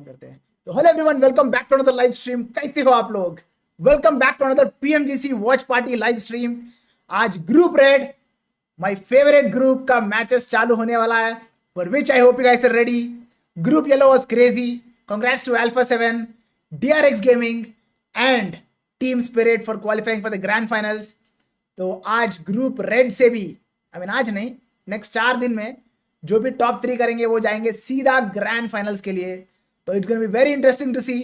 On करते हैं। तो hello everyone, welcome back to another live stream. कैसे हो आप लोग? Welcome back to another PMGC watch party live stream. आज group red, my favourite group का मैचेस चालू होने वाला है, for which I hope you guys are ready. Group yellow was crazy. Congrats to Alpha 7, DRX gaming and team spirit for qualifying for the grand finals. तो आज group red से भी, आज नहीं, नेक्स्ट 4 दिन में जो भी टॉप 3 करेंगे वो जाएंगे सीधा ग्रैंड फाइनल्स के लिए। तो it's gonna be very interesting to see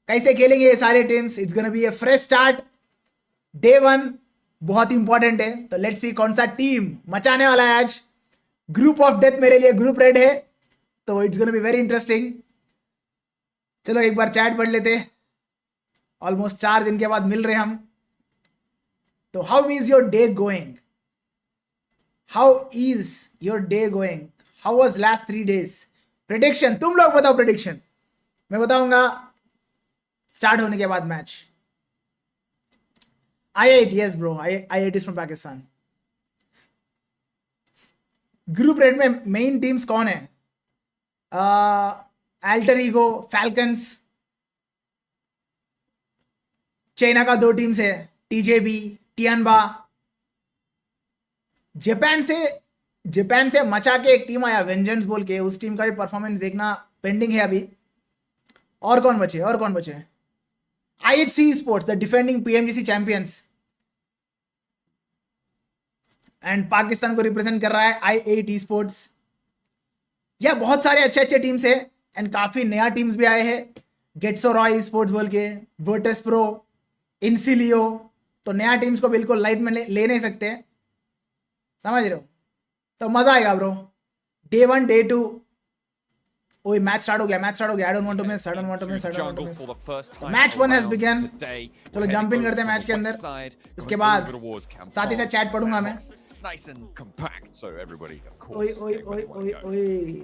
कैसे खेलेंगे ये सारे teams. It's gonna be a fresh start. Day 1 बहुत इंपॉर्टेंट है, तो लेट्स सी कौन सा टीम मचाने वाला है आज। ग्रुप ऑफ डेथ मेरे लिए ग्रुप रेड है, तो it's gonna be very interesting. चलो एक बार चैट पढ़ लेते। ऑलमोस्ट 4 दिन के बाद मिल रहे हम। तो how is your day going? How is your day going? How was last 3 days? Prediction, तुम लोग बताओ prediction। मैं बताऊंगा स्टार्ट होने के बाद match. I8, yes bro, I8 is from Pakistan। Group red में मेन टीम्स कौन है? अल्टर ईगो, फैल्कन्स, चाइना का 2 टीम्स है, TJB, टियानबा। जापान से मचा के एक टीम आया वेंजेंस बोल के, उस टीम का भी परफॉर्मेंस देखना पेंडिंग है अभी। और कौन बचे? IHC sports, the defending PMGC champions, and Pakistan को रिप्रेजेंट कर रहा है I8 स्पोर्ट्स। या बहुत सारे अच्छे टीम्स है, एंड काफी नया टीम्स भी आए हैं। गेट्सो रॉय स्पोर्ट्स बोल के, वर्टस प्रो, इंसिलियो। तो नया टीम्स को बिल्कुल लाइट में ले नहीं सकते, समझ रहे हो? तो मजा आएगा ब्रो। डे 1 डे 2, ओए मैच स्टार्ट हो गया। I don't want to miss. Match 1 has begun. चलो जंप इन करते हैं मैच के अंदर, उसके बाद साथ ही साथ चैट पढ़ूंगा मैं। ओए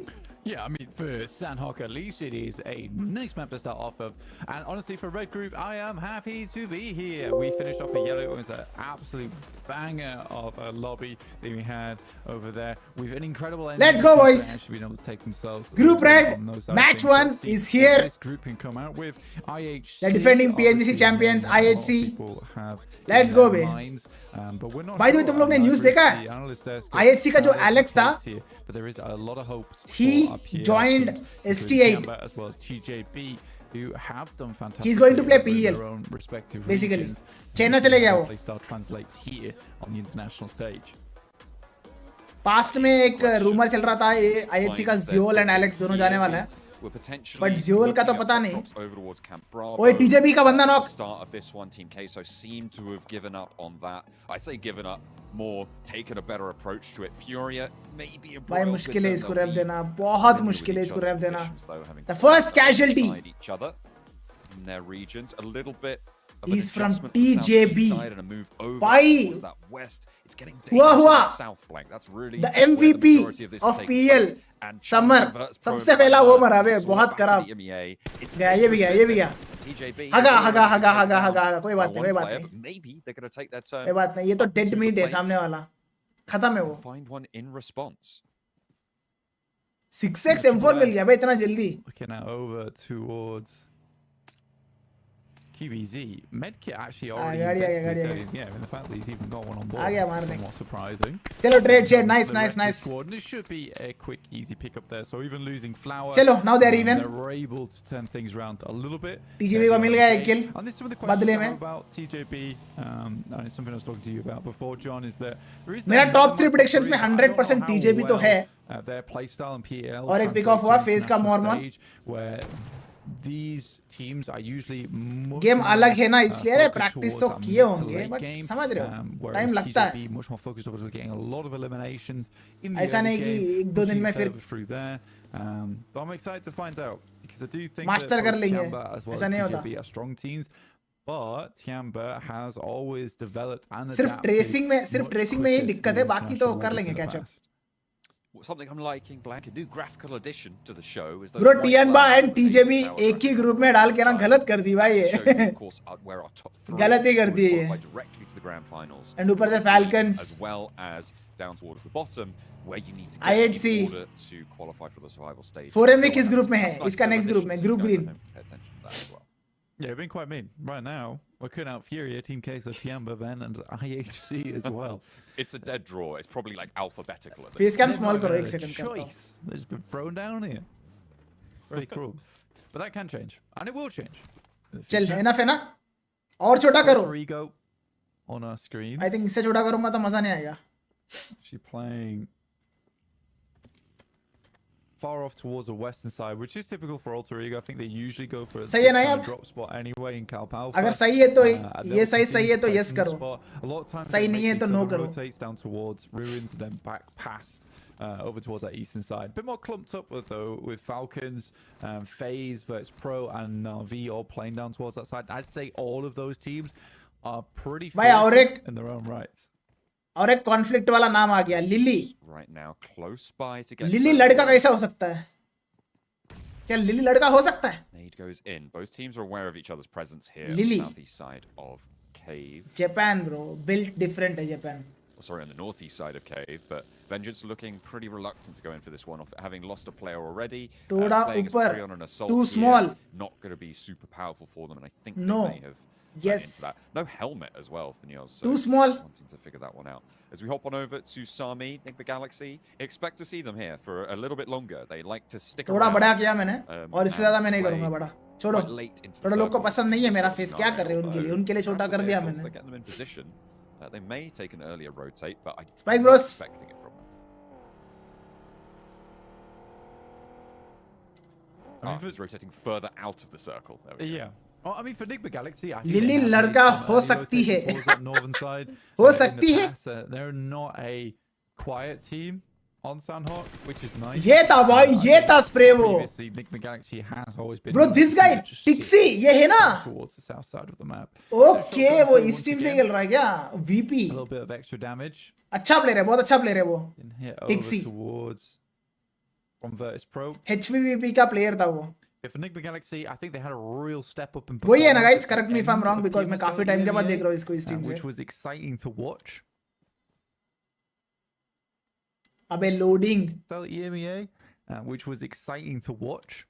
Yeah, I mean, for Sandhawk at least, it is a nice map to start off of. And honestly, for Red Group, I am happy to be here. We finished off a yellow. It was an absolute banger of a lobby that we had over there. With an incredible end. Let's go, boys. Actually been able to take themselves. Group Red, match 1 is here. This group can come out with IHC. The defending PMGC champions, IHC. Let's go, bhai. But we're not. By the way, तुम लोग ने news देखा है? IHC का जो Alex था, but there is a lot of hopes. he joined ST8 as well as TJB, who have done fantastic. He's going to play PEL respective basically. China चले गया वो। Translates here on the international stage. Past में एक rumour चल रहा था ये IHC का ज़ियोल एंड एलेक्स दोनों जाने वाला है, बट ज़ियोल का तो पता नहीं। ओए TJB का बंदा knock. Start of this one, Team Queso seem to have given up on that. I say given up, more taken a better approach to it. Furia maybe भाई मुश्किल है इसको रैप देना, बहुत मुश्किल है इसको रैप देना। The first casualty each other in their regions a little bit. He's from TJB. भाई हुआ the MVP of PEL summer, सबसे पहला वो मरा बे, बहुत खराब गया। ये भी गया। हगा। कोई बात नहीं, ये तो डेड मीट है सामने वाला, खत्म है वो। 6x M4 मिल गया भाई इतना जल्दी। Looking over towards QBZ. Medkit actually already गाड़ी yeah, and the fact that he's even got one on board is somewhat surprising. चलो trade share, nice. Squad, this should be a quick, easy pick up there. So even losing Flower, चलो now they're even. They're able to turn things around a little bit. TJB को मिल गया एक kill And this is some of the बदले questions में। about TJB. And it's something I was talking to you about before, John, is that there is मेरा top 3 predictions में 100% TJB तो है। their playstyle and PL और एक pick off हुआ phase का Mormon. where these teams are usually game अलग है ना, इसलिए अरे प्रैक्टिस तो किए होंगे, बट समझ रहे हो टाइम लगता है। ऐसा नहीं कि 1-2 दिन में फिर मास्टर कर लेंगे, ऐसा नहीं होता। सिर्फ ट्रेसिंग में ही दिक्कत है, बाकी तो कर लेंगे catch up. something I'm liking, Blank, a new graphical addition to the show is those Bro, white टियनबा lines and with the टीजेबी tower एक ही graphics ग्रुप on में the डाल के ना side. गलत कर दी भाई That shows you, ये of course, where our top three गलत ही कर would दी है qualify directly to the grand finals. And ऊपर से Would be falcons as well as down towards the bottom, where you need to get IHC in order to qualify for the survival stage. 4MV So किस group में that's है nice इसका little next group addition, में so you group guys green at home pay attention to that as well. Yeah, being quite mean. Right now, we're cutting out Furia, Team Queso, Tiamba, Ven, and IHC as well. It's a dead draw. It's probably like alphabetical at this face cam They've small not करो had एक a second करता हूं choice. They've just been thrown down here. Very cruel. But that can change. And it will change. चल enough है ना और छोटा करो Alter Ego on our screen. I think इससे छोटा करूंगा तो मजा नहीं आएगा She's playing far off towards the western side, which is typical for Alter Ego. I think they usually go for सही है ना this kind यार? of drop spot anyway in Calp Alpha. अगर सही है तो they'll ये सही continue है तो to यस play from करो the spot. A lot of times सही they नहीं make है तो these नो southern करो rotates down towards ruins and then back past over towards that eastern side. Bit more clumped up with though with Falcons, FaZe versus Pro and V all playing down towards that side. I'd say all of those teams are pretty भाई और fearsome एक in their own right. और एक conflict वाला नाम आ गया lily Right now, close by to get. Lily लड़का कैसा हो सकता है क्या लिली लड़का हो सकता है Nade goes in. Both teams are aware of each other's presence here Lily. on the southeast side of Cave. Japan bro built different है Japan Well, sorry, on the northeast side of Cave, but Vengeance looking pretty reluctant to go in for this one, off having lost a player already. थोड़ा Playing as ऊपर, 3 on an assault too here, small. not going to be super powerful for them, and I think No. they may have went Yes. into that. No helmet as well for Nios. Too small. Wanting to figure that one out. As we hop on over to Sami, Nigma Galaxy, expect to see them here for a little bit longer. They like to stick थोड़ा around. बड़ा किया मैंने और इससे ज्यादा मैं नहीं करूंगा बड़ा छोड़ो Quite late into the थोड़ा लोग को circle. पसंद नहीं है मेरा This फेस sort of क्या कर रहे हैं scenario, उनके लिए छोटा कर दिया They're मैंने getting them in position. They may take an earlier rotate, but I'm Spike not Bros. expecting it from them. I mean, He's rotating further out of the circle. There we go. Yeah. Well, I mean, for Nigma Galaxy, I think lily they have made लड़का some हो early सकती है। rotations towards that northern side. हो in the सकती है। past. They're not a quiet team on Sandhawk, which is nice. ये था भाई ये था स्प्रे वो Previously, Nigma Galaxy has always been. Bro known this to guy just टिक्सी sit ये है ना towards the south side of the map. Okay Shotgun वो through इस once टीम से again. खेल रहा है क्या VP A little bit of extra damage. अच्छा प्लेयर है बहुत अच्छा प्लेयर है वो In here over Dixie. towards from Virtus Pro. HVVP का प्लेयर था वो If for Nigma Galaxy, I think they had a real step up in वही है ना performance guys at the correct me if I am end wrong of because मैं PMSL काफी time के बाद EMEA, देख रहा हूँ इसको इस टीम से which was exciting to watch. अबे loading EMEA, which was exciting to watch.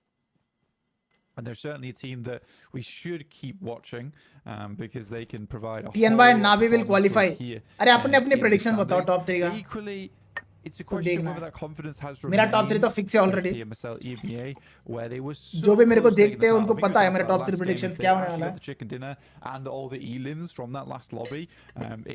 And they're certainly a team that we should keep watching because they can provide a TNY whole and lot Navi of will fun qualify. for here, अरे अपने अपने in the predictions बताओ standings. top 3 का Equally, it's a question देखना whether है। that confidence has मेरा top 3 तो remained fix है in already। PMSL EMEA, where they were so जो भी मेरे को close to taking देखते हैं the उनको title. I think पता है we मेरे talked top about 3 last game, predictions if they क्या होने actually वाला got है the chicken dinner and all the elims from that last lobby,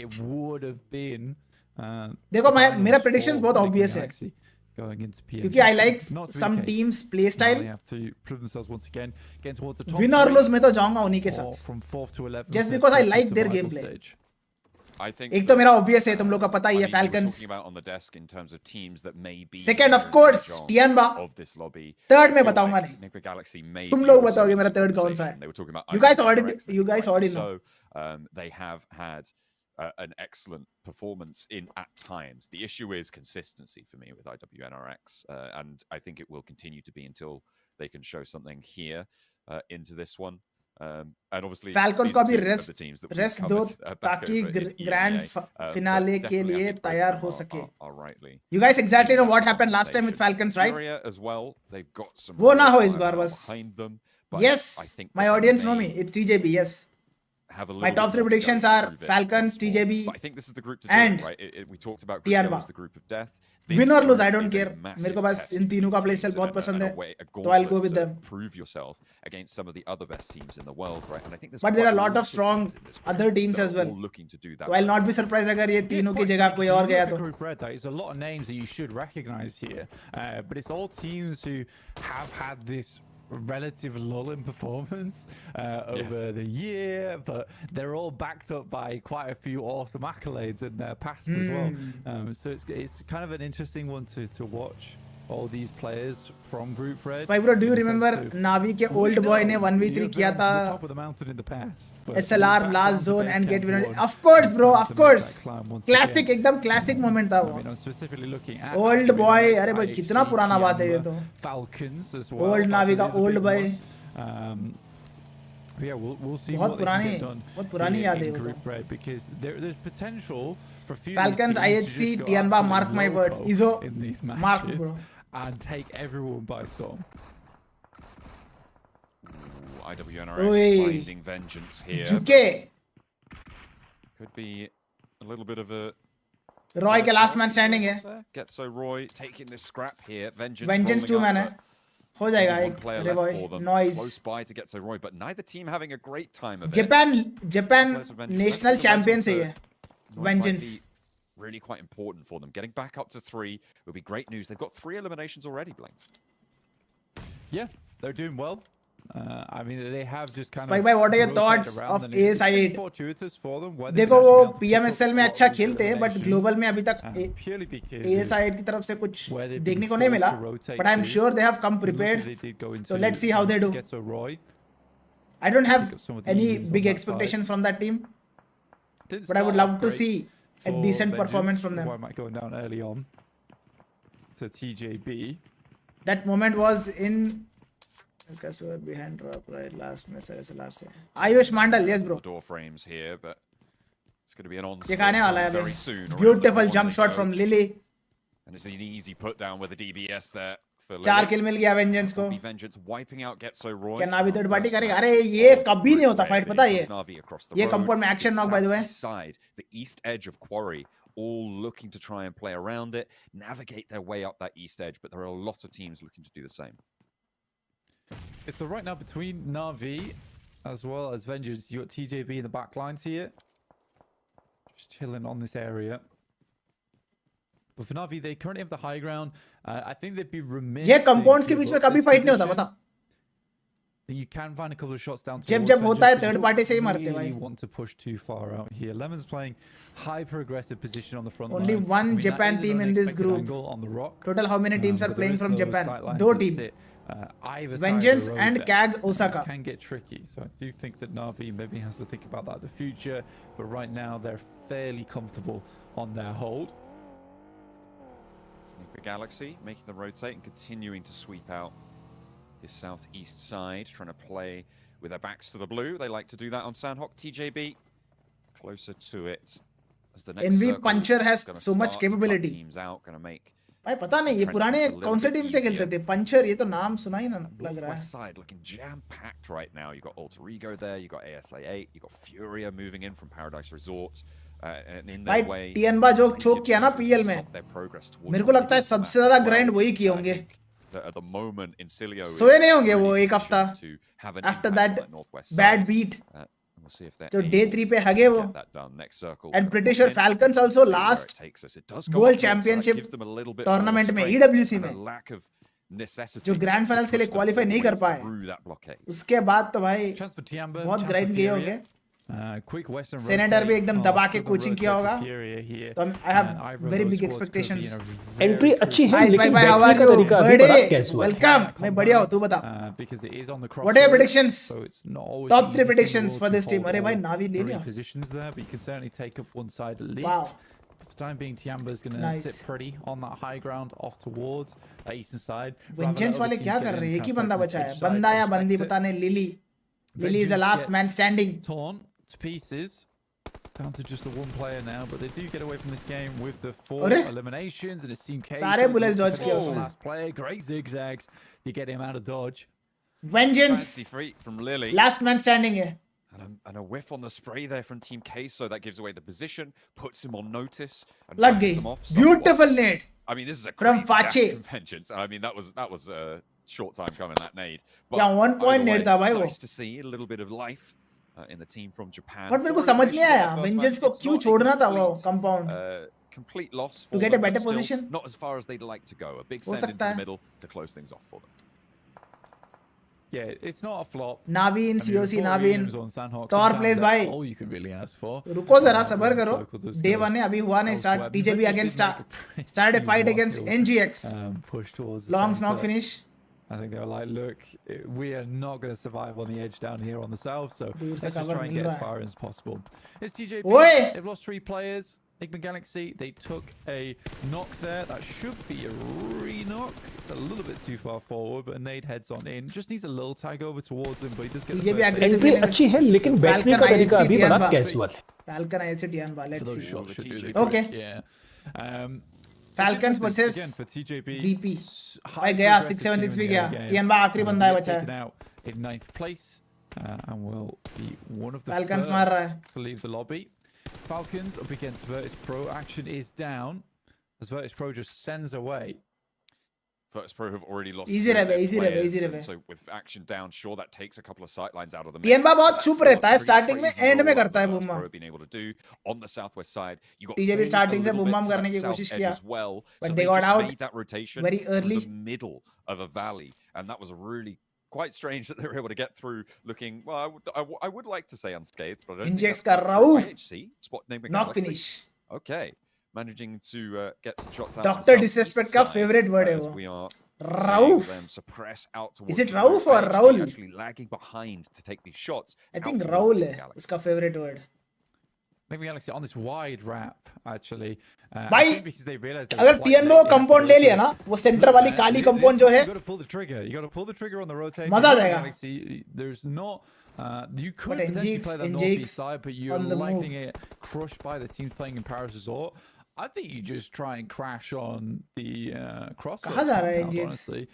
it would have been देखो the मैं finals मेरा for predictions बहुत Nigma obvious है Galaxy going into PMGC. क्योंकि I like Not to be some the case. teams play Now style they have to prove themselves once again, getting towards the top win or three, lose मैं तो जाऊंगा उन्हीं के or साथ from 4th to 11th Just to because I the like their survival gameplay. stage. I think एक तो that, मेरा obvious है तुम लोग का पता ही I है mean, you were Falcons talking about on the desk in terms of teams that may be Second, of in course, the Tianba. of this lobby. Third I में feel बताऊंगा like नहीं Nigma Galaxy may तुम be लोग also बताओगे मेरा in the third कौन सा conversation. है They were talking about You guys IGN already- Direct you guys right? already know. So they have had an excellent performance in at times. The issue is consistency for me with IWNRX, and I think it will continue to be until they can show something here into this one. And obviously, Falcons these को are अभी two of rest the teams that we've rest दो covered, back ताकि over in grand EMEA, but finale के definitely I लिए think both of तैयार them हो are- सके are rightly You guys exactly in know that what happened last time with conversation. Falcons, right? Furia as well. They've got some वो ना real हो इस बार firepower बस behind them. But Yes, I think my that they audience know may me. It's TJB. Yes. have a My little top bit 3 more to go predictions to are prove it Falcons, once more. TJB, But I think this is the group to do and it, right? We talked about Group Tianba. A was the group of death. This Win or lose, I group don't is a care. massive मेरे को बस test in for तीनों these का play teams style बहुत and पसंद है a way- a तो I'll go gauntlet with to them. prove yourself against some of the other best teams in the world, right? And I think there's But there are quite a lot of teams strong in this group other teams that as are well. all looking to do that तो I'll well. not be surprised अगर ये तीनों की जगह कोई और गया तो Group Red, there's a lot of names that you should recognize here, but it's all teams who have had this relative lull in performance over the year, but they're all backed up by quite a few awesome accolades in their past as well. So it's kind of an interesting one to watch all these players from Group Red. Spy bro, do you in the remember sense of, Navi के we old boy ने know 1v3 you've किया been था on the top of the mountain in the past, but SLR you're back last down to zone base and get camp win. one. Of course It's bro, time of to make course. that climb once Classic again. एकदम classic moment था I वो. mean, I'm specifically looking at Old IWNRX, boy, अरे भाई IHC, कितना पुराना बात है ये तो. Falcons as well. Old Navi का Falcon is a old big boy. one. Yeah, we'll see बहुत what they can पुरानी get done बहुत पुरानी here याद है in वो तो. Group Red, because there's potential for a few Falcons, of these teams to IHC, just go Tianba, absolutely mark my words. loco Izo, in these mark matches bro. and take everyone by storm. IWNRX Oi. finding vengeance here. झुके. Could be a little bit of a Roy के last man standing है. Gets so Roy taking this scrap here. Vengeance Vengeance rolling 2 man up, है. but हो जाएगा only एक one player अरे left boy for them. noise. Close by to get so Roy, but neither team having a great time of it. Japan Players of Vengeance. national Let's put the champions है res ये. onto Roy might Vengeance. be really quite important for them. Getting back up to 3 would be great news. They've got 3 eliminations already, Blank. Yeah, they're doing well. I mean, they have just kind Spike of bhai, what are your rotated thoughts around of and it's been ASI8? fortuitous for them where they've देखो been वो actually able to pick up PMSL में a lot अच्छा of these खेलते हैं but eliminations, global में अभी तक purely because ASI8 की तरफ से कुछ where they've देखने been को नहीं मिला. forced to rotate But I'm to. sure they have come Look, prepared. they did go into So let's see how they do. Ghetto Roy. I don't have Pick up some of the any moves on big that expectations side. from that team, Didn't but I would start love off to great see a for decent Vengeance. performance from them. Why am I going down early on to TJB? That moment was in Kasur behind drop right last miss SLR से. Ayush Mandal, yes bro. The door frames here, but it's going to be an onslaught दिखाने वाला है very अभी. soon. around the Beautiful corner jump they shot go. from Lily. And it's an easy put down with the DBS there for 4 Lily. kill मिल गया Vengeance को. Be Vengeance wiping out Getso Roy. क्या नावी third party First करेगा? match अरे ये of कभी नहीं Group होता Red, fight but पता he है puts Navi across the ये road. कंपाउंड में action knock by the way. Southeast side, the east edge of Quarry, all looking to try and play around it, navigate their way up that east edge, but there are a lot of teams looking to do the same. It's so right now between Navi as well as Vengeance. You got TJB in the back lines here, just chilling on this area. But for Navi, they currently have the high ground. I think they'd be remiss. ये to compounds के give बीच में up कभी this fight नहीं होता position. पता. Then you can find a couple of shots down. जब towards जब होता है Vengeance, but third you party से ही don't मरते हैं really भाई. want to push too far out here. Lemon's playing hyper aggressive position on the front Only line. one that Japan is an team in this unexpected group. angle on the rock. Total how many teams are But there playing is from those Japan? sightlines 2 that team. sit, either side Vengeance of the and road CAG there, Osaka. which can get tricky. So I do think that Navi maybe has to think about that in the future. But right now they're fairly comfortable on their hold. The Galaxy making the rotate and continuing to sweep out his southeast side, trying to play with their backs to the blue. They like to do that on Sandhawk. TJB closer to it as the next NV circle Puncher has gonna so much start to cut capability. Teams out, gonna make भाई पता नहीं ये पुराने कौन से team से खेलते थे. पंचर ये तो नाम सुना ही ना लग रहा Northwest है. side looking jam-packed right now. You got Alter Ego there, you got ASA8, you got Furia moving in from Paradise Resort. And in their भाई way, टियनबा जो plenty of चोक किया ना teams PL to में. stop their progress towards मेरे को what लगता है they did सबसे from ज्यादा that ग्राइंड well. वही किए I होंगे. think that at the moment, Incilio is सोए नहीं होंगे वो really एक हफ्ता. positioned to have an After impact on that Northwest bad side. beat. We'll see if they're जो able डे 3 पे हगे to वो. get that done. Next circle. And gonna pretty pop sure in, Falcons also see where it last takes us. It does go World up north, so that Championship gives them a little bit more tournament में strength EWC and में. a lack of necessity जो grand finals के लिए to push them qualify नहीं कर all the way पाए. through that blockade. उसके बाद तो भाई Chance for Tiamba. बहुत chance for ग्राइंड किए Furia. होंगे. Quick Western Senator भी rotate एकदम past दबा के the कोचिंग rotate किया for होगा. Furia here. तो I have And Ivory very Rose big squads could be in expectations. a very entry अच्छी है Nice लेकिन भाई how are बैठने का you? तरीका अभी बड़ा बड़े कैजुअल है. welcome. मैं बढ़िया हूँ तू बता. Because it is on the What are your crossover, predictions? so it's not always Top easy 3 in the predictions world for to this team. hold अरे भाई all नावी ले 3 लिया. positions there, but you can certainly take up one side at least. Wow. For the time being, Tiamba is going to Nice. sit pretty on that high ground off towards that eastern side. Vengeance वाले क्या कर रहे हैं? एक ही बंदा बचा है. बंदा या बंदी पता नहीं. Lily. Lily is the last man standing. Torn to pieces. Down to just the one player now, but they do get away from this game with the 4 अरे eliminations and it seemed सारे bullets dodge किया the उसने. last player. Great zigzags to get him out of dodge. Vengeance Fancy freak from Lily. last man standing है. And a whiff on the spray there from Team K, so that gives away the position, puts him on notice, and लग backs गई. them off somewhat. Beautiful nade. I mean, this is a From crazy dash Fache. from Vengeance. I mean, that was a short time coming, that nade. क्या 1 point either nade way, था भाई वो. nice to see a little bit of life in the team from Japan. But मेरे को 4 समझ नहीं eliminations आया. in the first Vengeance match. को It's क्यों not a छोड़ना था वो complete, compound. complete loss To for get a them, but better still position? not as far as they'd like to go. A big हो send into सकता the है. middle to close things off for them. yeah, it's not a flop. Naveen, I mean, COC, Paul Naveen. Williams on Sandhawk, Tor sometimes plays that's भाई. all you can really ask for. रुको जरा सबर करो. Circle does Day go 1 है, अभी हुआ नहीं elsewhere. start. TJB But against did make a pretty started a fight against wild, NGX. Push towards the Long center. snog finish. I think they were like, look, we are not going to survive on the edge down here on the south, so दूर let's से just cover try and mill get रहा as है. far as possible. It's TJP. Oi! They've lost 3 players. Igma Galaxy, they took a knock there. That should be a re-knock. It's a little bit too far forward, but Nade heads on in. Just needs a little tag over towards him, but he does get the TJB first aggressive hit. Entry अच्छी है लेकिन battery का तरीका अभी बड़ा casual है. Falcon IC Tianba. So Let's those see. shots should be really Okay. quick, yeah. Falcons Again versus for TJP. VP. high भाई गया progressive 676 भी team in the गया. early game. Tianba आखिरी बंदा है बचा Taken है. out in 9th place and will be one of the Falcons first मार रहा है. to leave the lobby. Falcons up against Virtus Pro. Action is down as Virtus Pro just sends away. Virtus Pro have already lost. Easy 2 of रहे, their easy रहे, players, easy and रहे. So with action down, sure that takes a couple of sightlines out of the mix. Tianba बहुत That's चुप still a रहता है pretty starting में, crazy end में roll करता है that boom Virtus Pro bam. have been able to do on the southwest side. You got TJB phased a starting से little boom bit bam to करने that की south कोशिश edge किया. as well. But So they got just out made that rotation very through early. the middle of a valley, and that was really quite strange that they were able to get through looking. Well, I would like to say unscathed, but I don't think Injects that's कर quite रहा true. हूँ. IHC spot name Knock Galaxy. finish. Okay, managing to get some shots out. Dr. on the Disrespect southeast का side, favorite word है as वो. we are Rauf. seeing them suppress out towards Is it the Rauf right. or IHC Raul? actually lagging behind to take these shots. I out think towards Raul the है Galaxy. उसका favorite word. I think we Galaxy on this wide wrap actually. I भाई think because they realized they अगर were quite TNB को late, compound ले लिया ना, वो centre वाली काली कंपाउंड जो है, You got to pull the trigger. You got to pull the trigger on the rotate. मजा आ Because जाएगा. Galaxy, there's not. You could But potentially NGX play the NGX northeast side, but you're on the likely move. to get crushed by the teams playing in Paris Resort. I think you just try and crash on the crossroads. कहाँ जा रहा है compound, NGX? honestly,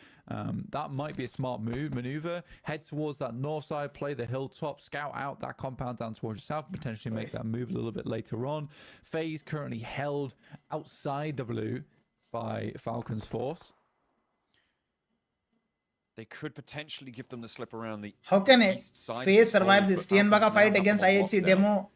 that might be a smart maneuver. Head towards that north side, play the hilltop, scout out that compound down towards the south, potentially make that move a little bit later on. FaZe currently held outside the blue by Falcons Force. They could potentially give them the slip around the How can east side. FaZe survive but this? Tianba का Falcons now fight have against them on IHC lockdown. demo.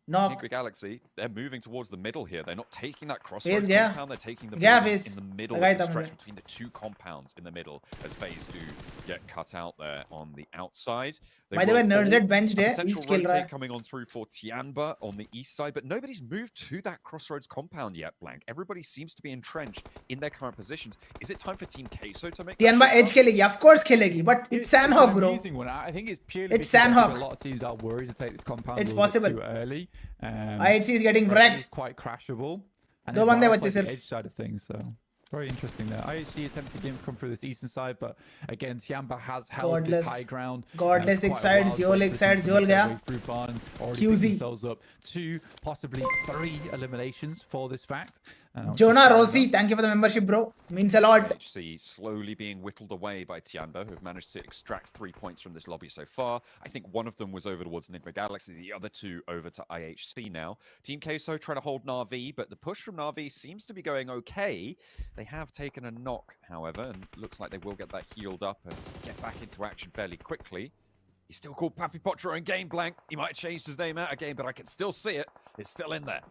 Knock. Think the Galaxy, they're moving towards the middle here. They're not taking that FaZe crossroads गया. compound. They're taking the गया buildings FaZe. in the middle लगाई of the था stretch मुझे. between the 2 compounds in the middle, as FaZe do get cut out there on the outside. They By the way, will Nerdzed all- benched a है, potential East खेल रहा rotate है. coming on through for Tianba on the east side, but nobody's moved to that crossroads compound yet, Blank. Everybody seems to be entrenched in their current positions. Is it time for Team Queso to make that Tianba shift edge up? खेलेगी, of course खेलेगी, but it's Sandhawk, an bro. amusing one. I think it's purely It's because I think Sandhawk. a lot of teams are worried to take this compound It's a little bit possible. too early. IHC is getting It wrecked. is quite crashable. And दो then बंदे Vara बचे played the सिर्फ. edge side of things, so very interesting there. IHC attempted to come through this eastern side, but again, Tianba has held Godless. this high ground. Godless It's एक quite a side, wild Zhol way एक for side, teams to Zhol make their गया. way through Barn, already QZ. picking themselves up 2, possibly 3 eliminations for this fact. Which is Jonah fair Rossi, enough. thank you for the membership, bro. Means a lot. IHC slowly being whittled away by Tianba, who've managed to extract 3 points from this lobby so far. I think one of them was over towards Enigma Galaxy, the other 2 over to IHC now. Team Queso trying to hold Na'Vi, but the push from Na'Vi seems to be going okay. They have taken a knock, however, and looks like they will get that healed up and get back into action fairly quickly. He's still called Papi Potro in game blank. He might have changed his name out of game, but I can still see it. It's still in there.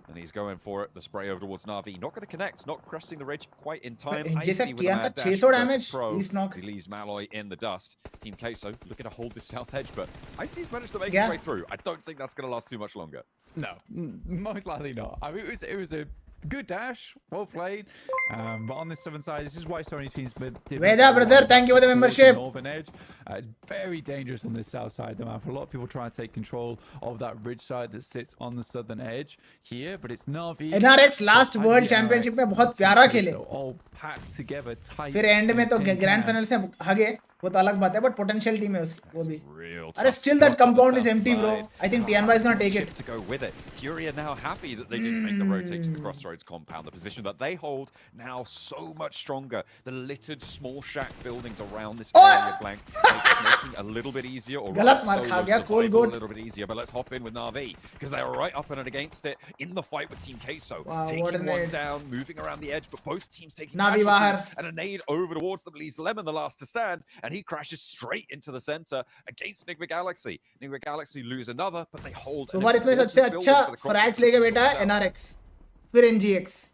And he's going for it. The spray over towards Na'Vi. Not going to connect. Not crossing the ridge quite in time. जैसे IC with a कियान का mad dash 600 versus damage, Pro. he's knocked. He leaves Malloy in the dust. Team Queso looking to hold this south edge, but IC's managed to make Yeah. his way through. I don't think that's going to last too much longer. No, most likely not. I mean, it was a good dash, well played. But on this 7 side, this is why so many teams did. Veda, brother, thank you for the towards membership. Northern edge, very dangerous on this south side of the map. A lot of people trying to take control of that ridge side that sits on the southern edge here, but it's Na'Vi. NRX last and World the Championship NRX में बहुत and प्यारा TK, खेले. so all packed together tight. फिर and में तो in a tin grand can. Final से भागे, वो तो अलग बात है, बट पोटेंशियल टीम है उसकी वो भी. Real अरे tough still spot that on the compound is south empty, bro. side. I think Tianba is gonna take it. To go with it. Fury are now happy that they didn't make the rotate to the crossroads compound. The position that they hold now so much stronger. The littered small shack buildings around this area blank makes making a little bit easier, or गलत rather मार solo खा गया, Cole survival a Goat. little bit easier. But let's hop in with Na'Vi because they are right up and against it in the fight with Team Queso. Wow, what a Taking one nade. down, moving around the edge, but both teams taking Na'Vi casualties, बाहर. and a nade over towards them leaves Lemon the last to stand, and he crashes straight into the center against Enigma Galaxy. Enigma Galaxy lose another, but they hold. So an far इसमें important सबसे building अच्छा for the फ्रैक्स crossroads लेके from बैठा है south. NRX, फिर NGX.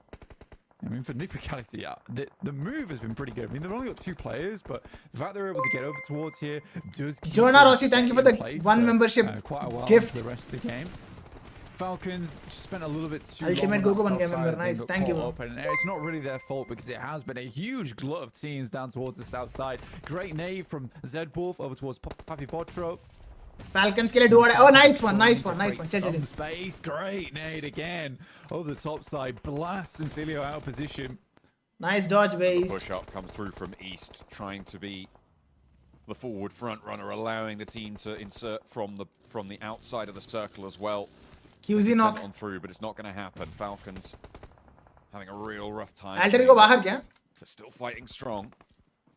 I mean, for Nick Galaxy, yeah, the move has been pretty good. I mean, they've only got 2 players, but the fact they're able to get over towards here does keep Jonah them Rossi, thank you for the second place 1 for, membership quite a while gift. for the rest of the game. Falcons just spent a little bit too Ultimate long Goku on ban that gaya south member. side. Nice, They got thank you, caught bro. up, and it's not really their fault because it has been a huge glut of teams down towards the south side. Great nade from Zedwolf over towards Papi Potro. Falcons के लिए duo. Oh, nice one. चल Some space, great nade again over the top side. Blast Concilio out of position. Nice dodge, The based. push up comes through from East, trying to be the forward front runner, allowing the team to insert from the outside of the circle as well. QZ Send knock. it on through, but it's not going to happen. Falcons having a real rough time. Alteri को बाहर क्या? But still fighting strong.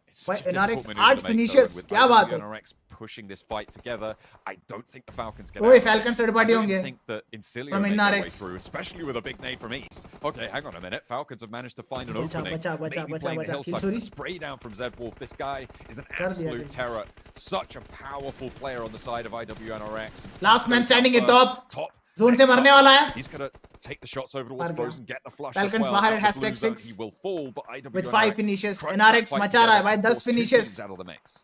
It's Why, such a difficult NRX maneuver art to make, though, finishes. and with क्या बात है? NRX pushing this fight together, I don't think the Falcons get ओए, out of Falcons this. third party I don't होंगे. think that Incilio From make their way NRX. through, especially with a big nade from East. Okay, hang on a minute. Falcons have managed to find an बचा, opening. बचा, Maybe बचा, playing the बचा. hillside Kill with the Suri. spray down from Zedwolf. This guy is an कर दिया, absolute kill. terror. Such a powerful player on the side of IWNRX. Last man Goes standing up at first. top. Zone से Next मरने up, वाला है. He's gonna take the shots over towards मर गया. Frozen, get the flush Falcons as well. बाहर Out है, the blue zone, #6. he will fall, but IWNRX With 5 finishes. crunch NRX that fight मचा रहा है together भाई, and 10 force 2 finishes. teams out of the mix.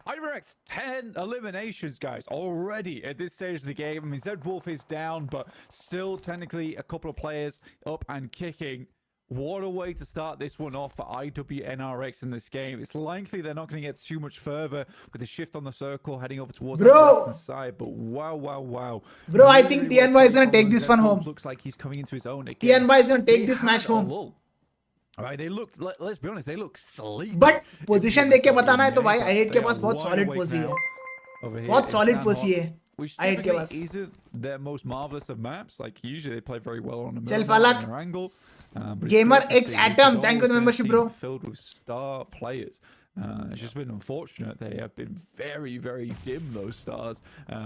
IRX 10 eliminations, guys, already at this stage of the game. I mean, Zedwolf is down, but still technically a couple of players up and kicking. What a way to start this one off for IWNRX in this game. It's likely they're not going to get too much further with the shift on the circle heading over towards the western side. But wow. Bro, I Really think well TNY is played gonna from take them. this one Zedwolf home. Looks like he's coming into his own again. TNY is gonna take They this match had a home. lull. All right, they look. Let's be honest, they look sleepy. But position देख के बताना है तो भाई I8 के पास बहुत solid pussy pussy है. बहुत solid pussy है. Which I8 के typically pass. isn't their most marvelous of maps. Like usually they play very well on a चल mirror Falak. angle. But it's Gamer good to X see. Atom, This thank you for the has always been a membership, team bro. Filled with star players. It's just been unfortunate they have been very dim, those stars,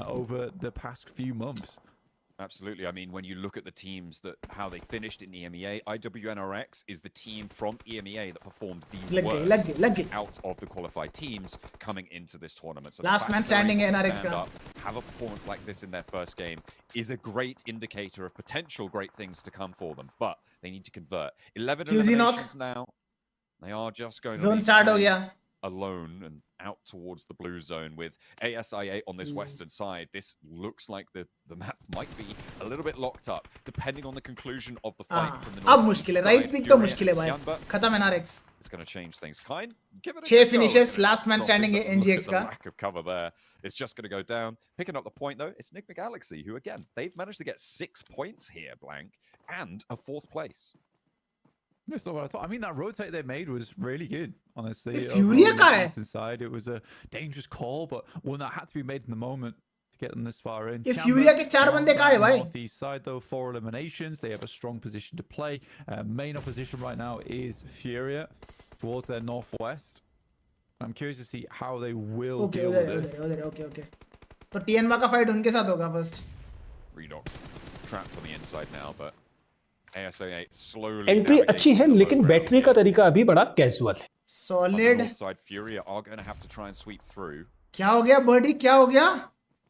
over the past few months. Absolutely. I mean, when you look at the teams how they finished in EMEA, IWNRX is the team from EMEA that performed the worst out of the qualified teams coming into this tournament. So Last man standing in NRX stand up, have a performance like this in their first game is a great indicator of potential great things to come for them. But they need to convert. 11 eliminations now. They are just going Zone to start हो गया. alone and out towards the blue zone with ASIA on this western side. This looks like the map might be a little bit locked up depending on the conclusion of the fight from the अब northeast मुश्किल है. side. Right pick तो Fury मुश्किल है and भाई. Tianba, खत्म है NRX. it's going to change things. Kind, give it a 6 good go. finishes, Look at last man crossing, standing but है look NGX at the का. lack of cover there. It's just going to go down. Picking up the point though, it's Nick Galaxy who again they've managed to get 6 points here, blank, and a 4th place. That's not what I thought. I mean, that rotate they made was really good, honestly. ये Fury Overall, का on the है. eastern side, it was a dangerous call, but one that had to be made in the moment to get them this far in. ये Tianba Fury के 4 बंदे कहाँ है भाई? Northeast side, though, 4 eliminations. They have a strong position to play. Main opposition right now is Furia towards their northwest. I'm curious to see how they will deal with this. Okay. तो TNY का fight उनके साथ होगा first. Redox trapped on the inside now, but ASA slowly entry अच्छी है लेकिन battery का तरीका अभी बड़ा कैजुअल है. Solid. side Furia are going to have to try and sweep through. क्या हो गया बर्डी? क्या हो गया?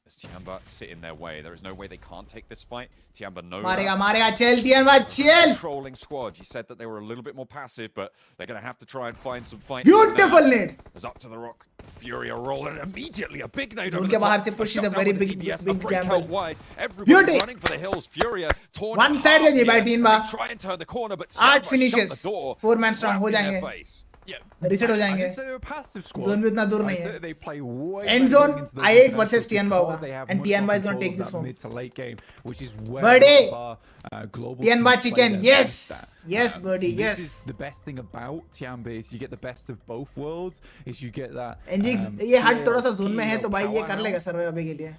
As Tianba sit in their way, there is no way they can't take this fight. Tianba knows मारेगा chill TNY chill. controlling squad. You said that they were a little bit more passive, but they're going to have to try and find some fight. Beautiful nade. Is up to the rock. Furia rolling immediately a big nade. Zone over के the बाहर top. से push A is a shutdown very with the big DPS, a big break gamble. out wide. Everybody Beauty. running for the hills. Furia torn One it side hard दे दी भाई here. Tianba. They try and turn the corner, but 8 Tianba shut finishes. the door. 4-man strong हो Slapped in their जाएंगे. face. Yeah. Reset हो I जाएंगे. didn't say they were passive squad. Zone भी उतना दूर I नहीं said है. they play way End better zone, against those I8 defenses versus Tianba because होगा. they have And much more Tianba is gonna control take of this that home. mid to late game, which is where Birdie. a lot of our global Tianba teams play chicken. their Yes. best at. Yes, birdie. This Yes. is the best thing about Tianba is you get the best of both worlds. Is you get that. NGX ये हट थोड़ा सा zone में है तो भाई ये कर लेगा सर्वाइव अभी के लिए.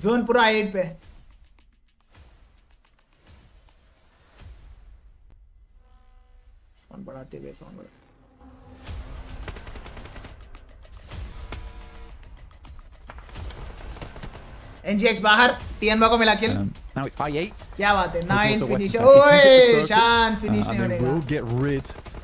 जोन पूरा 8 पे. साउंड बढ़ाते हुए साउंड बढ़ाते. NGX बाहर TNY को मिला किल. Now it's I8. क्या बात है? 9 Towards the finish. western side. They keep it ओए circle, शान finish नहीं and they होने will का. get rid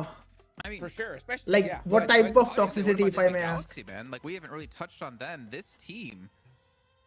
Wow. I mean, for sure. Especially Like, yeah, what go ahead, type go of ahead. obviously, what toxicity, about if I the may ask? Galaxy, man? Like, we haven't really touched on them. This team,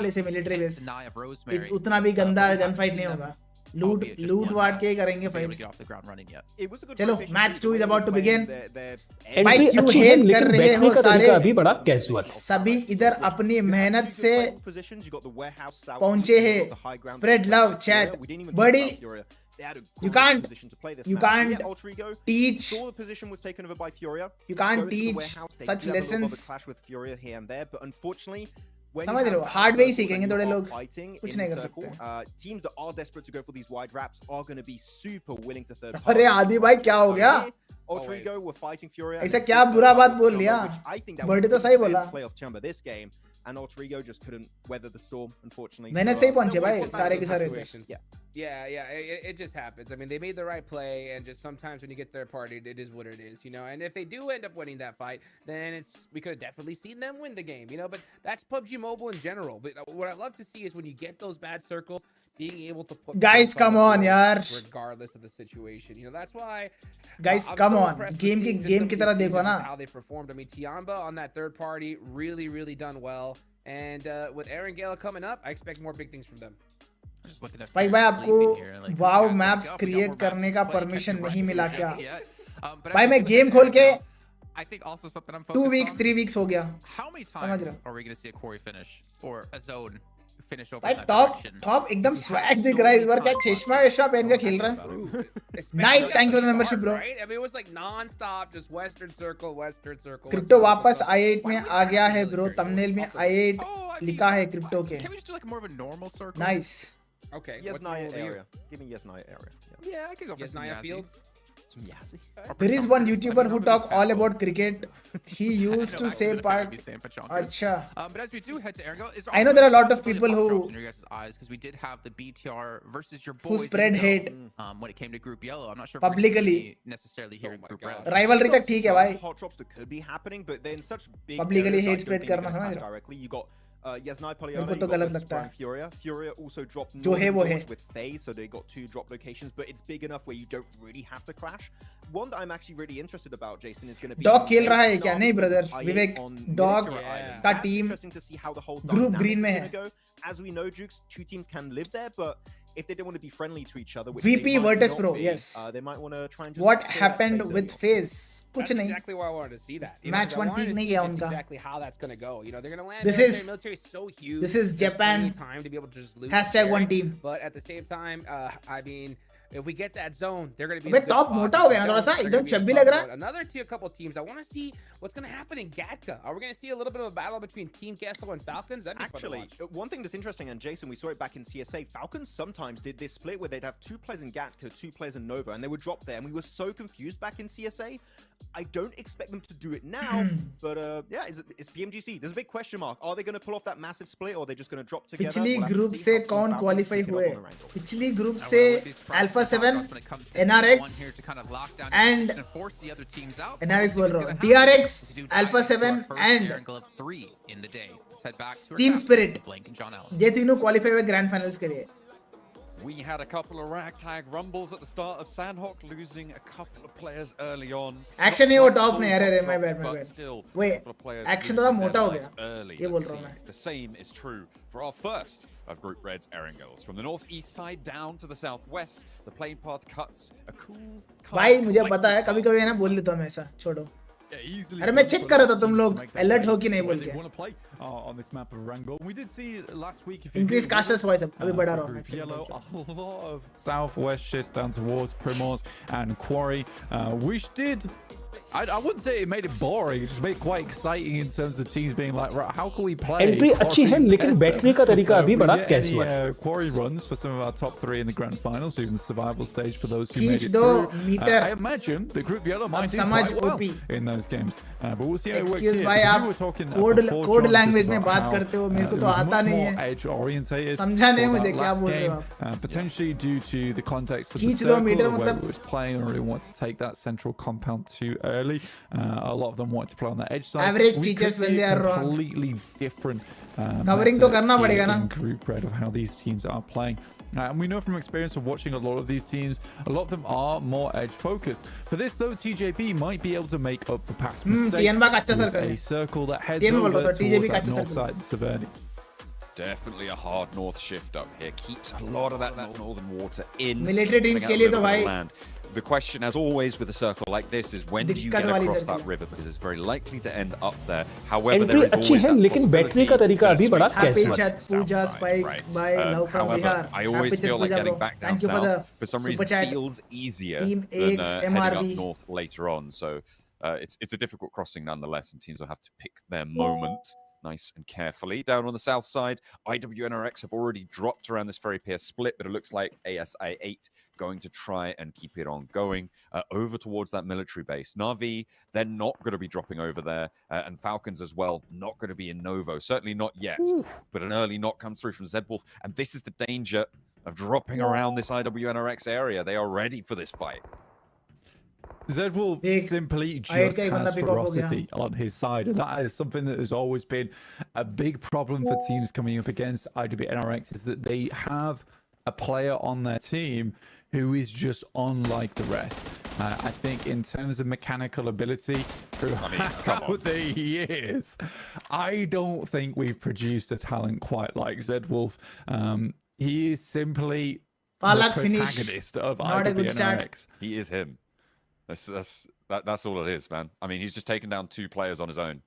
place है military hit base, the Nye of Rosemary. उतना भी गंदा we haven't gun fight seen नहीं them, होगा, लूट albeit just लूट one वाट match, के करेंगे be able to fight. get off the ground running yet. It was a good चलो, rotation match too, 2 is the way about to they were begin. playing their भाई entry क्यों अच्छी है hate कर लेकिन रहे बैठने हो का सारे? तरीका अभी बड़ा कैजुअल है. सभी इधर अपनी You have मेहनत two good से fighting positions. You got the warehouse south, पहुंचे you got हैं. the high ground Spread to love, Valkyria. chat. We didn't even बड़ी talk about Valkyria. they had a You great can't- position to play this you match. So can't yeah, Ultrigo teach, saw the position was taken over by Furia. you can't Go into the teach warehouse, they such do have a little bit of a lessons. clash with Furia here and there, but unfortunately, when समझ you रहे have हो, that hard way he circle सीखेंगे and you थोड़े are लोग, fighting कुछ in नहीं the कर circle, सकते। teams that are desperate to go for these wide wraps are going to be super willing to third अरे आदि भाई क्या हो गया? Ultrigo were fighting Furia. ऐसा and क्या they बुरा took बात out बोल Chumba, लिया? which I think that birdie was तो the सही best बोला। play of Chumba this game, and Ultrigo just couldn't weather the storm, unfortunately. मैंने So, सही पहुंचे No, भाई it's सारे fine के with सारे situations. Yeah. Yeah, it just happens. I mean, they made the right play, and just sometimes when you get third party, it is what it is, you know. And if they do end up winning that fight, then we could have definitely seen them win the game, you know. But that's PUBG Mobile in general. But what I love to see is when you get those bad circles, being able to put Guys, points come the on, board यार. regardless of the situation. You know, that's why. Guys, I'm come so on. impressed with Game seeing की just game some की of तरह these देखो teams ना. and how they performed. I mean, Tiamba on that third party really done well. And with Aaron Gala coming up, I expect more big things from them. Just looking at spike Fury भाई आपको sleeping here, like, wow guys, maps wake up, we got create more करने matches का to play, permission can't do नहीं right मिला just क्या? yet. But भाई as मैं we look game at खोल के Aaron Gala, I think also something I'm 2 focused weeks on, 3 weeks हो गया. how many समझ times रहे हो? are we going to see a Corey finish or a zone finish over भाई in that top direction? Top एकदम We have swag so दिख रहा है इस many बार. क्या times चश्मा last वेश्मा पहन के year. खेल रहा है? Especially Night, at thank you for the start, membership, bro. Right? I mean, it was like non-stop, just Western Circle, Western Circle. Crypto Western वापस Circle. i8 में Why would आ we गया have है the bro. military thumbnail में force? i8 Oh, I लिखा mean, है crypto के. Can we just do like more of a normal circle? Nice. Okay. Yes, what's Naya normal to you? area. Give me Yes, Naya area. Yeah. Yeah, I could go for Yes, some Naya Yazzie. Fields. Some Yazzie. Or There is Pachonkers. one I YouTuber mean, who not talk really all Pacho. about cricket. He used to No, say actually, part. I'd be saying Pachonkers. अच्छा. But as we do head to Aaron Gala, is I know there are a lot of possibility people luck who- drops in your guys' eyes because we did have the BTR versus your boys Who spread in Go, hate when it came to Group Yellow. I'm not sure if we're gonna publicly. see necessarily here in my Group God. Red. Rivalry You've तक got ठीक है some भाई. hot drops that could be happening, but then such big Publicly areas, I hate don't spread think they're करना gonna समझ clash रहे हो? directly. You got Yasnai मेरे को Polyana, तो you got गलत versus लगता है. Prime Furia. Furia also dropped जो है वो Northern है. Doors with Faye, so they got 2 drop locations, but it's big enough where you don't really have to clash. One that I'm actually really interested about, Jason, is going to be Dog खेल रहा है Nate क्या? Nami नहीं brother. versus Vivek, on Dog Military Yeah. Island. का That's team interesting to see how the whole Group dynamic green में is है. gonna go. As we know, Jukes, 2 teams can live there, but if they don't want to be friendly to each other, which VP they might Virtus not Pro, be, yes. they might want to try and just What clear that happened space with early on. FaZe? कुछ That's नहीं. exactly why I wanted to see that. Match 1 ठीक नहीं गया उनका. Exactly how that's going to go. You know, they're going to land. This military. is- Military is so huge. this is There's Japan. plenty of time to be able to just lose. Hashtag the one carry. team. But at the same time, I mean, if we get that zone, they're going to be. अबे in a good top spot. मोटा If हो we गया ना don't, थोड़ा सा, they're एकदम gonna be in चब्बी a लग tough रहा है. mode. Another couple teams. I want to see what's going to happen in Gatka. Are we going to see a little bit of a battle between Team Kessel and Falcons? That'd be Actually, fun to watch. one thing that's interesting, and Jason, we saw it back in CSA, Falcons sometimes did this split where they'd have 2 players in Gatka, 2 players in Nova, and they would drop there, and we were so confused back in CSA. I don't expect them to do it now, but yeah, it's PMGC. There's a big question mark. Are they going to pull off that massive split, or are they just going to drop together? पिछली We'll have to group see से how Team कौन Falcons qualify pick it up हुए? on the rank. पिछली group I से wouldn't be surprised Alpha if the 7, Hawks, when it comes to NRX, one here to kind of lock down and and force the other teams out. NRX बोल रहा हूँ. What's gonna happen DRX, is to do Alpha dive into 7 our first and Aaron Gala 3 in the day. Let's head back to our Team captains, Spirit. Blake and John Allen. ये तीनों qualify हुए grand finals के लिए. We had a couple of ragtag rumbles at the start of Sandhawk, losing a couple of players early on. Action Not नहीं वो quite top full नहीं, अरे अरे, top my drop, bad, my but bad. still, a Wait, couple of players action losing थोड़ा their मोटा हो lives गया. early ये at बोल the रहा हूँ मैं. scene. The same is true for our first of Group Red's Aaron Girls. From the northeast side down to the southwest, the playing path cuts a cool. भाई मुझे पता है कभी कभी है ना बोल देता हूँ मैं ऐसा. छोड़ो. अरे मैं चेक कर रहा था तुम लोग अलर्ट हो कि नहीं बोल के. On this map of Wrangle. We did see last week if Increase casters voice अब अभी बढ़ा रहा हूँ. Group Yellow, a lot of southwest shifts down towards Primors and Quarry, which did. I wouldn't say it made it boring. It just made it quite exciting in terms of teams being like, right, how can we play? Entry अच्छी है लेकिन बैठने का तरीका अभी बड़ा casual है. Quarry runs for some of our top 3 in the grand finals, even the survival stage for those who made खींच it दो through. Metre. I imagine the Group Yellow might do समझ quite well OP. in those games, but we'll see how it works Excuse here. भाई because आप we were talking code before code John language just में about बात how, करते हो मेरे को it तो was आता much नहीं more है. edge orientated समझा नहीं for मुझे that क्या last बोल रहे हो game, आप. potentially due to the context of the खींच दो circle मीटर of where मतलब. we was playing, or really want to take that central compound too early. A lot of them want to play on that edge side. Average We teachers could when see they a are wrong. completely different Covering meta तो करना here पड़ेगा ना. in Group Red of how these teams are playing. And we know from experience of watching a lot of these teams, a lot of them are more edge focused. For this though, TJP might be able to make up for past mistakes TN का अच्छा with circle है. a circle that heads TN बोल over रहा था, towards TJP का that अच्छा north circle. side Severny. Definitely a hard north shift up here. Keeps a lot of that northern water in. Military teams pulling out के a लिए little तो bit of भाई land. the question, as always with a circle like this, is when do you get दिक्कत वाली across circle that है। river? Because it's very likely to end up there. However, entry there is अच्छी always है, that लेकिन battery का possibility तरीका that a अभी बड़ा sweep Happy कैजुअल है। chat, Pooja, south side, Spike, right? bye, love from However, Bihar. I always Happy chat, feel like Pooja, getting bro. back down Thank you for south, the for some super reason, chat. feels easier Team than X, heading up MRV. north later on. So it's a difficult crossing nonetheless, and teams will have to pick their moment nice and carefully. Down on the south side, IWNRX have already dropped around this very pair split, but it looks like ASI8 going to try and keep it on going over towards that military base. Na'Vi, they're not going to be dropping over there, and Falcons as well, not going to be in Novo, certainly not yet. But an early knock comes through from Zedwolf, and this is the danger of dropping around this IWNRX area. They are ready for this fight. Zedwolf Big. simply I just hate has banda pick up ho gaya. ferocity on his side, and that is something that has always been a big problem for teams coming up against IWNRX, is that they have a player on their team who is just unlike the rest. I think in terms of mechanical ability, throughout the years, I don't think we've produced a talent quite like Zedwolf. He is simply the Palak finish. protagonist of Not a good start. IWNRX. He is him. That's all it is, man. I mean, he's just taken down 2 players on his own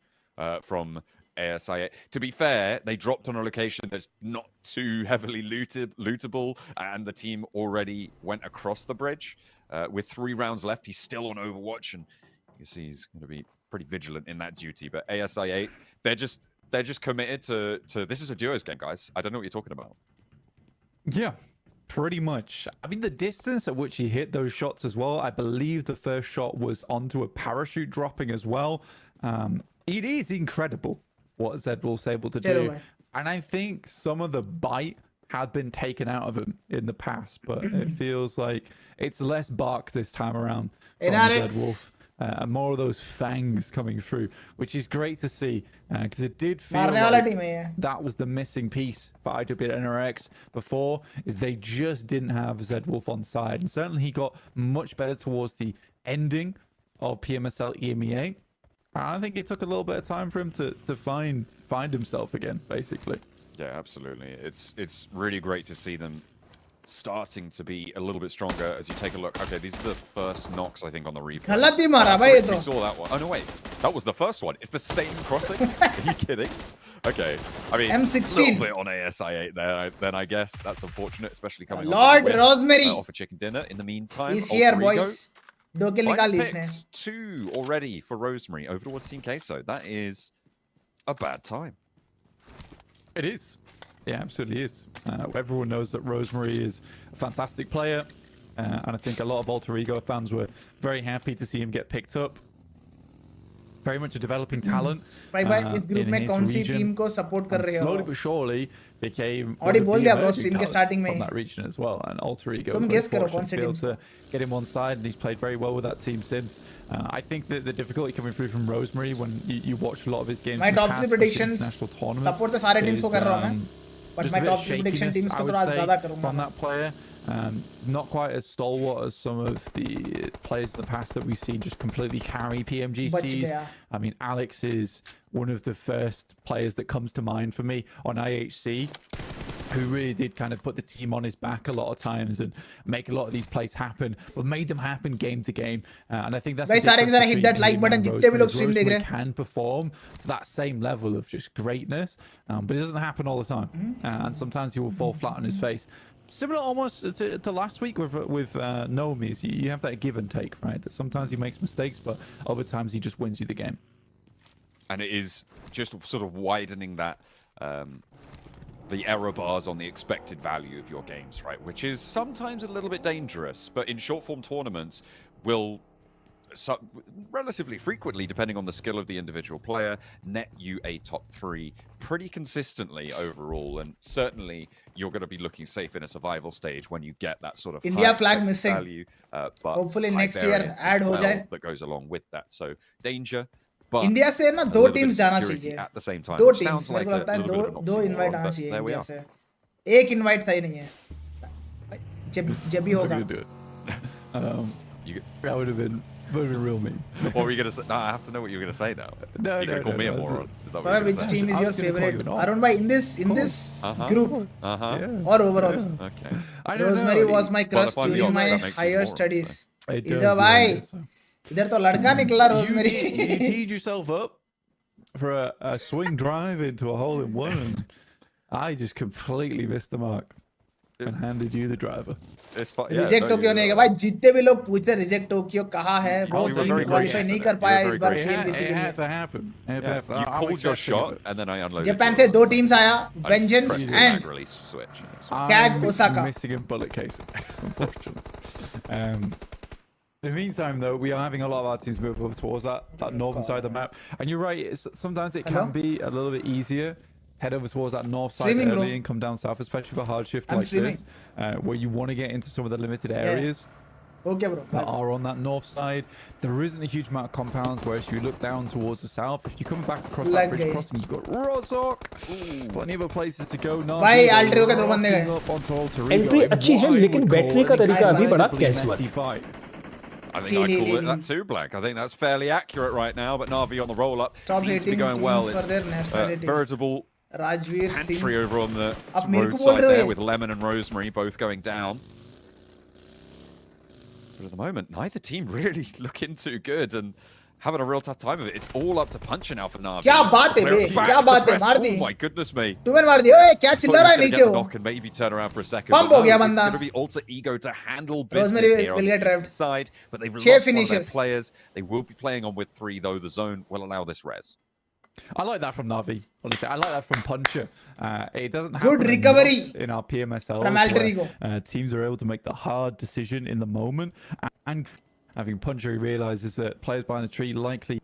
from ASI. To be fair, they dropped on a location that's not too heavily lootable, and the team already went across the bridge. With 3 rounds left, he's still on Overwatch, and you see he's going to be pretty vigilant in that duty. But ASI8, they're just committed to this is a duos game, guys. I don't know what you're talking about. Yeah, pretty much. I mean, the distance at which he hit those shots as well, I believe the first shot was onto a parachute dropping as well. It is incredible what Zedwolf's able to do. Chalo, And I think some of the bite had been taken out of him in the past, but it feels like it's less bark this time around from NRX. Zedwolf. And more of those fangs coming through, which is great to see, because it did feel मारने वाला like team है ये. that was the missing piece for IWNRX before, is they just didn't have Zedwolf on side. And certainly he got much better towards the ending of PMSL EMEA. And I think it took a little bit of time for him to find himself again, basically. Yeah, absolutely. It's really great to see them starting to be a little bit stronger as you take a look. Okay, these are the first knocks, I think, on the replay. गलत ही मारा Last भाई ये time we तो. saw that one. Oh, no, wait. That was the first one. It's the same crossing? Are you kidding? Okay. I mean, M16. a little bit on ASI8 there, then I guess. That's unfortunate, especially coming Lord off of Rosemary. off a chicken dinner. In the meantime, He's here, Alter Ego, boys. 2 kill 5 निकाल ली इसने. picks, 2 already for Rosemary over towards Team Queso. That is a bad time. It is. Yeah, absolutely is. Everyone knows that Rosemary is a fantastic player, and I think a lot of Alter Ego fans were very happy to see him get picked up. Very much a developing talent. भाई भाई इस group in में his कौन सी region, team को support कर and रहे slowly हो? but surely became Already one of बोल the दिया bro, emerging stream के talents starting में from he. that region as well. And Alter Ego, तुम very guess करो कौन fortunate C to be able team to get him on side, and he's played very well with that team since. I think that the difficulty coming through from Rosemary when you watch a lot of his games My in the top past, 3 especially predictions international tournaments, support तो सारे teams को is, कर रहा हूँ मैं. But just my a bit top of 3 prediction shakiness, teams I को would थोड़ा say, ज़्यादा करूँगा from मैं. that player. Not quite as stalwart as some of the players in the past that we've seen just completely carry बच PMGCs. गया. I mean, Alex is one of the first players that comes to mind for me on IHC, who really did kind of put the team on his back a lot of times and make a lot of these plays happen, but made them happen game to game. And I think that's the Guys, सारे के सारे difference hit that between like him button and जितने भी लोग Rosemary. stream देख रहे Rosemary can perform to that same level of just greatness, but it doesn't happen all the time. And sometimes he will fall flat on his face. Similar almost to last week with Naomi's. You have that give and take, right? That sometimes he makes mistakes, but other times he just wins you the game. And it is just sort of widening that the error bars on the expected value of your games, right? Which is sometimes a little bit dangerous, but in short form tournaments will relatively frequently, depending on the skill of the individual player, net you a top 3 pretty consistently overall. And certainly you're going to be looking safe in a survival stage when you get that sort of India high flag expected missing. value, but Hopefully high next year variance as add हो well जाए. that goes along with that. So danger. But India से ना a 2 little bit teams of जाना security चाहिए. at the same time, 2 which teams sounds मेरे like को a लगता है little bit of an दो oxymoron, इनवाइट आना but चाहिए there we इंडिया are. से. एक इनवाइट सही नहीं है. जब भी Look होगा. at do it. That would have been real mean. What were you going to say? No, I have to know what you're going to say now. No, You're going to call me a moron. Is that what Spy, you're which going to say? team is I your was gonna call you favorite? an all. Arun bhai, in this group Uh-huh. Yeah. or overall? Okay. I don't Rosemary know. was my crush if I'm the during odds, my that makes you higher moron, studies. It इसे does, भाई yeah, so. इधर तो लड़का निकला You rosemary teed yourself up for a swing drive into a hole in one, and I just completely missed the mark and handed you the driver. It's fine. Yeah, reject no, Tokyo नहीं है भाई, जितने भी लोग पूछते reject Tokyo कहाँ है, वो You were team very qualify gracious नहीं in कर it. पाया You were इस very bar gracious. PMGC It के had लिए. to happen. It had to Yeah, happen. you I'm called your accepting of shot it. and then I unloaded. Japan yours. से 2 teams आया, I just vengeance pressed the and mag release switch. Kag I'm Osaka. missing a bullet case, unfortunately. In the meantime, though, we are having a lot of our teams move over towards that northern side of the map. And you're right, sometimes it Hello? can be a little bit easier. Head over towards that north side Streaming, early bro. and come down south, especially for hard shift I'm like streaming. this, where you want to get into some of the limited areas okay bro. that are on that north side. There isn't a huge amount of compounds, whereas if you look down towards the south, if you're coming back across that bridge crossing, you've got Rozok. Plenty of other places to go. भाई Altrigo के 2 बंदे गए. Entry अच्छी है लेकिन battery का तरीका अभी बड़ा कैजुअल है. I think I call it that too, Black. I think that's fairly accurate right now, but Na'Vi on the roll-up Stop seems to be hating going well. teams for their nationality. Veritable Rajveer pantry Singh over on the आप मेरे को बोल roadside रहे हो there ये? with Lemon and Rosemary both going down. But at the moment, neither team really looking too good and having a real tough time of it. It's all up to Puncher now for Na'Vi. क्या बात है बे, क्या बात है, मार दी. Oh my goodness me. तुम्हें मार दिया. ओए क्या चिल्ला रहा है Thought he was नीचे gonna get the वो. knock and maybe turn around for a second. Pump but हो no, गया it's बंदा. going to be Alter Ego to handle business Rosemary here on will the get trapped. east side, but they've 6 lost one of their finishes. players. They will be playing on with 3, though. The zone will allow this res. I like that from Na'Vi, honestly. I like that from Puncher. It doesn't Good happen recovery enough in our PMSL from Alter Ego. Teams are able to make the hard decision in the moment, and having Puncher realizes that players behind the tree likely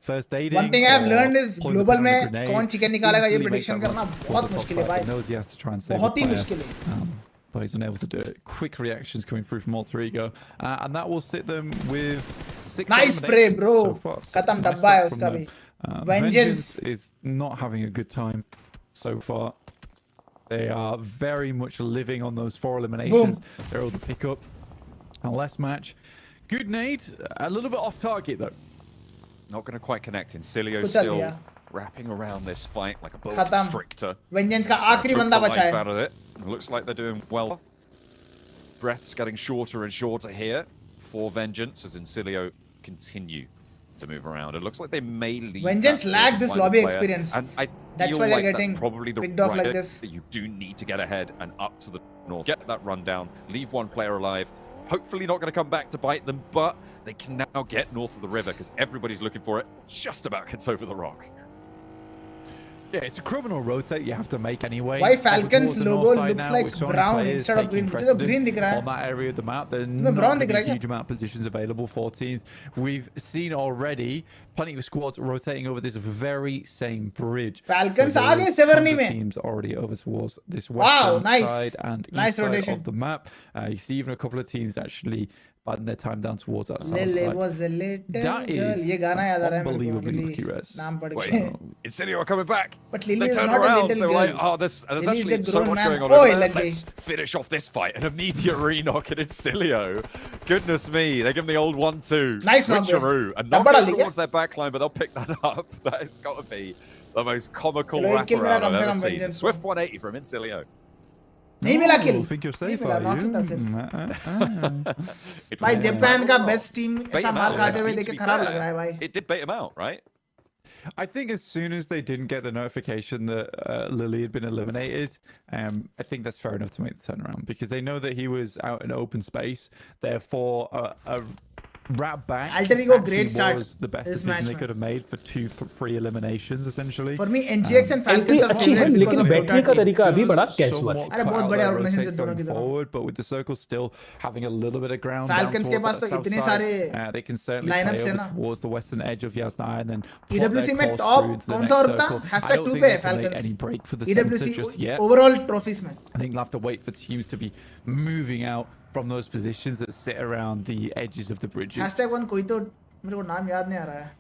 first aiding. One thing I have learned is pulling the global pin on the में grenade, कौन chicken निकालेगा ये instantly makes prediction that करना run for बहुत the top मुश्किल है side. भाई. He knows he has to try and save बहुत the ही player. मुश्किल है. But he's unable to do it. Quick reactions coming through from Alter Ego, and that will sit them with 6 Nice spray, eliminations bro. so far. So खत्म nice डब्बा है stuff from उसका them. भी. Vengeance is not having a good time so far. They are very much living on those 4 eliminations. They're able to pick up a less match. Good nade, a little bit off target though. Not going to quite connect. Incilio कुचल still दिया. wrapping around this fight like a boa खत्म. constrictor. Vengeance का आखिरी Took बंदा the बचा life है. out of it. Looks like they're doing well. Breath's getting shorter and shorter here for Vengeance as Incilio continue to move around. It looks like they may leave. Vengeance that lack this final lobby player, experience. and I That's feel why they're like getting that's probably the picked off like right this. that you do need to get ahead and up to the north. Get that run down. Leave one player alive. Hopefully not going to come back to bite them, but they can now get north of the river because everybody's looking for it. Just about gets over the rock. Yeah, it's a criminal rotate you have to make anyway. Why Falcons Towards the logo north side looks now, like with so many brown players instead of taking green? मुझे तो precedent green दिख रहा है. on that area of the map. There's तुम्हें not brown gonna दिख रहा be है a huge amount of positions available for teams. We've seen already plenty of squads rotating over this very same bridge. Falcons there आ गए is सेवर्नी tons of में. teams already over towards this Wow, western nice. side and Nice east side rotation. of the map. You see even a couple of teams actually biding their time down towards that south Lily side. was a little That girl. is ये गाना याद आ रहा है मेरे को. unbelievably Lily lucky, Rez. नाम पढ़ Wait, के. Incilio are coming back. But Lily They is turned not a around. little They were like, girl. oh, there's Lily is actually a so grown much man. going on Oh, over there. लग गई. Let's finish off this fight. An immediate re-knock and Incilio. Goodness me. They give them the old 1-2. Nice knock there. Switcheroo. And Double not डाल दी क्या? towards their backline, but they'll pick that up. That has got to be the most comical चलो, एक kill wraparound मिला I've कम से ever come seen. Vengeance Swift 180 from Incilio. नहीं मिला kill. Oh, think you're नहीं safe, मिला, are knock you? ही था सिर्फ. It भाई was जापान का well. बेस्ट टीम Bait ऐसा him मार out. खाते I हुए mean, देख to के be खराब fair, लग रहा है भाई. It did bait him out, right? I think as soon as they didn't get the notification that Lily had been eliminated, I think that's fair enough to make the turnaround because they know that he was out in open space. Therefore, a wrap back Alter Ego, actually great start was the best this decision match, they man. could have made for 3 eliminations essentially. For me, NGX and entry Falcons are अच्छी है favorite because लेकिन of battery का Dota. तरीका अभी बड़ा Does casual है. somewhat अरे बहुत cut बड़े out their organization से rotates दोनों going की तरफ. forward, but with the circle still having a little bit of ground Falcons के down पास towards तो that इतने south side, सारे they can certainly lineups play है over ना. towards the western edge of Yasna and then plot EWC their में course top through to the कौन next सा और था? circle. I Hashtag don't 2 think पे they can make Falcons. any break for the center just EWC yet. overall trophies में. I think they'll have to wait for teams to be moving out from those positions that sit around the edges of the bridges. Hashtag 1 कोई तो मेरे को नाम याद नहीं आ रहा है.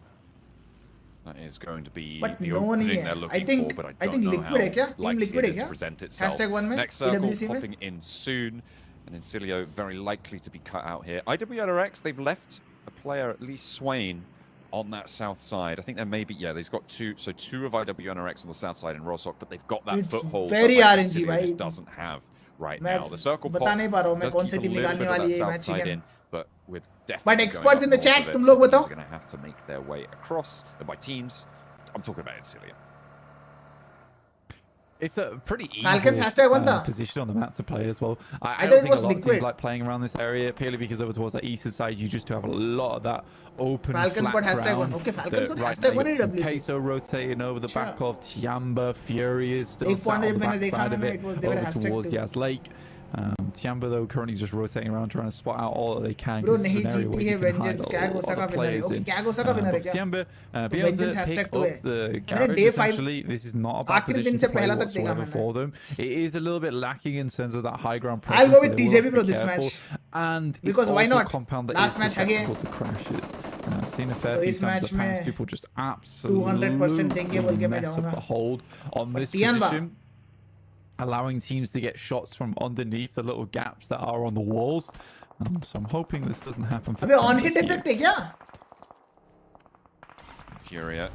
That is going to be But the no one opening है. they're I looking think- for, but I I think don't know Liquid है क्या? how Team likely Liquid it है is to क्या? present itself. Hashtag 1 में Next circle EWC में. popping in soon, and Incilio very likely to be cut out here. IWNRX, they've left a player, at least Swain, on that south side. I think there may be, yeah, they've got two of IWNRX on the south side in Rosok, but they've got that It's foothold. very that, like, RNG, Incilio भाई. just doesn't have right मैं now. The circle बता नहीं पा रहा हूँ मैं does कौन keep सी a टीम little निकालने bit of वाली that है south match side chicken in, but with definitely experts in the going up chat, north तुम of it, लोग so बताओ। teams are going to have to make their way across by teams. I'm talking about Incilia. It's a pretty Falcons easy hashtag one tha. position on the map to play as well. I thought don't it think was a lot of liquid. teams like playing around this area purely because over towards the eastern side you just have a lot of that open Falcons flat got hashtag ground. one. Okay, Falcons that got right hashtag now one you got some AWC. Queso rotating over the Sure. back of Tiamba. Fury is still एक sat point on the जब मैंने back देखा side of मैंने, it it was they were over hashtag towards two. Yas Lake. Tiamba though currently just rotating around trying to spot out all that they can. Bro 'cause this is नहीं an area जीती where है you can hide Vengeance a क्या lot गोसा of का winner है players okay in. क्या गोसा का विनर है But क्या Tiamba तो be able Vengeance to hashtag pick two है up the मैंने garage day 5 essentially. This is not a bad आखिरी दिन position से to play पहला तक देखा whatsoever मैंने for them. It is a little bit lacking in terms of that high ground I'll presence. go so with they will TJB have to bro be this careful. match And because it's why also not a compound that last is match है susceptible to crashes. Seen a fair तो few इस times match in the past, में people just 200% देंगे बोल के absolutely मैं mess up जाऊंगा the hold on But this Tianba, position, allowing teams to get shots from underneath the little gaps that are on the walls. So I'm hoping this doesn't happen for अबे on Tiamba hit here. effect है क्या Furia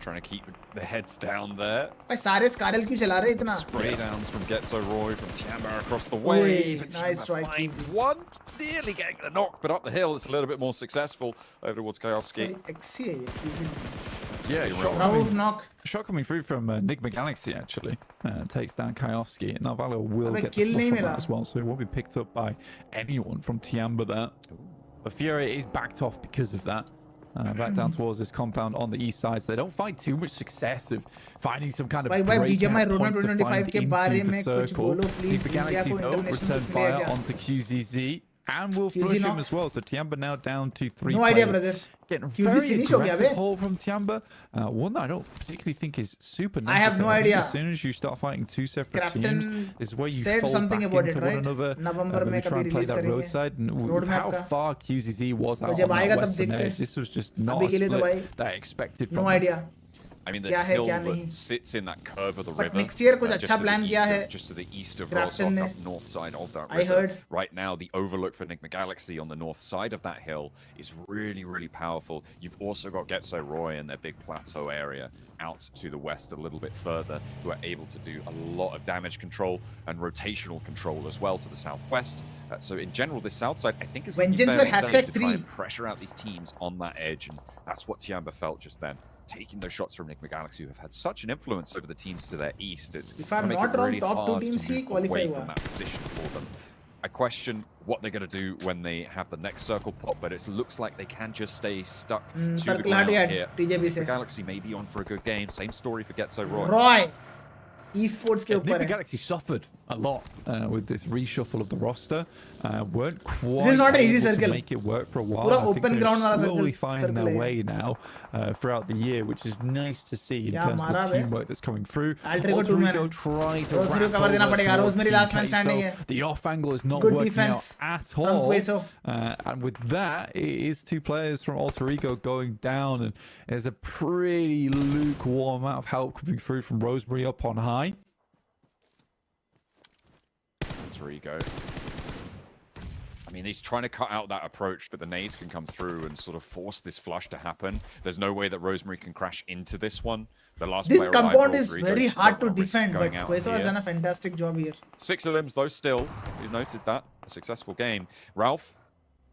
trying to keep the heads down there. भाई सारे स्कारल क्यों चला रहे इतना Spray downs from Getso Roy from Tiamba across the Oi, way. But nice Tiamba try, finds Keezy. one, nearly getting the knock, but up the hill it's a little bit more successful over towards Kayovsky. Sorry एक्सी है ये easy Yeah, Rauf knock shot coming through from Enigma Galaxy actually takes down Kayovsky, and Navallo will अबे get the kill flush नहीं on मिला that as well, so it won't be picked up by anyone from Tiamba there. But Fury is backed off because of that. Back down towards this compound on the east side, so they don't find too much success of finding some kind of Spike भाई BGMI breakout roadmap point to 2025 find के बारे into the में कुछ circle. बोलो please Enigma India Galaxy को though international return मिलेगा fire क्या onto QZZ and will QZ flush him knock. as well. So Tiamba now down to 3 No idea, players. brother. Getting QZ very finish हो गया aggressive bay hold from Tiamba. One that I don't particularly think is super I have necessary. no I think idea. as soon as you start fighting two separate Crafton teams, this is where you said fold something back about into it, one right? another. नवंबर में Maybe try कभी and play release that करेंगे roadside. And with roadmap how का far QZZ was तो out जब on आएगा that तब western देखते edge, हैं this was just not अभी a के लिए तो split भाई that I expected no from them. idea I mean, the क्या है, hill क्या that नहीं। sits in that curve of the But river. next year कुछ just अच्छा to the plan east किया of- है Just to the east of Crafton Rosok, ने। up north side of that I river. heard। Right now, the overlook for Enigma Galaxy on the north side of that hill is really, really powerful. You've also got Getso Roy in their big plateau area out to the west a little bit further, who are able to do a lot of damage control and rotational control as well to the southwest. So in general, this south side, I think, is going to be Vengeance very for safe hashtag to try 3. and pressure out these teams on that edge, and that's what Tiamba felt just then. Taking those shots from Enigma Galaxy, who have had such an influence over the teams to their east. It's If gonna I'm make not it wrong, really top two hard teams to he move qualify away हुआ। from that position for them. I question what they're going to do when they have the next circle pop, but it looks like they can just stay stuck to the circle ground हट गया here. TJB Enigma से Galaxy may be on for a good game. Same story for Getso Roy. Roy esports के ऊपर Enigma है Galaxy suffered a lot with this reshuffle of the roster. Weren't quite This is not an easy able to circle. make it work for a while. पूरा I think open they're ground वाला slowly circle finding their है ये। way now throughout the year, which is nice to see in क्या terms of मारा the bay? teamwork that's coming through. Altrigo two man Altrigo है। tried to Rosemary wrap को cover देना over पड़ेगा। towards Rosemary Team last man Queso. standing है। The off angle is not Good working defense out at from all. Queso. And with that, it is two players from Alter Ego going down, and there's a pretty lukewarm amount of help coming through from Rosemary up on high. Alter Ego. I mean, he's trying to cut out that approach, but the nades can come through and sort of force this flush to happen. There's no way that Rosemary can crash into this one. The last This player compound alive, is Alter Ego, very don't hard to wanna risk defend but going out Queso has here. done a fantastic job here 6 limbs though still. You've noted that. A successful game. Ralph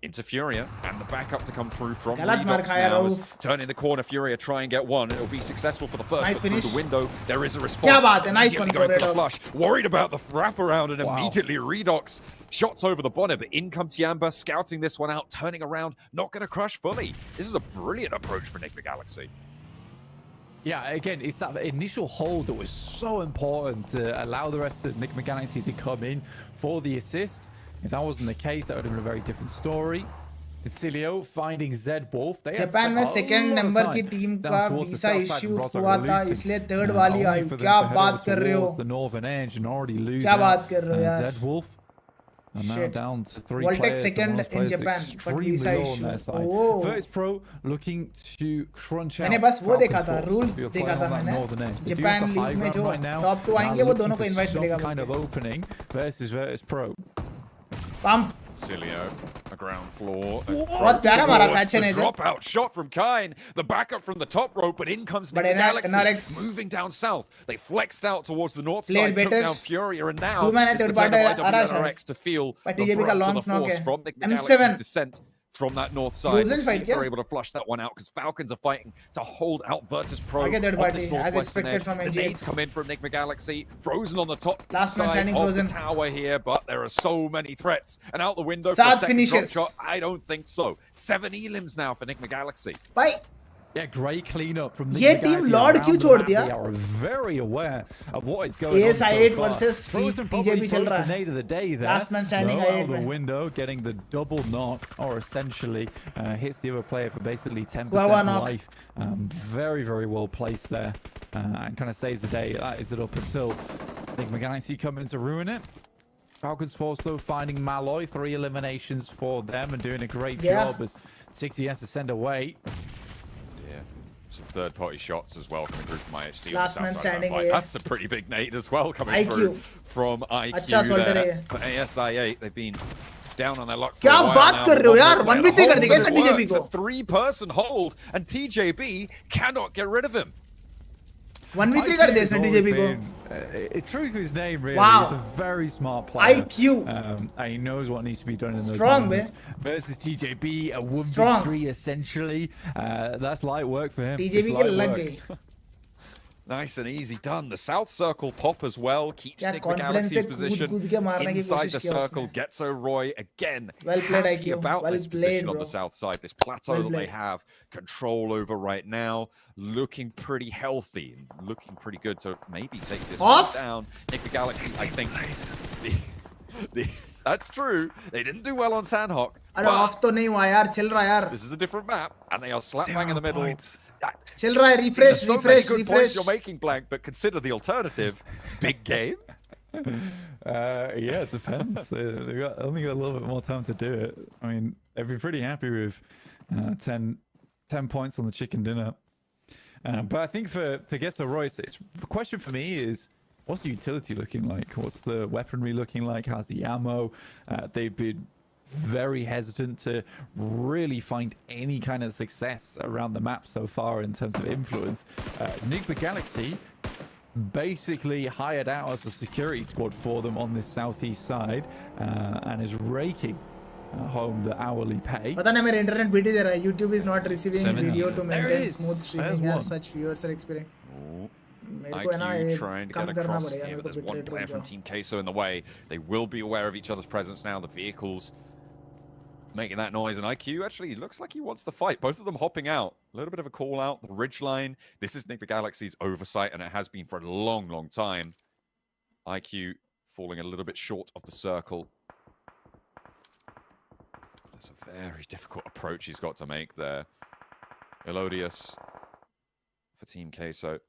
into Furia, and the backup to come through from गलत मार Redox खाया now is Rauf। turning the corner. Furia try and get one. It'll be successful for the first, Nice but through finish। the window there is a response. क्या बात है, nice Immediately one going for for the Redox। flush. Worried about the wraparound, and Wow. immediately Redox shots over the bonnet, but in come Tiamba, scouting this one out, turning around, not going to crush fully. This is a brilliant approach for Enigma Galaxy. Yeah, again, it's that initial hold that was so important to allow the rest of Enigma Galaxy to come in for the assist. If that wasn't the case, that would have been a very different story. Cilio finding Zed Wolf. They had Japan में spent a second lot of number time की team down का towards the visa south side issue and Rosso हुआ था losing, इसलिए third वाली only I for them क्या to head बात over कर रहे towards हो the northern edge and already lose क्या out, बात कर रहे हो यार Zed Wolf. And now Shit. down to 3 Voltec players. second Those in players Japan, but extremely visa low on issue. their side. Oh. Virtus Pro looking to crunch out मैंने बस वो देखा Falcon's था force. रूल्स You're देखा playing था on that मैंने northern edge. They do Japan have the high league में ground जो right now. Top two Now आएंगे वो looking दोनों को for इनवाइट some मिलेगा kind of बोल के। opening versus Virtus Pro. Pump Cilio, a ground floor. बहुत प्यारा मारा catch है नहीं तो। Dropout shot from Kine. The backup from the top rope, but in comes But Nick NRX Galaxy. Moving down south. They flexed out towards the north Played side, took better. down Furia, and now 2-man it's the third turn party of आ रहा है IWNRX to feel But the TJP का brunt of long the smoke force है। from Nick M7 Galaxy's descent from that north side. Losing We'll see fight if they're क्या? able to flush that one out because Falcons are fighting to hold out Virtus Pro Okay, third on party, this as northwestern expected edge. from The NGX. nades come in from Nick Galaxy, frozen on the top Last man side standing of frozen. the tower here, but there are so many threats. And out the window for Saad a second finishes. drop shot, I don't think so. 7 elims now for Nick Galaxy. भाई Yeah, great cleanup from the ये team Lord क्यों छोड़ दिया? They are very aware of what is going on so AS8 far. versus Frozen TJP probably चल throws रहा the है। nade of the day there. Last man standing Low out I8 of the में। window, getting the double knock, or essentially hits the other player for basically 10% Wow, knock. life. Very, very well placed there, and kind of saves the day. That is it up until Nick Galaxy coming to ruin it. Falcons Force though finding Malloy, 3 eliminations for them and doing a great job as 60 has to send away. Yeah. Some third-party shots as well coming through from IHC. Last on the man south side of that standing fight. here. That's a pretty big nade as well coming IQ. through from IQ अच्छा soldier there. है। For ASI8, they've been down on their luck for क्या a while बात now. कर रहे हो यार? One 1v3 कर दी player कैसे hold, TJP but it को? works. A 3-person hold, and TJB cannot get rid of him. 1v3 कर दिया इसने IQ has TJP को। always been, true to his name, really. Wow. He's a very smart player. IQ. And he knows what needs to be done in those Strong, moments. Versus TJB, a 1v3 Strong. essentially. That's light work for him. TJP It's के light लग work. गई। Nice and easy done. The south circle pop as well keeps क्या Nick confidence से Galaxy's position कूद के मारने की inside कोशिश the किया circle. उसने। Gets Roy again. Well played, happy IQ. about Well this played, position on bro. the south side. This plateau Well that they played. have control over right now, looking pretty healthy and looking pretty good to maybe take this Off? one down. Nick Galaxy, I think. That's true. They didn't do well on Sandhawk. अरे but of तो नहीं हुआ यार, चल रहा है यार। this is a different map, and they are slap bang in the middle. चल रहा है, These are refresh, so many refresh, good points refresh। you're making, Blank, but consider the alternative. Big game. Yeah, it depends. They've only got a little bit more time to do it. I mean, they'd be pretty happy with 10 points on the chicken dinner. But I think to get to Royce, the question for me is, what's the utility looking like? What's the weaponry looking like? How's the ammo? They've been very hesitant to really find any kind of success around the map so far in terms of influence. Nick Galaxy basically hired out as a security squad for them on this southeast side and is raking home the hourly pay. पता नहीं मेरा internet BT दे रहा है। YouTube is not receiving 7 video to There it maintain is. smooth There's streaming one. as such viewers are experiencing। Oh, मेरे को है ना IQ ये trying to कम get करना across पड़ेगा here, मेरे but को there's one bitrate player रुक from जाओ। Team Queso in the way. They will be aware of each other's presence now. The vehicles making that noise, and IQ actually looks like he wants the fight. Both of them hopping out. A little bit of a call out. The ridge line. This is Nick Galaxy's oversight, and it has been for a long, long time. IQ falling a little bit short of the circle. That's a very difficult approach he's got to make there. Elodius for Team Queso.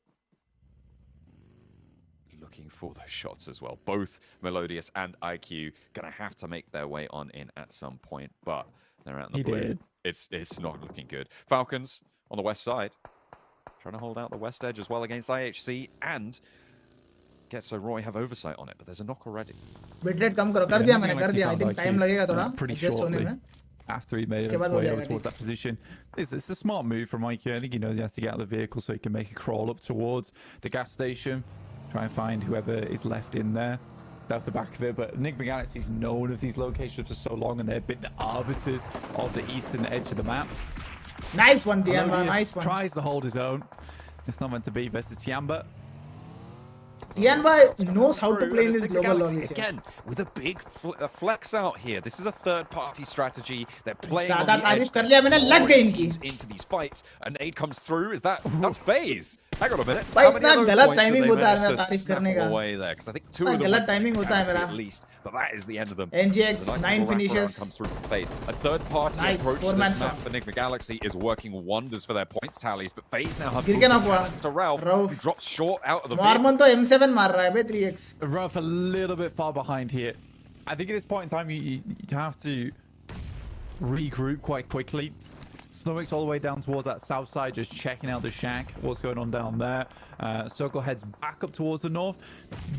Looking for those shots as well. Both Melodious and IQ gonna have to make their way on in at some point, but they're out in the blue. Did. It's not looking good. Falcons on the west side, trying to hold out the west edge as well against IHC, and Getso Roy have oversight on it, but there's a knock already. Bitrate कम करो, कर दिया मैंने, कर दिया। I think time लगेगा थोड़ा pretty adjust होने shortly में। after he made इसके it बाद हो way जाएगा, over towards ठीक। that position. It's a smart move from IQ. I think he knows he has to get out of the vehicle so he can make a crawl up towards the gas station, try and find whoever is left in there off the back of it. But Nick Galaxy's known of these locations for so long, and they've been the arbiters of the eastern edge of the map. Nice one, Tiamba, Melodious nice one। tries to hold his own. It's not meant to be versus Tiamba. Tiamba knows how to Through, play in and this it's global Galaxy lobbies। again with a big flex out here. This is a third-party strategy. They're playing on ज़्यादा the तारीफ edge. कर लिया मैंने, लग गई Drawing इनकी। teams into these fights. An aid comes through. That's phase. Hang on a minute. भाई How many इतना of those गलत points did timing they होता है manage मेरा to तारीफ snap करने का। away there? Because I think two इतना of them गलत went to timing होता है Galaxy मेरा। at least, but that is the end of them. NGX, There's a nice 9 little wraparound finishes। comes through from FaZe. A third-party Nice, approach to four-man this map song। for Nick Galaxy is working wonders for their points tallies, but FaZe now have गिर के moved knock हुआ। balance to Ralph, Ralph। who drops short out of the vehicle. Norman तो M7 मार रहा है बे 3x। Ralph a little bit far behind here. I think at this point in time, you have to regroup quite quickly. Snowix all the way down towards that south side, just checking out the shack, what's going on down there. Circle heads back up towards the north.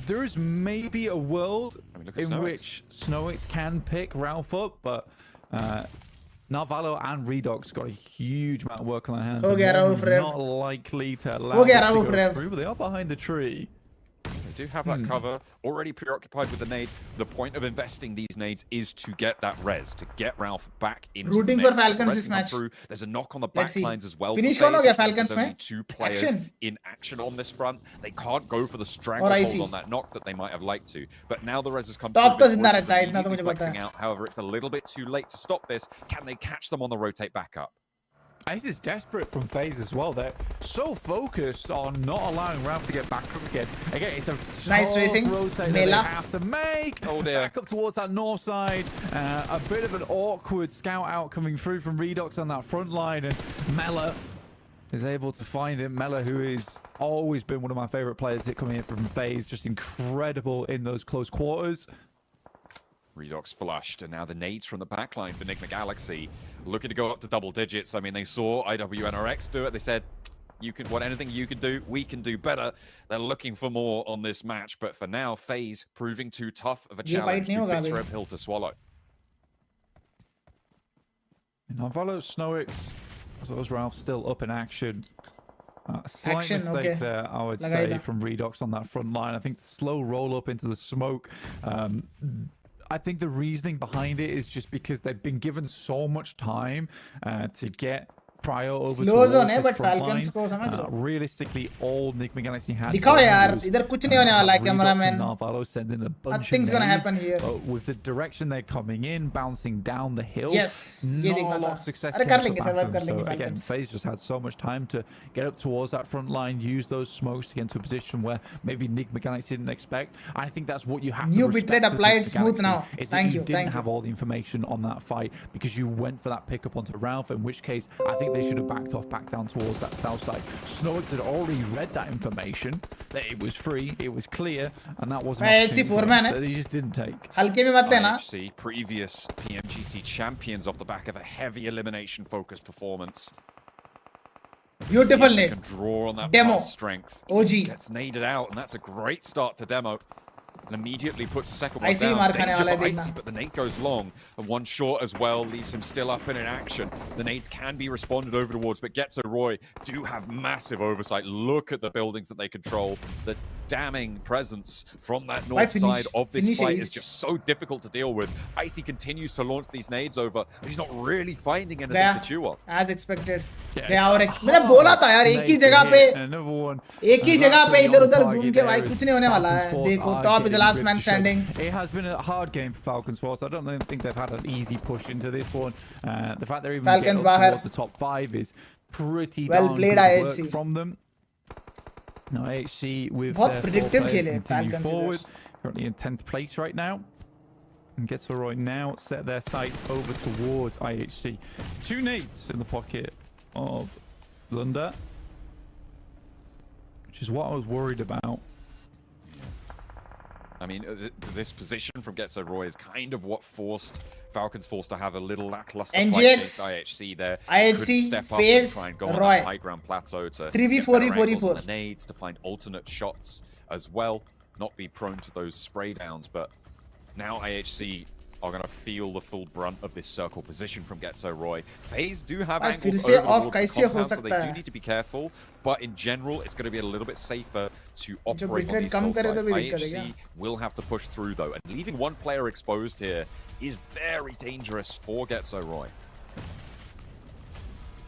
There is maybe a world in which Snowix can pick Ralph up, but Narvalo and Redox got a huge amount of work on their hands. Not likely to allow this to go through, but they are behind the tree. They do have that cover, already preoccupied with the nade. The point of investing these nades is to get that res, to get Ralph back into Rooting the for mix. Falcons The this res come match. through. There's a knock on the back lines as well. Finish for कौन हो गया FaZe. Falcons There's only में? 2 players Action. in action on this front. They can't go for the stranglehold on that knock that they might have liked to. But now the res has come Top through. तो जिंदा Bruce is रहता है, इतना तो immediately मुझे पता flexing है. out. However, it's a little bit too late to stop this. Can they catch them on the rotate back up? This is desperate from FaZe as well. They're so focused on not allowing Ralph to get back up again. Again, it's a Nice racing. rotate that they Mela. have to make. Oh dear. Back up towards that north side. A bit of an awkward scout out coming through from Redox on that front line, and Mela is able to find him. Mela, who has always been one of my favorite players coming in from FaZe, just incredible in those close quarters. Redox flushed, and now the nades from the backline for Enigma Galaxy, looking to go up to double digits. I mean, they saw IWNRX do it. They said, anything you can do, we can do better. They're looking for more on this match, but for now, FaZe proving too tough of a challenge, too bitter a pill to swallow. Narvalo, Snowix, as well as Ralph, still up in action. A slight mistake there, I would say, from Redox on that front line. I think the slow roll up into the smoke. I think the reasoning behind it is just because they've been given so much time to get Prio over Slow zone है, this but front Falcons line. को समझ लो. Realistically, all Enigma Galaxy had. दिखाओ यार, इधर कुछ नहीं होने वाला है, cameraman. Narvalo sending a bunch Nothing's of gonna nades, happen here. but with the direction they're coming in, bouncing down the hill. Yes, ये not देखना a lot था. of success. अरे came कर off the लेंगे, back survive of कर them. लेंगे So again, Falcons. FaZe just had so much time to get up towards that front line, use those smokes to get into a position where maybe Enigma Galaxy didn't expect. I think that's what you have New to respect bitrate as applied Enigma smooth Galaxy, now. is that Thank you you, didn't thank have you. all the information on that fight because you went for that pickup onto Ralph, in which case I think they should have backed off back down towards that south side. Snowix had already read that information, that it was free, it was clear, and that wasn't IHC 4-man that they just didn't take. हल्के में मत लेना. IHC, previous PMGC champions off the back of a heavy elimination focused performance. Beautiful They nade. can draw on that Demo. past strength. OG. Gets naded out, and that's a great start to demo. And immediately puts the second one Icy down. मार खाने Danger वाला है for Icy, देखना. but the nade goes long. And one short as well leaves him still up and in action. The nades can be responded over towards, but Getzo Roy do have massive oversight. Look at the buildings that they control. The damning presence from that north side of this fight is just so difficult to deal with. Icy continues to launch these nades over, but he's not really finding anything to chew on. As expected. Yeah, और मैंने बोला था यार एक ही जगह पे एक ही जगह पे इधर उधर घूम के भाई कुछ नहीं होने वाला है. देखो top is the last man standing. It has been a hard game for Falcons Force. I don't think they've had an easy push into this one. The fact they're even getting up towards the top 5 is pretty Well darn played, good work IHC. from them. Now IHC with बहुत their predictive 4 players खेले continue Falcons forward. इधर. Currently in 10th place right now. And Getzo Roy now set their sights over towards IHC. 2 nades in the pocket of Thunder, which is what I was worried about. I mean, this position from Getzo Roy is kind of what forced Falcons Force to have a little lackluster fight against IHC there. IHC, Could step up FaZe, and try and go on Roy. that high ground plateau to 3v4 the nades, to find alternate shots as well, not be prone to those spray downs. But now IHC are going to feel the full brunt of this circle position from Getzo Roy. FaZe do have फिर angles से over off towards the कैसे हो compound, so सकता they do है? need to be careful. But in general, it's going to be a little bit safer to operate on bitrate these come full करे तो sides. भी दिक्कत है क्या? IHC will have to push through though, and leaving one player exposed here is very dangerous for Getzo Roy.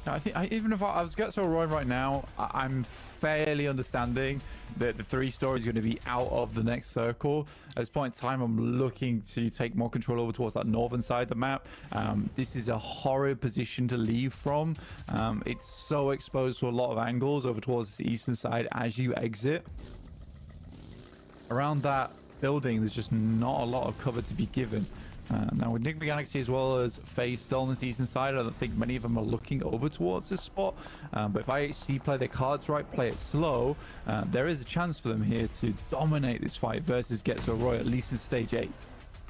I think even if I was Getzo Roy right now, I'm fairly understanding that the 3 story is going to be out of the next circle. At this point in time, I'm looking to take more control over towards that northern side of the map. This is a horrid position to leave from. It's so exposed to a lot of angles over towards the eastern side as you exit. Around that building, there's just not a lot of cover to be given. Now with Enigma Galaxy as well as FaZe still on the eastern side, I don't think many of them are looking over towards this spot. But if IHC play their cards right, play it slow, there is a chance for them here to dominate this fight versus Getzo Roy, at least in stage 8.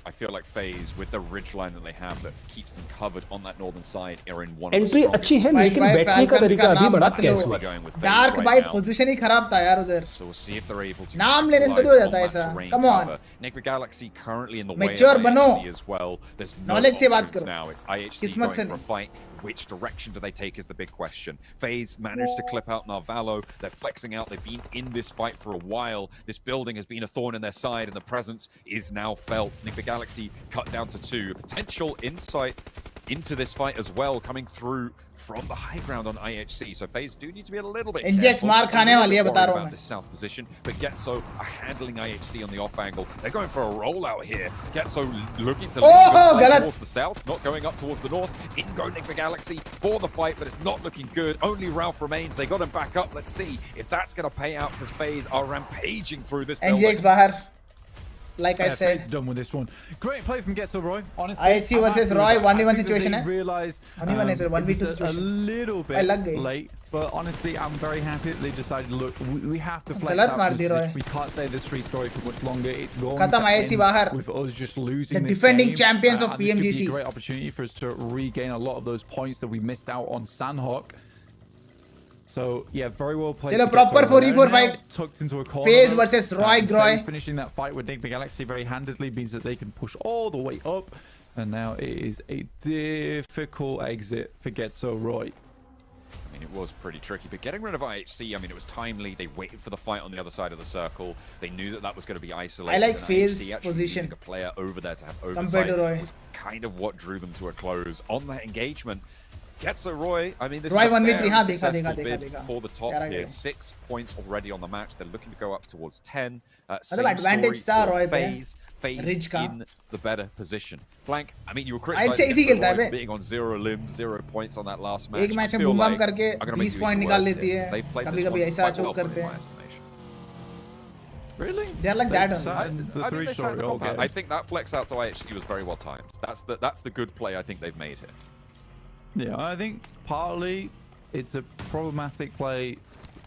I feel like FaZe, with the ridge line that they have that keeps them covered on that northern side, are in one of the entry strongest. अच्छी है लेकिन भाई battery का Falcons तरीका का अभी नाम बड़ा मत लो। कैजुअल है। Going with FaZe dark right भाई now. पोजीशन ही खराब था यार उधर। So we'll see if they're able to नाम लेने से थोड़ी हो capitalize जाता है on that ऐसा। terrain Come on. cover. Nigma Galaxy currently in the Mature way of बनो। IHC as well. There's no Knowledge से बात options करो। now. It's IHC किस्मत going से for a नहीं। fight. Which direction do they take is the big question. FaZe managed to clip out Narvalo. They're flexing out. They've been in this fight for a while. This building has been a thorn in their side, and the presence is now felt. Nigma Galaxy cut down to 2. A potential insight into this fight as well, coming through from the high ground on IHC. So FaZe do need to be a little bit NGX careful, मार a खाने little वाली है, bit बता worried रहा हूँ about मैं। this south position, but Getso are handling IHC on the off angle. They're going for a rollout here. Getso looking to lead गलत। towards the south, not going up towards the north. In go Nigma Galaxy for the fight, but it's not looking good. Only Ralph remains. They got him back up. Let's see if that's going to pay out, because FaZe are rampaging through this building. NGX बाहर। Like I Yeah, said, FaZe done with this one. Great play from Getso Roy. Honestly, IHC I'm versus happy with Roy, that. 1v1 I think that situation they है। realized 1v1 है sir, it 1v2 was a situation। little भाई लग bit गई। late, but honestly, I'm very happy that they decided, look, we have to flex गलत out मार this the position. Roy। We can't stay this free story for much longer. It's going खत्म to IHC end बाहर। with us just losing The this defending game. champions of And this could be PMGC. a great opportunity for us to regain a lot of those points that we missed out on Sandhawk. So yeah, very well played. चलो to proper Getso. They're 4v4 now fight. tucked into a corner. FaZe though. versus Roy And Groy. FaZe finishing that fight with Nigma Galaxy very handedly means that they can push all the way up. And now it is a difficult exit for Getso Roy. I mean, it was pretty tricky, but getting rid of IHC, I mean, it was timely. They waited for the fight on the other side of the circle. They knew that that was going to be isolated. I like and FaZe IHC actually position needing a player over there to have compared oversight to Roy. was kind of what drew them to a close on that engagement. Getso Roy, I mean, this Roy is a 1v3, very हाँ, देखा, successful देखा, bid देखा। for the top यार, here. यार। 6 points already on the match. They're looking to go up towards 10. मतलब Same advantage story था for Roy पे, FaZe. FaZe Ridge का। in the better position. Blank, I mean, you were I'd say criticizing इसी Getso खेलता है Roy बे। for being on 0 limbs, 0 points on that last match. एक match I में feel boom bam like करके I'm gonna make 20 you point even निकाल worse लेती here, है। 'cause they've played कभी this कभी one ऐसा quite choke well for them, करते in my हैं। estimation. Really? They're like that on. sat in the I mean, three they sat in the story. compound. Okay. I think that flex out to IHC was very well timed. That's the good play I think they've made here. Yeah, I think partly it's a problematic play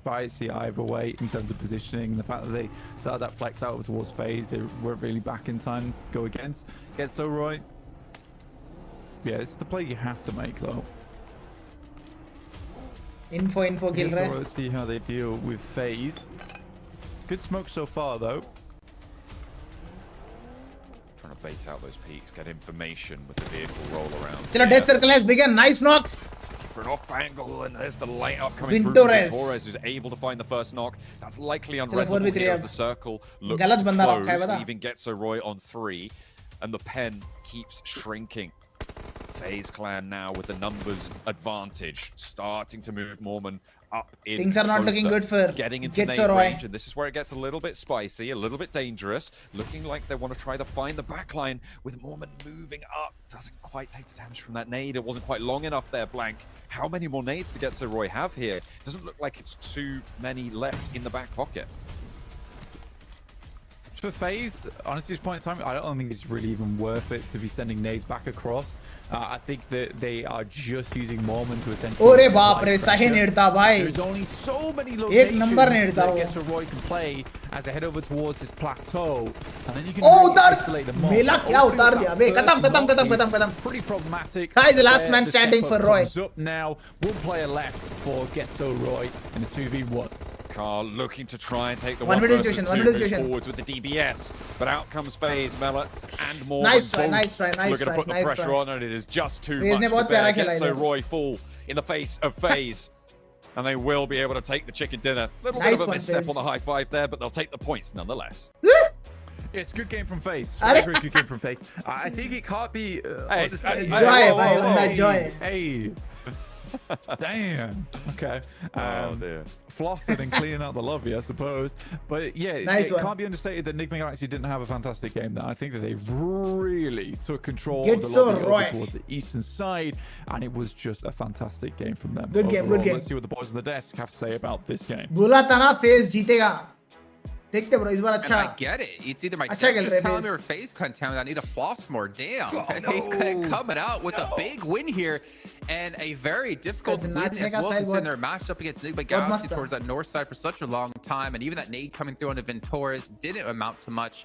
by IHC either way in terms of positioning. The fact that they started that flex out towards FaZe, they weren't really back in time to go against. Getso Roy. Yeah, it's the play you have to make though. Info खेल रहे हैं। Let's see how they deal with FaZe. Good smoke so far though. Trying to bait out those peaks, get information with the vehicle roll around. चलो death circle has begun. Nice knock. For an off angle, and there's the light up coming through. Torres. Torres who's able to find the first knock. That's likely चलो unreasonable 4v3 here as अब। the circle looks गलत to बंदा रखा है close, बता। leaving Getso Roy on 3, and the pen keeps shrinking. FaZe clan now with the numbers advantage, starting to move Mormon up in Things are not looking closer, good for getting into Getso nade Roy. range, and this is where it gets a little bit spicy, a little bit dangerous, looking like they want to try to find the backline with Mormon moving up. Doesn't quite take the damage from that nade. It wasn't quite long enough there, Blank. How many more nades to Getso Roy have here? Doesn't look like it's too many left in the back pocket. For FaZe, honestly, at this point in time, I don't think it's really even worth it to be sending nades back across. I think that they are just using Mormon to essentially. ओरे बाप रे, apply सही pressure. नेड़ता भाई। There's only so many एक locations number नेड़ता that वो। Getso Roy can play as they head over towards this plateau, and then you can ओ really उतार isolate them more. मेला क्या Opening उतार up दिया that बे। first खत्म खत्म knock खत्म is खत्म खत्म। Pretty problematic. Guys, the last There, man the standing step up for Roy. comes up now. One player left for Getso Roy in a 2v1. Carl looking to try and take the One one minute versus situation, two, one minute moves situation. forwards with the DBS, but out comes FaZe, Mela, and more. Nice try, nice try, nice Looking try, to put the nice pressure try. on, and it is just too FaZe ने much बहुत to bear. प्यारा खेला Getso इधर। Roy fall in the face of FaZe, and they will be able to take the chicken dinner. Little Nice bit of a one, misstep FaZe. on the high five there, but they'll take the points nonetheless. It's a good game from FaZe. अरे- Very good game from FaZe. I think it can't be. Hey, honestly- hey, Joy whoa, भाई, whoa, बंदा whoa. joy। Hey. Damn. Okay. Oh dear. Flossing and cleaning out the lobby, I suppose. But yeah, Nice it one. can't be understated that Nigma Galaxy didn't have a fantastic game there. I think that they really took control Get of the so lobby over right. towards the eastern side, and it was just a fantastic game from them. Good game, good Overall, game. Let's see what the boys on the desk have to say about this game. बोला था ना FaZe जीतेगा। देखते bro इस बार And अच्छा। I get it. It's either my अच्छा deck खेल just रहे telling me FaZe। or FaZe clan telling me I need to floss more. Damn. FaZe clan coming out with a big win here and a very difficult win नाचने as का well, style considering बहुत- their matchup against Nigma बहुत Galaxy मस्त था। towards that north side for such a long time, and even that nade coming through on the Ventores didn't amount to much.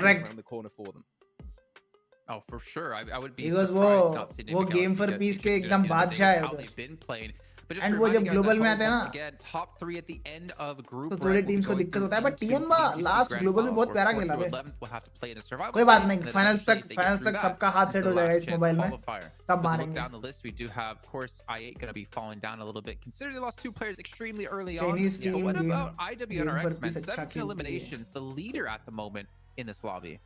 Correct. around the corner for them. Oh, for sure. I would be Because surprised वो not seeing वो Imigos game for because piece he के should, एकदम you know, बादशाह है how उधर. they've been playing. But just And to वो remind जब you guys global at में home, आते हैं once ना, again, top 3 at the end of group तो break थोड़े will be टीम्स को going दिक्कत through होता है, बट into टीएन बा PMGC लास्ट grand ग्लोबल में finals, बहुत where प्यारा 40 खेला to bay. 11 will have to play in a survival कोई बात stage, नहीं, and then फाइनल्स eventually तक they get through that सबका हाथ into सेट the हो जाएगा last इस chance मोबाइल में, qualifier. तब But to look मारेंगे. down the list, we do have, of course, I8 going to be falling down a little bit, considering they lost 2 players extremely early on. Chinese But team what game about IWNRX, पर man? भी अच्छा 17 खेलती है. eliminations, the leader at the moment in this lobby.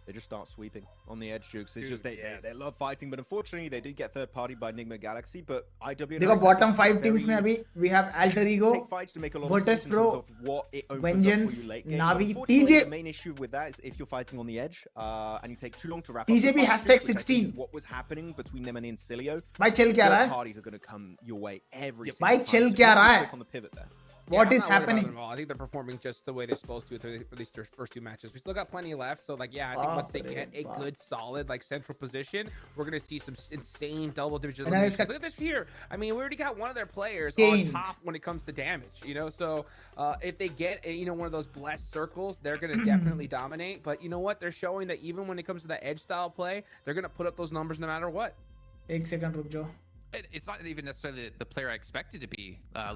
They just start sweeping on the edge, Jukes. It's Dude, just they yes. love fighting, but unfortunately they did get third party by Enigma Galaxy. But IW देखो bottom 5 teams में अभी we have Alter Ego, take fights to make a lot Virtus of sense Pro, in terms of what it opens Vengeance, up for you late game. Navi, But unfortunately, TJ. the main issue with that is if you're fighting on the edge and you take too long to wrap TJ up. the भी fight, hashtag which I think is 16. what was happening between them and Incilio. भाई चल क्या रहा Third है? parties are going to come your way every भाई single time. चल So क्या just रहा be है? quick on the pivot there. What I'm is not worried about happening? them at all. I think they're performing just the way they're supposed to for these first 2 matches. We still got plenty left, so like yeah, I think once they get a good solid like central position, we're gonna see some insane double-digit And then it's eliminations. Look at this here. I mean, we already got one of their players Kane. on top when it comes to damage, you know. So if they get one of those blessed circles, they're gonna definitely dominate. But you know what? They're showing that even when it comes to the edge style play, they're gonna put up those numbers no matter what. एक second रुक जाओ. It's not even necessarily the player I expected to be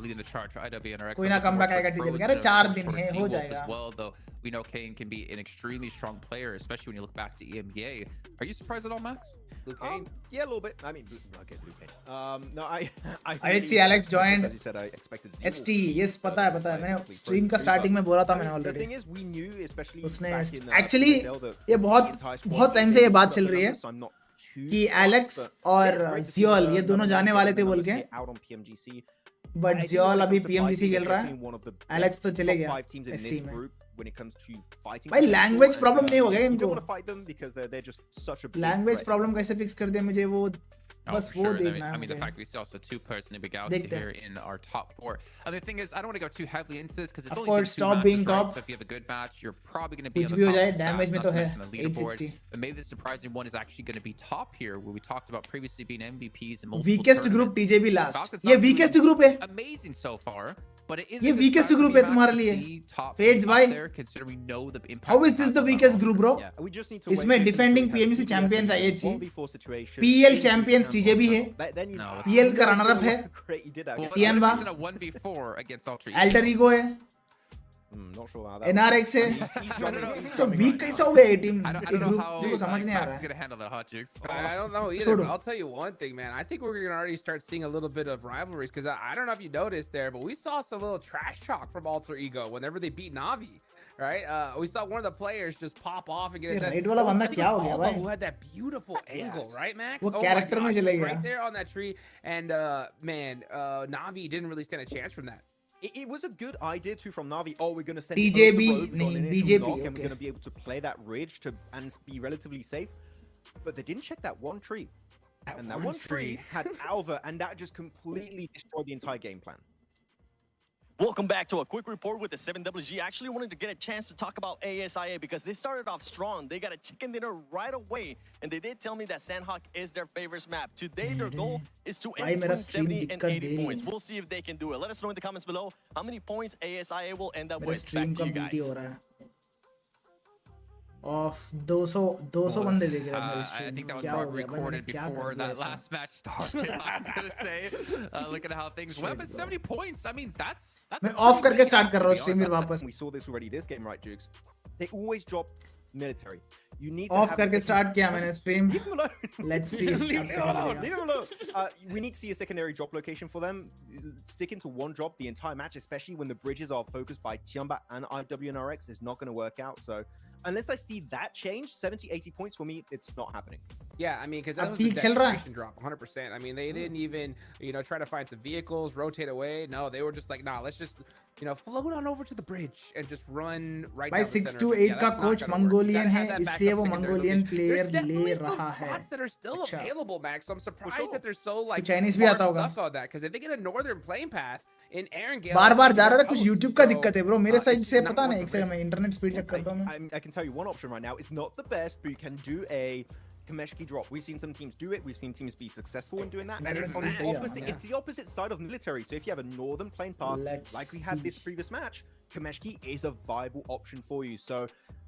leading the charge for IWNRX. कोई ना comeback आएगा TJ. कह रहे 4 दिन है, हो जाएगा. As well, though we know Kane can be an extremely strong player, especially when you look back to EMEA. Are you surprised at all, Max? Luke Kane. Yeah, a little bit. I mean, okay, Blue Kane. No, I did see Alex joined as you said, I expected zero. ST. yes पता है मैंने Technically stream का frozen starting में बोला था मैंने The already. thing is, we knew, especially उसने back in, actually PSL that ये the बहुत entire squad बहुत टाइम was से ये able to बात put चल up the रही है numbers, so I'm not too कि surprised, एलेक्स but और yeah, it's great to see जियोल the ये दोनों numbers जाने getting वाले the थे बोल numbers के, here out on PMGC. But I think जियोल when it अभी comes to PMGC fighting, खेल they're रहा है. definitely one of the Alex तो best चले top गया 5 teams in ST this में. group when it comes to fighting. भाई people, language and, problem नहीं हो गया you इनको. don't want to fight them because they're just such a big language threat. Problem कैसे fix कर दिया मुझे वो Oh, बस for वो sure. देखना I है mean, the मुझे. fact we see also 2 players in the big galaxy देखते हैं. here in our top 4. And the thing is, I don't want to go too heavily into this because it's Of only course, been 2 top matches, being right? top. So if you have a good match, you're probably going to be कुछ on भी the हो top जाए of the damage stats, में not तो to है mention the leaderboard. 860. But maybe the surprising one is actually going to be top here, where we talked about previously being MVPs in multiple weakest group tournaments. TJ भी The last. Falcons ये not weakest doing group है. amazing so far, but it is ये a good weakest sign for group me, है Max, तुम्हारे to लिए. see top Fades team भाई. up there, considering we know the impact How is it this has the on our weakest roster. group, bro? Yeah, we just need to इसमें wait defending until we have PMGC PPS champions in IHC, 1v4 situation. PL Then champions you can TJ भी है. then you No, PL का you guys runner-up did है. what great you did Well, actually. Tian what Ba. if it's in a 1v4 against Alter Ego? Alter ego है. Not sure how that NRX है. He's jumping, he's तो jumping week right कैसे now. हो गया ये team? I ये don't know group how को समझ नहीं आ Max रहा is है. going to handle that, Hot Jukes. I don't know either. Sure. But I'll tell you one thing, man. I think we're gonna already start seeing a little bit of rivalries because I don't know if you noticed there, but we saw some little trash talk from Alter Ego whenever they beat Navi, right? We saw one of the players just pop off and get ये it. Right वाला बंदा क्या हो गया भाई? Who had that beautiful angle, right, Max? वो Oh my character में gosh, चले he was गया. right there on that tree, and man, Navi didn't really stand a chance from that. It was a good idea too from Navi. Oh, we're going to send TJB, it over the road. We've got an नहीं, initial BJP, knock, and okay. we're going to be able to play that ridge and be relatively safe. But they didn't check that one tree. And that one tree had Alva, and that just completely destroyed the entire game plan. Welcome back to a quick report with the 7WG. I actually wanted to get a chance to talk about ASIA because they started off strong. They got a chicken dinner right away, and they did tell me that Sandhawk is their favorite map. Today, their goal is to end मेरा between stream 70 and दिक्कत 80 दे रही points. है. We'll see if they can do it. Let us know in the comments below how many points ASIA will end up मेरा with. Stream Back का to you BT guys. हो रहा है. Off 200 बंदे देख रहे हैं मेरी I stream. think that was क्या हो probably गया भाई? मैंने recorded क्या before कर दिया that ऐसा? last match started. I'm gonna say, looking at how things went, but 70 points. I mean, that's. मैं a off pretty करके big start ask, कर to रहा हूँ be स्ट्रीम honest. फिर वापस. We saw this already this game, right, Jukes? They always drop military. You need to Off have a करके second- start किया मैंने stream. Leave him alone. Let's see. Leave अब him क्या alone. करेगा. Leave him alone. We need to see a secondary drop location for them. Sticking to one drop the entire match, especially when the bridges are focused by Tiamba and IWNRX, is not going to work out. So unless I see that change, 70, 80 points for me, it's not happening. Yeah, I mean, because अब that was a ठीक चल रहा है. desperation drop, 100%. I mean, they didn't even, try to find some vehicles, rotate away. No, they were just like, nah, let's just, float on over to the bridge and just run right भाई down the 6 center. to Yeah, 8 का that's not coach gonna work. You Mongolian gotta है, have that इसलिए backup वो secondary Mongolian location. Player There's definitely ले still रहा है. spots that are still अच्छा. available, Max. So I'm surprised sure. that they're so like Chinese भी hard आता होगा. stuck on that. Because if they get a northern plane path in Aaron Gale, बार-बार जा रहा है कुछ coast, YouTube का so, दिक्कत है ब्रो मेरे साइड it's से not पता worth नहीं the एक सेकंड risk. में इंटरनेट स्पीड चेक करता हूं मैं. I can tell you one option right now. It's not the best, but you can do a Kameshki drop. We've seen some teams do it. We've seen teams be successful in doing that. And it's on the Yeah. opposite. It's the opposite side of military. So if you have a northern plane path, Let's like we had this see. previous match, Kameshki is a viable option for you. So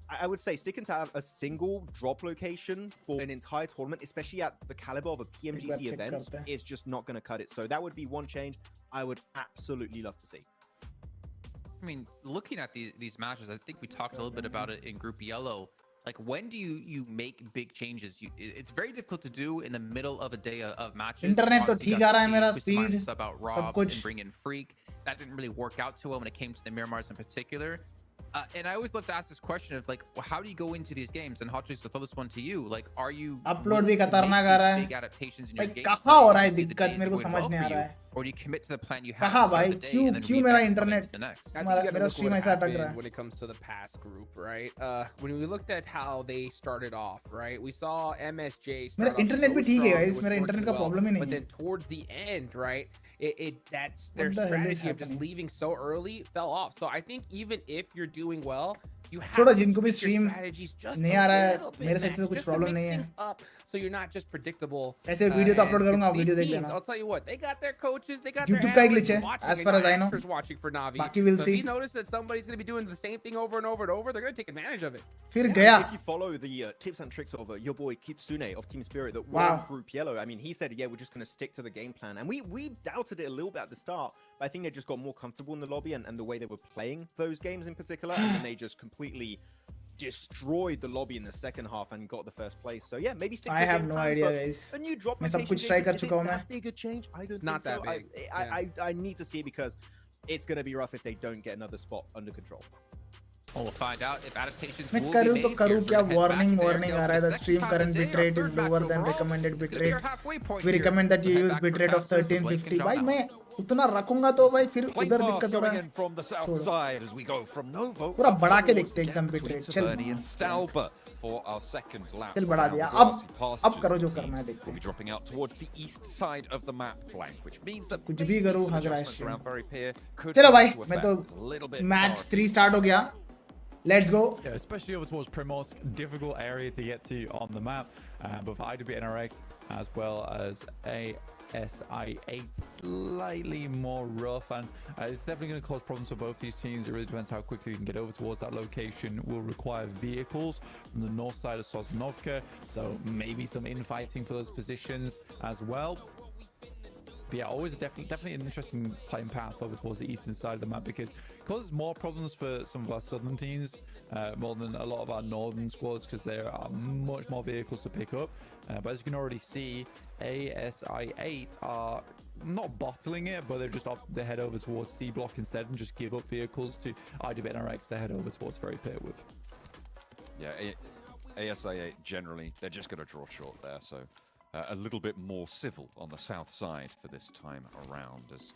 I would say sticking to have a single drop location for an entire tournament, especially at the caliber of a PMGC check event, करते हैं. is just not going to cut it. So that would be one change I would absolutely love to see. I mean, looking at these matches, I think we talked a little bit about it in Group Yellow. Like, when do you make big changes? It's very difficult to do in the middle of a day of matches. Internet तो Obviously, ठीक got आ रहा है to मेरा, see speed, Twisted sub out सब Robs कुछ. and bring in Freak. That didn't really work out too well when it came to the Miramars in particular. And I always love to ask this question of, like, well, how do you go into these games? And Hot Chicks, to throw this one to you, like, are you Upload भी willing to make खतरनाक आ रहा these है. big adaptations in your भाई game? कहाँ हो रहा है to see the दिक्कत, days मेरे को going समझ well नहीं for आ रहा you? है. Or do you commit to the plan you have कहाँ at the start भाई, of the day क्यों and then क्यों revamp मेरा it going internet into the next? I think हमारा you gotta मेरा look स्ट्रीम what ऐसा अटक रहा happened है. when it comes to the past group, right? When we looked at how they started off, right? We saw MSJ start मेरा off internet so भी ठीक है strong, it गाइस, was मेरा working internet का well, problem he but नहीं then है. towards the end, right? That's their What the hell is strategy of just happening? leaving so early fell off. So I think even if you're doing well, you have छोड़ो, to जिनको भी tweak your stream strategies just नहीं a आ रहा है, little bit, मेरे side से Max, तो कुछ just to प्रॉब्लम mix नहीं है. things up so you're not just predictable. ऐसे वीडियो तो and अपलोड करूंगा, these वीडियो देख teams, लेना. I'll tell you what, they got their coaches, they got YouTube their का एक analysts glitch है, watching, as they far got as I know. actors watching for Navi. बाकी we'll So see. if you notice that somebody's going to be doing the same thing over and over and over, they're going to take advantage of it. फिर Yeah, गया. if you follow the tips and tricks of your boy Kitsune of Team Spirit that Wow. won Group Yellow, I mean, he said, yeah, we're just going to stick to the game plan. And we doubted it a little bit at the start, but I think they just got more comfortable in the lobby and the way they were playing those games in particular. And then they just completely destroyed the lobby in the second half and got the first place. So yeah, maybe stick to I the have game no plan, idea, but guys. a new drop मैं सब location कुछ try change, कर is it चुका हूँ मैं. that big a change? I don't not think that so. big. I need to see it because it's going to be rough if they don't get another spot under control. Well, we'll find out if adaptations मैं will करूँ be तो made करूँ here. क्या? We're gonna head warning back there, warning go uh for रहा है. the The second stream time current today, our bitrate is third match lower than overall. recommended It's gonna be our bitrate. halfway point We here. recommend that you We'll head use back for bitrate of Castles with Blake 1350. and भाई Showdown. मैं उतना रखूंगा तो भाई फिर Play उधर path दिक्कत हो going रहा in है. from the south छोड़ो. side as we go from Novo. पूरा up बढ़ा के towards देखते the एकदम gap between bitrate. चल. Saverny and Stalber for our second lap. चल बढ़ा around दिया. the अब grassy अब करो pastures. जो The करना है teams देखते will be हैं. dropping out towards the east side of the map blank, which means that कुछ भी maybe करूँ some हग रहा है adjustments stream. around Very Pier could चलो come भाई, into मैं effect. तो It's a little bit match dark. 3 start हो गया. Let's go. Yeah, especially over towards Primorsk, difficult area to get to on the map. But for IWNRX as well as ASI8, slightly more rough, and it's definitely going to cause problems for both these teams. It really depends how quickly you can get over towards that location. Will require vehicles from the north side of Sosnovka, so maybe some infighting for those positions as well. But yeah, always definitely an interesting playing path over towards the eastern side of the map because it causes more problems for some of our southern teams more than a lot of our northern squads because there are much more vehicles to pick up. But as you can already see, ASI8 are not bottling it, but they're just off they head over towards C block instead and just give up vehicles to IWNRX to head over towards Very Pit with. Yeah, ASI8 generally, they're just going to draw short there. So a little bit more civil on the south side for this time around as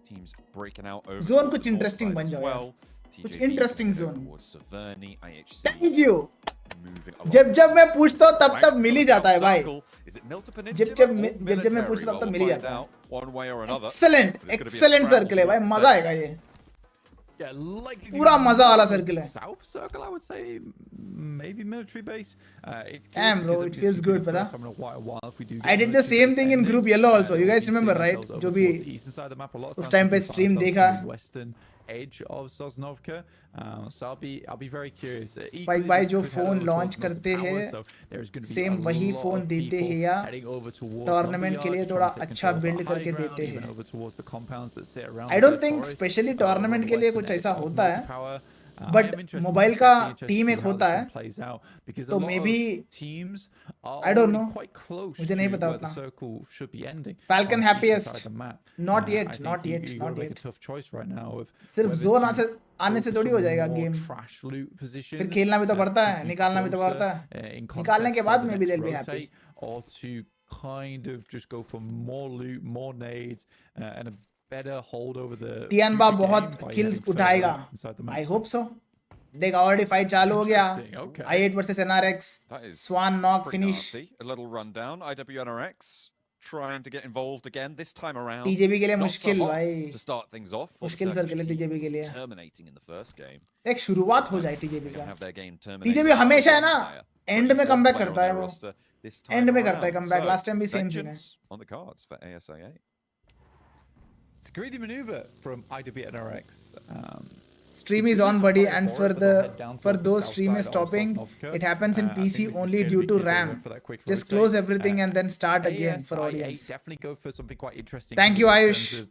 teams breaking out over Zone towards कुछ the north interesting side बन as जाओ well. कुछ TJP interesting moving zone. towards Saverny, IHC Thank you. moving along. जब मैं पूछता हूँ तब Right, mill he on the जाता है south भाई. circle. Is it Milton जब Peninsula जब or मैं military? पूछता Well, तब we'll मिल ही find जाता है. out one way or another. Excellent, But it's gonna be a excellent scramble circle है to भाई. get मजा set. आएगा ये. Yeah, likely to पूरा be मजा वाला more circle है. South circle, I would say, maybe military base. It's good Damn, bro, because it this feels could be good, the पता? first time in a while if we do I get did the military same base thing in ending. Group Yellow also. You We'll guys be remember, seeing right? ourselves जो over भी towards the eastern side of the map a lot of उस times. time We पे do find stream ourselves देखा. on the western edge of Sosnovka. So I'll be very curious. Spike भाई जो phone launch करते हैं, same वही phone देते हैं या tournament के लिए थोड़ा अच्छा build करके देते हैं. I don't think specially tournament के लिए कुछ ऐसा होता है. But mobile का team एक होता है, तो maybe I don't know. मुझे नहीं पता उतना. Falcon happiest. Not yet. सिर्फ zone आने से थोड़ी हो जाएगा game. फिर खेलना भी तो पड़ता है, निकालना भी तो पड़ता है. निकालने के बाद maybe they'll be happy. Or to kind of just go for more loot, more nades, and a better hold over the Tianba future बहुत game by kills heading further उठाएगा. inside the map. I hope so. देखा already fight चालू हो गया. Interesting, okay. I8 versus NRX. That is Swan knock pretty finish. nasty. A little rundown. IWNRX trying to get involved again this time around. TJB के लिए Not so मुश्किल hot भाई. to start things off. मुश्किल circle है Obviously, TJB के लिए. terminating in the first game. एक शुरुआत हो जाए They TJB don't का. have their game terminated. TJB हमेशा है ना Player. end में One comeback player करता on है their वो. roster this time End में करता है around. comeback. So, Last time भी same thing है. vengeance on the cards for ASIA. It's a greedy maneuver from IWNRX. Stream is on, buddy, and for those stream is stopping, it happens in PC only due to RAM. Just close everything and then start again for audience. Definitely go for something quite interesting. Thank you, Ayush.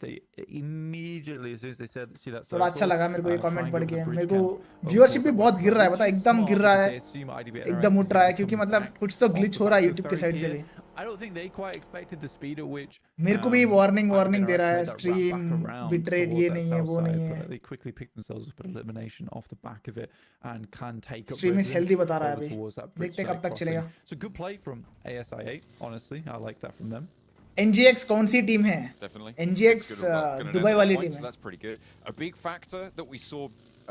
Immediately as soon as they said see that थोड़ा अच्छा लगा मेरे को ये comment पढ़ के. मेरे को व्यूअरशिप भी बहुत गिर रहा है, पता है, एकदम गिर रहा है, एकदम उठ रहा है, क्योंकि मतलब कुछ तो ग्लिच हो रहा है YouTube की साइड से भी. I don't think they quite expected the speed at which मेरे को भी वार्निंग दे रहा है, स्ट्रीम बिटरेट ये नहीं है, वो नहीं है. They quickly picked themselves up an elimination off the back of it and can take up Stream is healthy बता रहा है अभी. towards that देखते हैं कब तक चलेगा. It's a good play from ASIA, honestly. I like that from them. NGX कौन सी टीम है? Definitely. NGX दुबई वाली टीम है. That's pretty good. A big factor that we saw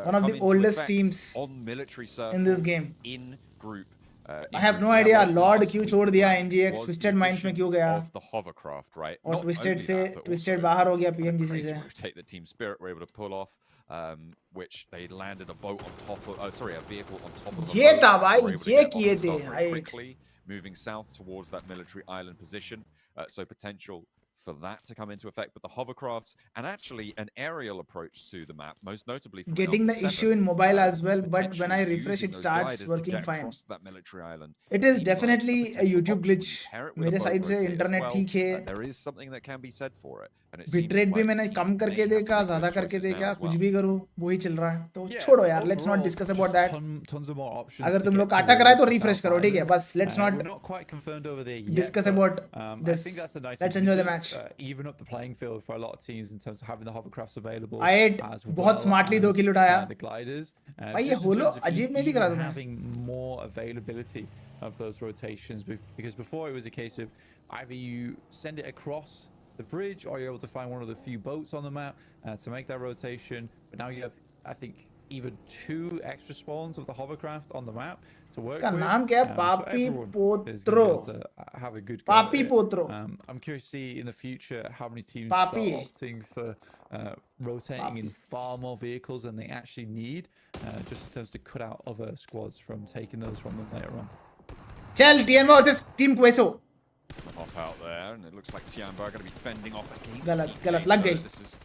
One of the oldest teams on military in this game. in group. I have no idea Lord क्यों छोड़ दिया NGX, Twisted Minds में क्यों गया? Of the hovercraft, right? और Twisted से Twisted बाहर हो गया PMGC से. Take the team spirit were able to pull off, which they landed a boat on top of, a vehicle on top of. ये था भाई, ये किए थे. Quickly moving south towards that military island position, so potential for that to come into effect. But the hovercrafts and actually an aerial approach to the map, most notably from getting the issue in mobile as well, but when I refresh it starts working fine. That military island. It is definitely a YouTube glitch. मेरे side से internet ठीक है. There is something that can be said for it. Bitrate भी मैंने कम करके देखा, ज्यादा करके देखा, कुछ भी करूँ वही चल रहा है. तो छोड़ो यार, let's not discuss about that. अगर तुम लोग काटा कराए तो रिफ्रेश करो, ठीक है, बस let's not discuss about this. Let's enjoy the match. Even up the playing field for a lot of teams in terms of having the hovercrafts available. I बहुत smartly 2 kill उठाया. The gliders. भाई ये होलो अजीब नहीं दिख रहा तुम्हें? Having more availability of those rotations, because before it was a case of either you send it across the bridge or you're able to find one of the few boats on the map to make that rotation. But now you have, I think, even 2 extra spawns of the hovercraft on the map to work इसका with. नाम क्या है? पापी पोत्रो. Have a good पापी पोत्रो. I'm curious to see in the future how many teams Papi. start opting for rotating in far more vehicles than they actually need, just in terms to cut out other squads from taking those from them later on. चल TN versus Team Queso. Off out there, and it looks like Tiamba are going to be fending off against. गलत लग गई. This is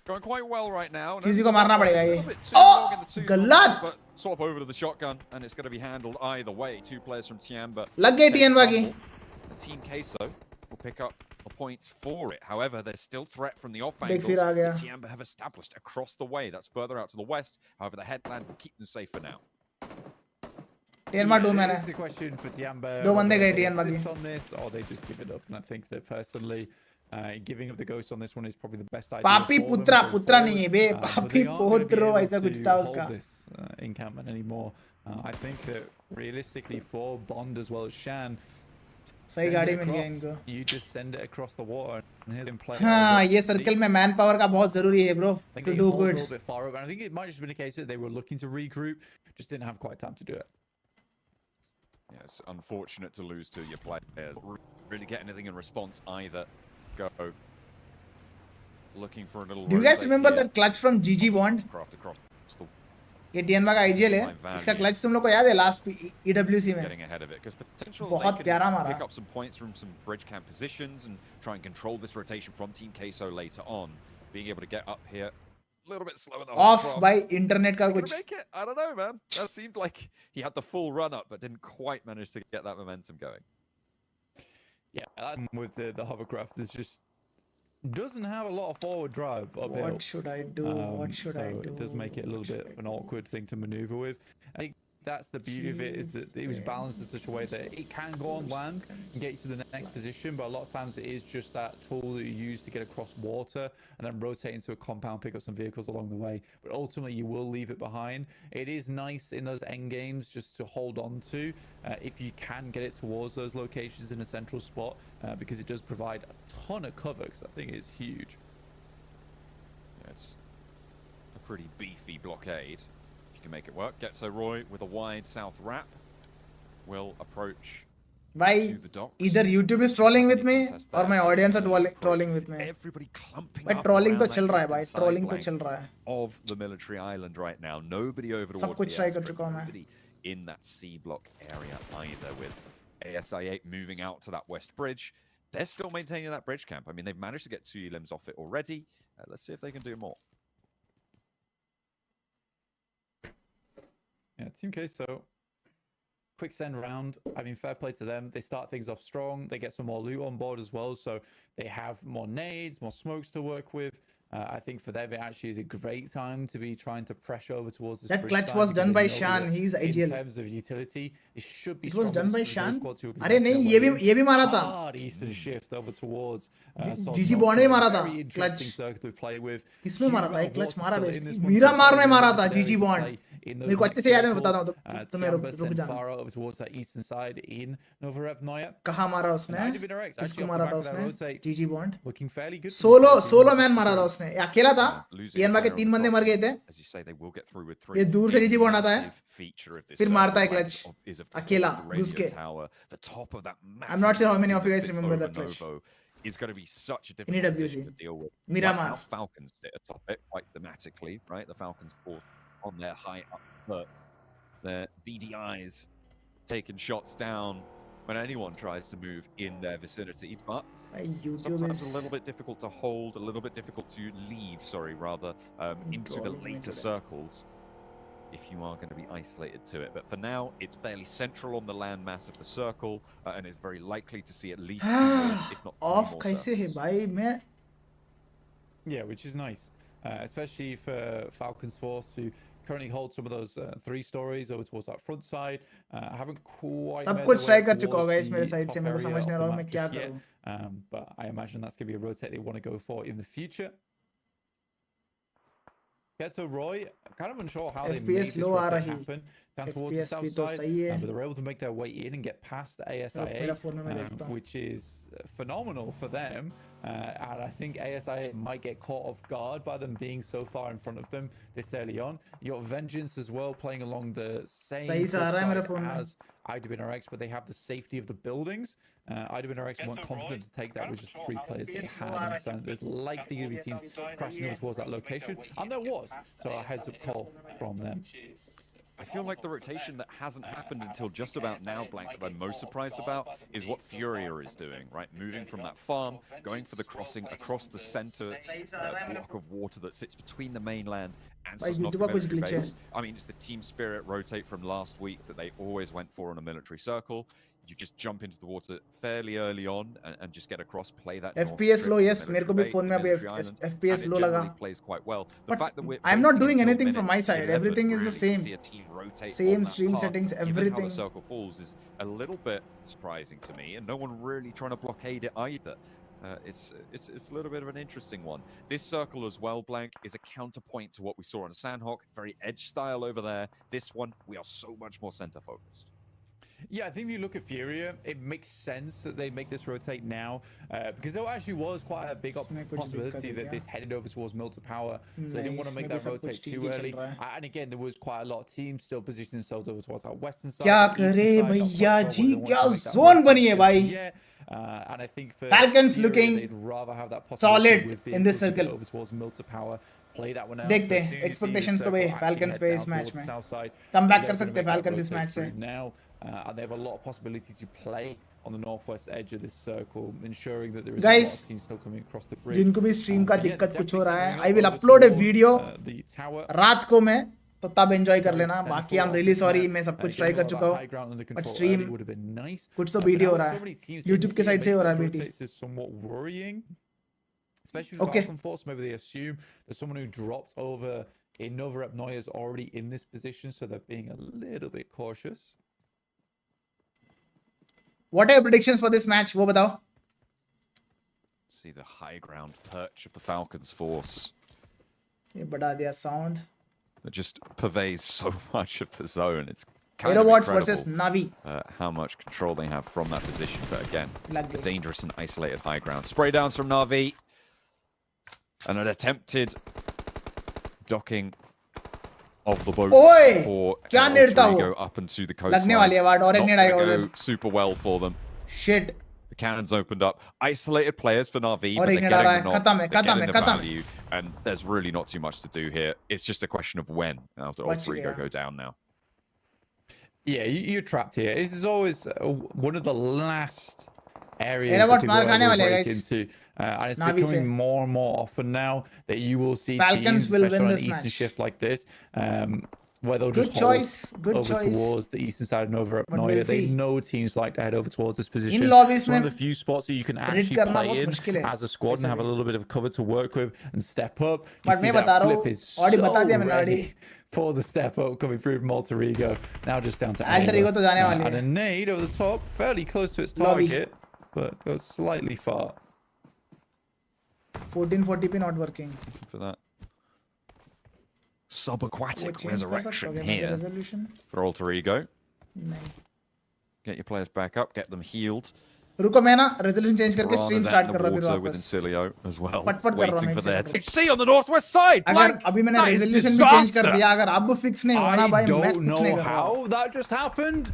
going quite well right now. किसी को मारना पड़ेगा ये. Oh, गलत. Swap over to the shotgun, and it's going to be handled either way. 2 players from Tiamba. लग गई TN की. Team Queso will pick up the points for it. However, there's still threat from the off देख angles फिर आ गया. that Tiamba have established across the way. That's further out to the west. However, the headland will keep them safe for now. TN 2 मैंने. This is the question for Tiamba. 2 बंदे गए TN की. On this, or they just give it up, and I think that personally. Giving up the ghost on this one is probably the best idea. पापी पुत्रा नहीं है बे, पापी पोत्रो ऐसा कुछ था उसका. This encampment anymore. I think that realistically for Bond as well as Shan, सही गाड़ी मिल गया इनको. You just send it across the water and hear them play. हाँ, ये सर्कल में मैन पावर का बहुत जरूरी है bro. To do good. A little bit far over. I think it might just have been a case that they were looking to regroup, just didn't have quite time to do it. Yeah, it's unfortunate to lose to your players. Really get anything in response either. Go looking for a little. Do you guys remember that clutch from GG Bond? ये TN का IGL है. इसका clutch तुम लोग को याद है last EWC में? Getting ahead of it because potential बहुत प्यारा मारा. Pick up some points from some bridge camp positions and try and control this rotation from Team Queso later on. Being able to get up here a little bit slower. Off by internet का कुछ. Make it? I don't know, man. That seemed like he had the full run up, but didn't quite manage to get that momentum going. Yeah, with the hovercraft, there's just doesn't have a lot of forward drive uphill. What should I do? What should I do? It does make it a little bit of an awkward thing to maneuver with. I think that's the beauty of it, is that it was balanced in such a way that it can go on land and get you to the next position, but a lot of times it is just that tool that you use to get across water and then rotate into a compound, pick up some vehicles along the way. But ultimately, you will leave it behind. It is nice in those end games just to hold on to if you can get it towards those locations in a central spot, because it does provide a ton of cover, because I think it's huge. Yeah, it's a pretty beefy blockade. Can make it work. Get so Roy with a wide south wrap will approach Why? Either YouTube is trolling with me or my audience are trolling with me. Everybody clumping भाई up trolling तो around चल that रहा है भाई, eastern trolling तो side चल रहा है. Of the military island right now, nobody over सब towards कुछ the try कर airstrip, चुका हूँ मैं. nobody in that C block area either. With ASI8 moving out to that west bridge, they're still maintaining that bridge camp. I mean, they've managed to get 2 limbs off it already. Let's see if they can do more. Yeah, Team Queso. Quick send round. I mean, fair play to them. They start things off strong. They get some more loot on board as well. So they have more nades, more smokes to work with. I think for them, it actually is a great time to be trying to pressure over towards this. That bridge clutch side was because done they by know Shan. that He's in ideal. terms of utility, it should be It was done by strongest Shan. reserve squad who can अरे make नहीं, their way ये भी मारा था. hard eastern shift over towards GG Bond ने मारा था. very interesting Clutch. circle to play with. किसमें Huge मारा था? amount एक of clutch water मारा still base. in this one, मीरा so मार में very मारा limited था areas GG to Bond. play in those मेरे को अच्छे next से याद है, मैं circles. बताता हूँ. तो मैं Tiamba रुक sent जाना. far over towards that eastern side in Novorevnoye. कहाँ मारा उसने? And IDVNRX किसको actually off मारा the था back of that उसने? rotate, GG Bond. looking fairly good. for solo themselves, solo even man with मारा था the उसने. ये अकेला था. Losing टीएनबा के fire on 3 the बंदे top मर गए end, थे. as you say, they will get through with ये 3. दूर से The GG Bond आता है. massive feature of this फिर circle मारता है blank clutch. is of अकेला, course the घुस radio के. tower, the top of that I'm not sure how many of you guys massive remember over that clutch. Novo is going to be such a In difficult EWC. position to deal with. Miramar. Now Falcons sit atop it quite thematically, right? The Falcons fought on their high up perch. Their BDIs taking shots down when anyone tries to move in their vicinity, but भाई YouTube sometimes is a little bit difficult to hold, a little bit difficult to leave, sorry, rather, into the Drawing later into that. circles if you are going to be isolated to it. But for now, it's fairly central on the land mass of the circle, and it's very likely to see at least 2 more, if not 3 of more कैसे है circles. भाई मैं Yeah, which is nice, especially for Falcons Force, who currently hold some of those 3 stories over towards that front side. Haven't quite सब made कुछ their try way कर चुका towards होगा इस the मेरे साइड top से. मेरे को area समझ of नहीं आ the रहा हूँ map मैं क्या just yet. करूँ. But I imagine that's going to be a rotate they want to go for in the future. Geto Roy, kind of unsure how they made FPS this low uh rotate रही. happen down towards the FPS south भी तो side, सही है. but they're able to make their way in and get past ASIA, मेरा phone में मैं देखता हूँ. which is phenomenal for them. And I think ASIA might get caught off guard by them being so far in front of them this early on. You got Vengeance as well playing along the same सही से आ रहा है मेरे cliff phone side में. as IWNRX, but they have the safety of the buildings. IWNRX weren't confident to take that with just 3 players they had. So there's likely going to be teams crashing over towards that location, and there was. So a heads-up call from them. I feel like the rotation that hasn't happened until just about now, Blank, that I'm most surprised about is what Furia is doing, right? Moving from that farm, going for the crossing across the center block of water that sits between the mainland and भाई Sosnovka YouTube का कुछ military glitch है. base. I mean, it's the team spirit rotate from last week that they always went for on a military circle. You just jump into the water fairly early on and just get across, play that north FPS strip, low, the yes, मेरे को भी military phone में base, अभी military island, FPS and it low लगा. generally plays quite well. The But fact that we're I'm not waiting doing until anything from my minute side. 11 Everything is the really to same. see a team rotate Same on that stream path, settings, given how everything. the circle falls is a little bit surprising to me, and no one really trying to blockade it either. It's a little bit of an interesting one. This circle as well, Blank, is a counterpoint to what we saw on Sandhawk. Very edge style over there. This one, we are so much more center focused. Yeah, I think if you look at Furia, it makes sense that they make this rotate now because there actually was quite a big इसमें कुछ possibility दिक्कत है that क्या? this headed over towards Mill to Power, so they नहीं, didn't want to इसमें make भी that सब कुछ rotate ठीक too ही चल early. रहा है. And again, there was quite a lot of teams still positioning themselves over towards that western side. क्या that eastern करे side, not quite भैया sure जी, whether they क्या want to make that zone rotate बनी है just भाई. yet. And I think for Falcons Furia, looking they'd rather have that possibility solid with in this vehicles to get circle. over towards Mill to Power. Play that one out. देखते So हैं, as soon as you see this expectations तो circle वही, actually Falcons head पे down इस match towards the में. south side, Come back they're कर gonna सकते make हैं that Falcons इस rotate match से. through now. And they have a lot of possibility to play on the northwest edge of this circle, ensuring that there is a lot Guys, of teams still coming across the bridge. जिनको भी stream का But yeah, दिक्कत कुछ हो definitely रहा है, setting I up will over upload a towards, video the tower. रात को मैं, तो तब एंजॉय कर Very लेना. central बाकी I'm of really this sorry, map. मैं सब कुछ Getting ट्राई all कर that चुका high ground under हूँ. control But early stream would have been nice. कुछ तो But बीटी now हो with रहा so है. many teams YouTube के hitting side से here, हो रहा है making BT. those rotates is somewhat worrying. Especially with Okay. Falcon Force, maybe they assume that someone who dropped over in Novorep is already in this position, so they're being a little bit cautious. What are your predictions for this match? वो बताओ. See the high ground perch of the Falcons force ये बढ़ा दिया sound. that just pervades so much of the zone. It's kind of Aerobots incredible versus Navi. how much control they have from that position. But again, लग गई. dangerous and isolated high ground. Spray downs from Navi. And an attempted docking of the boat Oy! for क्या Alter नेड़ता Ego वो? up into the लगने वाली है coastline. Ward और एक Not नेड़ आएगा gonna उधर. go super well for them. Shit. The cannons opened up. Isolated players for Navi, और but एक they're नेड़ आ रहा getting है. the खत्म knocks, है, they're खत्म getting है, the खत्म. value, and there's really not too much to do here. It's just a question of when after बच Alter Ego गया. go down now. Yeah, you're trapped here. This is always one of the last areas Aerobots that people मार are खाने able to वाले हैं, break guys. into. And it's Navi becoming से. more and more often now that you will see Falcons teams, will especially win on an this Eastern match. shift like this, where they'll Good just hold choice. Good over choice. towards the eastern side of Nova up But Noya. we'll They see. know teams like to head over towards this position. In lobbies It's one of में the few spots that you can predict actually करना play बहुत in मुश्किल है, as a squad and ऐसे have a भी। little bit of cover to work with and step up. You But see मैं that बता रहा flip हूँ, is already so बता दिया मैंने ready already। for the step up coming through from Alter Ego. Now just down to Alter Ego तो जाने वाली and है। a nade over the top, fairly close to its Lobby। target, but goes slightly far 1440p not working. For that वो subaquatic change कर सकते हो resurrection क्या here resolution? for Alter Ego. नहीं। Get your players back up, get them healed. रुको मैं ना resolution change करके Piranha's stream out start in कर the रहा हूँ फिर water with वापस। Incilio as well, फटफट कर रहा हूँ waiting मैं for एक their second THC on the northwest side. अगर Blank. अभी मैंने That is रेजोल्यूशन भी चेंज कर disaster. दिया अगर अब फिक्स नहीं होना भाई I मैं don't कुछ नहीं know कर रहा हूँ। how that just happened,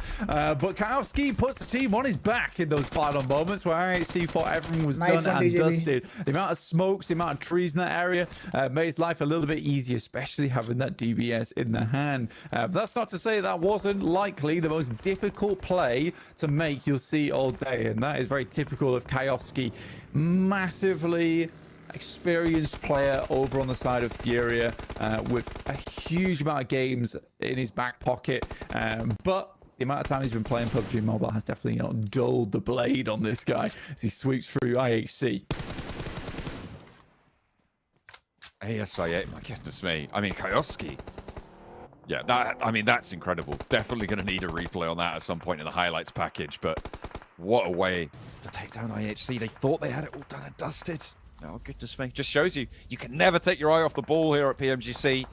but Kowski puts the team on his back in those final moments where IHC thought everything was Nice done one, and DJB. dusted. The amount of smokes, the amount of trees in that area made his life a little bit easier, especially having that DBS in the hand. But that's not to say that wasn't likely the most difficult play to make you'll see all day, and that is very typical of Kowski. Massively experienced player over on the side of Furia with a huge amount of games in his back pocket, but the amount of time he's been playing PUBG Mobile has definitely dulled the blade on this guy as he sweeps through IHC. ASIA, my goodness me. I mean, Kioski. Yeah, that's incredible. Definitely going to need a replay on that at some point in the highlights package, but what a way to take down IHC. They thought they had it all done and dusted. Oh, goodness me. Just shows you can never take your eye off the ball here at PMGC,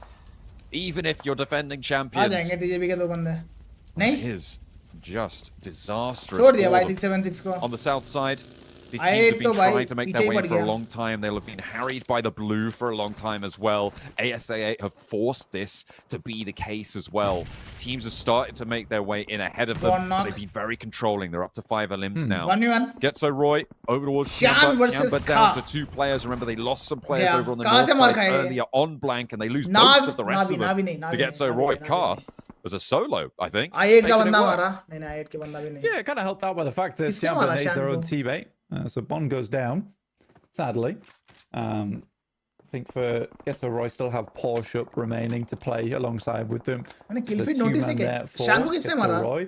even if you're defending uh champions. जाएंगे टीजेबी के दो बंदे। It नहीं is just disastrous. छोड़ दिया for भाई them. 676 को। On the south side, these I teams have तो been भाई trying to make पीछे their ही way पड़ for a गया। long time. They'll have been harried by the blue for a long time as well. ASIA have forced this to be the case as well. Teams have started to make their way in ahead of them. One knock. They've been very controlling. They're up to 5 elims now. 1v1 Getso Roy over towards Shan Tiamba. versus Tiamba down Ka. to 2 players. Remember, they lost some players Yeah. over on the कहाँ north से मार side खाए ये? earlier on blank, and they lose Navi- both of the rest of them Navi नहीं, to Navi Getso नहीं, Roy. Navi Ka नहीं। was a solo, I think. I8 का Making it बंदा work. मारा। नहीं नहीं I8 के बंदा भी नहीं। Yeah, it kind of helped out by the fact that किसने Tiamba मारा needs their Shan own को? teammate. So Bond goes down, sadly. I think for Getso Roy still have Porsche up remaining to play alongside with them. मैंने So kill the feed notice two-man नहीं किया। there for Shan को किसने Getso मारा? Roy.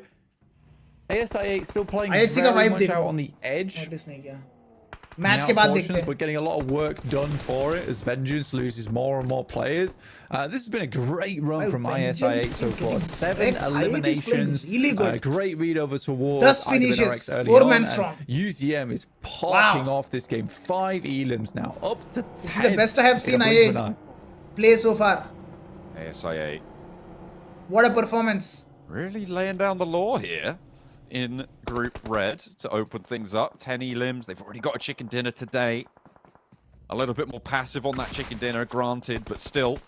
ASIA still playing IHC का very vibe much देखो। out on the edge. Notice नहीं किया। in मैच the के बाद out देखते portions, हैं। but getting a lot of work done for it as Vengeance loses more and more players. This has been a great run Oh, from Vengeance ISIA is so far. getting 7 wrecked. IHC is playing eliminations. really good. Great read over towards 10 finishes, IWNRX early 4 on, man and strong. UZM is popping Wow. off this game. 5 elims now, up to 10. This is the best I have seen in a blink of I8 an eye. play so far. ASIA What a performance. really laying down the law here in Group Red to open things up. 10 elims. They've already got a chicken dinner today. A little bit more passive on that chicken dinner, granted, but still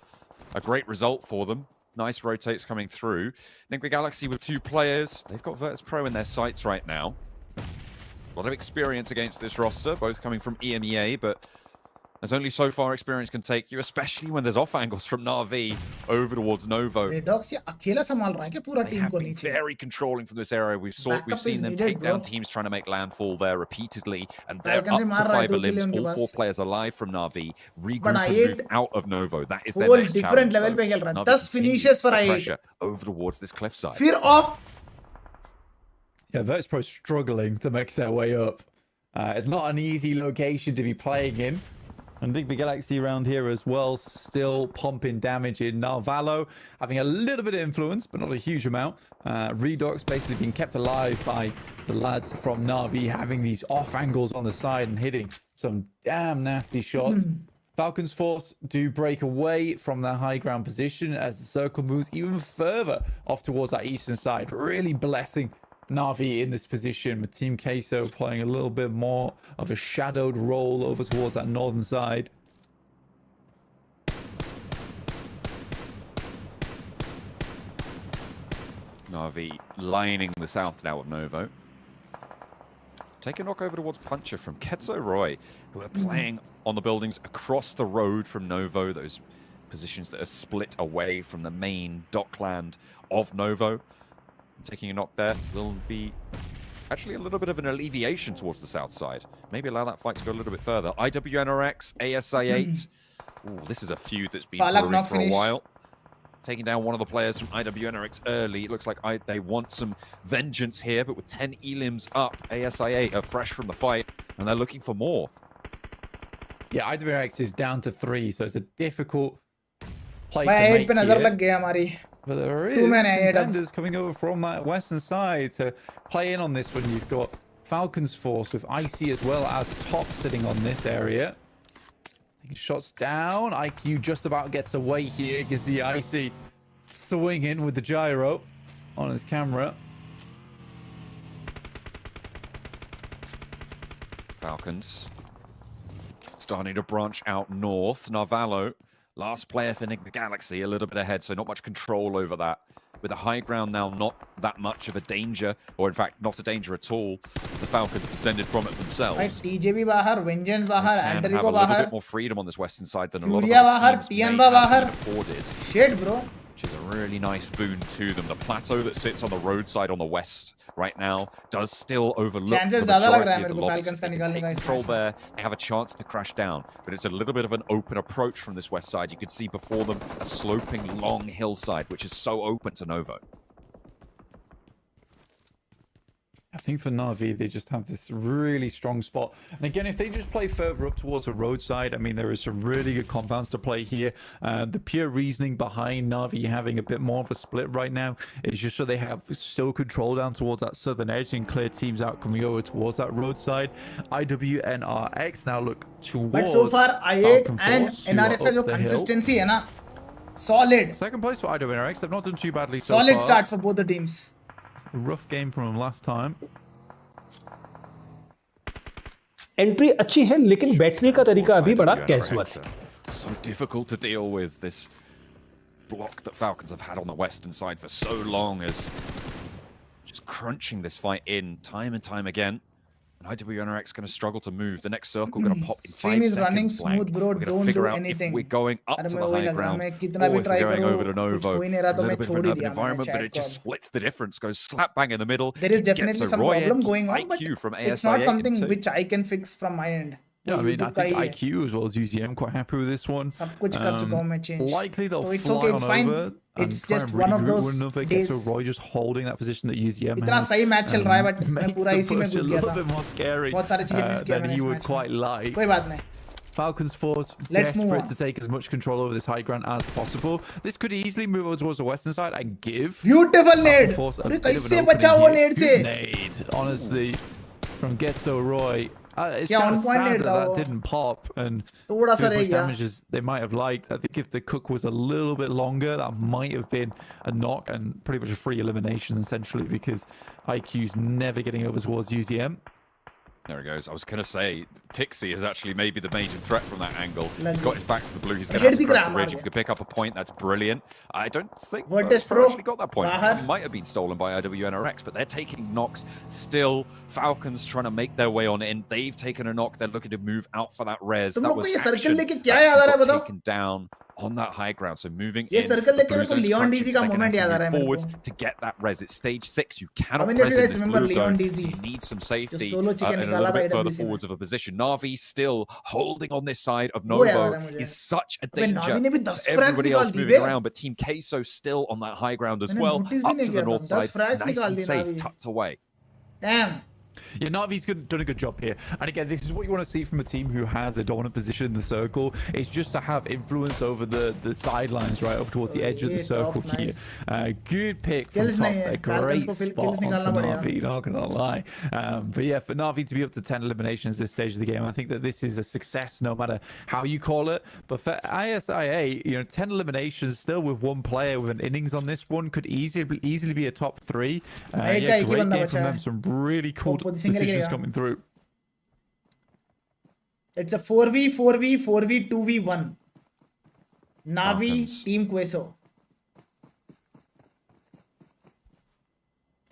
a great result for them. Nice rotates coming through. Nigma Galaxy with 2 players. They've got Virtus Pro in their sights right now. A lot of experience against this roster, both coming from EMEA, but there's only so far experience can take you, especially when there's off angles from Na'Vi over towards Novo. Redox ये अकेला संभाल रहा है क्या पूरा They team have को been नीचे? very controlling from this area. We've Backup seen is them needed, take down bro. teams trying to make landfall there repeatedly, and they're Falcon up से to मार रहा है 5 2 किल elims. उनके All 4 pass. players alive from Na'Vi. Regroup But and I8 move out of Novo. That is their whole next different challenge, level though. पे खेल रहा है। Na'Vi 10 continue finishes for the I8. pressure over towards this cliffside. Fear off. Yeah, Virtus Pro struggling to make their way up. It's not an easy location to be playing in. And Big Galaxy around here as well, still pumping damage in Narvalo, having a little bit of influence, but not a huge amount. Redox basically being kept alive by the lads from Na'Vi, having these off angles on the side and hitting some damn nasty shots. Falcons Force do break away from their high ground position as the circle moves even further off towards that eastern side, really blessing Na'Vi in this position, with Team Queso playing a little bit more of a shadowed role over towards that northern side. Na'Vi lining the south now of Novo. Take a knock over towards Puncher from Ketso Roy, who are playing on the buildings across the road from Novo, those positions that are split away from the main dockland of Novo. Taking a knock there will be actually a little bit of an alleviation towards the south side. Maybe allow that fight to go a little bit further. IWNRX, ASI8. Ooh, this is a feud that's been Palak brewing knock for a finish. while. taking down one of the players from IWNRX early. It looks like they want some vengeance here, but with 10 elims up, ASIA are fresh from the fight, and they're looking for more. Yeah, IWNRX is down to 3, so it's a difficult play भाई to 8 make पे नजर here. लग गया हमारी. But there is Too many contenders coming over from that western side to play in on this one. You've got Falcons Force with Icy as well as top sitting on this area. Taking shots down. IQ just about gets away here. You can see Icy swinging with the gyro on his camera. Falcons starting to branch out north. Narvalo, last player for Nick the Galaxy, a little bit ahead, so not much control over that. With the high ground now not that much of a danger, or in fact not a danger at all, as the Falcons descended from it भाई themselves. TJ भी बाहर, Vengeance They बाहर, can have a Andrigo little बाहर, bit more freedom on this western side than a lot of Furia other बाहर, teams may Tianba have बाहर. been afforded. Shit bro. Which is a really nice boon to them. The plateau that sits on the roadside on the west right now does still overlook Chances the ज़्यादा लग रहा है majority of मेरे the को lobbies. Falcons का They can निकालने take का इस control match में. there. They have a chance to crash down, but it's a little bit of an open approach from this west side. You can see before them a sloping long hillside, which is so open to Novo. I think for Na'Vi, they just have this really strong spot. And again, if they just play further up towards the roadside, I mean, there is some really good compounds to play here. The pure reasoning behind Na'Vi having a bit more of a split right now is just so they have still control down towards that southern edge and clear teams out coming over towards that roadside. IWNRX now look towards But so far I8 Falcon and Force, who are NRS का up जो the hill. consistency है ना, solid. Second place for IWNRX. They've not done too badly so Solid far. start for both the teams. A rough game from them last time. Entry अच्छी है लेकिन बैठने का तरीका अभी बड़ा कैजुअल है. So difficult to deal with this block that Falcons have had on the western side for so long, as just crunching this fight in time and time again. And IWNRX going to struggle to move. The next circle going to pop in 5 Stream is seconds. running blank. smooth, bro. We're gonna Don't figure do out anything. if we're going up अरे to मैं the वही high लग रहा, ground मैं कितना or भी if try we're going करूँ, over to कुछ Novo. हो ही नहीं रहा, A तो मैं little bit of छोड़ ही an urban दिया मैंने environment, but chat it just को. splits the difference. Goes slap bang in the middle. There is Keeps definitely Getzo some Roy in, problem keeps going on, but IQ from it's not ASIA something into- which I can fix from my end. Yeah, I mean, I YouTube का think ही है. IQ as well as UZM quite happy with this one. सब कुछ कर चुका हूँ मैं change. Likely they'll So it's fly okay, on it's fine. over and It's try just and one of regroup those one another. days. Getzo Roy just holding that position that UZM इतना has. सही match चल रहा है, but मैं Makes पूरा the इसी में push a घुस गया little था. bit more scary बहुत सारी चीजें miss किया than मैंने he इस would match quite में. like. कोई बात नहीं. Falcons Force Let's move desperate on. to take as much control over this high ground as possible. This could easily move over towards the western side and give Beautiful nade. Falcon Force a अरे bit of an कैसे opening बचा वो here. nade से? Good nade, honestly, from Getzo Roy. It's क्या kind on of point sad nade that था that वो? didn't pop and थोड़ा सा do as रह much गया. damage as they might have liked. I think if the cook was a little bit longer, that might have been a knock and pretty much a free elimination essentially, because IQ's never getting over towards UZM. There he goes. I was going to say, Tixie is actually maybe the major threat from that angle. Let's He's got go. his back to the blue. He's going to have to दिख cross रहा the ridge. हमारे If he could pick up a point, that's brilliant. I don't think Virtus Pro Pro actually got that point. बाहर. It might have been stolen by IWNRX, but they're taking knocks still. Falcons trying to make their way on in. They've taken a knock. They're looking to move out for that res. तुम That लोग को was ये circle action लेके क्या that याद आ रहा है got बताओ? taken down on that high ground. So moving ये in, circle the लेके blue मेरे को zone's Leon crunching, DZ so का they're gonna moment have याद to आ रहा है move मेरे forwards को. to get that res. It's stage 6. You cannot many of press you in guys this remember blue Leon zone. DZ? So you need some safety solo chicken and a निकाला little था bit further IWC में. forwards of a position. Navi still holding on this side of वो याद आ Novo रहा है मुझे. is such a अबे danger. नावी ने भी 10 to frags everybody निकाल else the moving bay. around, but Team Queso still on that high ground as मैंने well, notice भी up नहीं to किया the था. north 10 side, frags nice निकाल and the safe, Navi. tucked away. Damn. Yeah, Navi's done a good job here. And again, this is what you want to see from a team who has a dominant position in the circle. It's just to have influence over the sidelines, right, up towards the edge of the Yeah, circle top, here. nice. Good pick from Kills top. नहीं है. A Falcons great को spot kills on निकालना पड़ेगा. Navi, not going to lie. But yeah, for Navi to be up to 10 eliminations this stage of the game, I think that this is a success no matter how you call it. But for ISIA, 10 eliminations still with one player with an innings on this one could easily be a top 3. Right, Yeah, एक ही great बंदा game बचा from है. them. Some really cool वो single decisions गया. coming through. It's a 4v 4v 4v 2v1. Navi Falcons. Team Queso.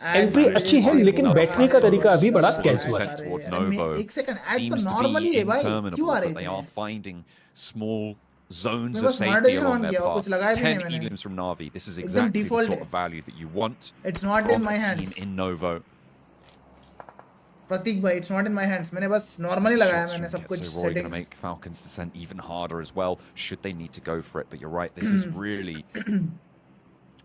Entry अच्छी है लेकिन बैठने का तरीका अभी बड़ा कैजुअल है. Sent towards Novo एक सेकंड एड तो seems to नॉर्मली be है भाई. interminable, क्यों आ but रहे they थे? are finding small zones मेरे of pass safety monetization along on their किया और path. कुछ लगाया भी 10 नहीं मैंने. elims from Navi. This is एकदम exactly the default sort है. of value that you want It's not in from my a team hands. in Novo. प्रतीक भाई, it's not in my hands. मैंने बस नॉर्मली लगाया Shots मैंने from सब कुछ Getzo Roy going to settings. make Falcons descent even harder as well, should they need to go for it. But you're right, this is really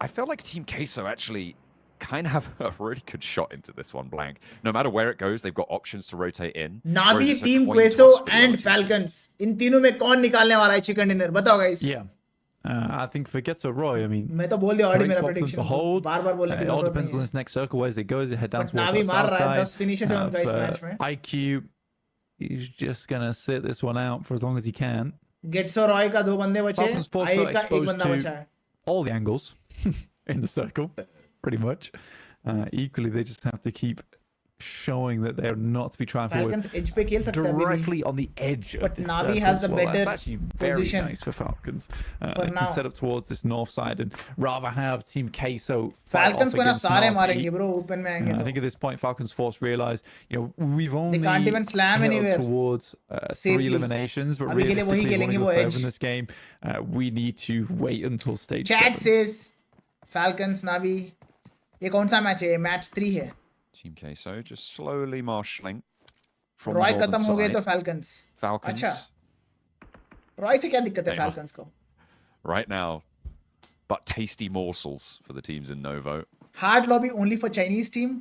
I felt like Team Queso actually kind of have a really good shot into this one, Blank. No matter where it goes, they've got options to rotate in. whereas Navi, it's a Team coin Queso toss for the and other two teams. Falcons. इन तीनों में कौन निकालने वाला है chicken dinner? बताओ guys. Yeah. I think for Getso Roy, I mean, मैं तो बोल दिया already great मेरा spot for them prediction. to hold. बार-बार बोलने की It all जरूरत depends नहीं on है. this next circle, where they go as they head down But towards Navi that मार south रहा है, 10 side. finishes है उनका इस For match में. IQ, he's just gonna sit this one out for as long as he can. Getso Roy का 2 बंदे बचे. Falcons force I8 got का 1 exposed बंदा बचा to है. all the angles in the circle, pretty much. Equally, they just have to keep showing that they're not to be trying Falcons forward edge पे खेल सकता है अभी भी. directly on the edge But of this Navi circle has as the well. That's better actually very position nice for Falcons. for They now. can set up towards this north side and rather have Team Queso fight Falcons off को ना against सारे Navi. मारेंगे bro, open में आएंगे I तो. think at this point, Falcons Force realize, we've only can't even slam hit up anywhere towards safely. 3 eliminations, but अभी के लिए वही realistically, if we खेलेंगे want वो to go edge. further in this game, we need to wait until stage Chat 7. says Falcons Navi. ये कौन सा match है? मैच 3 है. Team Queso just slowly marshalling from Roy the खत्म northern हो गए side. तो Falcons. Falcons. अच्छा. रॉय से क्या दिक्कत है They are. Falcons को? Right now, but tasty morsels for the teams in Novo. Hard lobby only for Chinese team?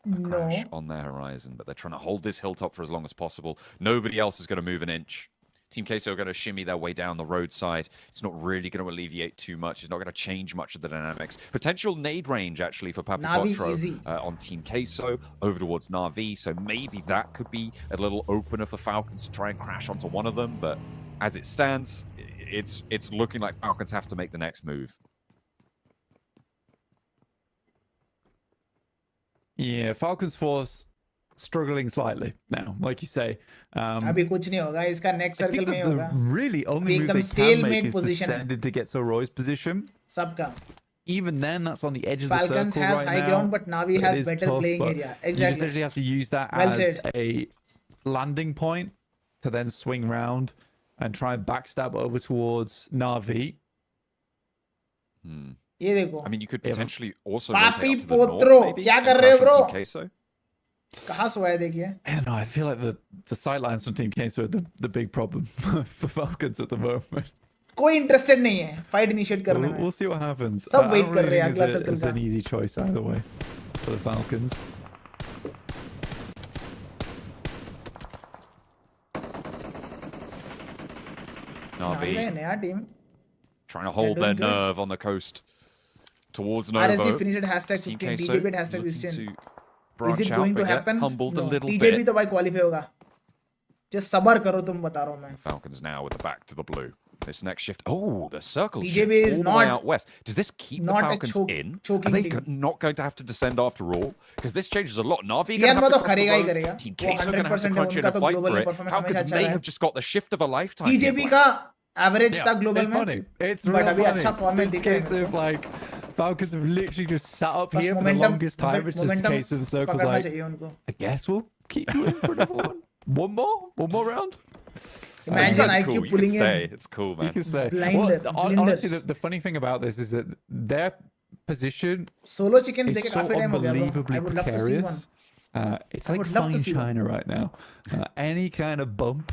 No. Crash on their horizon, but they're trying to hold this hilltop for as long as possible. Nobody else is going to move an inch. Team Queso are going to shimmy their way down the roadside. It's not really going to alleviate too much. It's not going to change much of the dynamics. Potential nade range, actually, for Navi Papipotro easy. on Team Queso over towards Navi. So maybe that could be a little opener for Falcons to try and crash onto one of them. But as it stands, it's looking like Falcons have to make the next move. Yeah, Falcons Force struggling slightly now, like you say. अभी कुछ नहीं होगा, इसका next I circle think में ही that होगा. the really only move एकदम they can stalemate make is position है. descended to get so Roy's position. सबका. Even then, that's on the edge of Falcons the circle has right high now. ground, but Navi It has is better tough, playing but area. You just Exactly. actually have to use that Well as said. a landing point to then swing round and try and backstab over towards Navi. ये देखो. I mean, you could potentially also Papi rotate up to the north, Potro, maybe, क्या and कर रहे हो crash on bro? Team Queso. कहाँ सोया है देखिए. I don't know. I feel like the sidelines from Team Queso are the big problem for Falcons at the moment. कोई interested नहीं है fight initiate करने में. We'll see what happens. सब I wait don't कर रहे हैं think अगला it's circle it's का. an easy choice either way for the Falcons. Navi नया team. trying to hold doing their good. nerve on the coast towards Novo. RSG finished at hashtag Team 15. Queso DJ bit hashtag looking 16. to Is branch it out, going to but get happen? humbled a No. little TJ भी bit. तो भाई qualify होगा. Just सबर करो तुम बता रहा हूँ मैं. Falcons now with the back to the blue. This next shift. Oh, the circle TJB shift is all the way not- out west. Does this keep the not a Falcons in? Are choking they team. not going to have to descend after all? Because this changes a lot. Navi Tian going to have तो to cross the करेगा ही road. करेगा. Team वो Queso going to have to 100% crunch in उनका and तो fight global for में it. performance हमेशा Falcons अच्छा may रहा है. have just got the shift of a lifetime. here, TJB Blank. का average Yeah, था global it's में. funny. It's But real अभी funny. अच्छा form में This दिख रहे हैं case मेरे of को. like Falcons have literally just sat up बस here for the momentum longest time. It's just a momentum case of the circles पकड़ना like, चाहिए उनको. I guess we'll keep you in for another one. One more round. You Imagine guys are IQ cool. You can pulling stay. in. It's cool, You man. can say. Blinder, Honestly, blinder. the funny thing about this is that their position Solo chickens is देखे so काफी time हो गया bro. unbelievably I would love to see one. precarious. It's I like would love to fine see one. china right now. Any kind of bump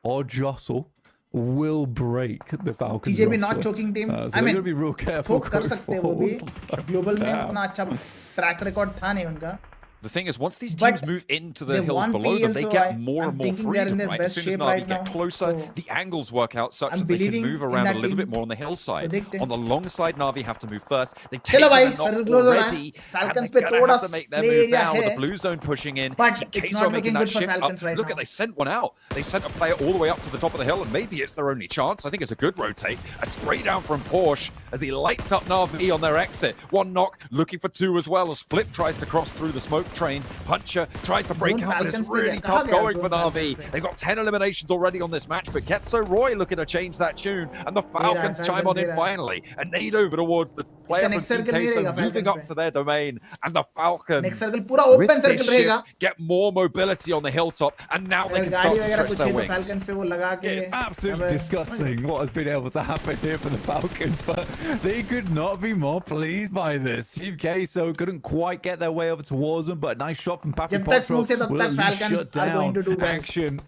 or jostle will break the Falcons. TJB not roster. choking team. So I they're mean, gonna be real careful. ठोक कर going सकते हैं वो भी. forward. Global में Damn. उतना अच्छा track record था नहीं उनका. The thing is, once these But teams move into the they hills won below them, they PL, so get more I'm and more thinking they're in freedom, their right? As best soon as shape Navi right get now, closer, so the angles work out such I'm that they can believing move in around a that little team. bit more on the hillside. तो देखते हैं. On the long side, Navi have to move first. They've चलो taken भाई, a knock circle close हो रहा है. already, and Falcons they're पे gonna थोड़ा have to make their play move area now with है. the blue zone pushing in. But Team it's Queso not making looking that good for shift Falcons up. right Look now. at, they sent one out. They sent a player all the way up to the top of the hill, and maybe it's their only chance. I think it's a good rotate. A spray down from Porsche as he lights up Navi on their exit. One knock, looking for two as well as Flip tries to cross through the smoke train. Puncher tries to break Zone out, but it's Falcons पे really गया. tough कहाँ गया going for Zone Navi. Falcons पे? They've got 10 eliminations already on this match, but Getso Roy looking to change that tune, and the Falcons chime on in finally. A nade over towards the player from next Team circle नहीं Queso, रहेगा moving Falcons up पे. to their domain, and the Falcons Next circle पूरा with open this circle shift, रहेगा. get more mobility on the hilltop, and now they अगर can गाड़ी start to वगैरह stretch कुछ their है तो wings. Falcons पे वो लगा के. It's absolutely अब- disgusting what has been able to happen here for the Falcons, but they could not be more pleased by this. Team Queso couldn't quite get their way over towards them, but a nice shot from Papi जब तक smoke से Potro तब will तक at least Falcons shut are going down to do well. action.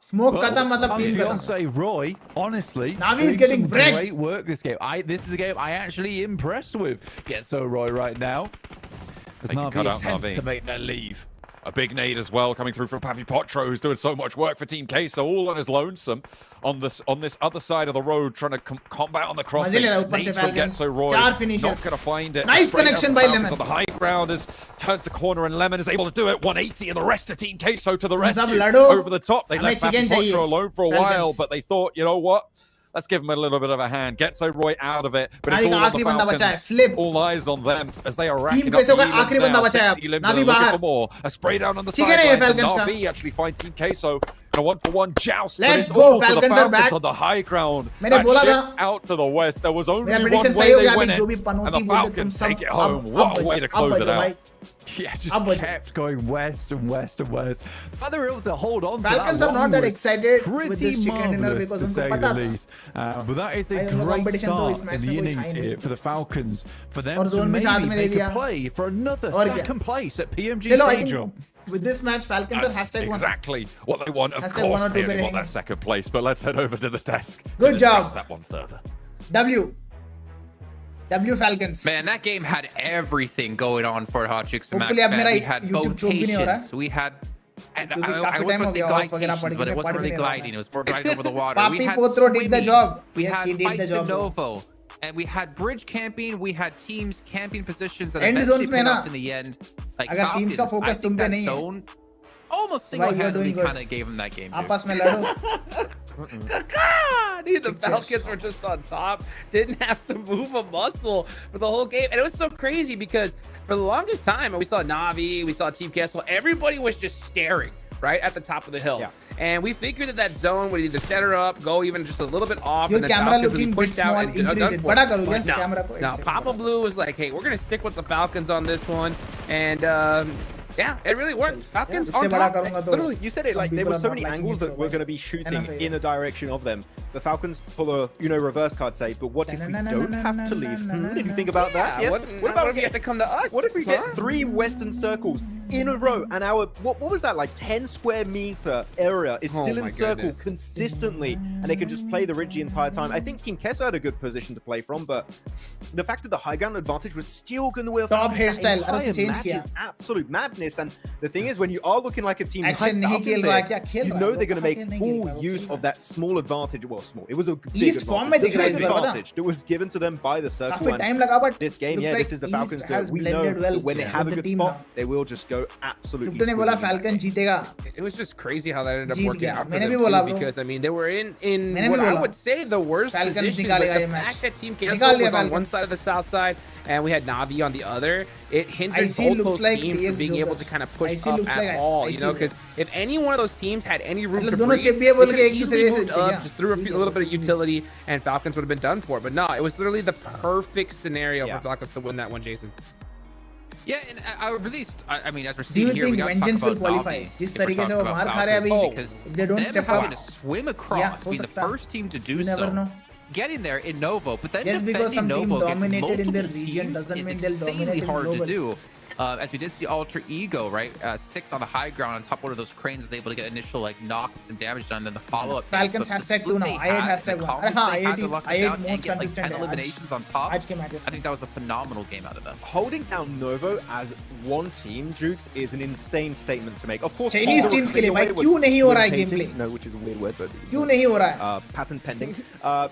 Smoke Well, खत्म मतलब team खत्म. fiance Roy, honestly, Navi is doing getting some wrecked. great work this game. This is a game I actually impressed with. Get so Roy right now. As They can Navi cut out attempt Navi. to make their leave. A big nade as well coming through from Papi Potro, who's doing so much work for Team Queso, all on his lonesome on this other side of the road, trying to combat on the crossing. मजे ले रहा है ऊपर से Nades from Falcons. Getso Roy, चार not finishes. going to find it. Nice Straight out connection from by Falcons Lemon. on the high ground as turns the corner, and Lemon is able to do it. 180, and the rest of Team Queso to the सब rescue. लड़ो. Over the top, they हमें left Papi chicken चाहिए. Potro alone for a Falcons. while, but they thought, you know what? Let's give him a little bit of a hand. Getso Roy out of it, but it's Navi all का on the आखिरी बंदा बचा है. Falcons. Flip. All eyes on them as they are racking Team up Queso the का आखिरी बंदा now. बचा है 6 अब. elims, Navi they're looking बाहर. for more. A spray down on the Chicken है ये sidelines, and Falcons का. Navi actually finds Team Queso in a 1-for-1 joust, but Let's it's go, all to the Falcons are Falcons back. on the high ground. मैंने That बोला shift था. out to the west. There was only मेरा one prediction way सही हो they गया. win अभी it, जो भी and पनौती the बोलते तुम Falcons सब take it home. अब What a way to close it बचो भाई. out. Yeah, just अब बचो. kept going west and west and west. But they were able to hold on. Falcons to that are not one that was excited with pretty this chicken dinner marvellous, because to उनको say पता the था. least. But that is a भाई उनको great competition तो इस start match in में the कोई innings था ही नहीं. here for the Falcons, for them और to zone भी साथ maybe में दे make a दिया. play for another और क्या? second place at चलो PMGC I think jump. with this match Falcons are That's hashtag one. exactly what they want. Of Hashtag course, 1 or 2 they only पे want that रहेंगे. second place, but let's head over to the desk Good to discuss job. that one further. W Falcons. Man, that game had everything going on for Hot Chicks and Max. Hopefully अब Man. मेरा We had YouTube choke भी नहीं हो रहा है. votations. We had. And क्योंकि I काफी was time going हो to say गया off वगैरह पढ़ glidings, के but it मैं wasn't पढ़ भी really नहीं रहा gliding. था. It was more gliding over the water. Papi We had Potro did the swimming. job. We Yes, had he did the fights job, in bro. Novo. And we had bridge camping. We had teams camping positions that End eventually zones में paid ना, off in the end. Like अगर teams का Falcons, focus I तुम think पे that नहीं है, zone almost Why you are single-handedly doing good? kind of gave them that game. dude. आपस में लड़ो. Dude, the Falcons were just on top. Didn't have to move a muscle for the whole game. And it was so crazy because for the longest time, we saw Navi, we saw Team Castle. Everybody was just staring right at the top of the hill. Yeah. And we figured that zone would either center up, go even just a little bit off. Your and then camera Falcons would be looking pushed bit out small, and increase done it. for. बड़ा करो, But yes, no, camera को एक no, second Papa बढ़ाओ. Blue was like, hey, we're going to stick with the Falcons on this one. And yeah, it really worked. Falcons इससे on बड़ा top. करूंगा तो Literally, you said it, some like there people were are so not many liking angles it that so we're much. going to be shooting Enough in the direction of them. The Falcons pull a, reverse card, say, but what if we don't have to leave? Did you think about that? Yeah, Yeah. what about if you have to come to us? What if we get Huh? 3 Western circles in a row and our, what was that, like 10 square meter area is Oh still my in circle goodness. consistently and they can just play the ridge the entire time? I think Team Kessa had a good position to play from, but the fact that the high ground advantage was still going to win. Top hairstyle, अरे उसे change match किया. is absolute madness. And the thing is, when you are looking like a team Action like नहीं खेल Falcons रहा है, there, क्या खेल you रहा know है? they're going to वो make नहीं खेल रहा है, full वो use खेल of रहा that small advantage. Well, small. It was a big East form में advantage. दिख रहा है This इस was बार, the पता? advantage that was given to them by the circle. काफी and time लगा but this game, looks yeah, like this is the East Falcons has that we know blended well that when they have a with the good team spot, now. they will just go absolutely. Crypto ने बोला swimming. Falcon जीतेगा. It was just crazy how that ended up Jeet working गया. out for मैंने them भी बोला, too, bro. because I mean they were in मैंने what भी I बोला. would say the worst Falcons position, but निकालेगा ये the match. fact that Team निकाल Cancel दिया was on one Falcons. side of the south side and we had Navi on the other, it hindered IC both looks those like teams DX from being Joker. able to kind of push IC up looks at like all, IC you know, because if any one of those teams had any room मतलब to दोनों breathe, chip भी है they बोल could के have एक easily दूसरे से moved up yeah. just through a little bit of utility and Falcons would have been done for. But no, it was literally the perfect scenario Yeah. for Falcons to win that one, Jason. Yeah, and I released. I mean, as we're Do seeing you here, we think got to talk Vengeance will about qualify? Navi, जिस if we're तरीके से talking वो about मार खा रहे हैं Falcons, अभी, because if they don't them step having up. to swim Yeah, across, हो being the सकता है. first team to do You never so, know. getting there in Novo, but then Just because some defending team Novo against dominated in their multiple region teams doesn't is mean they'll insanely dominate in hard to global. do. As we did see Alter Ego, right? 6 on the high ground on top of one of those cranes was able to get initial like knock and some damage done. Then the follow-up. Falcons hashtag 2 now. I8 hashtag 1. अरे हाँ, I8 most consistent है आज. eliminations on top. आज के matches I think that was a phenomenal game out of them. Holding down Novo as one team, Jukes, is an insane statement to make. Of course, Chinese Congo teams के लिए in a भाई way क्यों was नहीं हो रहा है irritating. gameplay? No, which is a weird word, but क्यों नहीं हो रहा है? patent pending.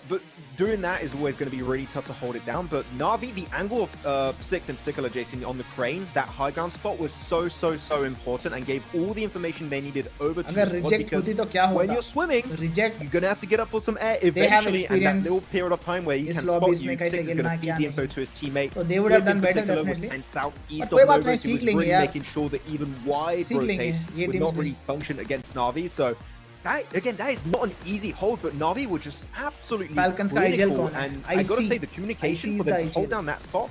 But doing that is always going to be really tough to hold it down. But Navi, the angle of 6 in particular, Jason, on the crane, that high ground spot was so important and gave all the information they needed over to अगर the squad, reject because होती तो क्या when होता? you're swimming, Reject. you're going to have to get up for some air They have eventually, and that experience. little period of time where you इस can lobbies spot में you, कैसे 6 is going गिरना to है, feed क्या the नहीं. info to his teammate. So they would have Flip in done better, particular was- definitely. And southeast But कोई of बात Novo, नहीं, he सीख was लेंगे really यार. making sure that even wide सीख लेंगे, rotates ये would teams not भी. really function against Navi. So that again, that is not an easy hold, but Navi were just absolutely Falcons का IGL clinical, कौन है? and I gotta IC. say the communication IC for is them the to hold IGL. down that spot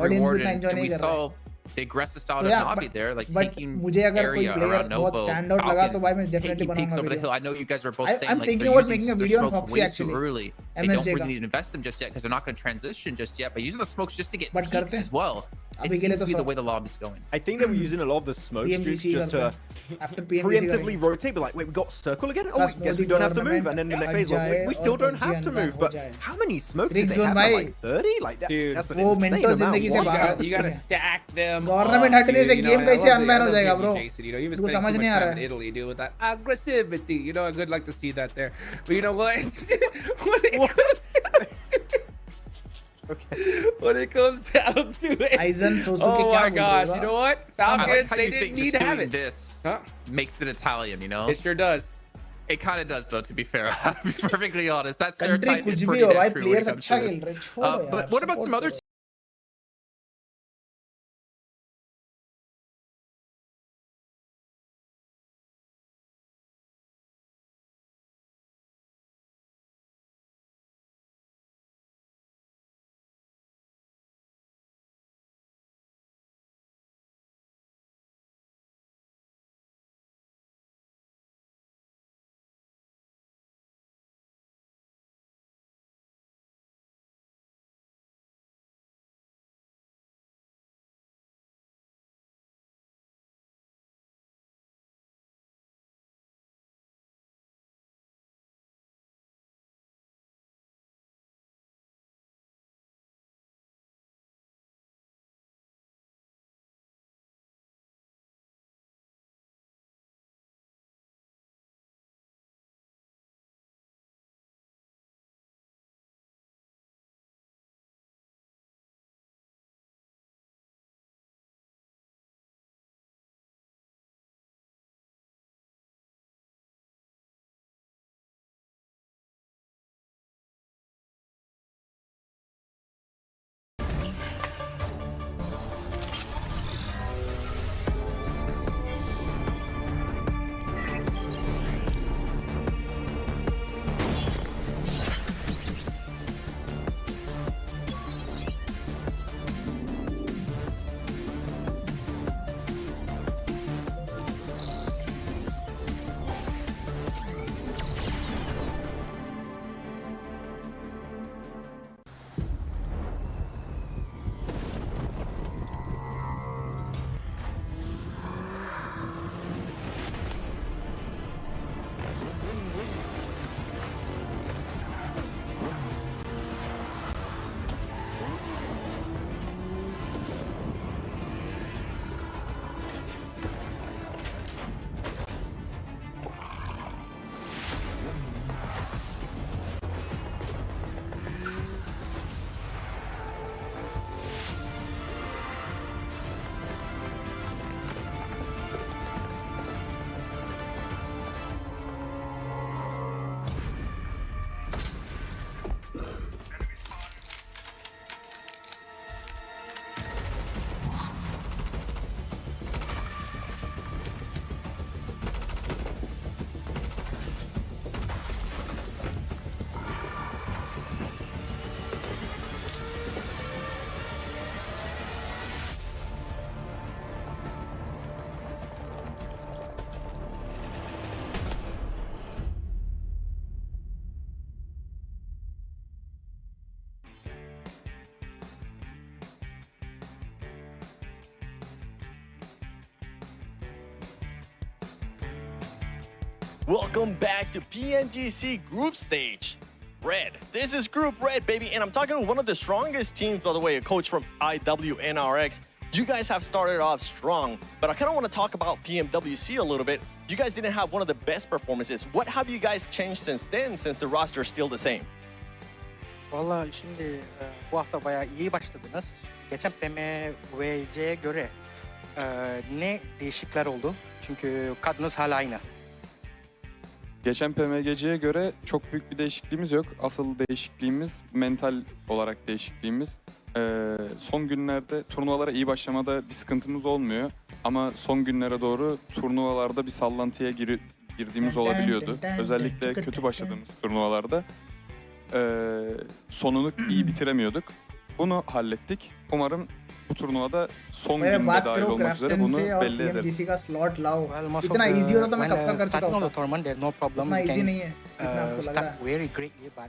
Audience rewarded, भी enjoy and we नहीं कर रहा है। saw the aggressive style तो of yeah, Navi there, like but taking मुझे अगर कोई area player around बहुत Novo, stand out लगा तो भाई मैं Falcons, definitely taking peeks बनाऊंगा over the video। hill. I know you guys were both I'm saying like thinking they're about using making a their video on smokes Foxy way actually, too early. They don't MSJ really का। need to invest them just yet because they're not going to transition just yet. But using the smokes just to get But peeks करते हैं। as well. अभी के लिए seems तो to be the सब way the lobby's going. I think they were using a lot of the smokes juice PMGC just to after PMGC preemptively करेंगे। rotate, but like, wait, we got circle again? Oh, Plus wait, guess Modi we don't have to move. government And then the next uh phase, well, जाए we और still don't PUBG have to unban move. हो But जाए। how many smokes Rig did they zone have? भाई। Like 30? Like that, Dude, that's an वो insane mental amount. जिंदगी से What? बाहर You gotta stack them. Government up, हटने से dude, you game know, कैसे I love unban हो I love जाएगा, Baby bro? Jason, you know, he was तुमको spending समझ too नहीं much आ time रहा in है। Italy, dude, with that aggressivity. You know, I would like to see that there. But you know what? When it comes down to it, when it comes down to it, Aizen Sosu oh के क्या my बोल रहे gosh, हो? you know what? I like Falcons, how they you didn't think need just to have doing it. this Huh? makes it Italian, you know? It sure does. It kind of does, though, to be fair. I'll be perfectly honest. That Country stereotype कुछ is भी pretty हो damn भाई, true when it players comes अच्छा to खेल this. रहे हैं, छोड़ो यार, But what about support some other करो। Welcome back to PMGC Group Stage. Red. This is Group Red, baby. And I'm talking to one of the strongest teams, by the way, a coach from IWNRX. You guys have started off strong, but I kind of want to talk about PMWC a little bit. You guys didn't have one of the best performances. What have you guys changed since then, since the roster is still the same? Vallahi şimdi bu hafta bayağı iyi başladınız. Geçen PMGC'ye göre ne değişiklikler oldu? Çünkü kadronuz hala aynı. Geçen PMGC'ye göre çok büyük bir değişikliğimiz yok. Asıl değişikliğimiz mental olarak değişikliğimiz. Son günlerde turnuvalara iyi başlamada bir sıkıntımız olmuyor. Ama son günlere doğru turnuvalarda bir sallantıya girdiğimiz olabiliyordu. Özellikle kötü başladığımız turnuvalarda sonunu iyi bitiremiyorduk. Bunu hallettik. Umarım bu turnuvada son मैं günde बात dahil करूँ olmak üzere Krafton bunu से और belli ederiz. PMGC का slot लाओ Well, most of इतना easy होता तो मैं when, कब का कर चुका starting of the होता tournament, there's no problem. इतना You इजी can नहीं है जितना आपको लग रहा start है very greatly, but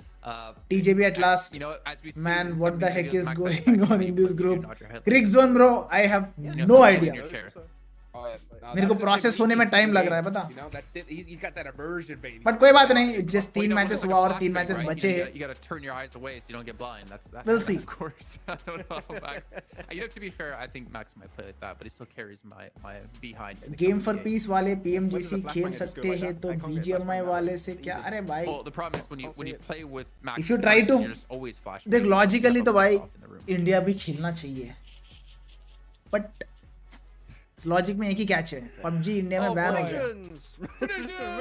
TJB at last. You know, as we see Man, in what some the of these heck videos, is Max, going actually on in this would you group? nod your head Crick like, zone, bro. I have you know, no something in idea. your chair. मेरे को process होने में time लग रहा है पता. You know, that's it. He's got that immersion, baby. But कोई बात नहीं, just Well, 3 you know, matches it's like हुआ a और 3 flashbang, मैचेस right? बचे हैं. You gotta turn your eyes away so you don't get blind. That's We'll see. Of course. I don't know, Max. You know, to be fair, I think Max might play like that, but he still carries my behind. in the game coming for game. Piece वाले When PMGC does the खेल flashbang just सकते go like हैं that? तो I can't get BGMI flashbang वाले that से way. क्या. It's अरे भाई, Well, the problem is when you play with Max, If you try to- you're just always flash. देख लॉजिकली तो भाई इंडिया भी खेलना चाहिए, बट लॉजिक में एक ही कैच है, पबजी इंडिया में बैन हो गया.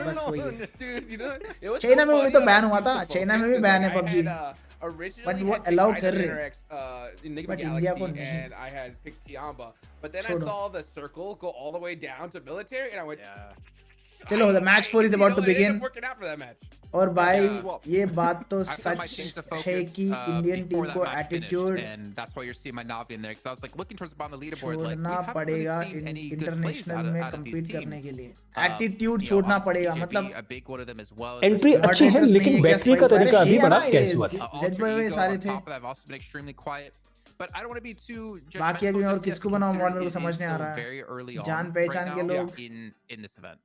बस वही है. Dude, you know, it was China so में भी funny तो on बैन our हुआ था. YouTube चाइना में focus, भी बैन है 'cause, like, I PUBG. had, originally But वो had picked allow Ice कर रहे हैं. NRX, Enigma But India को Galaxy, नहीं. and I had picked Tiamba. But then I छोड़ो. saw the circle go all the way down to military, and I went, चलो, the match 4 is you about know, to it ended begin. up working out for that match. और भाई Yeah. ये बात तो I put my team to सच है focus कि Indian before team that को match finished, attitude and that's why you're seeing my Navi in there. Because I was like looking towards the bottom of the leaderboard, like we छोड़ना haven't really पड़ेगा seen any good plays international में out of these compete करने teams. के लिए. You attitude know, छोड़ना obviously पड़ेगा. TJB, मतलब a big one of them as well. Entry अच्छी है Moderators लेकिन नहीं है, बैटरी guess का भाई. तरीका अरे अभी ये बड़ा ना, ये कैजुअल है. जेड Ultra भाई Ego सारे on थे. top of that have also been extremely quiet. But I don't want to be too बाकी अभी judgmental और just yet, किसको बनाऊं, considering मेरे को it समझ is नहीं आ still रहा है. very early on जान right पहचान now के लोग. in this event.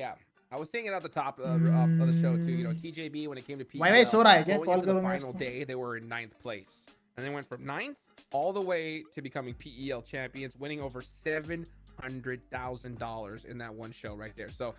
Yeah. I was saying it at the top of the show too. You know, TJB when it came to PEL, भाई सो रहा है क्या? going कॉल into the करूं मैं final इसको. day, they were in 9th place, and they went from 9th all the way to becoming PEL champions, winning over $700,000 in that one show right there. So,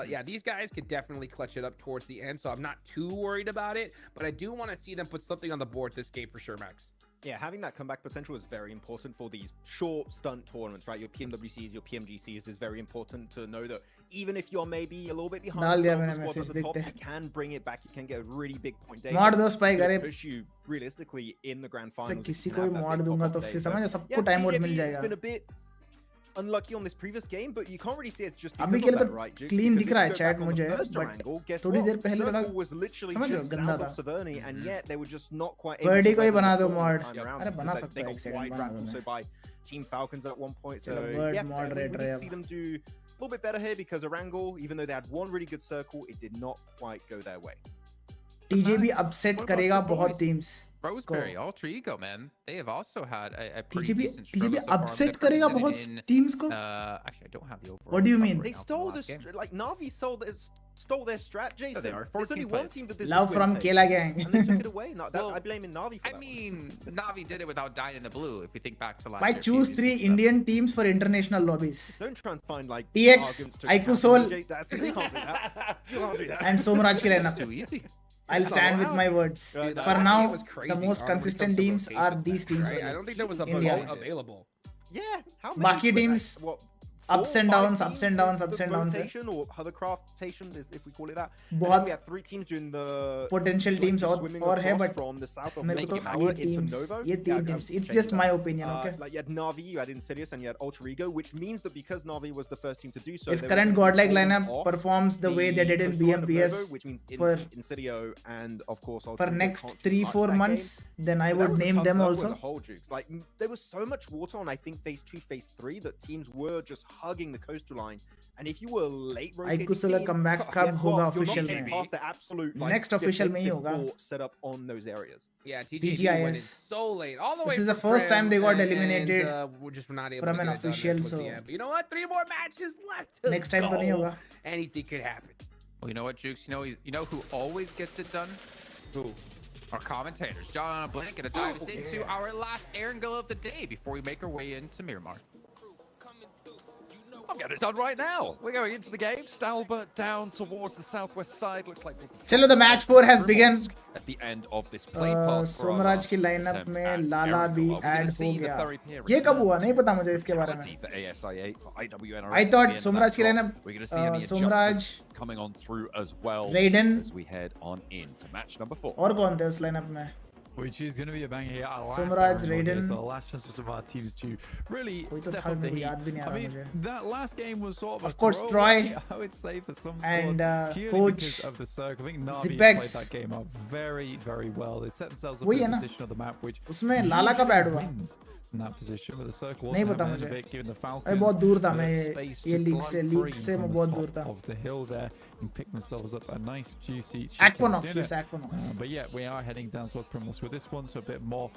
yeah, these guys could definitely clutch it up towards the end. So I'm not too worried about it, but I do want to see them put something on the board this game for sure, Max. Yeah, having that comeback potential is very important for these short stunt tournaments, right? Your PMWCs, your PMGCs is very important to know that even if you're maybe a little bit behind डाल दिया some of मैंने the squads message, at the top, देखते you can bring it back. You can get a really big point day. Mod दो spike. अरे Push you realistically in the grand से finals. किसी if को you भी have that mod big दूंगा top-up तो day. फिर So, समझ सबको yeah, time out mill TJB has जाएगा. been a bit unlucky on this previous game, but you can't really say it's just अभी because के of लिए that, तो right? Jukes? clean Because दिख if रहा you है go chat back on the मुझे, first but angle, guess थोड़ी what? देर पहले Circle थोड़ा was literally समझ रहे हो, just गंदा south था. of Severny, and yet they were just not quite able birdie to को ही weather बना the दो storm mod. this time around अरे बना because सकता they है, एक got सेकंड wide बना wrapped दो also मैं. by Team Falcons at one point. So चलो, bird yeah, we moderator did है see अब. them do a little bit better here because Erangel, even though they had one really good circle, it did not quite go their way. TJB upset What about करेगा your बहुत boys? Teams. Roseberry, Ultra Ego, man. They have also had a pretty TJB decent struggle so far. Upset They're करेगा represented बहुत in, teams को. actually, I don't have the overall. What do you cover mean? right They now from stole the the last game. like Navi stole their strat, Jason. they are. There's only 14th one place. team that this Love from Kela gang. and they took it away. No, that, Well, I blame in Navi for I that one. mean, Navi did it without dying in the blue. If we think back to last By year's choose PMGC 3 stuff. Indian teams for international lobbies. Don't try and find like TX, arguments to Aiku counter Soul. DJ. That's, you can't do that. You can't do that. And Somraj की It's lineup. too easy. I'll stand with my words. Dude, For that now, game was crazy the most when it consistent comes to teams are rotations, these teams. right? I don't think there was a India. vote available. Yeah. How many बाकी were there? teams, What, ups 4, and 5 downs, teams ups and with downs, the ups and downs है. rotation or hovercraftation, if we call it that. And बहुत then we have 3 teams doing the potential like, teams swimming और है, across but from the south of मेरे को Milky तो Power ये into teams, Novo. ये Yeah, 3 I'm teams. It's saying just that. my opinion, okay? Like you had Navi, you had Insidious, and you had Ultra Ego, which means that because Navi was the first team to do so, If they were current gonna be godlike holding lineup off performs the way they did in first round of Novo, BMPS which means for Insidio and of course for Ultra Ego next can't touch 3-4 that months, game. then I But that would was a name tough them circle as also. a whole, Jukes. Like there was so much water on, I think phase 2, phase 3, that teams were just hugging the coastal line. And if you were late rotating Aikusula team, comeback guess कब what? होगा You're not official getting में? past the absolute like Next official में ही defensive होगा. fort set up on those areas. Yeah, TJB went in PGIS. so late, all the way. This is the from first time Prim, they got and, eliminated we're just not able from to an get it done official, towards so- the end. But you know what? 3 more matches left. to Next time तो नहीं go. होगा. Anything could happen. Well, you know what, Jukes? You know who always gets it done? Who? Our commentators. John and Blake, gonna dive us into our last Erangel of the day before we make our way into Miramar. I'm getting it done right now. We're going into the game. Stalbert down towards the southwest side. Looks like चलो, the match 4 has begun. at the end of this play path. for our Somraj last की lineup attempt में at Lala Erangel. भी Are we gonna add हो see the गया. Furry Peer ये कब return? हुआ नहीं पता मुझे इसके बारे में. Brutality for ASIA, for IWNRX I thought at the end of Somraj की that lineup drop. We're going to see any Somraj, adjustments coming on through as well Raiden as we head on in to match number 4. और कौन थे उस lineup में? Which is going to be a banger here. Our last Somraj, Erangel here, Raiden. so the last chance of our teams to really कोई तो step था, up the मेरे को heat. याद भी नहीं आ I रहा mean, मुझे. that last game was sort of Of a course, throwaway, Troy I would say, for some and, squads, purely coach because of the circle. I think Navi Zipex. played that game up very, very well. They set themselves up वही in है a ना. position of the map which उसमें लाला कब add हुआ? wins in that position, but the circle नहीं wasn't पता having मुझे। a bit given the अरे Falcons बहुत दूर था with मैं space ये to लीग fly से free मैं from बहुत the दूर top था। of the hill there and pick themselves up a nice juicy chicken Equinox, dinner. yes, Equinox. But yeah, we are heading down towards Primrose with this one, so a bit more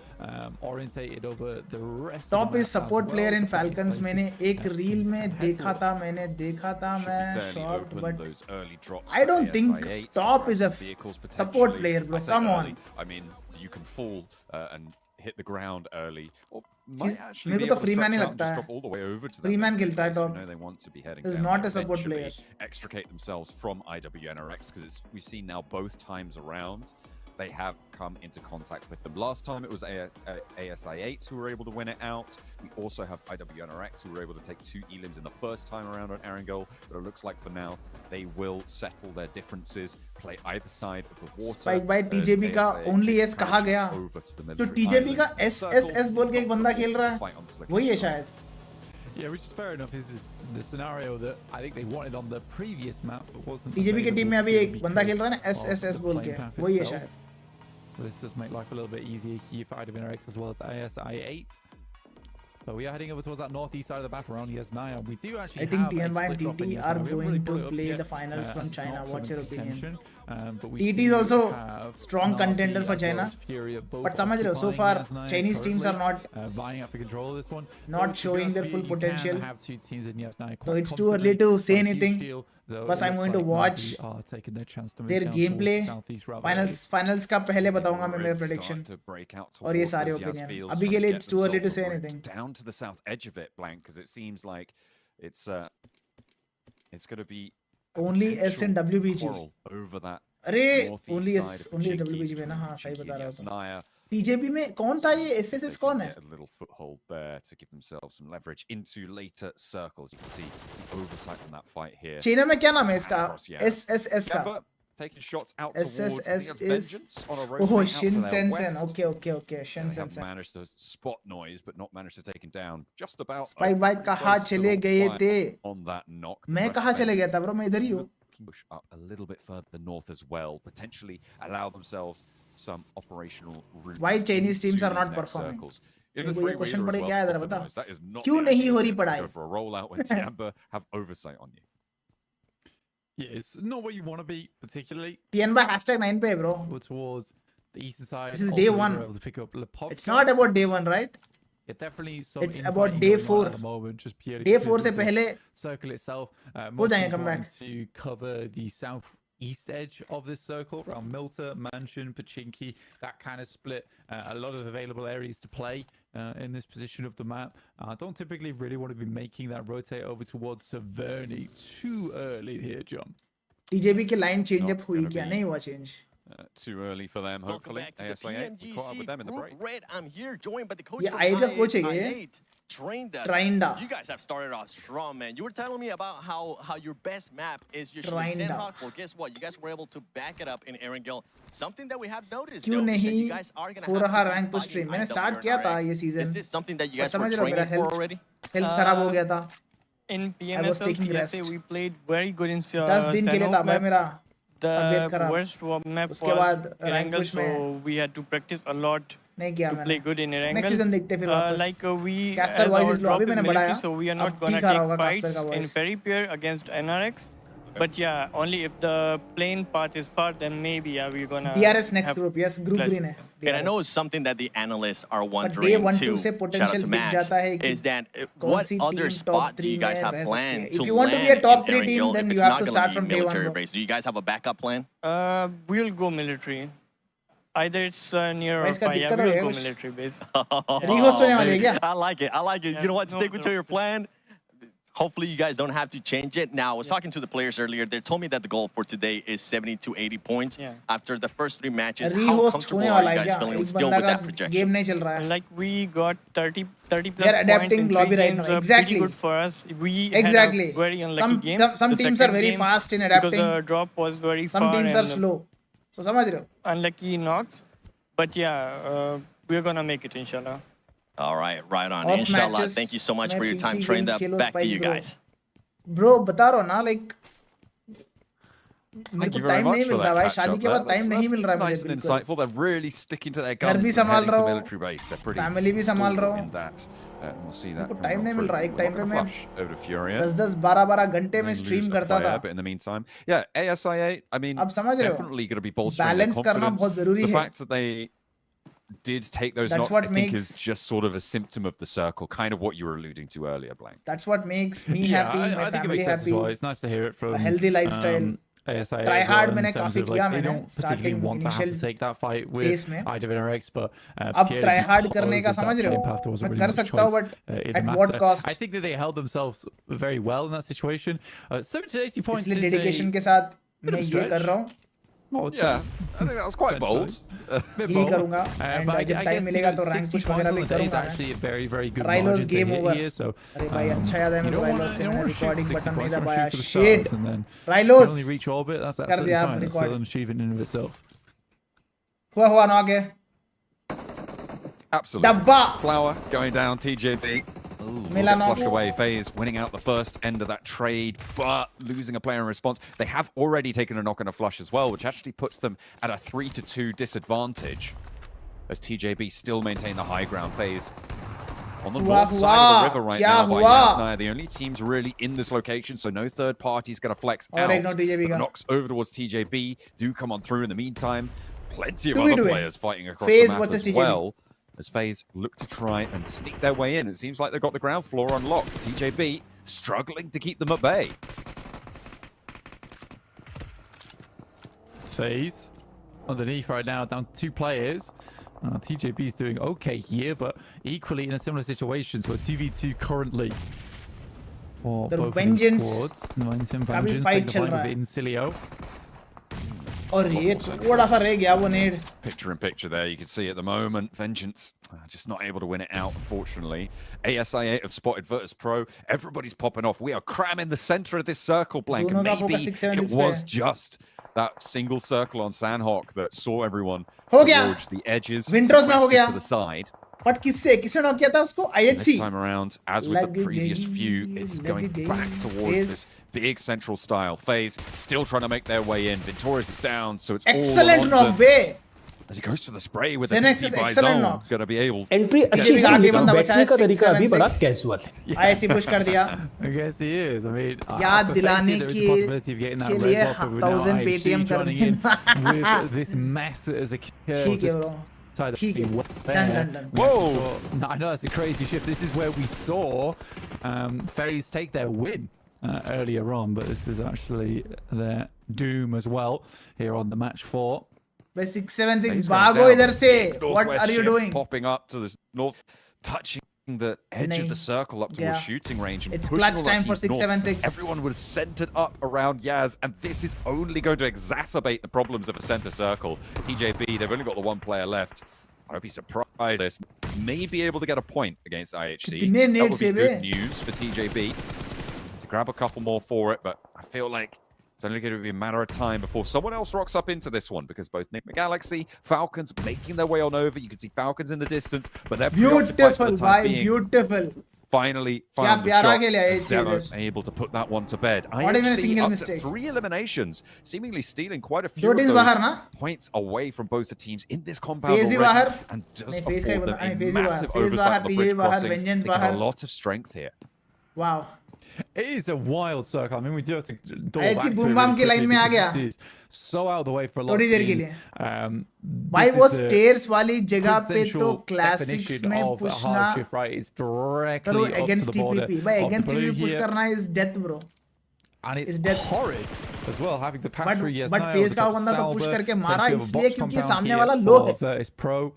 orientated over the rest. Top of is support player in falcons मैंने एक reel में देखा था Should मैं be fairly shocked open, but those early drops I for don't think ASI8, top is a aggressive vehicles support potentially. player, bro. I say Come early, on. I mean, you can fall and hit the ground early, or He's- might actually मेरे be को तो able to Freeman he stretch out and लगता just है। drop all the way over to them. Freeman खेलता है because, top. you know, they want to be heading He's down not there a support eventually, player. extricate themselves from IWNRX because we've seen now both times around they have come into contact with them. Last time it was ASI8 who were able to win it out. We also have IWNRX who were able to take 2 elims in the first time around on Erangel, but it looks like for now they will settle their differences, play either side of the water. Spike by TJB का only S कहा गया जो टीजेबी का S बोल के एक बंदा खेल रहा है वही है शायद। Yeah, which is fair enough. This is the scenario that I think they wanted on the previous map, but wasn't. टीजेबी की टीम में अभी available एक बंदा खेल रहा है ना because of एस the बोल के playing path वही है itself. शायद। So this does make life a little bit easier here for IWNRX as well as ASI8. But we are heading over towards that northeast side of the map around Yesnaya. We do actually I think have a TNY and split drop in TT Yesnaya. are We haven't going really to brought it up play yet, the finals from as it's China. not What's come your into opinion? contention. But we TT is do also have strong contender Navi for as China. well as Fury at both But समझ रहे हो so occupying far Yesnaya Chinese teams are currently, not vying out for control of this one. not But to be showing honest their with full you, you potential. can have 2 teams in Yesnaya So quite it's too early comfortably. to say On a huge anything. deal, though, बस it I'm looks going to like watch Navi are taking their chance to move their down gameplay. towards the southeast rather early. Finals का पहले बताऊंगा मैं मेरा Really prediction starting to break out और ये towards सारे those Yas opinion. fields, अभी trying के to लिए get it's too early to themselves say a route anything. down to the south edge of it, Blank, because it seems like it's going to be a Only S and potential WBG. quarrel over that अरे northeast only side S of only Pachinki WBG में ना between हाँ सही Pachinki बता and रहा हूँ। Yasnaya. टीजेबी में कौन था ये एस They कौन can है? get a little foothold there to give themselves some leverage into later circles. You can see the oversight on that fight here. China में क्या नाम है इसका? Across Yana. एस का Gamba taking shots out S towards I think is that's Vengeance on a rotate oh out to Shin their Sensen. west. Okay They Shin have Sensen। managed to spot noise, but not managed to take him down. Just about. Spike by pretty कहाँ close to चले the गए fire थे? on that knock. मैं Fresh कहाँ चले गया Vengeance था bro? मैं इधर ही हूँ। looking to push up a little bit further north as well, potentially allow themselves some operational routes. Why Chinese teams into are not these next performing? circles. In मेरे the को ये 3 question wheeler पड़े as क्या है well, जरा off the बता। nose. That is not क्यों the नहीं idea हो to रही पढ़ाई? go for a rollout when Tiamba have oversight on you. Yeah, it's not what you want to be particularly. TNB #9 पे है bro। But towards the eastern side. This is of day the river, one. able to pick up Lipovka. It's not about day 1 right? Yeah, definitely some It's about infighting day going on 4. at the moment, just purely Day because 4 से of this पहले circle itself. हो Most जाएंगे teams comeback। wanting to cover the southeast edge of this circle around Milta, Mansion, Pachinki, that kind of split. A lot of available areas to play in this position of the map. I don't typically really want to be making that rotate over towards Severny too early here, John. टीजेबी की line change Not up हुई gonna क्या? be- नहीं हुआ change. Too early for them, Welcome hopefully. back to the ASI8, we caught up with them in the Group break. Red. I'm here joined by the coach ये from idea coach है ये। IS8, Trainda. Trainda। You guys have started off strong, man. You were telling me about how your best map is your Trainda। Sandhawk. Well, guess what? You guys were able to back it up in Erangel. Something that we have noticed, क्यों though, is that नहीं you guys are gonna हो have रहा to be rank push fighting stream? मैंने start किया था IWNRX. ये Is season. this something that you पर guys were समझ रहे हो मेरा training for already? हेल्थ खराब हो गया था। In I was taking PMSL rest। CSA, we played very good in 10 दिन के लिए था भाई मेरा तबीयत The खराब। worst map उसके was बाद रैंक Erangel, पुश में so we had to practice a lot नहीं किया to मैंने। play good in next Erangel. Season देखते फिर वापस। Like we, Caster as voice our is low, drop अभी is मैंने military, बढ़ाया। so we are अब not gonna ठीक आ रहा take होगा fights Caster का in voice। ferry pair against NRX. But yeah, only if the plane path is far, then maybe yeah, we're gonna. DRS next have group, yes, group clash. green है। And I know DRS। it's something that the analysts are day wondering 1, too. 2 से Shout out potential to दिख Max. जाता है कि Is that कौन what C other team spot top do 3 you guys में have रह सकती planned है? to If you want to be a land top in 3 team, Erangel then if you it's have not to gonna start be from day 1 military bro। base? Do you guys have a backup plan? We'll go military. Either it's near भाई or इसका far. Yeah, दिक्कत हो we'll गया go कुछ? military base. Rehost होने वाली है क्या? I like it. I like it. Yeah, You know what? no, Stick with no. your plan. Hopefully you guys don't have to change it. Now, I was talking to the players earlier. They told me that the goal for today is 70 to 80 points. Yeah. After the first 3 matches, how Rehost comfortable होने are वाला you है guys क्या? feeling एक still बंदा with का that projection? Game नहीं चल रहा है। Like we got 30 plus They are points adapting in 3 lobby right games. now. Pretty Exactly. good for us. We Exactly. had a very unlucky game. Some The teams are second very game, fast in because adapting. the drop was very Some far teams are and slow. So समझ रहे हो? unlucky knocks. But yeah, we're gonna make it inshallah. All right, right on. Off Inshallah. matches, Thank you so much मैं for your time, PC Trained games Up. Khelo Back to spike you bro। guys. Bro बता रहा हूँ ना like मेरे Thank को you very time much नहीं for मिलता that भाई catch शादी up के there. बाद टाइम नहीं मिल रहा है Nice मुझे and बिल्कुल insightful. They're really sticking to their घर guns भी and संभाल heading रहा to हूँ, military base. They're pretty family भी संभाल रहा stalled हूँ। in that. We'll see मेरे that को coming टाइम on नहीं मिल through. रहा है, एक We're टाइम not पे gonna मैं flush over to Furia. 10-10 12-12 घंटे में They स्ट्रीम lose a करता player, था। but in the meantime, yeah, ASIA, I mean, अब समझ रहे हो, definitely going to be bolstering their balance करना confidence. बहुत जरूरी The है। fact that they did take those That's knocks, what I think, makes- is just sort of a symptom of the circle, kind of what you were alluding to earlier, Blank. That's what makes me Yeah, happy, my I think it family makes sense happy, as well. It's nice to hear it from a healthy lifestyle. ASIA Try as hard well, मैंने in terms काफी of, किया like, they मैंने don't particularly starting want to have initial to take that fight days with में। IWNRX, but अब purely try hard because करने का of that समझ रहे playing हो, path, there wasn't मैं really कर much सकता हूँ, choice, but in the at what matter. cost? I think that they held themselves very well in that situation. 70 to 80 points इसलिए is डेडिकेशन a के साथ bit of मैं a ये stretch. कर रहा हूँ, I would Yeah, say. I think that was quite bold. Bit यही bold. करूँगा, and But I जब guess, टाइम मिलेगा तो रैंक 60 पुश points वगैरह on भी the day is करूँगा मैं। actually a very, very good Rylo's margin to game hit over. here, so अरे भाई अच्छा याद है you मेरे don't को wanna- Rylos से you don't मैंने wanna shoot recording 60 button points, नहीं you wanna दबाया, shoot for the shit, stars, and then you Rylos only reach orbit, that's कर absolutely दिया fine. It's record. still an achievement in and of itself. हुआ ना आगे, Absolutely. डब्बा Flower going down, TJB. Milan Flushed Agu. away. FaZe winning out the first end of that trade, but losing a player in response. They have already taken a knock and a flush as well, which actually puts them at a 3-2 disadvantage. As TJB still maintain the high ground. FaZe on the north side of the river right क्या now by हुआ? Yasnaya. The only teams really in this location, so no third party's going to flex और एक out. Note TJB But का। knocks over towards TJB do come on through in the meantime. Plenty of Do we other do it? players fighting across FaZe the map versus as TJB. well. As FaZe look to try and sneak their way in. It seems like they've got the ground floor unlocked. TJB struggling to keep them at bay. FaZe underneath right now, down 2 players. TJB is doing okay here, but equally in a similar situation. So a 2v2 currently for The both of these Vengeance squads. Vengeance का भी taking fight the चल fight रहा with है। Incilio. और ये थोड़ा सा रह गया वो नेड। Picture in picture there, you can see at the moment, Vengeance just not able to win it out, unfortunately. ASIA have spotted Virtus Pro. Everybody's popping off. We are cramming the center of this circle, Blank. And दोनों का maybe focus 676 it पे was है। just that single circle on Sandhawk that saw everyone हो गया। towards the edges, Windrose में हो sequestered गया। to the side. But किससे नॉक किया था उसको? This IHC time around, as with लग the previous गई, few, it's लग going गई। back towards FaZe this big central style. FaZe still trying to make their way in. Vintorius is down, so it's all excellent Alonso. knock बे। As he goes for the spray with Xenex the is PP by excellent zone, knock. gonna be able. Entry अच्छी TJB का है आगे लेकिन बंदा बचा बैठने है का तरीका अभी बड़ा 676। कैजुअल है। IHC पुश कर दिया। I guess he is. I mean, याद for FaZe, दिलाने there is a के possibility of getting that के res लिए off, but with now 1000 IHC Paytm कर joining in देना। with this mess that has occurred. ठीक है ब्रो, Side ठीक है। Done. Whoa! I know that's a crazy shift. This is where we saw FaZe take their win earlier on, but this is actually their doom as well here on the match 4. भाई 676 He's gone भागो down. इधर से। Big What northwest are you shift doing? Popping up to the north, touching the edge नहीं, of the circle up गया। towards shooting range. And It's pushing clutch all that time for team north. 676. Everyone was centered up around Yaz, and this is only going to exacerbate the problems of a center circle. TJB, they've only got the one player left. I would be surprised this may be able to get a point against IHC. कितने That net would be से good बे? news for TJB to grab a couple more for it, but I feel like it's only going to be a matter of time before someone else rocks up into this one, because both Nick McGalaxy, Falcons making their way on over. You can see Falcons in the distance, but they're preoccupied for Beautiful the time भाई, being. beautiful. Finally क्या found the प्यारा shot. खेला है as IHC Devo इधर। able to put that one to bed. Not even a IHC single up mistake. to 3 eliminations, seemingly stealing quite a few दो of teams those बाहर ना? points away from both the teams in this compound FaZe भी already, बाहर? and does नहीं, FaZe का ही afford बता- them नहीं, a FaZe भी बाहर। massive FaZe oversight बाहर, on the TJB bridge बाहर, crossings. Vengeance They got a बाहर। lot of strength here. Wow. It is a wild circle. I mean, we do have to double IHC back to boom it bam really की line quickly में आ because गया। this is so out of the way for a lot थोड़ी of देर के teams. लिए। भाई This वो is the stairs वाली जगह पे तो quintessential क्लासिक्स definition में of a पुशना hard shift, right? It's directly करो up to against the border TPP भाई of the against blue TPP push here. करना is death bro And it's is dead. horrid as well, having the pass But- through yes but now, FaZe the का top बंदा तो push Stalber, करके मारा potentially इसलिए box क्योंकि compound सामने here वाला low for है। Virtus Pro.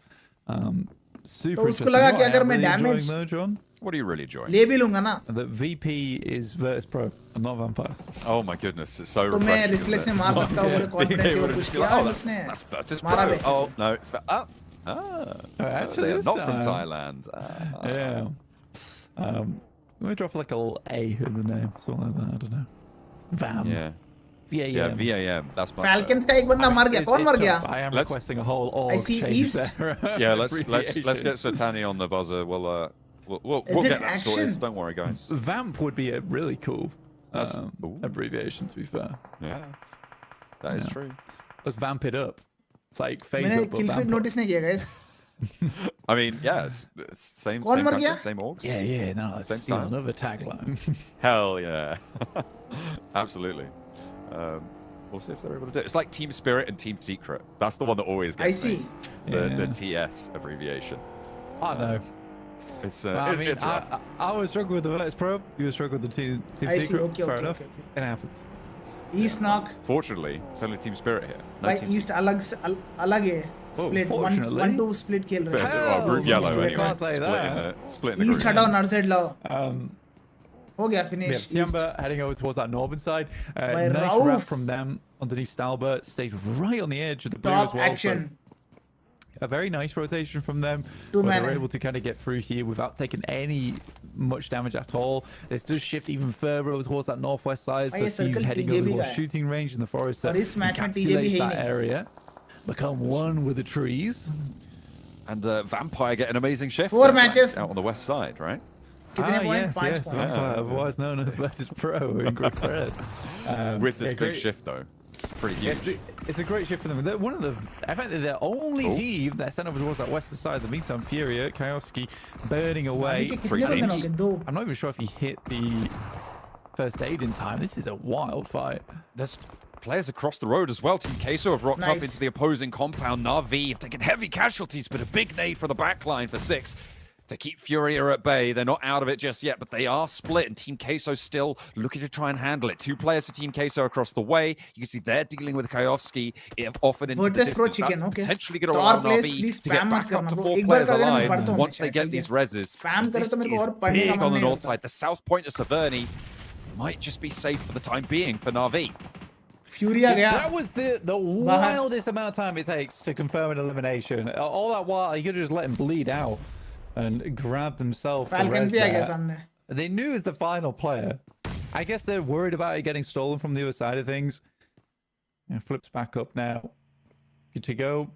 Super तो उसको interesting. लगा You know कि what I अगर am मैं really enjoying damage- Merge on? What are you really enjoying? ले भी लूंगा ना The VP is Virtus Pro and not Vampires. Oh my goodness, it's so तो मैं refreshing. रिफ्लेक्स isn't में it? मार सकता हूँ पूरे Being कॉन्फिडेंट able के to पुश just be किया like, oh, उसने that's Virtus मारा Pro. भी Oh, no, it's actually, they're this not from time- Thailand. Yeah. Let me drop like a little A in the name, something like that. I don't know. Vam. Yeah. VAM. Yeah, VAM. That's my falcons का एक बंदा मर गया कौन मर गया I am Let's- requesting a whole org I see change East. there. Yeah, let's Abbreviation. get Satani on the buzzer. We'll Is we'll it get that action? sorted. Don't worry, guys. Vamp would be a really cool That's- ooh. abbreviation, to be fair. Yeah. That is Yeah. true. Let's vamp it up. It's like phase मैंने up, but kill feed vamp up. notice नहीं किया guys. I mean, yeah, it's same कौन मर country, गया? same orgs. Yeah, no, that's Same still style. another tagline. Hell yeah. Absolutely. We'll see if they're able to do it. It's like Team Spirit and Team Secret. That's the one that always I gets see. me. The Yeah. TS abbreviation. I know. It's Well, I mean, it's rough. I was struggling with the Virtus Pro. You were struggling with the Team I see. Secret. Okay, Fair okay, enough. okay, It happens. East knock. Fortunately, it's only Team Spirit here. No भाई Team East अलग है. Oh, Split. fortunately. 1-2 split खेल रहे Secret. हैं. Well, group Hell, yellow you anyway. can't say Split in the East group. हटाओ Narset लाओ. हो गया We finish. have Tiamba heading over towards that northern side. By Nice Rauf. wrap from them underneath Stalbert. Stayed right on the edge of the blue as Top well. action. So a very nice rotation from them. Two But they were mana. able to kind of get through here without taking any much damage at all. This does shift even further over towards that northwest side. भाई So ये teams circle heading TJ over भी towards का है. shooting range in the forest that और इस match में TJ भी encapsulates है ही that नहीं. area. Become one with the trees. And Vampire get an amazing shift. 4 there, Frank, matches. out on the west side, right? कितने point? Yes, 5 yes, point. Vampire, otherwise known as Virtus Pro in Group Red. With this yeah, big great- shift though, pretty Yeah, huge. it's a great shift for them. They're one of the, I think they're the only Oh. team that sent over towards that western side. In the meantime, Furia, Kayovsky burning away. अभी के Three कितने बंदे teams. होंगे? 2. I'm not even sure if he hit the first aid in time. This is a wild fight. There's players across the road as well. Team Queso have rocked up Nice. into the opposing compound. Na'Vi have taken heavy casualties, but a big nade for the backline for 6 to keep Furia at bay. They're not out of it just yet, but they are split, and Team Queso still looking to try and handle it. 2 players for Team Queso across the way. You can see they're dealing with Kayovsky often into the Virtus Pro distance. chicken, That's okay. potentially going to Tor allow plays, Na'Vi please to get spam back मत up करना to bro. 4 एक बार players कर देना मैं alive पढ़ता हूँ once they chat, get ठीक these है? reses. Spam करे This तो मेरे को is और पढ़ने का big मन on the नहीं north होता. side. The south point of Saverni might just be safe for the time being for Na'Vi. Furia गया. That was the wildest amount of time it takes to confirm an elimination. All that while, you could have just let him bleed out and grab themselves the Falcons res भी आ गया there. सामने. They knew as the final player. I guess they're worried about it getting stolen from the other side of things. And flips back up now. Good to go.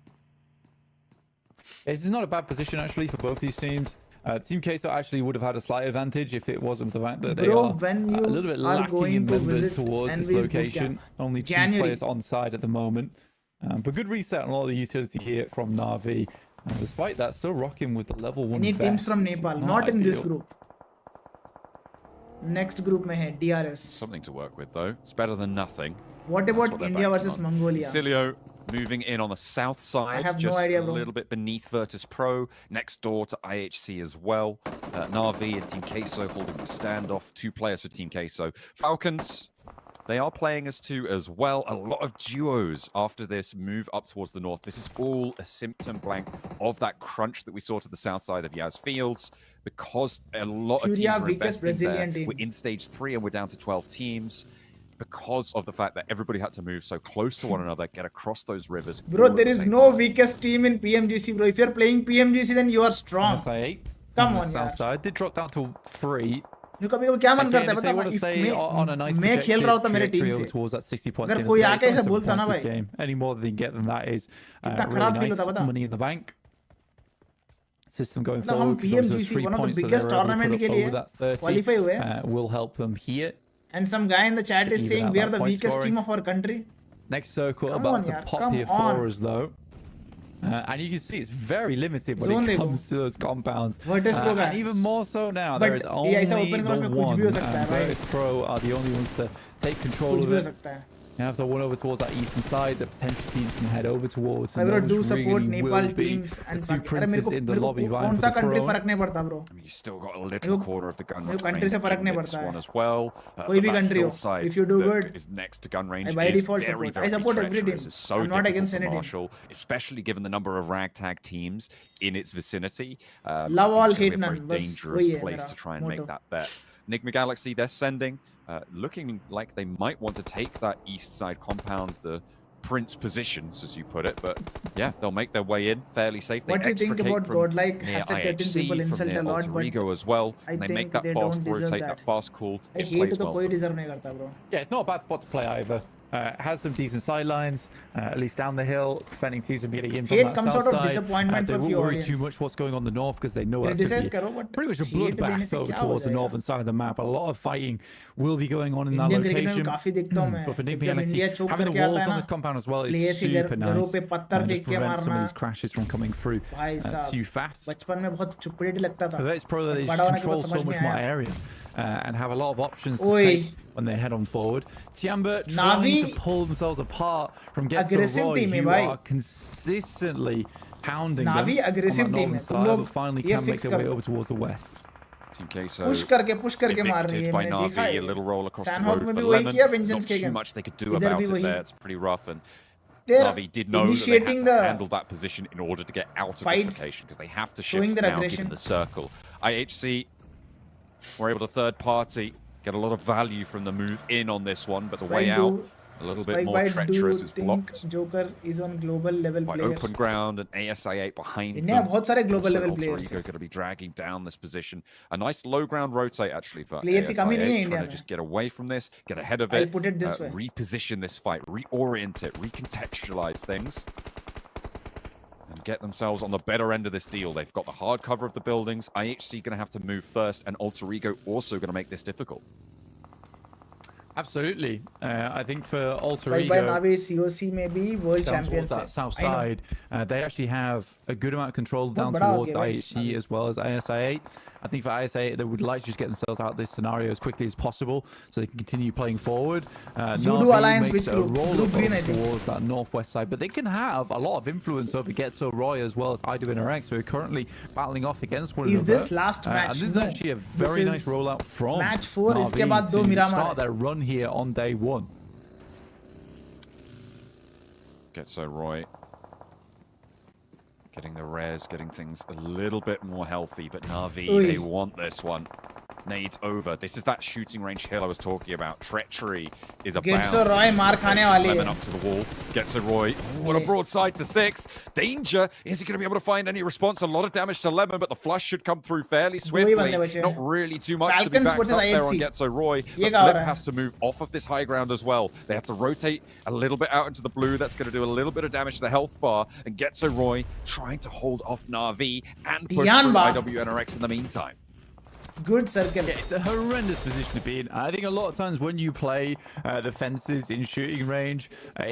This is not a bad position actually for both these teams. Team Queso actually would have had a slight advantage if it wasn't for the fact that they Bro, are when a you little bit are lacking going in to members visit towards this NV's location. bootcamp, Only 2 January. players on side at the moment. But good reset on all the utility here from Na'Vi. Despite that, still rocking with the level 1 Any teams vest. from It's Nepal, not in this ideal. group. Next group में है DRS. Something to work with though. It's better than nothing. What That's about what they're India banking versus on. Mongolia? Cilio moving in on the south side, have no just idea, a bro. little bit beneath Virtus Pro, next door to IHC as well. Na'Vi and Team Queso holding the standoff. 2 players for Team Queso. Falcons, they are playing as 2 as well. A lot of duos after this move up towards the north. This is all a symptom blank of that crunch that we saw to the south side of Yaz Fields, because a lot of teams Furia, are weakest investing there. Brazilian team. We're in stage 3 and we're down to 12 teams. Because of the fact that everybody had to move so close to one another, get across those rivers. Bro, all at there the is same no time. weakest team in PMGC, bro. If you're playing PMGC, then you are strong. SI8 Come on the on, south यार. side. Did drop down to 3. मेरे को कभी क्या मन Again, करता है if they पता want है to if stay on a nice मैं खेल रहा होता मेरे टीम trajectory over से towards that 60 points अगर in, कोई it's आके only ऐसे 7 बोलता ना points this भाई game. Any more than they can get than that is कितना really खराब फील nice होता पता money in the bank. System going मतलब हम forward, 'cause those PMGC 3 one of the points that biggest they're able to tournament put के up लिए over that 30 qualify हुए will help them here. and some guy in the chat To is even saying out we are that the point weakest scoring. team of our country. Next circle Come about on, to yaar, pop come here on. for us though. And you can see it's very limited when Zone it देखो. comes to those compounds. Virtus Pro का And है. even more so now, But there is ये only ऐसा open cross the में कुछ one. भी हो सकता है भाई. Virtus Pro are the only ones to take control कुछ of भी हो it. सकता है. You have the one over towards that eastern side that potential teams can head over towards. I And will those do support really Nepal will be teams and the 2 अरे princes in the lobby मेरे को vying कौन for सा the country throne. फर्क नहीं पड़ता bro. I mean, you still got a little मेरे को- corner of the gun मेरे को range country से team फर्क नहीं with this पड़ता one है. as well. कोई भी The country हो. backhill side If you do that good, is next to gun range I by is default very, support. I very support every treacherous. team. It's so I'm not difficult against to any team. marshal, especially given the number of ragtag teams in its vicinity. Love all, it's gonna hate be a none. very बस dangerous वही है place मेरा to try and motto. make that bet. Enigma Galaxy, they're sending, looking like they might want to take that east side compound, the Prince positions, as you put it, but yeah, they'll make their way in fairly safe. They What do you think extricate about from Godlike? near Hashtag 13 IHC, people from insult near a lot, Alter but Ego as well, I and they make think that they fast don't deserve rotate, that. that fast call. I It hate plays तो well कोई for them. deserve नहीं करता bro. Yeah, it's not a bad spot to play either. has some decent sidelines, at least down the hill, preventing teams from getting in from Hate that comes south out of side. disappointment They for won't few worry audience. too much what's going on in the north because they know that's Criticize going to करो, but be pretty much a hate देने bloodbath से over क्या हो towards the जाएगा? northern side of the map. A lot of fighting will be going on in that Indian cricket में location. काफी दिखता हूँ मैं But for Nick जब Galaxy, India choke having the करके आता walls है on ना this compound as well is players he super घरों nice. पे पत्थर Just फेंक के prevent some of मारना these crashes from coming through भाई too साहब fast. बचपन में बहुत चुपड़ी लगता था But Virtus Pro, they बड़ा होने के control बाद so समझ में much more आया area and have a lot of options to Oi. take when they head on forward. Tiamba trying Navi to pull themselves apart from Getso aggressive Roy, team है who भाई। are consistently pounding Navi them aggressive on that team northern है, तुम side, लोग but finally ये can make fix their way करो। over towards the west. Team Queso push करके मार रही है evicted by मैंने देखा Navi, है a little roll across the Sanhok road में for भी वही Lemon. किया Not वेंजेंस के too much against they could do इधर about भी it वही there. It's pretty rough, and they're Navi did know that they had initiating to the handle that position in order to get out of this fights, location because they have to showing shift their now aggression. given the circle. IHC were able to third party, get a lot of value from the move in on this one, but the way Spike, out a little bit more treacherous. It's think blocked. Joker is on global level Quite player open ground, and ASI8 behind India them. बहुत सारे global Also, level Alter players Ego going to be dragging down this position. A nice low ground rotate actually for Players की कमी नहीं है ASI8, India trying to में। just get away from this, get ahead of I'll it, put it this way. reposition this fight, reorient it, recontextualize things, and get themselves on the better end of this deal. They've got the hard cover of the buildings. IHC going to have to move first, and Alter Ego also going to make this difficult. Absolutely. I think for Alter Spike by Ego, Navi COC में भी world down champions towards that south I know। side, they actually have a good amount of control down बड़ा हो towards गया भाई, IHC as well as ISI8. I think for ISI8, they would like to just get themselves out of this scenario as quickly as possible so they can continue playing forward. Zudu Na'Vi Alliance, makes which a group? roll Group up green, over I think. towards that northwest side, but they can have a lot of influence over Getso Roy as well as IWNRX, who are currently battling off against one Is another. this last match? And this is No. actually a This very nice is rollout from match 4, Na'Vi इसके बाद दो to Miramar start है। their run here on day one. Getso Roy getting the res, getting things a little bit more healthy, but Na'Vi, Oi. they want this one. Nades over. This is that shooting range hill I was talking about. Treachery is abound. Getso Roy मार खाने वाली Lemon है up to the wall. Getso Roy. What a broadside to 6. Danger. Is he going to be able to find any response? A lot of damage to Lemon, but the flush should come through fairly swiftly. बंदे बचे Not हैं। really too much to be Falcons backed versus up there on IHC. Getso Roy. ये But क्या हो Flip रहा है? has to move off of this high ground as well. They have to rotate a little bit out into the blue. That's going to do a little bit of damage to the health bar. And Getso Roy trying to hold off Na'Vi and push through Tianba. IWNRX in the meantime. good circle Yeah, it's a horrendous position to be in. I think a lot of times when you play the fences in shooting range,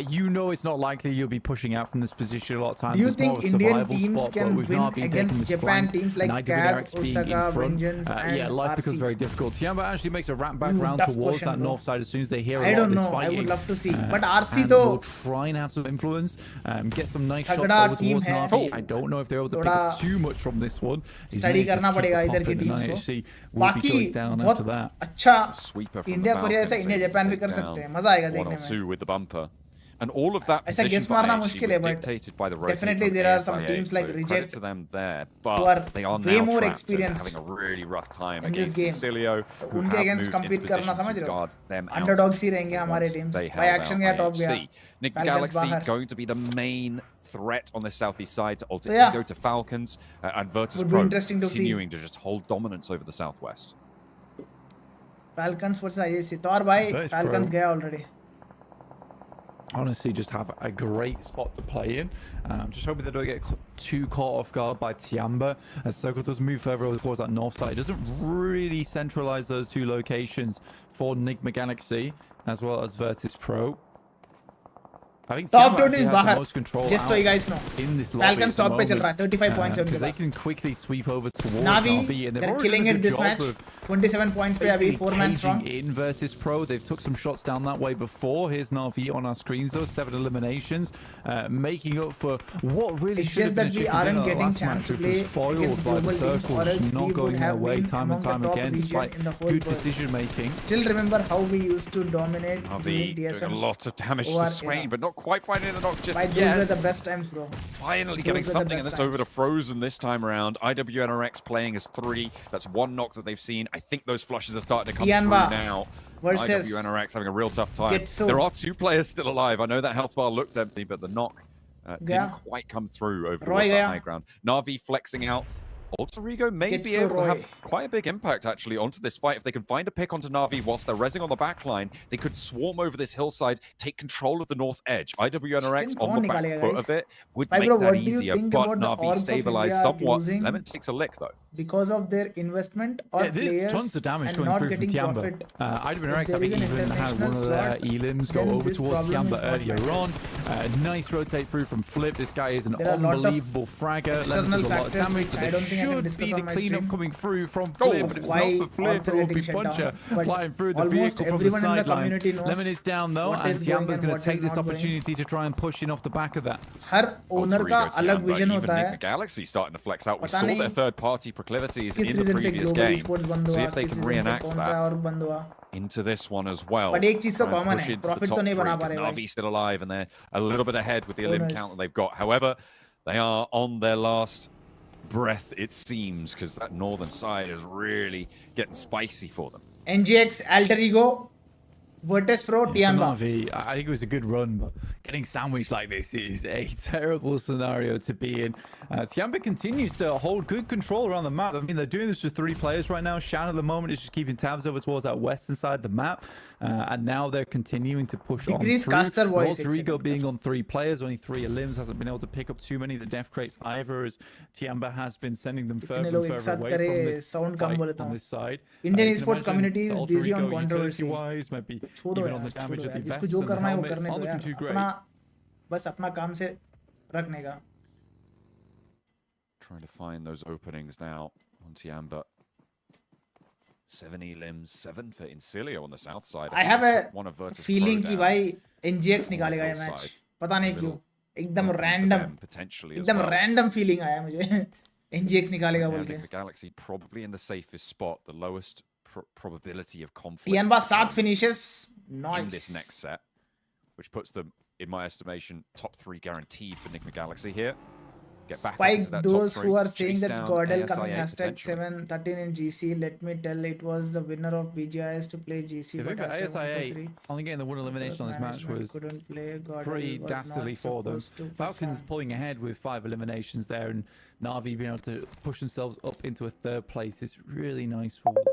you know it's not likely you'll be pushing out from this position a lot of times. Do you It's more think of a Indian survival teams spot, can but with win Na'Vi taking against this Japan flank teams like and CAG, IWNRX being in Osaka, front, Vengeance, yeah, and life becomes RC? very difficult. Tiamba actually makes a ramp back Ooh, round tough towards question, that bro. north side as soon as they hear a I lot don't of this know. I fighting. would love to see. But RC and तो will try and have some influence, get some nice shots तगड़ा over team towards है। Na'Vi. I don't know if they're able to pick up थोड़ा too much from this one. His study mates just करना keep पड़ेगा it इधर की popping, and teams को। IHC will be बाकी going down बहुत after that. अच्छा Sweeper from India the Korea ऐसा Falcons, India able to Japan भी take कर down सकते हैं मजा आएगा 1 देखने or में 2 with the bumper. And all of that ऐसा position guess for मारना IHC मुश्किल was है, but dictated by the rotate definitely from there are some ASIA, teams like so Reject credit to them there, who are but they are way now more trapped and experienced having a really rough time in this against game. Sicilio, तो who उनके have against moved into compete करना position समझ to रहे हो guard them out. Underdogs ही रहेंगे हमारे once teams they भाई held action out गया टॉप गया IHC. Nick Falcons Galaxy बाहर going to be the main threat on the southeast side to Alter So, yeah. Ego, to Falcons, and Virtus Would be Pro interesting to see. continuing to just hold dominance over the southwest. Falcons versus IAC तो और भाई Nice, Falcons bro. गया already Honestly, just have a great spot to play in. Just hoping they don't get too caught off guard by Tiamba. As Circle does move further over towards that north side, it doesn't really centralize those two locations for Enigma Galaxy as well as Virtus Pro. I think Top Tiamba dude actually is has the बाहर most control just so out you guys know in this lobby Falcons at the top पे चल रहा है moment, 35 points है उनके because they pass can quickly sweep over towards Navi Navi, and they've they're already killing done a it good this job match of 27 points पे अभी basically 4 man caging strong in Virtus Pro. They've took some shots down that way before. Here's Navi on our screens though, 7 eliminations, making up for what really It's should just have been that we a chicken aren't dinner getting last chance match, to which play was foiled against by the global teams, or circles else we not would going their have way been time and among the time top again, region despite in the whole good world. decision making. Still remember how we used to dominate Navi during doing a DSM lot of damage over to Swain, era. but not quite finding the knock just Why those yet. were the best times bro Finally Those getting were the something, and best that's over to times. Frozen this time around. IWNRX playing as 3. That's 1 knock that they've seen. I think those flushes are starting to come Tianba through now. versus IWNRX having a real tough time. Getso. There are 2 players still alive. I know that health bar looked empty, but the knock Gaya. didn't quite come through over Roy towards that gaya. high ground. Na'Vi flexing out. Alter Ego may be Getso able to have Roy. quite a big impact actually onto this fight. If they can find a pick onto Na'Vi whilst they're rezzing on the back line, they could swarm over this hillside, take control of the north edge. IWNRX Chicken on कौन the back निकालेगा, foot guys? of it would Spy make bro, that what do you easier, think but about the Na'Vi orbs of stabilize India somewhat. closing? Lemon takes a lick though. Because of their investment or Yeah, there's players tons of damage and coming not through from getting Tiamba. profit. IWNRX If there having is an even had one of international their slot, elims go then over this towards problem Tiamba is not earlier on. matters. Nice rotate through from Flip. This guy is an There are a lot of unbelievable fragger. Lemon external does a lot of factors damage, which but I there don't think I can should discuss be on the my cleanup stream. coming through from Flip, but if it's Why not for Flip, odds it are will getting be shut down? Puncher But flying through the almost vehicle from the everyone in the sidelines. community knows Lemon is down though, what and is going Tiamba's and going what to take is this not going. opportunity to try and push in off the back of that. Her owner Alter का Ego अलग Tiamba, vision even होता Nick है. the Galaxy starting to flex out. We पता saw नहीं their third-party proclivities किस in the reason से previous global game. esports बंद See हुआ, if they किस can reason से reenact कौन सा that और बंद हुआ. into this one as well. But एक चीज तो Try and common push है, into the profit top तो नहीं three, बना पा because रहे भाई. Na'Vi's still alive and they're a little bit ahead with the Who elim knows? count that they've got. However, they are on their last breath, it seems, because that northern side is really getting spicy for them. NGX Alter Ego Virtus Pro For Tianba. Na'Vi, I think it was a good run, but getting sandwiched like this is a terrible scenario to be in. Tiamba continues to hold good control around the map. I mean, they're doing this with 3 players right now. Shan at the moment is just keeping tabs over towards that western side of the map. And now they're continuing to push Decrease on caster through. voice, Alter Ego etc. being on 3 players, only 3 elims, hasn't been able to pick up too many of the death crates either, as Tiamba has been sending them further इतने and लोग एक further साथ away करे, from this sound come fight बोलता on हूँ. this side. Indian You can esports imagine community is Alter busy on Ego, controversy. utility-wise, might be छोड़ो even यार, on the damage छोड़ो of the यार, जिसको vests जो and करना है वो helmets, करने not दो looking यार. too great. अपना बस अपना काम से रखने का. Trying to find those openings now on Tiamba. 7 elims, 7 for Incilio on the south side. I have think a one of Virtus feeling Pro कि down. भाई NGX निकालेगा ये hillside. मैच. पता नहीं क्यों. एकदम Opening for random. them, potentially as एकदम well. random feeling आया मुझे. NGX निकालेगा Right now, बोल के. the Galaxy probably in the safest spot, the lowest probability of conflict. Tianba 7 finishes. in this Nice. next set, which puts them, in my estimation, top 3 guaranteed for Enigma Galaxy here. Get back up Spike into that those top who 3, are saying chase that down Gordel ASIA coming hashtag potentially. 713 in GC. Let me tell, it was the winner of BGIS to play GC. I But think for hashtag ASIA, 123. only getting the one elimination on this match Management was couldn't play. Gordel pretty was dastardly not for them. supposed to Falcons perform. pulling ahead with 5 eliminations there, and Na'Vi being able to push themselves up into a 3rd place is really nice for them.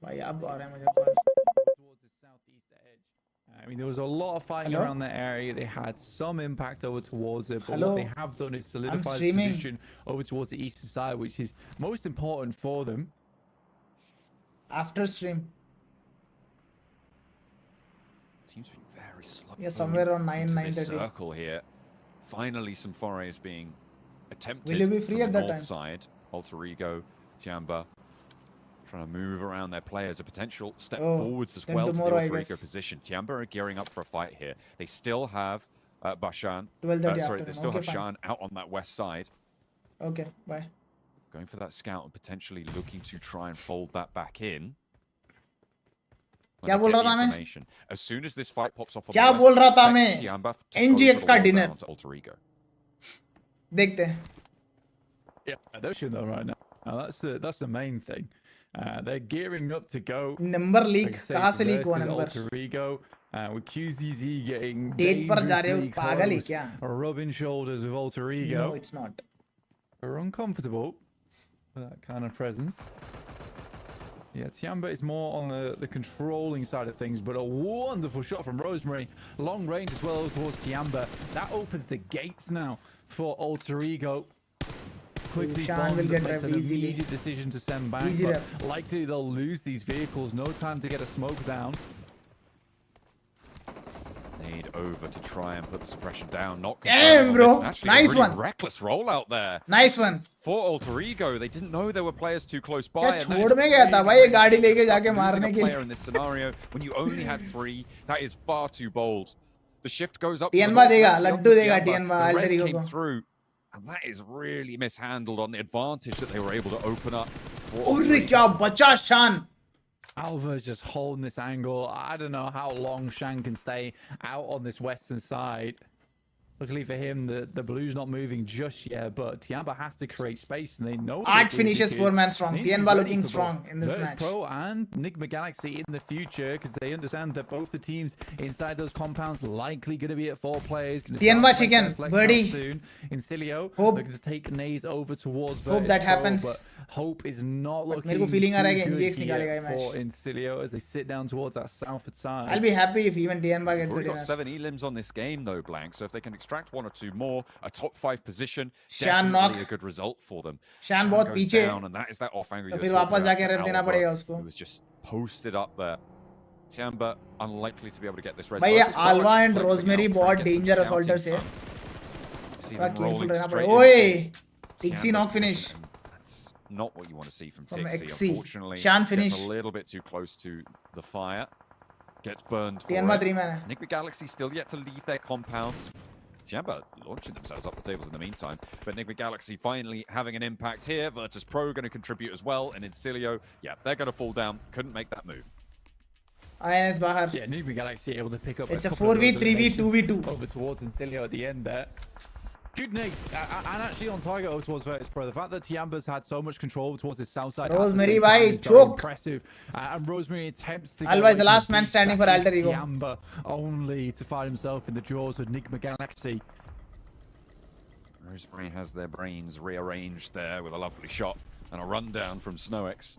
भाई अब आ रहा है मुझे call. Towards the southeast edge. I mean, there was a lot of fighting Hello? around that area. They had some impact over towards it, but Hello? what they have done is solidify the streaming. position over towards the eastern side, which is most important for them. After stream. Seems to be very slow. Yeah, somewhere around 9, into this 9:30. circle here. Finally, some forays being attempted. Will you be free from at the that north time? side. Alter Ego, Tiamba, trying to move around their players. A potential step Oh, forwards as then well to the tomorrow, I Alter Ego guess. position. Tiamba are gearing up for a fight here. They still have Bashan. 12:30 Sorry, they afternoon. still Okay, have fine. Shan out on that west side. Okay, bye. Going for that scout and potentially looking to try and fold that back in. Let क्या me बोल get रहा the था मैं? information. As soon as this fight pops up on क्या the बोल रहा west, था expect मैं? Tiamba to NGX go का for the dinner. round to Alter Ego. देखते हैं. Yeah, they're shooting though right now. That's the main thing. They're gearing up to go. Number leak Like I say, कहाँ से leak हुआ versus number? Alter Ego, with QZZ getting Date पर जा रहे हो, dangerously पागल है close, क्या? rubbing shoulders with Alter Ego. No, it's not. Are uncomfortable with that kind of presence. Yeah, Tiamba is more on the controlling side of things, but a wonderful shot from Rosemary. Long range as well towards Tiamba. That opens the gates now for Alter Ego. Quickly Shan Bond will get makes an revved easily. immediate decision to send back, Easy but rev. likely they'll lose these vehicles. No time to get a smoke down. Need over to try and put the suppression down. Not Damn, confirming on bro. this, and actually a Nice really one. reckless rollout there Nice one. for Alter Ego. They didn't know there were players too close by. क्या and that छोड़ is में गया था really, भाई ये really गाड़ी dangerous लेके stuff. जाके Losing मारने a के player लिए. in this scenario when you only had 3, that is far too bold. The shift goes up. to the Tianba north, देगा, left लड्डू onto देगा Tianba. Tianba, The Alter rest Ego came को. through, and that is really mishandled on the advantage that they were able to open up. For अरे Alter Ego. क्या बचा शान. Alva's just holding this angle. I don't know how long Shan can stay out on this western side. Luckily for him, the blue's not moving just yet, but Tiamba has to create space, and they know Art finishes 4-man strong. Tianba looking strong in this match. Pro and Enigma Galaxy in the future, because they understand that both the teams inside those compounds likely going to be at 4 players. Tianba chicken, birdie. Soon. Incilio Hope. looking to take Nays over towards Hope that Pro, happens. but Hope is not looking मेरे को feeling आ रहा है कि too NGX good निकालेगा ये here match. for Incilio as they sit down towards that southward side. I'll be happy if even Tianba gets We've it. already got 7 elims on this game though, Blank. So if they can extract 1 or 2 more, a top 5 position, Shan definitely knock. a good result for them. Shan बहुत goes पीछे. down, and that is that off angle. तो you're फिर talking वापस about जाके to rep देना Alva, पड़ेगा उसको. who was just posted up there. Tiamba unlikely to be able to get this res. भाई ये Virtus Alva actually and flexing Rosemary out, trying बहुत to get some danger scouting assaulters है. time. See थोड़ा them careful rolling रहना straight पड़ेगा. ओए, into Tixi knock finish. and that's not what you want to see from From Tixi. XC. Unfortunately, Shan gets finish. a little bit too close to the fire. Gets burned for Tianba it. 3-man है. Enigma Galaxy still yet to leave their compound. Tiamba launching themselves up the tables in the meantime. But Enigma Galaxy finally having an impact here. Virtus Pro going to contribute as well. And Incilio, yeah, they're going to fall down. Couldn't make that move. INS बाहर. Yeah, Enigma Galaxy able to pick up. It's a couple of those 4v3v eliminations 2v2. over towards Incilio at the end there. Good nade, and actually on target over towards Virtus Pro. The fact that Tiamba's had so much control towards his south side. Rosemary at the same bhai, time is very choke. impressive. And Rosemary attempts to. Alva is the last man standing for Alter Ego. Tiamba only to find himself in the jaws of Enigma Galaxy. Rosemary has their brains rearranged there with a lovely shot and a rundown from SnowX.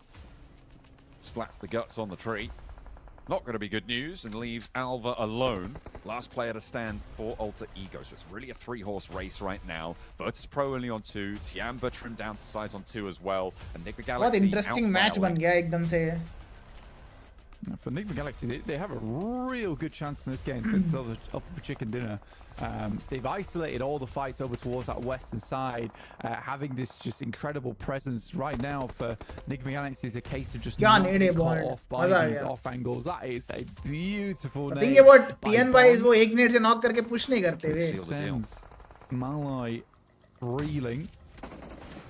Splats the guts on the tree. Not going to be good news and leaves Alva alone. Last player to stand for Alter Ego. So it's really a 3-horse race right now. Virtus Pro only on 2. Tiamba trimmed down to size on 2 as well. And Enigma बहुत Galaxy interesting match बन गया एकदम से. For Enigma Galaxy, they have a real good chance in this game to get themselves up for chicken dinner. They've isolated all the fights over towards that western side, having this just incredible presence right now for Enigma Galaxy is a case of just not being caught off by these off angles. That is a beautiful The thing about TNY is वो 1 minute से knock करके push नहीं करते वे. sends Malai reeling.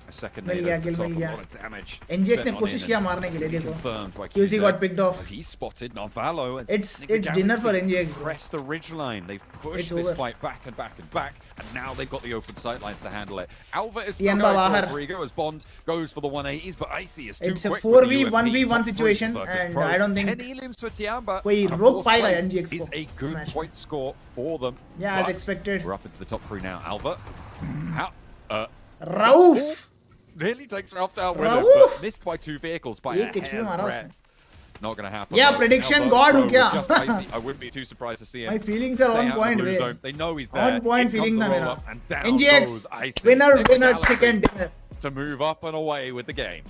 A second mill nade गया, kill opens up mill a गया. lot of damage. NGX ने Sent on कोशिश in किया and मारने के लिए देखो. confirmed by QC got picked off. But he's spotted Narvalo. And It's Enigma dinner for Galaxy NGX. Press the ridgeline. They've pushed It's this over. fight back and back and back, and now they've got the open sightlines to handle it. Alva is Tianba still going बाहर. for Rodrigo as Bond goes for the 180s, but Icy is too It's a quick for the 4v1v1 UMP. Top situation, 3 Virtus and Pro. I don't think 10 elims for Tiamba. कोई and रोक fourth पाएगा place NGX is को a good smash. point score for them. Yeah, as but expected. We're up into the top 3 now. Alva, Rauf. nearly takes Ralph down with him, Rauf. but missed by 2 vehicles by एक a HP hair's मारा breadth. उसने. It's not going to happen. Yeah, though. prediction Alva god Pro हूँ with क्या? just Icy. I wouldn't be too surprised to see him. My feelings are stay on out in the point blue way. zone. They know he's there. On point In comes feeling the था roll मेरा. up, and down NGX goes Icy. winner Enigma winner Galaxy chicken dinner. to move up and away with the game.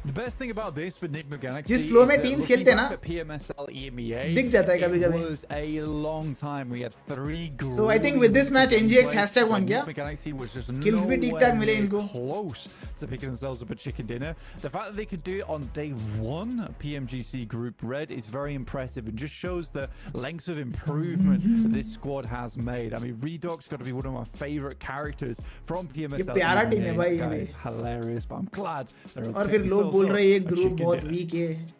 The best thing about this for Enigma Galaxy जिस flow is में that teams looking खेलते हैं back ना, at PMSL EMEA, दिख जाता है कभी-कभी. it was a long time. We had 3 So I think with this match NGX hashtag won क्या? Enigma Galaxy was just Kills भी ठीक-ठाक मिले nowhere इनको. close to picking themselves up a chicken dinner. The fact that they could do it on day 1 PMGC Group Red is very impressive and just shows the lengths of improvement that this squad has made. I mean, Redoc's got to be one of my favorite characters from PMSL. ये प्यारा team है भाई ये That भी. is hilarious, but I'm glad they're able to और pick फिर लोग themselves बोल up रहे हैं ये a ग्रुप chicken बहुत dinner. वीक है.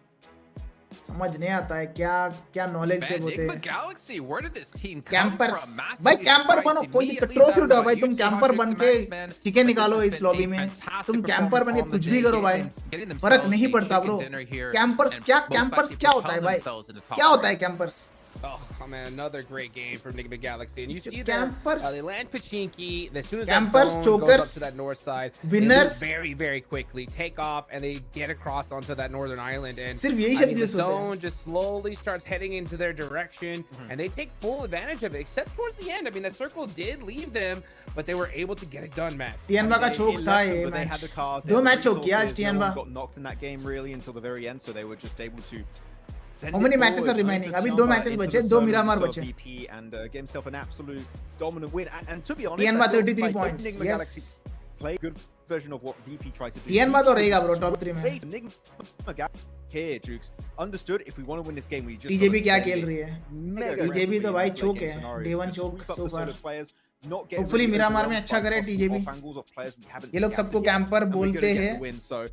समझ नहीं आता है क्या क्या नॉलेज से Man, होते Enigma हैं. Galaxy, where did this team come camper from? Massive भाई कैंपर surprise बनो कोई दिक्कत immediately ट्रॉफी out उठाओ of भाई the तुम UC कैंपर Hunters बन के match, man. चिकन But निकालो this इस has been लॉबी a में. fantastic तुम कैंपर बन के performance कुछ on भी the करो day, भाई. getting फर्क themselves नहीं a पड़ता chicken bro. dinner here, campers and क्या most कैंपर्स likely क्या होता है propel भाई. themselves in the top क्या होता है three. Campers. Oh man, another great game from Enigma Galaxy, and you see Campers. them. They land Pachinki. As soon as Campers, that zone goes up chokers, to that north side, winners. they move very quickly take off, and they get across onto that northern island. And सिर्फ यही I शब्द mean, the use होते हैं. zone just slowly starts heading into their direction, and they take full advantage of it. Except towards the end, I mean, the circle did leave them, but they were able to get it done, Matt. टियनबा का चोक था ये But they had match. the cars, they दो had the match चोक किया आज resources, no one टियनबा. got knocked in that game really until the very end, so they were just able to send How it many matches forward are remaining? into अभी दो Tiamba, matches into बचे, the दो zone Miramar of बचे. VP and get himself an absolute dominant win. And to be honest, टियनबा I feel 33 like points. Enigma Galaxy Yes. play a good version of what VP tried to do. टियनबा तो रहेगा bro top 3 में. Enigma Galaxy here, Jukes. Understood. If we want to win this game, we just TJB gotta क्या send खेल it रही है. mega TJB aggressively तो in भाई those choke late game है. scenarios. Day 1 Just choke sweep up so the far. sort of players, not get Hopefully really Miramar में overwhelmed अच्छा by करे possible TJB. off angles of players we haven't ये लोग scouted सबको yet, camper and we're gonna बोलते get हैं. the win. So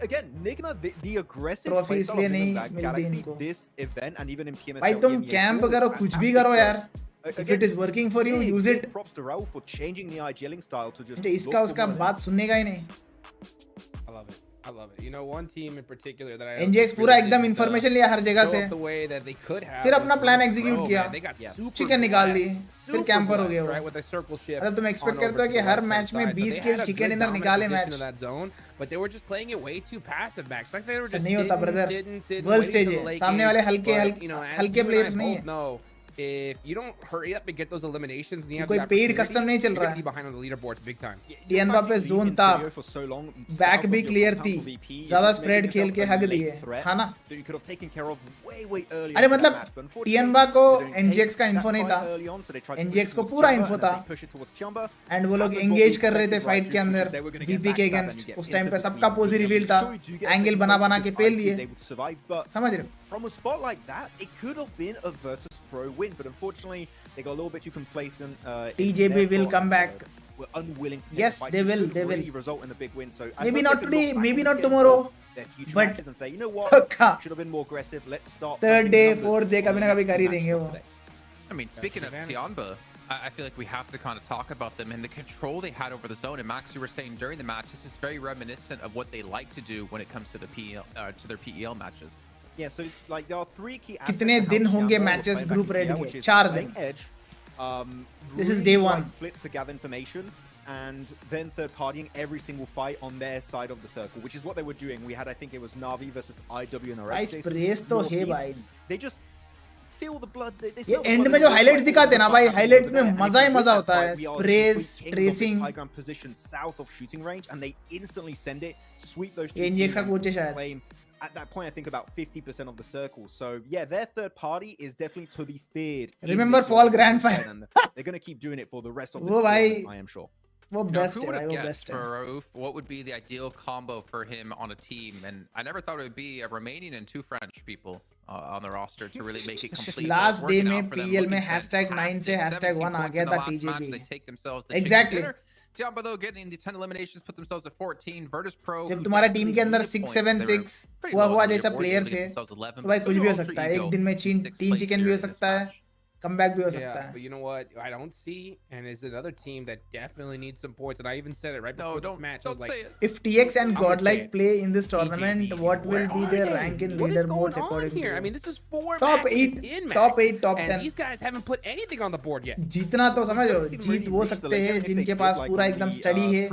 again, Enigma, the aggressive Trophy playstyle इसलिए of नहीं Enigma मिलती Galaxy इनको. this event and even in PMSL भाई तुम EMEA कैंप was करो कुछ भी fantastic. करो So, यार. If it is working for you, use it. Props to Raul for changing the IGLing style to just. मुझे इसका उसका बात सुनने का ही नहीं. I love it. I love it. You know, one team in particular that I NGX पूरा एकदम information लिया हर जगह से. the way that they could have. फिर अपना plan execute किया. They got super चिकन निकाल दी. फिर super कैंपर हो blessed, गया वो. right, with a circle shift अरे तुम एक्सपेक्ट on करते हो over कि to the her left-hand match में side. So 20 they kill had a chicken good इधर dominant निकाले position match. in that zone, but they were just playing it way too passive, Max. Like they were ऐसा just नहीं होता brother. sitting, world waiting stage till the है. late सामने game. वाले हल्के But, you know, as हल्के you and players I नहीं both है. know, if you don't hurry up and get those eliminations, and you have कोई the paid opportunity, custom नहीं चल you're रहा gonna है. be behind on the leaderboards big time. टीएनबा पे zone था. Back भी क्लियर थी. ज्यादा स्प्रेड खेल के हग दिए. हाँ ना. अरे मतलब टीएनबा को एनजीएक्स का इन्फो नहीं था. एनजीएक्स को पूरा इन्फो था. एंड वो लोग एंगेज कर रहे थे फाइट के अंदर वीपी के अगेंस्ट. उस टाइम पे सबका पोजी रिवील था. एंगल बना बना के पेल लिए. समझ रहे हो. From a spot like that, it could have been a Virtus Pro win, but unfortunately, they got a little bit too complacent. TJB will come back. Were unwilling to take Yes, the fight. they will. Could They will. really result in a big win. So Maybe I hope not they can today, look back maybe on not this game tomorrow, for their future but matches and say, you know what, पक्का. should have been more aggressive. Let's start. Third punching day, numbers fourth day, on कभी ना the कभी कर ही match देंगे वो. today. I mean, speaking of Tianba, I feel like we have to kind of talk about them and the control they had over the zone. And Max, you were saying during the match, this is very reminiscent of what they like to do when it comes to the to their PEL matches. Yeah, so like there are three key aspects. कितने to how दिन होंगे Tianba will matches play back group in red PL, के? which is 4 playing दिन. edge, This is really day wide 1. splits to gather information, and then third partying every single fight on their side of the circle, which is what they were doing. We had, I think it was Navi versus IW and भाई स्प्रेस तो है भाई. They just feel the blood. They ये and में जो highlights दिखाते हैं ना भाई, हाइलाइट्स में मजा ही मजा होता है. स्प्रेस, tracing. high ground position south of shooting range, and they instantly send it, sweep those two एनजीएक्स का teams कोच है and शायद. claim. At that point, I think about 50% of the circle. So yeah, their third party is definitely to be feared. in Remember this Fall World Cup Grand season, Final. and they're going to keep doing it for the rest of this वो भाई tournament, I am sure. वो Now, best who है would भाई, have वो guessed best है. for Raouf what would be the ideal combo for him on a team? And I never thought it would be a Romanian and 2 French people on the roster to really make it complete. Last day में PL में #9 से #1 आ गया था TJB. They take themselves the Exactly. dinner. Tianba though getting the 10 eliminations, put themselves at 14. Virtus Pro. जब तुम्हारा team के अंदर 6, 7, 6 हुआ जैसा प्लेयर्स है, तो भाई कुछ भी हो सकता है. एक दिन में 3 चिकन भी हो सकता है. कमबैक भी हो सकता Yeah, है. but you know what? I don't see, and it's another team that definitely needs some points. And I even said it right before this match. I was Don't say like, it. If TX and I'm gonna say Godlike it. play in this tournament, what will be their rank in what is leaderboards going on according to here? you? I mean, this is 4 Top matches 8, in, top Max, 8, top and 10. these guys haven't put anything on the board yet. जीतना तो समझ लो, जीत वो सकते हैं जिनके पास पूरा एकदम study है,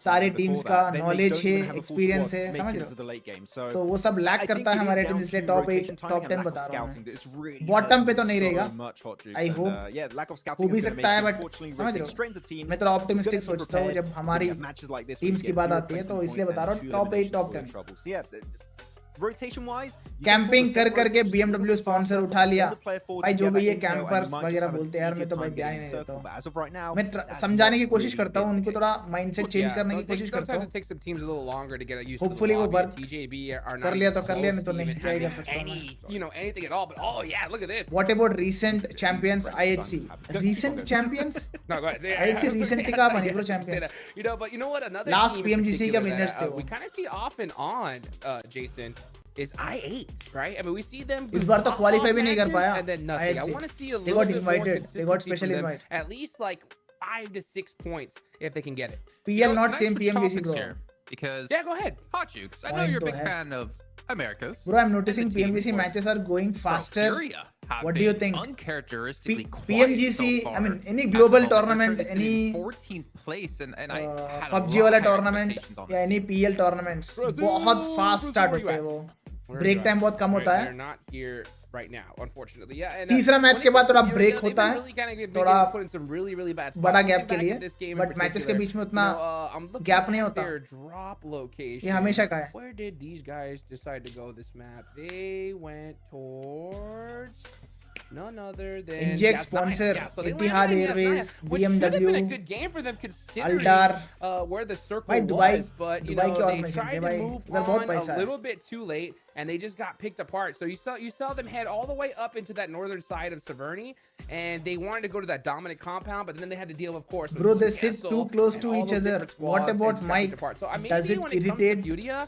सारे टीम्स का नॉलेज है, एक्सपीरियंस है, समझ लो. तो वो सब लैक करता है हमारे टीम, इसलिए टॉप 8, टॉप 10 बता रहा हूँ मैं. बॉटम पे तो नहीं रहेगा. आई होप हो भी सकता है, बट समझ रहे हो, मैं थोड़ा ऑप्टिमिस्टिक सोचता हूँ जब हमारी टीम्स की बात आती है, तो इसलिए बता रहा हूँ top 8, top 10. Rotation wise, camping कर करके BMW स्पॉन्सर उठा लिया भाई. जो भी ये कैंपर्स वगैरह बोलते हैं यार, मैं तो भाई ध्यान ही नहीं देता हूँ. मैं समझाने की कोशिश करता हूँ उनको, थोड़ा माइंडसेट चेंज करने की कोशिश करता हूँ. Sometimes it takes some teams a little longer to get used to the Hopefully वो lobby. वर्क TJB are कर not लिया तो even कर लिया, close नहीं तो to नहीं, even क्या ही कर having सकता हूँ मैं. any, you know, anything at all. But oh yeah, look at this. What about recent champions IHC? Recent champions? No, go ahead. IHC recent के कहाँ बने bro champions? You know, but you know what? Another Last team in PMGC के particular winners that, थे वो. we kind of see off and on, Jason, is I8, right? I mean, we see them. इस बार तो pop qualify off भी नहीं कर matches पाया and then nothing. I IHC. want to see a They little got bit more invited. They got consistency special from them. invite. At least like 5 to 6 points if they can get it. PL not Can I same switch PMGC topics bro. here? Because Yeah, go ahead. Hot Jukes, I know Point you're a तो big है. fan of Americas. Bro, I'm noticing and the team PMGC for matches are going faster. Bulgaria have What do you been think? Uncharacteristically quiet PMGC, so far I mean, any at the global moment. They're tournament, currently sitting any 14th place, and I had a PUBG lot वाला higher tournament expectations on या this any PL tournaments बहुत fast start होते हैं वो. Break time बहुत कम होता They're है. not here right now, unfortunately. Yeah. And, तीसरा मैच के बाद थोड़ा you know, ब्रेक they've होता been है, really kind of थोड़ा put in some really, really bad spots. बड़ा Looking गैप के back लिए, at this game in but matches के particular, बीच में उतना you know, I'm looking gap नहीं at होता. their drop location. ये हमेशा का है. Where did these guys decide to go this map? They went towards none other than NGX Yas9. sponsor, Yeah, so they Etihad landed in Airways, Yas9, which should have been BMW, a good game for them considering Aldar. where the circle भाई Dubai was, but you Dubai know की they organisation tried है to भाई, move इधर बहुत on पैसा a है. little bit too late and they just got picked apart. So you saw them head all the way up into that northern side of Severny, and they wanted to go to that dominant compound, but then they had to deal, of course, with Bro, they Blue sit Castle too close and to all each those other. different What squads and about just got Mike? picked apart. So Does maybe it when it irritate? comes to Furia,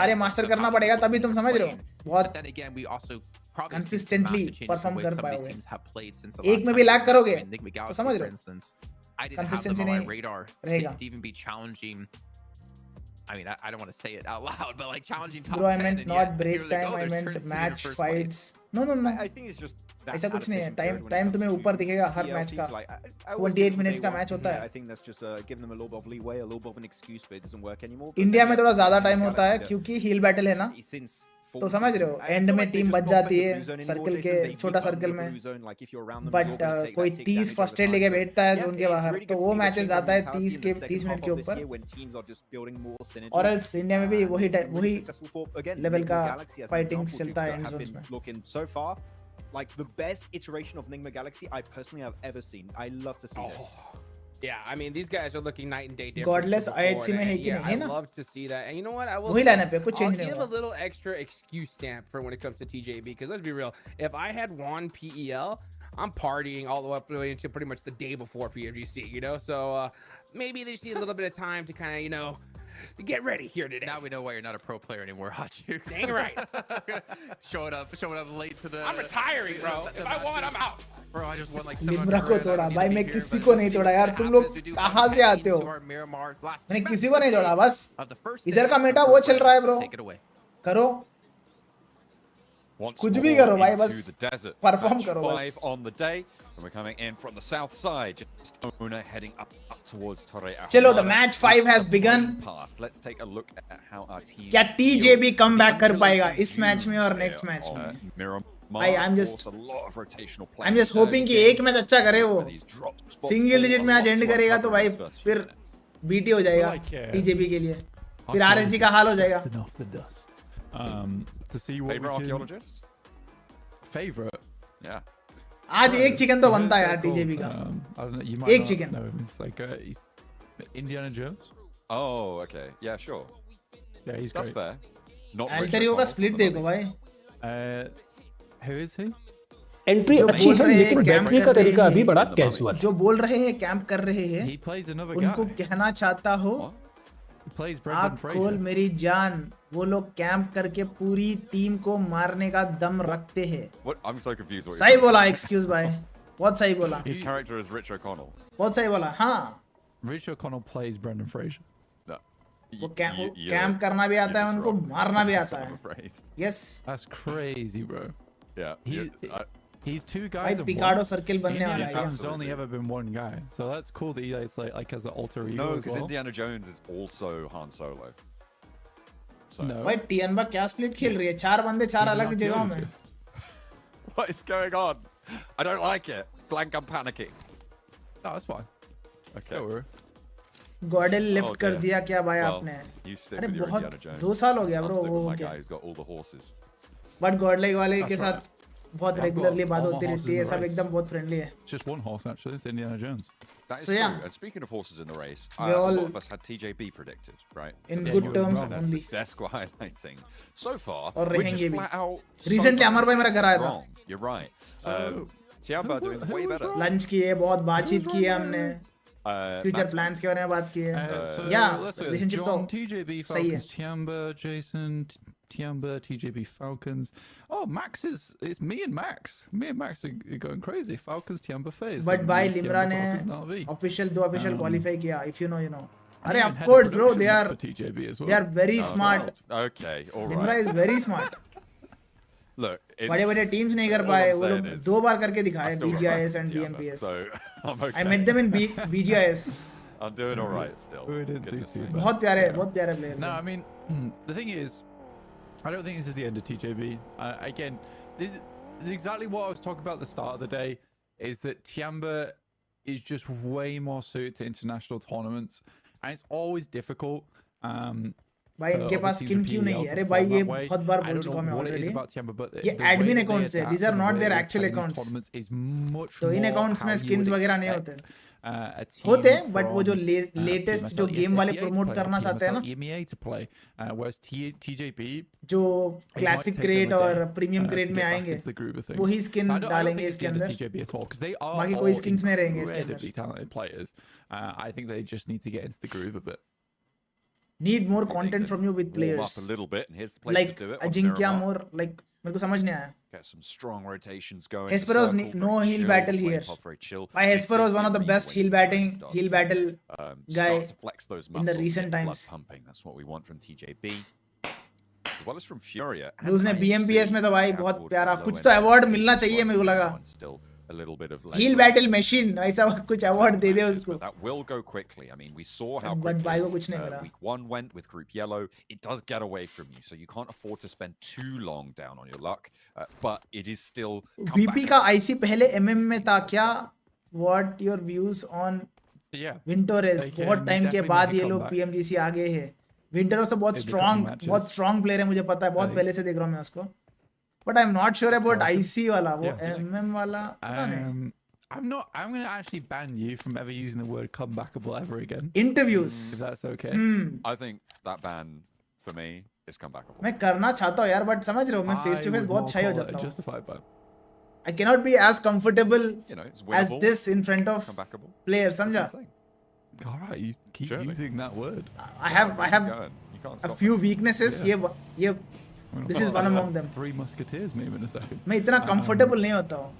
सारे master करना पड़ेगा तभी तुम समझ रहे हो बहुत But then again, we also probably seen some consistently massive changes perform in the way कर some of these पाओगे। teams have played since the एक last में time भी we lag played. करोगे I mean, Nick तो McAllister, समझ for रहे हो instance, I didn't have them consistency on my नहीं radar रहेगा। to even be challenging. I mean, I don't want to say it out loud, but like challenging top Bro, I 10, meant and not yet break here they time, go, I they're meant sitting in match first fights. place. No, no, no. I think it's just that ऐसा कुछ नहीं है। adaptation period when it time comes तुम्हें to ऊपर दिखेगा हर PL match teams. का। Like, I always 28 did from minutes day का one. Match होता Yeah, है। I think that's just giving them a little bit of leeway, a little bit of an excuse, but it doesn't work anymore. But India then, में yeah, थोड़ा ज्यादा something time like होता है Galaxy क्योंकि heal battle है ना। since तो समझ रहे हो एंड में टीम बच जाती है सर्कल के छोटा सर्कल में, बट कोई 30 फर्स्ट एड लेके बैठता है जोन के बाहर, तो वो मैचेस जाता है 30 मिनट के ऊपर। और एल्स इंडिया में भी वही लेवल का फाइटिंग चलता है एंड जोन्स में। Like the best iteration of Nigma Galaxy I personally have ever seen. I love to see this. Yeah, I mean these guys are looking night and day different. Godless IHC में है कि नहीं है ना? I love to see that. And you know what? I will वही lineup है, कुछ change नहीं give हुआ। a little extra excuse stamp for when it comes to TJB, because let's be real, if I had won PEL, I'm partying all the way up really until pretty much the day before PMGC, you know? So maybe they just need a little bit of time to kind of, you know, get ready here today. Now we know why you're not a pro player anymore, Hot Jukes. Dang right. showing up late to the. I'm retiring, bro. If I won, I'm out. Bro, I just won like Libra को तोड़ा भाई, मैं किसी को नहीं तोड़ा यार, तुम लोग कहाँ से आते हो? मैंने किसी को नहीं तोड़ा, बस इधर का मेटा वो चल रहा है ब्रो, करो कुछ भी करो भाई, बस परफॉर्म करो बस। On the day, and we're coming in from the south side. Just Ona heading up towards Torre. चलो, the match 5 has begun. Let's take a look at how our team. क्या TJB कम बैक कर पाएगा इस match में और next match में? भाई I'm just hoping कि एक मैच अच्छा करे वो, सिंगल डिजिट में आज एंड करेगा तो भाई फिर बीटी हो जाएगा TJB के लिए, फिर RSG का हाल हो जाएगा। To see what favorite archaeologist? Favorite? Yeah. आज एक चिकन तो बनता है यार TJB का, I don't know, you एक might chicken. not know him. It's like Indiana Jones. Oh, okay. Yeah, sure. Yeah, he's That's great. fair. Not एल्टेरियो का split देखो भाई। Who is he? एंट्री अच्छी है लेकिन बैठने का तरीका अभी बड़ा कैजुअल। जो बोल रहे हैं कैंप कर रहे हैं, He plays another उनको guy. कहना चाहता हो He plays Brendan आँख खोल Fraser. मेरी जान, वो लोग कैंप करके पूरी टीम को मारने का दम रखते हैं। What? I'm so confused. What सही बोला, एक्सक्यूज भाई, बहुत सही बोला, His character is Rich O'Connell. बहुत सही बोला। हाँ, Rich O'Connell plays Brendan Fraser. No. वो कैंप करना भी आता है, उनको मारना भी आता है। Yes, That's crazy, bro. Yeah. He's two guys. भाई in पिकाडो one. सर्किल बनने वाला Indiana है। Jones has only ever been one guy, so that's cool that he's like has an alter ego No, as because well. Indiana Jones is also Han Solo. So. No. भाई टियनबा क्या split खेल रही है, 4 बंदे 4 He's an अलग जगहों में। archaeologist. What is going on? I don't like it. Blank, I'm panicking. Oh, that's fine. Okay. Don't worry. Gödel lift कर dear. दिया क्या भाई Well, आपने? you stick अरे with your बहुत Indiana Jones. 2 साल हो गया I'll ब्रो stick वो with my क्या, guy who's got all the horses. But Godlike वाले के That's साथ बहुत I've got रेगुलरली बात all my होती horses रहती in है, the सब race. एकदम बहुत फ्रेंडली है। Just one horse actually. It's Indiana Jones. That is So, true. yeah. And speaking of horses in the race, We're a all lot of us had TJB predicted, right? in For good this terms one. That's only. the desk we're highlighting. So far, और we're just रहेंगे भी। flat out. Recently अमर भाई मेरा घर आया था। Strong. You're right. So, Tiamba doing way was better. right? Lunch किए, बहुत बातचीत की है हमने, फ्यूचर Max- प्लान्स के बारे में बात की है। So Yeah, let's look at relationship तो John, TJB सही है। Falcons, Tiamba, Jason, Tiamba, TJB Falcons. Oh, Max it's me and Max. Me and Max are going crazy. Falcons, Tiamba, FaZe. But भाई Tiamba, लिमरा ने Falcons, Na'Vi. Official 2 official qualify किया, if you know you know. I अरे even of had a course bro, production they are for TJB as well. they are very smart. Okay, all Limra right. Is very smart. Look, it's, बड़े बड़े teams नहीं कर all पाए, I'm वो saying लोग is 2 बार करके I दिखाए, still BGIS respect and Tiamba, BMPS। so I'm okay. I met them in BGIS। I'm doing all right still. We didn't do Goodness too me. bad. बहुत प्यारे Yeah. बहुत प्यारे players No, हैं। I mean, the thing is, I don't think this is the end of TJB. Again, this is exactly what I was talking about at the start of the day, is that Tiamba is just way more suited to international tournaments, and it's always difficult. भाई इनके पास skin क्यों नहीं है? अरे भाई ये बहुत बार बोल चुका मैं ऑलरेडी। ये एडमिन अकाउंट्स है, these are not their actual accounts। तो इन अकाउंट्स में स्किन्स वगैरह नहीं होते। होते हैं, बट वो जो लेटेस्ट जो गेम वाले प्रमोट करना चाहते हैं ना, जो क्लासिक क्रेट और प्रीमियम क्रेट में आएंगे, वही स्किन डालेंगे इसके अंदर, बाकी कोई स्किन्स नहीं रहेंगे इसके अंदर। I think they just need to get into the groove a bit. Need more content from you with Warm players up a little bit, and here's the place like to do it. on Ajinkya Miramar. more, like मेरे को समझ नहीं आया। Get some strong rotations going. Hesperos Circle, no very heal chill, battle playing here. pop very chill. By This Hesperos is one of the really best when heal TJB starts to, battle guy start to flex those in the muscles, recent get blood times. pumping. That's what we want from TJB. As well as from Furia. उसने BMPS में तो भाई बहुत प्यारा, कुछ तो award मिलना चाहिए मेरे को लगा। a little bit of heal battle machine ऐसा कुछ अवार्ड दे दे उसको. But that will go quickly. I mean, we saw how But quickly भाई को कुछ नहीं मिला. week 1 went with Group Yellow. It does get away from you, so you can't afford to spend too long down on your luck. But it is still. VP का IC पहले MM में था क्या? What your views on Wintorez? बहुत time के बाद ये लोग PMGC आ गए हैं. Wintorez तो बहुत strong player है, मुझे पता है, बहुत पहले से देख रहा हूँ मैं उसको. But I'm not sure about IC वाला, वो MM वाला पता नहीं. I'm going to actually ban you from ever using the word comebackable ever again. Interviews. If that's okay. I think that ban for me is comebackable. मैं करना चाहता हूँ यार, but समझ रहे हो मैं face to face बहुत shy हो जाता हूँ. Justified ban. I cannot be as comfortable It's as winnable, this in front of comebackable. players. समझा? All right, you keep using that word. I have You can't a stop few it. weaknesses. ये this is one among them. Three Musketeers meme in a second. मैं इतना comfortable नहीं होता हूँ.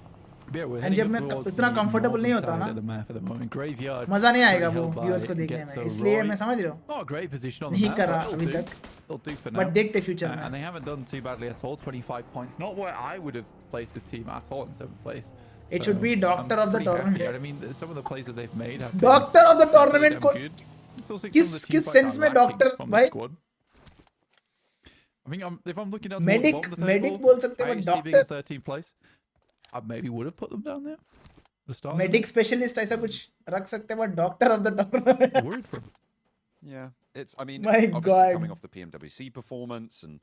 Yeah, we're And heading जब up मैं towards इतना the comfortable नहीं northern होता side ना, of the map at the moment. Graveyard. मजा नहीं आएगा वो held by viewers को देखने Getso में. इसलिए Roy. मैं समझ रहा हूँ. Not a great position on the नहीं map, कर but रहा it'll अभी do. तक. It'll do for now. But देखते future में. And they haven't done too badly at all. 25 points. Not where I would have placed this team at all in 7th place. It should be doctor I'm of the pretty happy. tournament. I mean, some of the plays that they've made have Doctor of the been tournament damn को good. Still think some of the किस teams sense are में lacking doctor from the भाई? squad. I mean, if I'm looking at Medic बोल सकते हैं, but IHC being in doctor 13th place, I maybe would have put them down there. The start. medic specialist ऐसा कुछ रख सकते हैं, but doctor of the tournament. Worried for them. Yeah, it's. I mean, My obviously God. coming off the PMWC performance and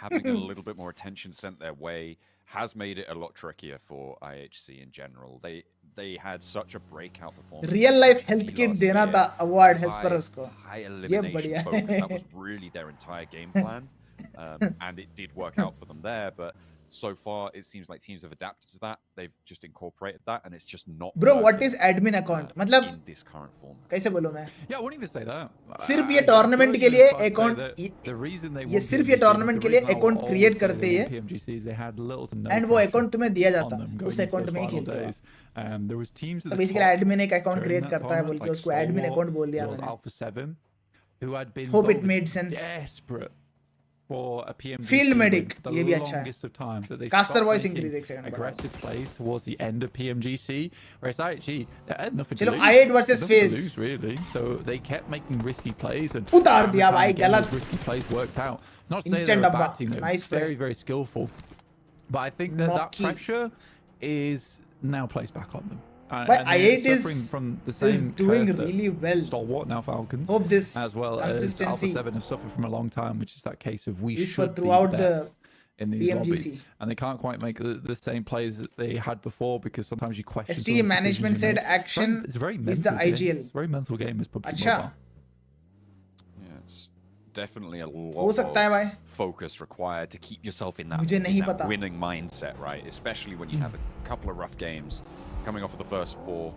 having a little bit more attention sent their way has made it a lot trickier for IHC in general. They had such a breakout performance. Real life in health GC kit last देना year. था award Hesperus को. High ये elimination बढ़िया focus. है. That was really their entire game plan, and it did work out for them there. But so far, it seems like teams have adapted to that. They've just incorporated that, and it's just not. Bro, what working, is admin account? मतलब in this current form? कैसे बोलूँ मैं? Yeah, I wouldn't even say that. सिर्फ ये tournament के लिए account The reason they ये सिर्फ ये tournament के लिए account create करते हैं. PMGCs, they had little to no And वो pressure account तुम्हें दिया जाता on them है. going उस into account those में ही final खेलते हो. days. There was teams at So the basically top admin एक account during create that करता है बोल tournament, के like उसको admin Stalwart, account बोल दिया as well as मैंने. Alpha 7, who had been Hope it voted made sense. desperate for a PMGC Field medic, the ये भी अच्छा है. longest of time that they Caster stopped voice making increase एक second बढ़ाओ. aggressive plays towards the end of PMGC, whereas IHG they had nothing to चलो lose. I8 versus Nothing to FaZe. lose, really. So they kept making risky plays and उतार दिया भाई, again, गलत. those risky plays worked out. Not to say Instant they're a डब्बा. bad team, they're Nice play. very, very skillful. But I think that Nocky. pressure is now placed back on them. But they're I8 suffering is from the is same doing curse that really well. Stalwart now Falcons Hope this as well as Alpha consistency 7 have suffered from a long time, which is that case of we is for should be throughout the best in these lobbies, PMGC. and they can't quite make the same plays that they had before because sometimes you question. some STA of the decisions management you said make. action It's very is mental the game. IGL. It's a very mental game as PUBG अच्छा. Mobile. Yeah, it's definitely a हो lot सकता है भाई. of focus required to keep yourself in that, मुझे नहीं पता. winning mindset, right? Especially when you have a couple of rough games coming off of the first 4,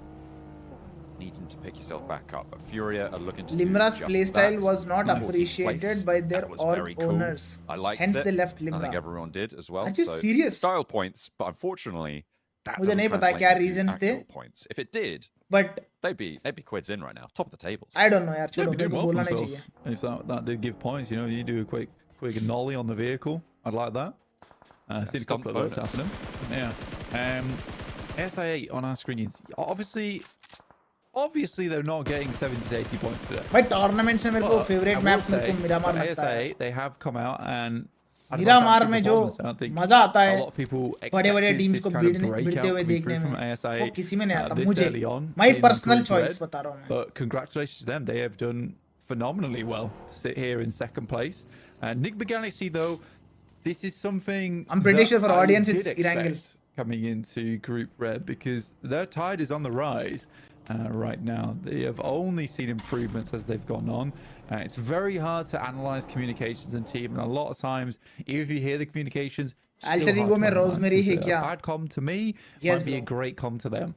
needing to pick yourself back up. But Furia are looking to Limra's do just playstyle that. was not Nice appreciated place. by their That was org very cool. owners. I liked Hence it. they left I think Limra. everyone did as well. Are you So, serious? Style points, but unfortunately, that मुझे doesn't नहीं पता translate क्या into reasons थे. actual points. If it did, But they'd be quids in right now, top of the tables. I don't know यार, Yeah, छोड़ो be मेरे doing को well for बोलना नहीं themselves. चाहिए. If that did give points, you do a quick nollie on the vehicle. I'd like that. Seen a stunt couple of those bonus. happening. Yeah. SI8 on our screens. Obviously, they're not getting 70 to 80 points today. भाई tournaments में मेरे को But I favorite will map say, मेरे को Miramar for लगता है. ASA8, they have come out and had a Miramar fantastic में जो performance, and I think मजा आता a है lot of people बड़े-बड़े expected teams this को kind of भिड़ते breakout हुए coming देखने through from में. ASA8, वो किसी में नहीं आता. this मुझे early on my in personal Group choice Red. बता रहा हूँ मैं. But congratulations to them. They have done phenomenally well to sit here in second place. Nick Galaxy, though, this is something I'm pretty that sure for I audience did it's Irangel. expect coming into Group Red because their tide is on the rise right now. They have only seen improvements as they've gone on. It's very hard to analyze communications and team, and a lot of times, even if you hear the communications, still Alter hard ego to में analyze, Rosemary है because क्या? a bad com to me Yes, might be a bro. great com to them.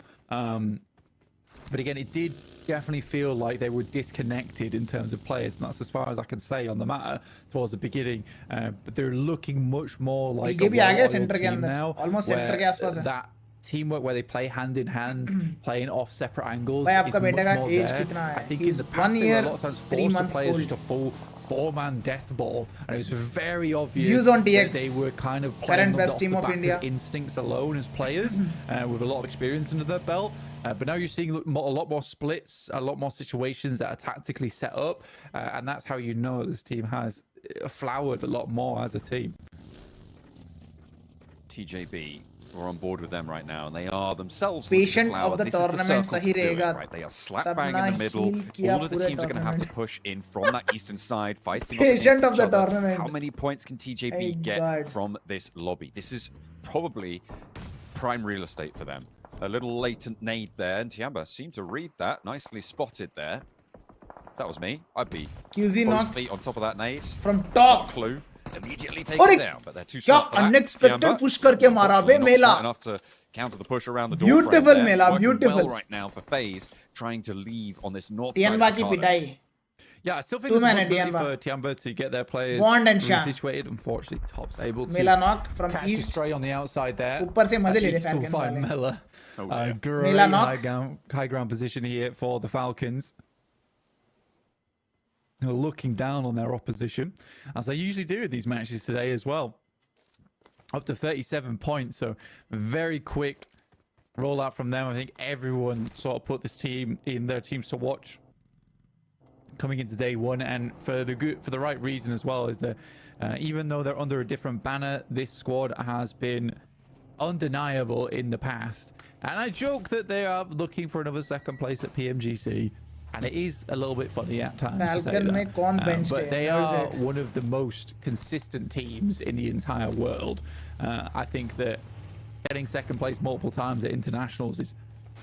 But again, it did definitely feel like they were disconnected in terms of players, and that's as far as I can say on the matter towards the beginning. But they're looking much more like ये a भी आ गया loyal center के team अंदर. now, Almost center where के आसपास है. that teamwork where they play hand in hand, playing off separate angles. भाई is आपका much बेटे का more age there. कितना है? I think He's in the 1 past they were year, a lot of times 3 forced to months play old. just a 4-man death ball, and it's very obvious Views on that DX. they were kind of Current playing best off team the of back India. instincts alone as players, with a lot of experience under their belt. But now you're seeing a lot more splits, a lot more situations that are tactically set up, and that's how you know this team has flowered a lot more as a team. TJB, we're on board with them right now, and they are themselves Patient looking to flower. of the This is tournament circle sahi to do it, रहेगा. right? They are slap तब bang ना in the middle. heal किया All of the पूरे teams are going to have to tournament. push in from that eastern side, fighting Patient off of against the each other. tournament. How many points can TJB My get God. from this lobby? This is probably prime real estate for them. A little latent nade there, and Tiamba seemed to read that. Nicely spotted there. If that was me, I'd be QZ both knock feet on top of that nade. from Not a top. clue. Immediately take और it एक down, but they're too क्या smart for that. unexpected Tiamba, push करके मारा बे unfortunately not Mela. smart enough to counter the push around the door. Beautiful Mela, Working beautiful. well right now for FaZe, trying to leave on this north side. Tianba of की Ricardo. पिटाई. Yeah, I still think Two there's a man possibility at for Tiamba to get their players Bond and Shah. situated. Unfortunately, Top's able to Mela knock from catch a east. stray on the outside there. ऊपर से मजे ले रहे Still Falcons find वाले. Mella. Oh, yeah. Great Mela knock. high ground position here for the Falcons. They're looking down on their opposition, as they usually do in these matches today as well. Up to 37 points, so very quick rollout from them. I think everyone sort of put this team in their teams to watch coming into day one, and for the right reason as well, is that even though they're under a different banner, this squad has been undeniable in the past. And I joke that they are looking for another second place at PMGC, and it is a little bit funny at times to say Falcon में that. कौन benched But है? they Where is are it? one of the most consistent teams in the entire world. I think that getting second place multiple times at internationals is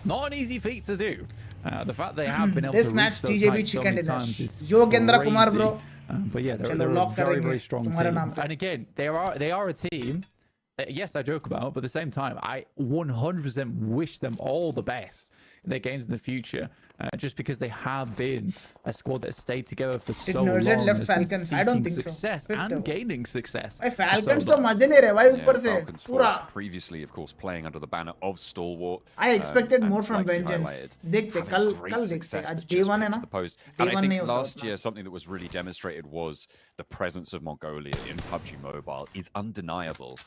not an easy feat to do. The fact they have been able This to match reach those TJB heights so chicken many dinner. times is Yogendra Kumar crazy. bro. But yeah, they're चलो a lock very, करेंगे very strong तुम्हारे team. नाम पे. And again, they are a team that, yes, I joke about, but at the same time, I 100% wish them all the best in their games in the future, just because they have been a squad that has stayed together for so long. Nurset left has been Falcons. I don't seeking think so. success Fifth and though. gaining success. भाई for so Falcons तो long. मजे ले रहे भाई Yeah, ऊपर से Falcons पूरा. Force previously, of course, playing under the banner of Stalwart. I expected and more from like you Vengeance. highlighted, देखते having कल great कल देखते success, आज but day just one है picked ना. the post. Day And I one think नहीं होता last उतना. year something that was really demonstrated was the presence of Mongolia in PUBG Mobile is undeniable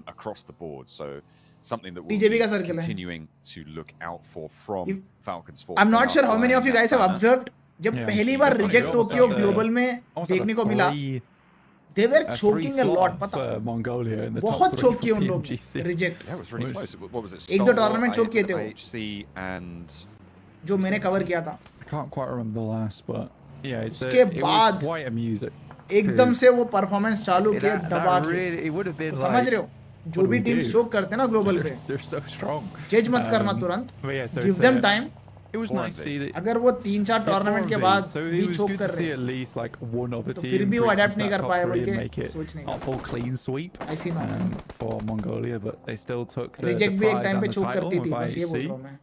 across the board. So something that we'll TJB be का circle है. continuing to look out for from If- Falcons Force. I'm They not are sure how many of you flying guys that have banner. observed जब Yeah, पहली you bar definitely reject almost Tokyo had a- global में almost had a देखने को मिला. three- They were a choking a three lot slot पता. for Mongolia in the top बहुत three choke for किए उन लोग PMGC. Reject Yeah, it was really Which- close. What was it? एक दो Stalwart, tournament choke किए थे वो. IHC and जो मैंने कवर किया था. I can't quite remember the last, but yeah, उसके it was बाद quite amusing. एकदम से वो परफॉर्मेंस चालू किए That दबा के. really, it would have been तो समझ like, रहे हो जो what do भी we टीम्स do? चोक करते हैं ना ग्लोबल पे They're so strong. जज मत करना तुरंत. But yeah, so give it's, them time. It was nice to see that. अगर वो 3-4 टूर्नामेंट के बाद So भी it was चोक good कर to रहे see हैं. at least like one other तो team फिर भी वो breach adapt into नहीं that कर top पाए three बोल and के make it सोच नहीं not a full clean sweep I see now. for Mongolia, but they still took the reject भी एक prize टाइम and पे the चोक title करती with थी बस ये बोल रहा IHC, हूँ मैं.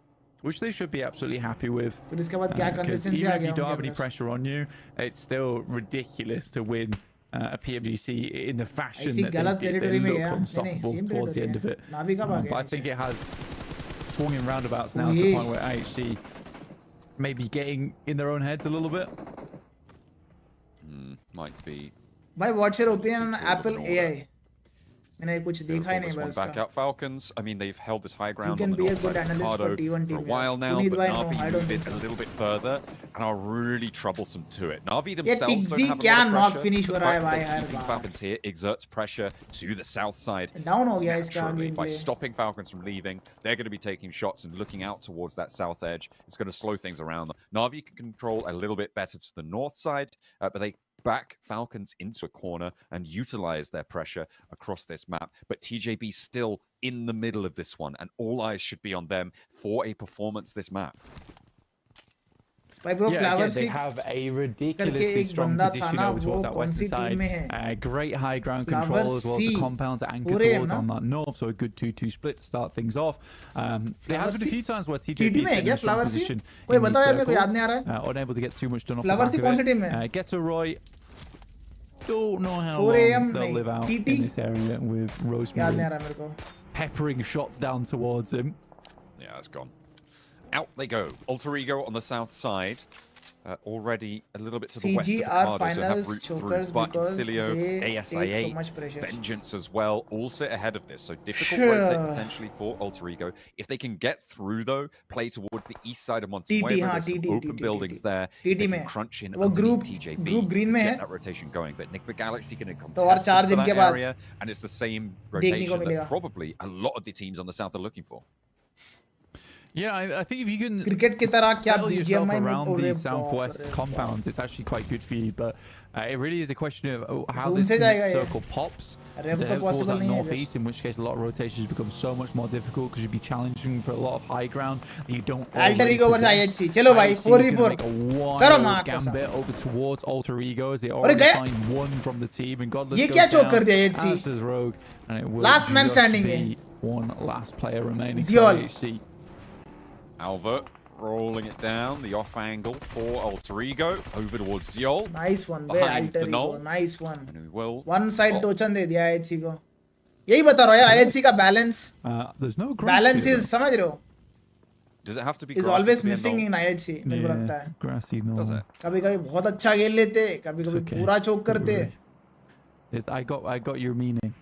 which they should be absolutely happy with. फिर इसके बाद क्या 'Cause कंसिस्टेंसी even आ if गया you don't have any उनके अंदर. pressure on you, it's still ridiculous to win a PMGC in the fashion ऐसी that गलत they did. टेरिटरी They में looked गया. नहीं unstoppable same towards the end of territory it. है. नाभी कब आ But I गया think नीचे? it has swung in roundabouts now to the point where IHC maybe getting in their own heads a little bit. might be. भाई what's your opinion on Too Apple forward and AI? मैंने कुछ Gonna देखा ही pull नहीं this भाई one back उसका. out Falcons. I mean, they've held this high You ground can on the be a north good side of analyst for Ricardo T1 for a team. while now, Puneet, but why no? Na'Vi I don't move think it so. a little bit further and are really troublesome to it. Na'Vi ये themselves don't टिग्जी have a क्या lot of knock pressure. Finish हो The रहा है fact that भाई they're her keeping bar. Falcons here exerts pressure to the south side. Down हो गया इसका Naturally, game by play. stopping Falcons from leaving, they're going to be taking shots and looking out towards that south edge. It's going to slow things around them. Na'Vi can control a little bit better to the north side, but they back Falcons into a corner and utilize their pressure across this map. But TJB still in the middle of this one, and all eyes should be on them for a performance this map. भाई bro Yeah, flower again, they sick have a करके ridiculously एक strong बंदा था position ना over वो towards that कौन सी western team में side. है? Great high ground Flower control as well as the C. compounds that anchor हो रहे हैं towards ना? on that north, so a good 2-2 split to start things off. There has been a C? few times where TD TJB में है has been in क्या a strong Flower C? position कोई in बताओ these यार मेरे को याद circles, नहीं आ रहा है. unable to get too much done off the Flower back C of कौन सी it. टीम में है? Gets a Roy. Don't know how 4 AM long they'll नहीं, live out TT? in this area with याद नहीं आ Rosemary रहा मेरे को. peppering shots down towards him. Yeah, it's gone. Out they go. Alter Ego on the south side. Already a little bit to the west of CG the are Cardo, so have finals roots through. chokers But because Incilio, they take so ASIA, much pressure. Vengeance as well, all sit ahead of this. So difficult Sure. rotate potentially for Alter Ego. If they can get through though, play towards the east side of Montevideo, there's some open buildings there. They can crunch in वो group TJB, green में है get that rotation going. But Nick the Galaxy going to तो और contest 4 for दिन that के बाद area, and it's the same देखने को rotation मिलेगा. that probably a lot of the teams on the south are looking for. Yeah, I think if you can Cricket की तरह क्या settle yourself BGMI में around अरे these बाप southwest रे compounds, it's actually quite good for you. But it really is a question of how Zoom this से जाएगा ये. circle pops. अरे Is अब it तो out towards possible that नहीं है इधर. northeast, in which case a lot of rotations become so much more difficult because you'd be challenging for a lot of high ground that you don't. Alter already Ego versus possess. IHC. चलो भाई, IHC is gonna 4v4. make a करो wild माँ कसम. gambit over towards Alter Ego as they अरे already गया. signed one from the team, and Godless ये goes क्या choke down, कर दिया IHC? as does Rogue, and it will Last man just standing be one last player remaining for Ziol. IHC. Alva rolling it down, the off angle for Alter Ego, over towards Ziol. Nice one bay Behind Alter the Ego. null. Nice one. And we will One side Oh. टोचन दे दिया IHC को. यही बता रहा हूँ यार, IHC का balance There's no grass balance here, is समझ रहे हो? Does it have to be Is grassy always to be a missing null? in IHC मेरे को लगता Yeah, है. grassy no. Does it? कभी-कभी बहुत अच्छा खेल लेते, कभी-कभी okay. पूरा choke करते. I got your meaning.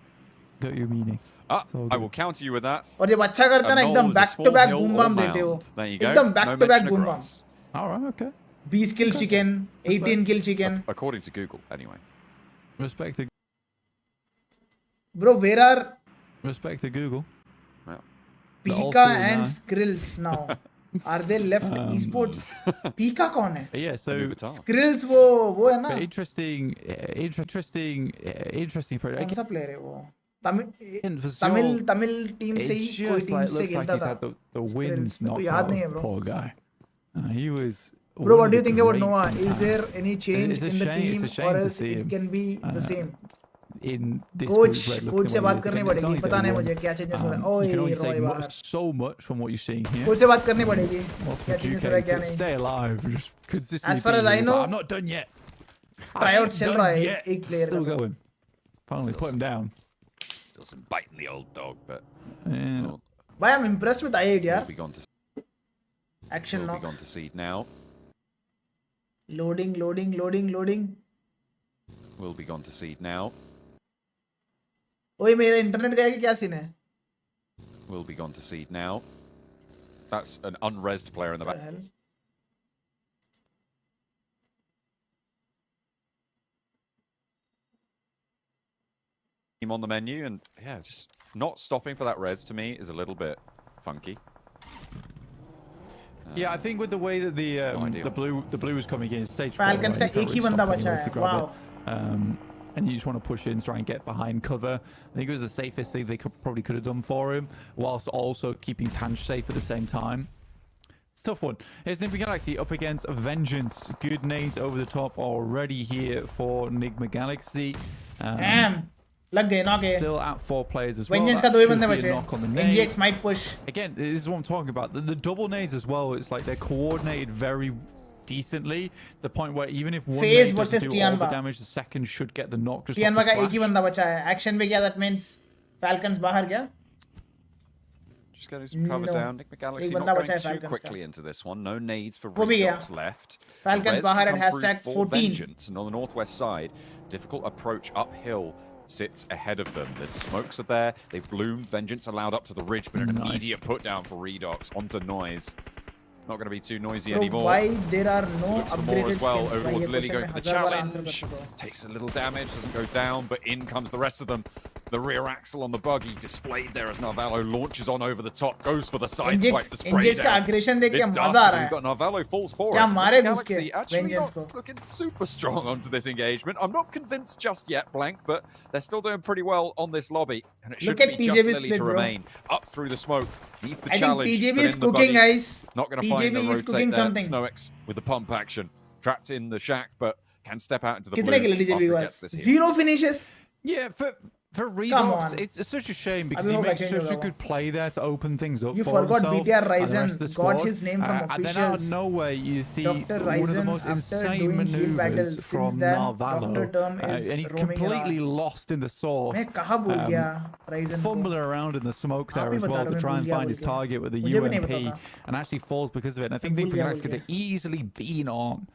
Got your meaning. Ah, It's all I good. will counter you with that. और जब अच्छा करते हैं ना A एकदम null is a back to small back hill boom or bam देते हो. mound. There you go. एकदम back No to back mention of boom bam. grass. All right, okay. 20 kill chicken, 18 kill chicken. According to Google, anyway. Respect the Bro, where are Google. Well, The Pika Alter and now. Skrills now? Are they left esports? Pika कौन है? Yeah, so Skrills वो है ना? but interesting कौन सा player है वो? for Tamil team से ही It कोई just team like से looks like खेलता he's था. had the Skrills, wind मेरे को knocked याद out नहीं है of the bro. poor guy. He was. Bro, one what of do you the think about greats Noah? in Is the there past. any change It's a in the shame- team it's a shame or to else see it him, can be the same? In this Coach, group, Red coach से looking the way बात he is. करनी Again, it's पड़ेगी. only पता day नहीं one. मुझे क्या changes हो रहे हैं. You can ओए only say रोय बाहर. so much from what you're seeing here. Coach से बात करनी पड़ेगी. What's क्या with you changes हो रहा है क्या to नहीं? stay alive? Just consistently As far as being I here. He's know, like, I'm not done yet. Tryout चल रहा है एक player Still का तो. going. Finally put him down. Still some bite in the old dog, but Yeah. we'll Bhai, I'm impressed with I8 यार. be gone to Action we'll be knock. gone to seed now. Loading. We'll be gone to seed now. ओए मेरा internet गया कि क्या scene है? We'll be gone to seed now. That's an unresed player in the What back. the hell? Team on the menu, and yeah, just not stopping for that res to me is a little bit funky. Yeah, I think with the way that the ideal. blue was coming in stage Falcons 4, का एक ही बंदा बचा है. Wow. And you just want to push in, try and get behind cover. I think it was the safest thing they probably could have done for him, whilst also keeping Tanj safe at the same time. It's a tough one. Here's Nigma Galaxy up against Vengeance. Good nades over the top already here for Nigma Galaxy. Damn. लग गए knock है. Still at 4 players as well. Vengeance That का 2 ही should बंदे be a बचे. knock on the nade. NGX might push. Again, this is what I'm talking about. The double nades as well, it's like they're coordinated very decently. The point where even if one Phase nade versus doesn't do all the Tianba. damage, the second should get the knock. Just Tianba off का the एक ही splash. बंदा बचा है. Action पे क्या? That means Falcons बाहर क्या? Just getting some cover No. down. Nick McGalaxy एक not बंदा going बचा है too Falcons quickly का. into this one. No nades for वो भी गया. Redox left. Falcons The res बाहर can at come through hashtag for 14. Vengeance, and on the northwest side, difficult approach uphill sits ahead of them. The smokes are there. They've bloomed. Vengeance allowed up to the ridge, but an Nice. immediate put down for Redox onto Noise. Not going to be too noisy Bro, anymore. why there are no Looks for more upgraded as well. skins? Over भाई, towards ये Lily question going में for the 1000 bar answer कर challenge. चुका हूँ. Takes a little damage, doesn't go down, but in comes the rest of them. The rear axle on the buggy displayed there as Narvalo launches on over the top, goes for the side swipe, the spray NGX का down. aggression देख के It's मजा dusted. आ रहा We've है. got Narvalo falls for क्या it. मारे Nick घुस के Galaxy actually Vengeance not को. looking super strong onto this engagement. I'm not convinced just yet, Blank, but they're still doing pretty well on this lobby. And it Look should at be just TJB Lily split, to bro. remain. Up through the smoke. Neath the I think challenge. TJB but is in the cooking, buggy. guys. Not going to find TJB the is rotate cooking there. something. Snowex with the pump action. Trapped in the shack, but can step out into the कितने blue kill after TJB he was? gets this hit. 0 finishes. Yeah, For Come Redox, on. it's such a shame because Abhi he hoga makes change such a hoga good play there to open things up You for forgot himself BTR and the rest Ryzen of the got squad. his name from And then out of officials. nowhere, you see Dr. one of the Ryzen, most after insane doing heal battle, maneuvers since from then, Narvalo. Dr. Term is And he's roaming completely around. lost in the sauce. मैं कहाँ भूल गया Ryzen को? Fumbling around in the smoke there आप ही as बता well रहे हो, to मैं try भूल and गया find बोल his के। target with the मुझे भी नहीं पता UMP था। and actually falls because of it. And I think मैं the भूल गया guys बोल could के। have easily been on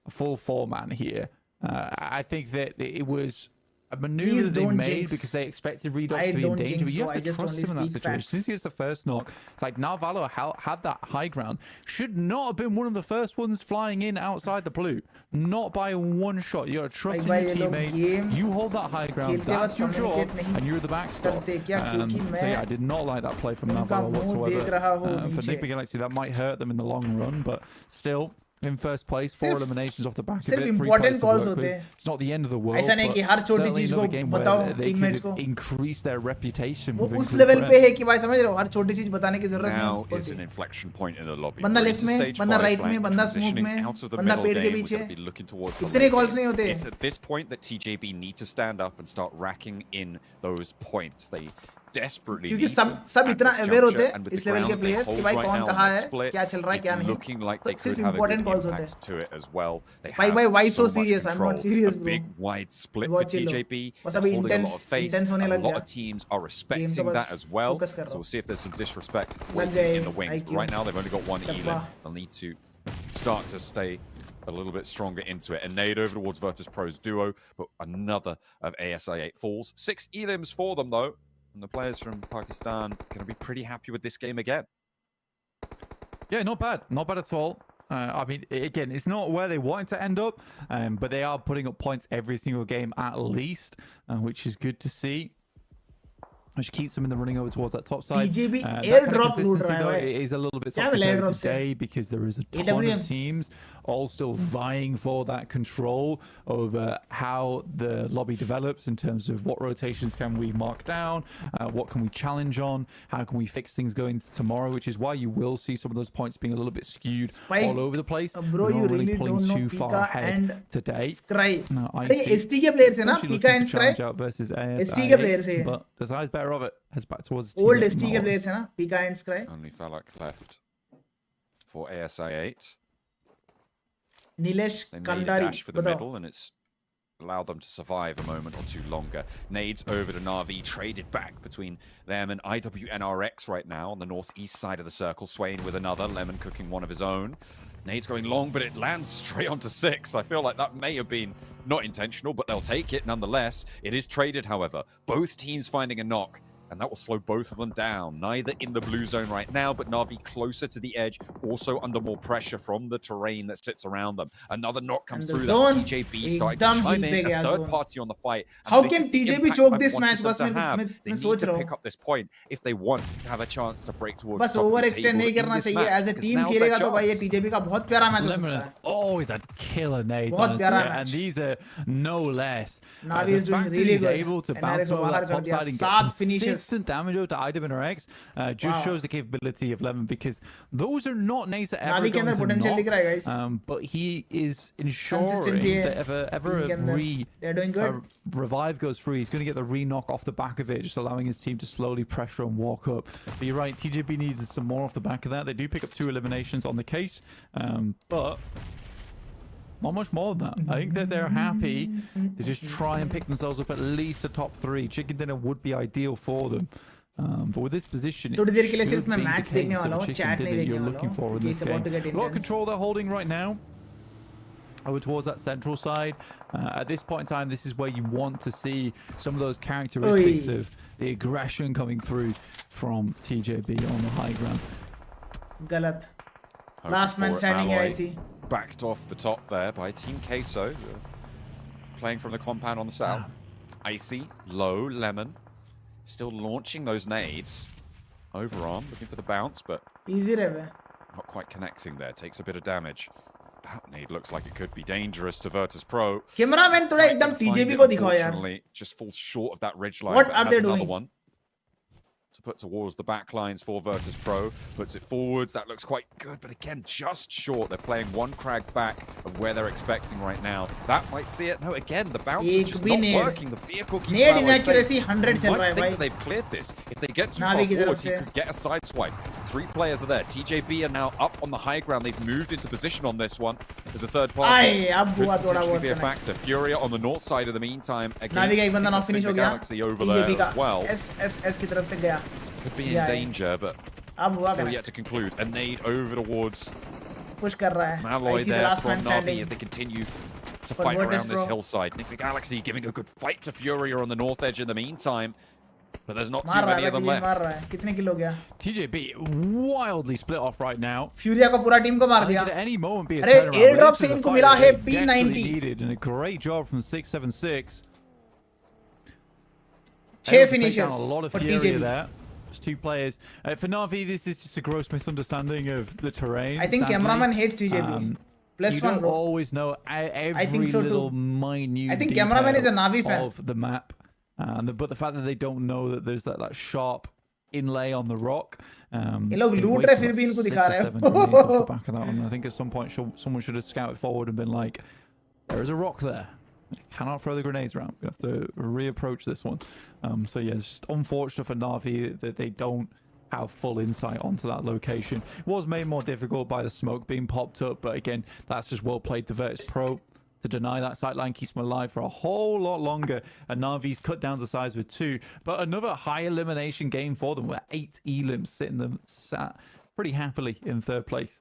a full 4-man here. I think that it was a maneuver Please that they don't made jinx. because they expected Redox I to be in don't danger, jinx, but you bro. have I to just trust only him in that speak situation. facts. Since he gets the first knock, it's like Narvalo had that high ground. Should not have been one of the first ones flying in outside the blue. Not by one shot. You got to trust in भाई your ये लोग teammates. game You hold that high ground. खेलते That's वक्त your job, communicate नहीं and you're the backstop. करते क्या क्योंकि So मैं yeah, I did not like that play from उनका Narvalo मुंह देख whatsoever. रहा हूँ For नीचे। Nick Galaxy, that might hurt them in the long run, but still. In first place, 4 सिर्फ- eliminations off the back of सिर्फ it. 3 important players to calls work होते with. हैं। It's not the end of the world. ऐसा नहीं but कि हर छोटी certainly चीज another को game where बताओ they could teammates have को। increased their reputation. वो within उस Group लेवल पे F. है कि भाई समझ रहे हो हर छोटी चीज बताने की जरूरत Now नहीं is an होती। inflection point in the lobby. बंदा We're लेफ्ट into में, stage बंदा 5 राइट में, blank, बंदा स्मोक transitioning में, out of the बंदा middle पेड़ के game. We're पीछे। going to be looking towards the इतने late calls game. नहीं होते। It's at this point that TJB need to stand up and start racking in those points. They desperately क्योंकि need सब to सब at इतना this aware होते juncture, हैं and with इस the लेवल के ground they प्लेयर्स कि hold भाई right कौन now on कहाँ the है split, क्या चल रहा है it's क्या नहीं looking like तो they सिर्फ could have a important good calls होते हैं impact to it as well. They Spike have by why so so much serious? I'm not control. serious, A bro. big wide split for बहुत chill हो। TJB. बस They're अभी holding a lot intense of face. intense होने A लग lot गया of teams are game तो respecting that बस as well. Focus कर So रहा we'll see if there's some disrespect लग waiting जाए in the wings. But IQ right now they've only got one डब्बा Elim. They'll need to start to stay a little bit stronger into it. And nade over towards Virtus Pro's duo, but another of ASI8 falls. 6 Elims for them though. And the players from Pakistan going to be pretty happy with this game again. Yeah, not bad. Not bad at all. I mean, again, it's not where they wanted to end up, but they are putting up points every single game at least, which is good to see. Which keeps them in the running over towards that top side. TJB That kind of airdrop लूट consistency, रहा है though, भाई। it is a little bit क्या मिला topsy-turvy airdrop से? today because there is a ton AWM. of teams all still vying for that control over how the lobby develops in terms of what rotations can we mark down, what can we challenge on, how can we fix things going tomorrow, which is why you will see some of those points being a little bit skewed Spike, all over the place. bro, We're you not really pulling don't know too far Pika ahead and today. Scry No, I अरे see. ST के players है ना Especially Pika looking and to Scry challenge out versus ST के players ASI, है but the size better of it heads back towards the old team ST के tomorrow. players है ना Pika and Scry Only Falak left for ASI8. Nilesh They made a Kandari dash for the बताओ middle and it's allowed them to survive a moment or two longer. Nades over to Na'Vi, traded back between them and IWNRX right now on the northeast side of the circle. Swain with another, Lemon cooking one of his own. Nades going long, but it lands straight onto 6. I feel like that may have been not intentional, but they'll take it nonetheless. It is traded, however. Both teams finding a knock. And that will slow both of them down. Neither in the blue zone right now, but Na'Vi closer to the edge, also under more pressure from the terrain that sits around them. Another knock comes And the through. zone, That TJB starting to एकदम chime he in, big a है third zone. party on the fight. And How this can is the TJB impact choke I this wanted match? them बस to have. मैं They need सोच to रहा pick हूँ up this point if they want to have a chance to break towards बस the top of over the extend table नहीं in करना this चाहिए match, as a because team now's खेलेगा their तो भाई ये chance. टीजेबी का बहुत प्यारा मैच हो Lemon सकता has है always had killer nades, बहुत honestly, प्यारा and match. these are no less. Navi the is doing fact that really he's good. able to NRX bounce को over बाहर that कर top दिया, side and 7 get finishes. consistent damage over to IWNRX just Wow. shows the capability of Lemon, because those are not nades that ever Navi के going अंदर to potential दिख knock, रहा है guys but he is ensuring Consistency है that ever team के अंदर. They're doing good. a revive goes through, he's going to get the re-knock off the back of it, just allowing his team to slowly pressure and walk up. But you're right, TJB needs some more off the back of that. They do pick up 2 eliminations on the case, but not much more than that. I think that they're happy to just try and pick themselves up at least a top 3. Chicken dinner would be ideal for them. But with this position, it थोड़ी देर के लिए should सिर्फ मैं be the match देखने case वाला of हूँ, chicken chat dinner नहीं देखने you're वाला looking हूँ, for in क्योंकि this it's about to game. get A lot of intense. control they're holding right now over towards that central side. At this point in time, this is where you want to see some of those characteristics Oi. of the aggression coming through from TJB on the high ground. गलत Hoping last man for it, standing है Malloy. ऐसी Backed off the top there by Team Queso, playing from the compound on the south. Icy, low, Lemon, still launching those nades. Overarm, looking for the bounce, but easy रहे बे not quite connecting there. Takes a bit of damage. That nade looks like it could be dangerous to Virtus Pro. Cameraman थोड़ा एकदम Find TJB it, को दिखाओ यार unfortunately, just falls short of that ridge line. What but are has they another doing? one. to put towards the back lines for Virtus Pro. Puts it forwards. That looks quite good, but again, just short. They're playing one crag back of where they're expecting right now. That might see it. No, again, the bounce is just not working. The vehicle keeps Nade inaccuracy 100 चल रहा है think भाई. that they've cleared this. If they get too far Navi की तरफ forward, he से. could get a side swipe. 3 players are there. TJB are now up on the high ground. They've moved into position on this one. There's a third party. आए अब Could हुआ थोड़ा potentially बहुत be a connect. factor. Furia on the north side of the meantime. नावी का एक बंदा knock finish हो गया. Galaxy over there TJB का as well. S की तरफ से गया. Could be in Yeah. danger, but अब हुआ still connect. yet to conclude. A nade over towards push कर रहा है. Malloy I see the there last from man Navi standing. as they continue to For fight Virtus around this Pro. hillside. Nick the Galaxy giving a good fight to Furia on the north edge in the meantime. But there's not too मार रहा many है of them भाई, मार left. रहा है. कितने किल हो गया? TJB wildly split off right now. फ्यूरिया को पूरा टीम को मार I think दिया. at any moment be a अरे turnaround, but air drop this से is a इनको fight मिला that है they desperately P90. needed, and a great job from 676. 6 Able to take finishes down a lot of for fury TJB. there. Just 2 players. For Navi, this is just a gross misunderstanding of the terrain. I think sadly. cameraman hates TJB. Plus You 1 don't bro. always know every think so too. little minute I think cameraman is a Navi fan. of the map. But the fact that they don't know that there's that sharp inlay on the rock. ये लोग लूट रहे फिर भी इनको दिखा रहे हैं. Back of that one. I think at some point someone should have scouted forward and been like, there is a rock there. You cannot throw the grenades around. We have to reapproach this one. So yeah, it's just unfortunate for Navi that they don't have full insight onto that location. It was made more difficult by the smoke being popped up, but again, that's just well played to Virtus Pro to deny that sightline, keeps them alive for a whole lot longer, and Navi's cut down to size with 2. But another high elimination game for them, where 8 elims sitting them sat pretty happily in 3rd place.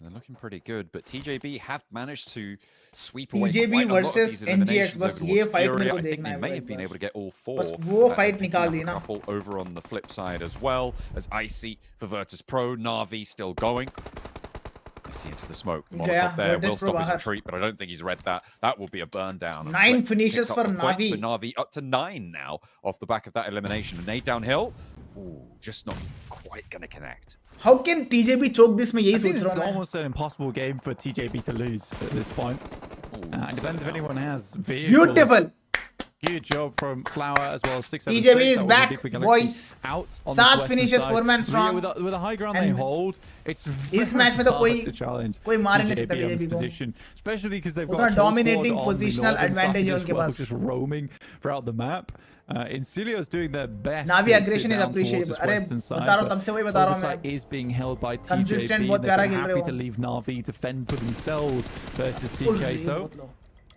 They're looking pretty good, but TJB have managed to sweep away TJB quite a lot of versus these NGX, eliminations बस over ये towards fight मेरे Furia. को I think देखना they है may भाई, have been बस. able to get all 4. बस वो fight picking निकाल up दी a ना. couple over on the flip side as well, as Icy for Virtus Pro. Navi still going. Icy into the smoke. गया, Molotov there Virtus will Pro stop his बाहर. retreat, but I don't think he's read that. That will be a burn down. 9 Flip finishes picks up for the points Navi. for Navi up to 9 now off the back of that elimination. And 8 downhill. Ooh, just not quite going to connect. How can TJB choke this? मैं यही I think सोच this रहा is हूँ मैं. almost an impossible game for TJB to lose at this point. It depends if anyone has vehicles. Beautiful. Good job from Flower as well as 676. TJB is That was back, Liquid Galaxy boys. Out on 7 this western finishes, side. 4 man Yeah, strong. with a high ground they And hold, it's इस very match में तो hard कोई- to challenge कोई मार नहीं TJB सकता on this TJB को. position, especially because they've उतना got a kill dominating squad on the positional northern advantage side है as उनके well, pass. just roaming throughout the map. Incilio's doing their best. Navi to sit aggression is down towards appreciable. this अरे western side, बता रहा हूँ, but तब से वही बता रहा हूँ oversight मैं. is being held by Consistent, TJB. बहुत They're प्यारा very खेल रहे happy हो. to leave Navi to fend for themselves versus oh, TK. ये So बहुत low.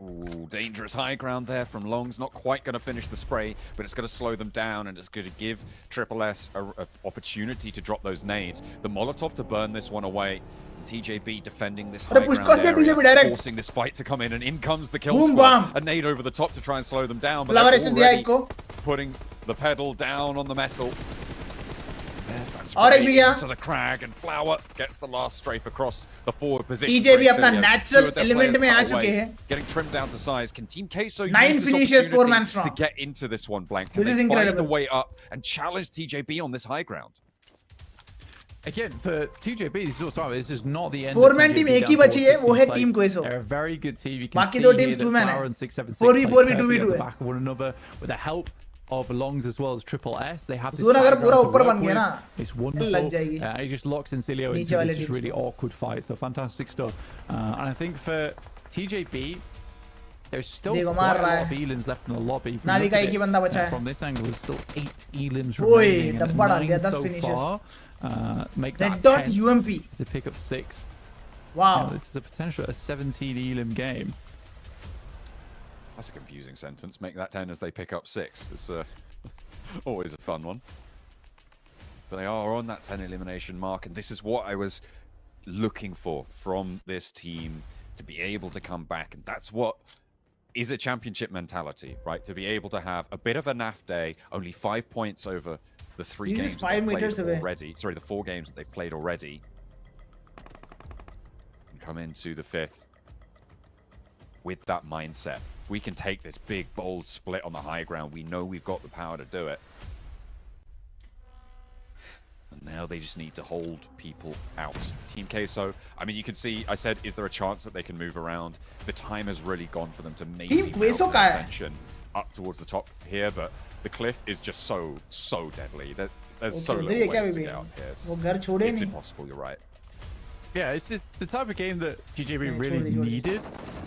Ooh, dangerous high ground there from Longs. Not quite going to finish the spray, but it's going to slow them down and it's going to give Triple S an opportunity to drop those nades. The Molotov to burn this one away. TJB defending this high अरे push ground कर दिया area, TJB direct. forcing this fight to come in, and in comes the kill Boom, squad. bam. A nade over the top to try and slow them down, but Flower they're ऐसे दिया already एक को. putting the pedal down on the metal. There's that और एक भी spray गया. into the crag, and Flower gets the last strafe across the forward position. TJB for अपना Exilio. natural Two of their element players में cut आ चुके away, हैं. Getting trimmed down to size. Can Team Queso 9 use this finishes, 4 man opportunity strong. to get into this one, Blank? Can This is they find incredible. the way up and challenge TJB on this high ground? again, for TJB, this is not the end. 4-man team एक ही बची है, वो है Team Queso. They're a very good team. You can बाकी see दो here teams that 2-man Flower है. and 676 4v4 play भी perfectly 2v2 at the है. back of one another with the help of Longs as well as Triple S. They have this Zoon अगर high पूरा ground to ऊपर work बन गया with. ना, It's लग wonderful. जाएगी. And he just locks Incilio नीचे into वाले this just teams really को. awkward fight. So fantastic stuff. And I think for TJB, there's still देखो, quite मार a रहा lot of है. elims left in the lobby. If we Navi look का at एक ही it, बंदा बचा है. from this angle, there's still 8 elims ओए, remaining. And डब्बा डाल 9 दिया, 10 so finishes. far. Make Red that dot 10 UMP. to pick up 6. Wow. This is a potential 17 elim game. That's a confusing sentence. Make that 10 as they pick up 6. It's always a fun one. But they are on that 10 elimination mark, and this is what I was looking for from this team, to be able to come back. And that's what is a championship mentality, right? To be able to have a bit of a naff day, only 5 points over the 3 This is games that 5 they've meters played away. already. Sorry, the 4 games that they've played already. And come into the 5th with that mindset. We can take this big, bold split on the high ground. We know we've got the power to do it. And now they just need to hold people out. Team Queso, I mean, you can see, I said, is there a chance that they can move around? The time has really gone for them to maybe Team Queso mount an का है. ascension up towards the top here, but the cliff is just so deadly. That there's Okay, so उधर little ही है क्या ways to अभी? get up here. वो घर छोड़े It's नहीं. impossible. You're right. Yeah, it's just the type of game that TJB really छोड़ दी. needed.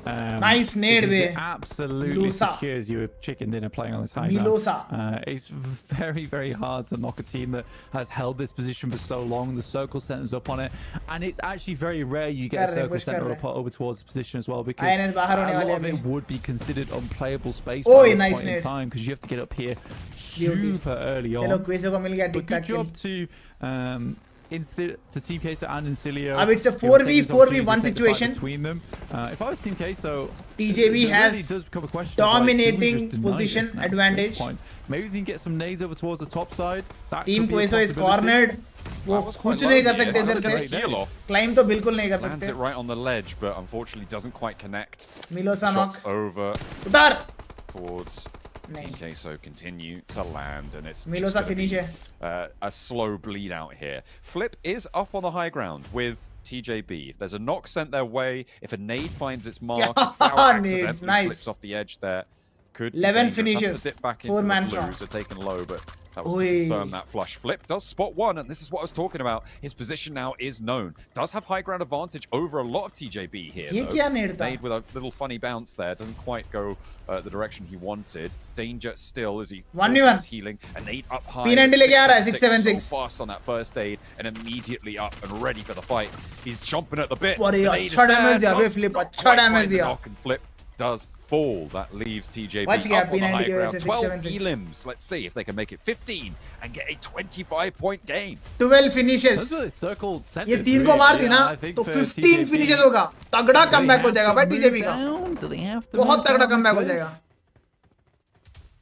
Nice nade because be. it absolutely Milosa. secures you a chicken dinner playing on this high Milosa. ground. It's very, very hard to knock a team that has held this position for so long. The circle centers up on it, and it's actually very rare you get a circle push center कर up over towards the position as well, because INS बाहर होने a lot वाले of अभी. it would be considered unplayable space Oh, by this nice point in nade. time, because you have to get up here Beauty. super early चलो on. क्वेसो को मिल गया But tick good tech job to Team Queso and Incilio. अब it's a They were taking this 4v1 opportunity to take the fight situation. between them. If I was Team Queso, TJB there has really does become a question of, like, dominating do we just deny position this now at this advantage. point? Maybe they can get some nades over towards the top side. That team could be a क्वेसो is possibility. cornered. वो That was quite कुछ नहीं कर lonely. सकते इधर That's a से. great heal off. Climb तो बिल्कुल नहीं कर Lands सकते. it right on the ledge, but unfortunately doesn't quite connect. मिलोसा Shots knock. over उतार. towards नहीं. Team Queso continue to land, and it's Milosa just gonna finish be, है. a slow bleed out here. Flip is up on the high ground with TJB. If there's a knock sent their way, if a nade finds its mark, Yeah, Flower nades, accidentally nice. slips off the edge there. Could be 11 dangerous. Has to finishes, dip back 4 into man the strong. blues, are taken low, but that was Oi. to confirm that flush. Flip does spot one, and this is what I was talking about. His position now is known. Does have high ground advantage over a lot of TJB here, ये though. क्या nade था? Made with a little funny bounce there. Doesn't quite go the direction he wanted. Danger still as he 1v1. is healing. An 8 up high. P90 लेके आ रहा है, 676, 676. So fast on that first aid, and immediately up and ready for the fight. He's chomping at the bit. अरे The nade is अच्छा there, damage दिया बे does Flip, not अच्छा quite damage find the दिया. knock, and Flip does fall. That leaves TJB बच गया up on the P90 high की वजह ground. से 12 676. elims. Let's see if they can make it 15 and get a 25-point game. 12 finishes. Those are the circle ये centers, 3 को मार दी really. ना I think तो for 15 TJB, फिनिशेस होगा. तगड़ा do they कमबैक हो have जाएगा to भाई move TJB का. down? Do they have to बहुत move तगड़ा down the कमबैक हो cliff? जाएगा.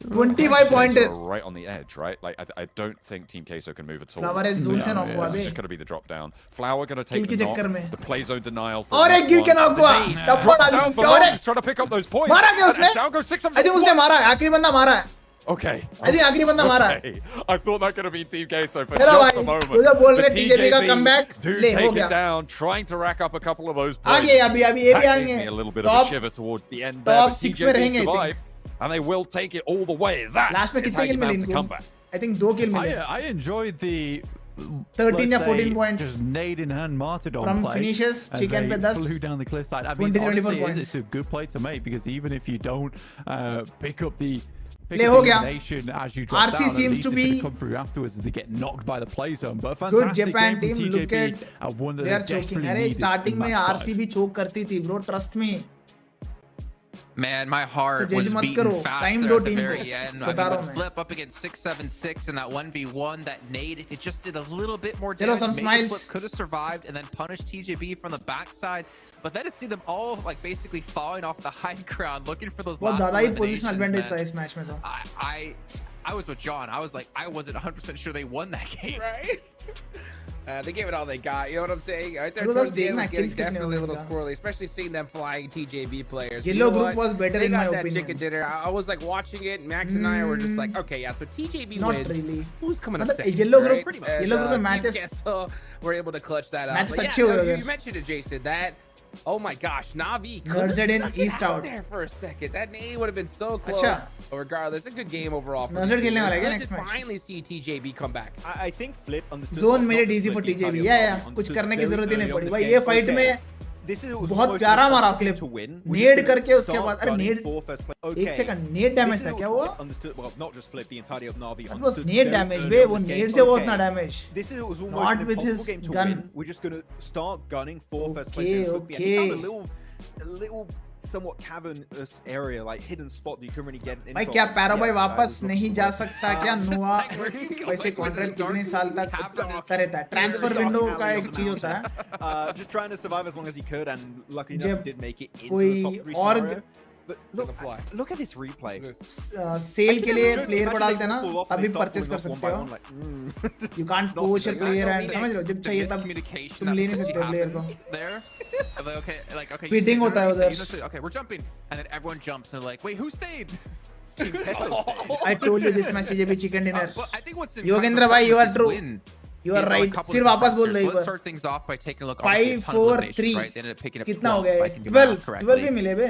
25 point Queso are right on the edge, right? Like I don't think Team Queso can move at all. Flower है zone से knock हुआ This is बे. just going to be the drop down. Flower going to Kill take के the चक्कर knock. में. The play zone denial. For और एक गिर के नॉक हुआ. The nade. टप्पा डाली Down उसके below. और He's trying to pick up those points. मारा क्या उसने? And down goes 676. I think उसने मारा है. आखिरी बंदा मारा है. Okay. I think आखिरी बंदा मारा है. Okay. I thought that could have been Team Queso for चलो just भाई, a moment. तुझे बोल रहे But TJB का comeback, do ले, हो take गया. it down, trying to rack up a couple of those uh points. गए अभी ये भी That आएंगे. gave me a little bit of Top- a shiver towards the end top there, but 6 में TJB रहेंगे, I think. survive, and they will take it all the way. That last में is कितने how you किल मिले mount a इनको? comeback. I think 2 किल मिले. I enjoyed the 13 या let's 14 say, points. just nade in hand martyrdom From play finishes, as chicken they पे 10, flew down the cliffside. I 20, mean, 24 honestly, points. it's a good play to make, because even if you don't pick up the ले हो गया. elimination as you drop RC down, at seems least to it's be gonna come through afterwards as they get knocked by the play zone. But a Good fantastic Japan game team. from Look TJB, at and one that they are choking. desperately अरे needed starting in में match RCB choke करती थी bro. Trust me. Man, my heart So was judge मत beating करो. faster Time at दो the team very को. end. I बता mean, रहा with हूँ मैं. Flip up against 676 and that 1v1, that nade, if it just did a little bit more चलो, damage, some maybe smiles. Flip could have survived and then punished TJB from the backside. But then to see them all like basically falling off the high ground, looking for those बहुत last ज़्यादा ही position eliminations, advantage था man. इस match में तो. I was with John. I was like, I wasn't 100% sure they won that game. Right? They gave it all they got. You know what I'm saying? Right there Bro, towards बस the end देखना was getting kills कितने definitely a हो little गए squirrely, especially seeing them flying TJB players. Yellow You know group what? was better They in got my that opinion. chicken dinner. I was like watching it. Max and I were just like, okay, yeah. So TJB Not wins. really. Who's coming up मतलब second? yellow group- right? pretty much. Yellow group में Team matches- Queso were able to clutch that out. Matches But अच्छे yeah, हुए no, उधर. you mentioned it, Jason. That. Oh my gosh, Navi Nerds it in, East out. there for a second. That name would have been so close. अच्छा. But regardless, a good game overall. For Nerds it TJB. खेलने वाला है क्या Good next to match? finally see TJB come back. I think Flip understood. Zone not made it just easy the for entirety TJB. of Yeah, Navi, yeah. कुछ understood करने की very जरूरत ही early नहीं on पड़ी this भाई. game, ये fight okay, में this is बहुत almost प्यारा an मारा impossible Flip. to win. Nade We're just करके gonna उसके start बाद अरे gunning nade for first place. एक Okay. Second net damage This था is क्या वो? understood, well, not just Flip, the entirety of Navi. That was understood nade very damage early बे. on वो this game, नेट से वो okay, उतना damage. This is was Not almost an with impossible his game to gun. win. We're just gonna start gunning for first place. Okay, very quickly. And he found okay. a little somewhat cavernous area, like hidden spot that you couldn't really get in. भाई क्या पैरो भाई वापस नहीं जा सकता क्या नुआ वैसे कॉन्ट्रैक्ट कितने साल तक करता रहता है ट्रांसफर विंडो का एक चीज होता है just trying to survive as long as he could, and luckily जब enough he did make it into the कोई top 3 और scenario. But look at this replay. Sale के लिए प्लेयर को डालते हैं ना तभी परचेस कर सकते हो यू कांट पोच अ प्लेयर एंड समझ रहे हो जब चाहिए तब तुम ले नहीं सकते हो प्लेयर को There, I'm like, okay, you Beating sit होता है there, उधर. you say, okay, we're jumping, and then everyone jumps, and they're like, wait, who stayed? I told you this match is a chicken dinner But I think what's Yogendra भाई you are this true win you are is a right couple फिर of वापस बोल factors. दे एक Let's bar start things off by taking a look. Obviously, a 5 ton of 4 eliminations, 3 right? They ended up picking up कितना हो 12, if I गया can do my math 12 correctly. भी मिले बे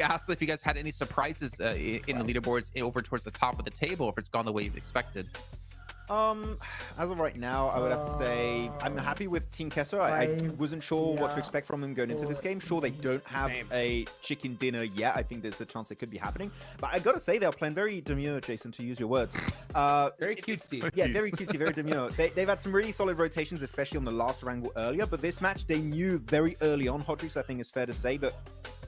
actually asked if you guys had any surprises in the leaderboards over towards the top of the table, if it's gone the way you've expected. As of right now, I would have to say I'm happy with Team Kessler. I wasn't sure what to expect from them going into this game. Sure, they don't have a chicken dinner yet. I think there's a chance it could be happening. But I gotta say, they're playing very demure, Jason, to use your words. Very cutesy. Yeah, very cutesy, very demure. They've had some really solid rotations, especially on the last wrangle earlier. But this match, they knew very early on, Hodrix, I think it's fair to say, that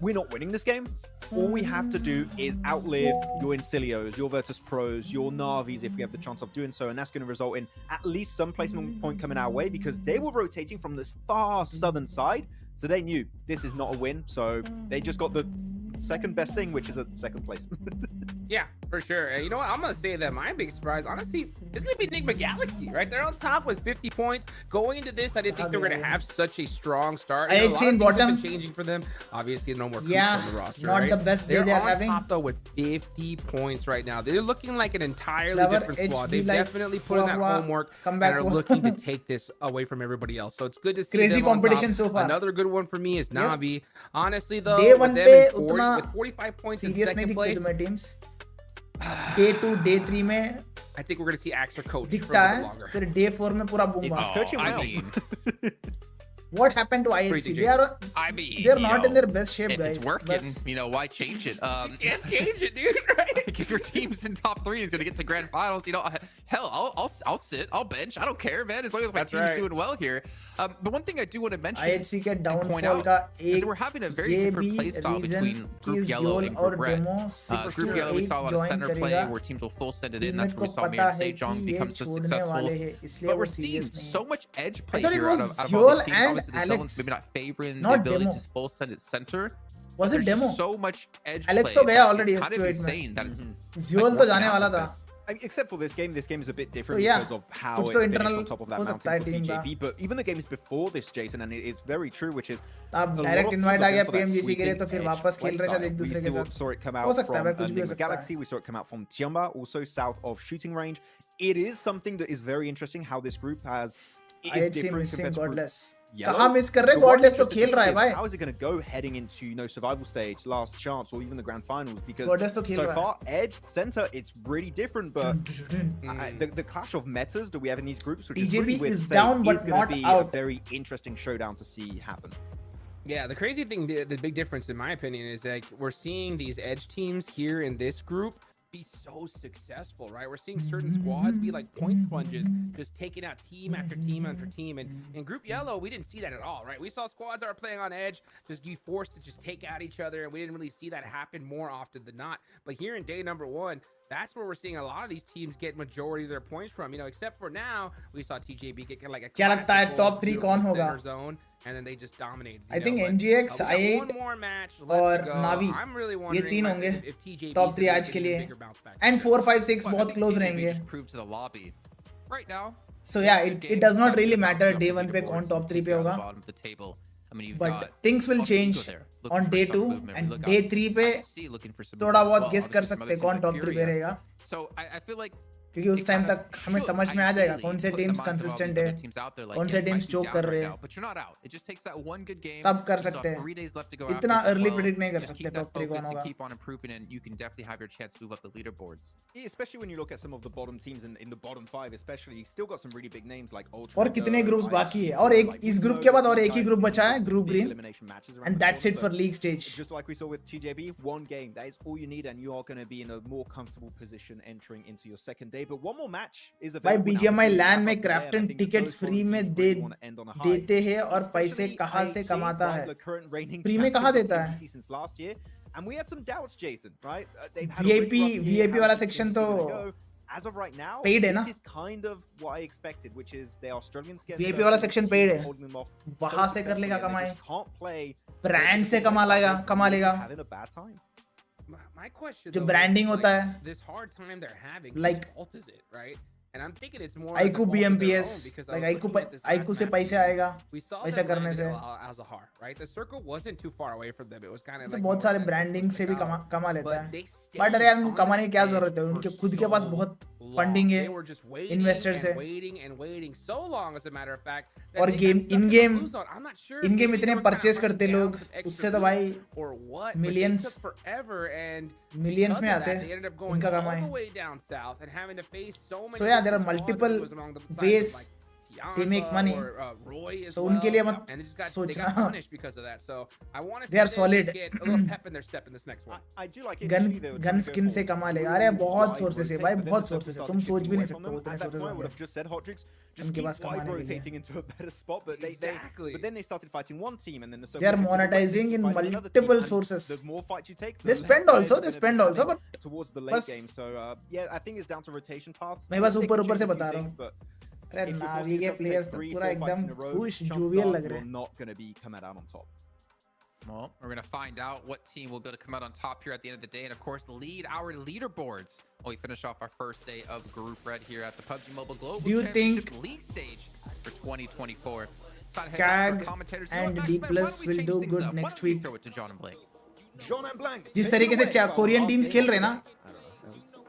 we're not winning this game. All we have to do is outlive your Incilios, your Virtus Pros, your Navis if we have the chance of doing so, and that's going to result in at least some placement point coming our way because they were rotating from this far southern side, so they knew this is not a win, so they just got the second best thing, which is a second place. Yeah, for sure. And you know what? I'm going to say that my big surprise, honestly, is going to be Enigma Galaxy, right? They're on top with 50 points. Going into this, I didn't think they were going to have such a strong start. I had seen bottom. Been changing for them. Obviously, no more Yeah, on the roster, not right? the best day they're they're on having. top, though, with 50 points right now. They're looking like an entirely Clever different HB squad. They've like definitely put in that Hua, homework come and back are Hua. looking to take this away from everybody else. So it's good to see Crazy them on competition top. so far. Another good one for me is Yep. Navi. Honestly, though, Day with one them पे in 40 उतना with 45 points in serious नहीं second दिखते place, तुम्हें teams day 2 day 3 में I think we're going to see Axer coach for a दिखता little है longer. फिर day 4 में पूरा boom It's coaching I well. mean, what happened to IHC Pretty they are I mean, they're you not know, in their best shape if guys it's working, बस you know, why change it? Can't change it, dude. Right? Like if your team's in top 3 and is going to get to grand finals, you know, hell, I'll sit, I'll bench. I don't care, man, as long as my That's team's right. doing well here. But one thing I do want to mention IHC के and point downfall out का is एक we're having a very ये different भी play style reason between कि Group Yellow Zol and और Group Red. Demo Group Yellow, we 6 saw a lot of join center play करेगा where teams will full send it in. Teammate That's को where we saw पता है Mayor कि Sejong ये become so छोड़ने successful. वाले हैं इसलिए But वो we're seeing सीरियस नहीं so much edge play thought it here out was of all Zol these teams. and Obviously, the Alex, Zone's maybe not favoring not the ability Demo. to full send at center. was it There's demo so much edge Alex play तो गया that already it's kind of S28 में insane that it's Zol like तो working जाने out वाला like था this. Except for this game is a bit different yeah, because of how कुछ it तो finished internal on top of that हो mountain सकता है for team का TJB. But even the games before this, Jason, and it's very true, which is अब a lot direct of teams invite are आ गया going for that PMGC के लिए तो फिर sweeping वापस edge खेल play रहे शायद एक style. दूसरे के We साथ saw it come हो out सकता है from भाई कुछ भी हो Enigma सकता है Galaxy. We saw it come out from Tiamba, also south of shooting range. It is something that is very interesting how this group has. It is IHC different missing compared to Group Godless Yellow. कहाँ miss कर रहे But what Godless तो interested खेल me रहा है is भाई how is it going to go heading into survival stage, last chance, or even the grand finals? Because Godless तो खेल so रहा है far, edge center, it's really different. But the clash of metas that we have in these groups, which is TJB really weird is to say, down, but is going not to be out. a very interesting showdown to see happen. Yeah, the crazy thing, the big difference in my opinion is like we're seeing these edge teams here in this group be so successful, right? We're seeing certain squads be like point sponges, just taking out team after team after team. And in Group Yellow, we didn't see that at all, right? We saw squads that are playing on edge just be forced to just take out each other, and we didn't really see that happen more often than not. But here in day number 1, that's where we're seeing a lot of these teams get majority of their points from, you know, except for now we saw TJB get like a क्या लगता है classical, top 3 कौन beautiful होगा center zone, and then they just dominated. I think NGX, I I8 one more match और left to go. Navi I'm really ये wondering 3 like, होंगे if TJB top 3 is आज के gonna लिए get a bigger bounce back. and 4 5 6 Well, I बहुत think close TJB रहेंगे just proved to the lobby right now. so yeah Good it game, does not really something matter about day the 1 पे कौन leaderboards, top 3 पे you're on the होगा bottom of the table. I mean, you've but got things will Buffalo change there, looking on for day some 2 movement. We and look day out 3 पे FC looking for some थोड़ा movement as बहुत well. Guess कर Obviously, some सकते हैं other कौन teams top like 3 पे Fury. रहेगा So I feel like क्योंकि उस it टाइम kind of तक हमें should समझ में आ जाएगा ideally कौन से put in the teams minds of all consistent these है other teams out there, like, कौन yeah, से you teams might be choke down कर right रहे now, हैं but you're not out. It just takes that one good game. तब कर You still सकते have हैं 3 days left to go इतना after this as early well. Predict नहीं कर Just सकते keep that टॉप 3 focus कौन and होगा keep on improving, and you can definitely have your chance to move up the leaderboards. Especially when you look at some of the bottom teams in the bottom 5, especially, you still got some really big names like Ultra. और कितने groups बाकी है और एक इस group के बाद और एक ही ग्रुप बचा है group green and that's it for league stage Just like we saw with TJB, one game, that is all you need, and you are going to be in a more comfortable position entering into your second day. But one more match is भाई available. BGMI LAN में Krafton tickets free में देते हैं और पैसे कहाँ से कमाता है फ्री में कहाँ देता है since last year, and we had some doubts, Jason, right? VIP वाला section तो as of right now, paid है ना this is kind of what I expected, which is they are struggling to get VIP वाला section paid है holding them off वहाँ so से कर लेगा successfully, and कमाई they just can't play brand से कमा लेगा having a bad time. My question जो though, branding is, होता like, है, this hard time they're having, like, whose fault is it, right? And I'm thinking it's more iQOO like the fault of their BMPS own, because I like was looking at this last iQOO से match पैसे here. आएगा We saw ऐसा them करने landed से Azahar, right? The circle wasn't too far away from them. It was kind of ऐसे like बहुत more सारे central branding से भी out. कमा लेता But है they बट अरे stayed यार on कमाने की क्या this जरूरत है edge उनके for खुद के पास so बहुत long. फंडिंग है They were just waiting investors and है waiting and waiting so long, as a matter of fact, that और they got game stuck in in the game blue zone. I'm not sure in if game maybe इतने they were kinda purchase hunting करते down लोग some extra उससे तो loot भाई or what, but millions it took forever, and millions because में of आते that, they हैं ended up going इनका all कमाई the way down south and having to face so many so yeah there are different squads. multiple It was along the sides of, ways like, they make money. Roy as So well, उनके लिए मत and they got सोचना. punished because of that. So I want to They are see them solid. get a little pep in their step in this next one. I do like it. Gun Initially, they were gun trying to go skin for से कमा ले. really अरे wide बहुत sources है rotate, भाई, but then बहुत the circle sources है. started तुम सोच shifting भी away नहीं from सकते them. उतने At that sources point, I हो would गए. have just said Hotrix, just उनके keep पास wide कमाने के लिए. rotating into a better spot. But Exactly. but then they started fighting one team, and then the circle They are shifted away, they monetizing keep in fighting another team, multiple and sources. The more fights you take, They the spend less also, players they are spend gonna be also, coming but towards the late बस game. So yeah, I think it's down to rotation paths. मैं बस They can ऊपर ऊपर change से a few बता रहा things, हूँ. but अरे if you're नावी forcing के yourself to प्लेयर्स take तो 3, पूरा 4 fights एकदम in a row, खुश chances जोवियल are लग रहे you're हैं. not going to be coming out on top. Well, we're going to find out what team will be able to come out on top here at the end of the day. And of course, lead our leaderboards while we finish off our first day of Group Red here at the PUBG Mobile Global Do you Championship think League stage for 2024. CAG and D Plus will do good next week? Throw it to John and Blake. John and Blank. जिस तरीके से Korean teams खेल रहे हैं ना,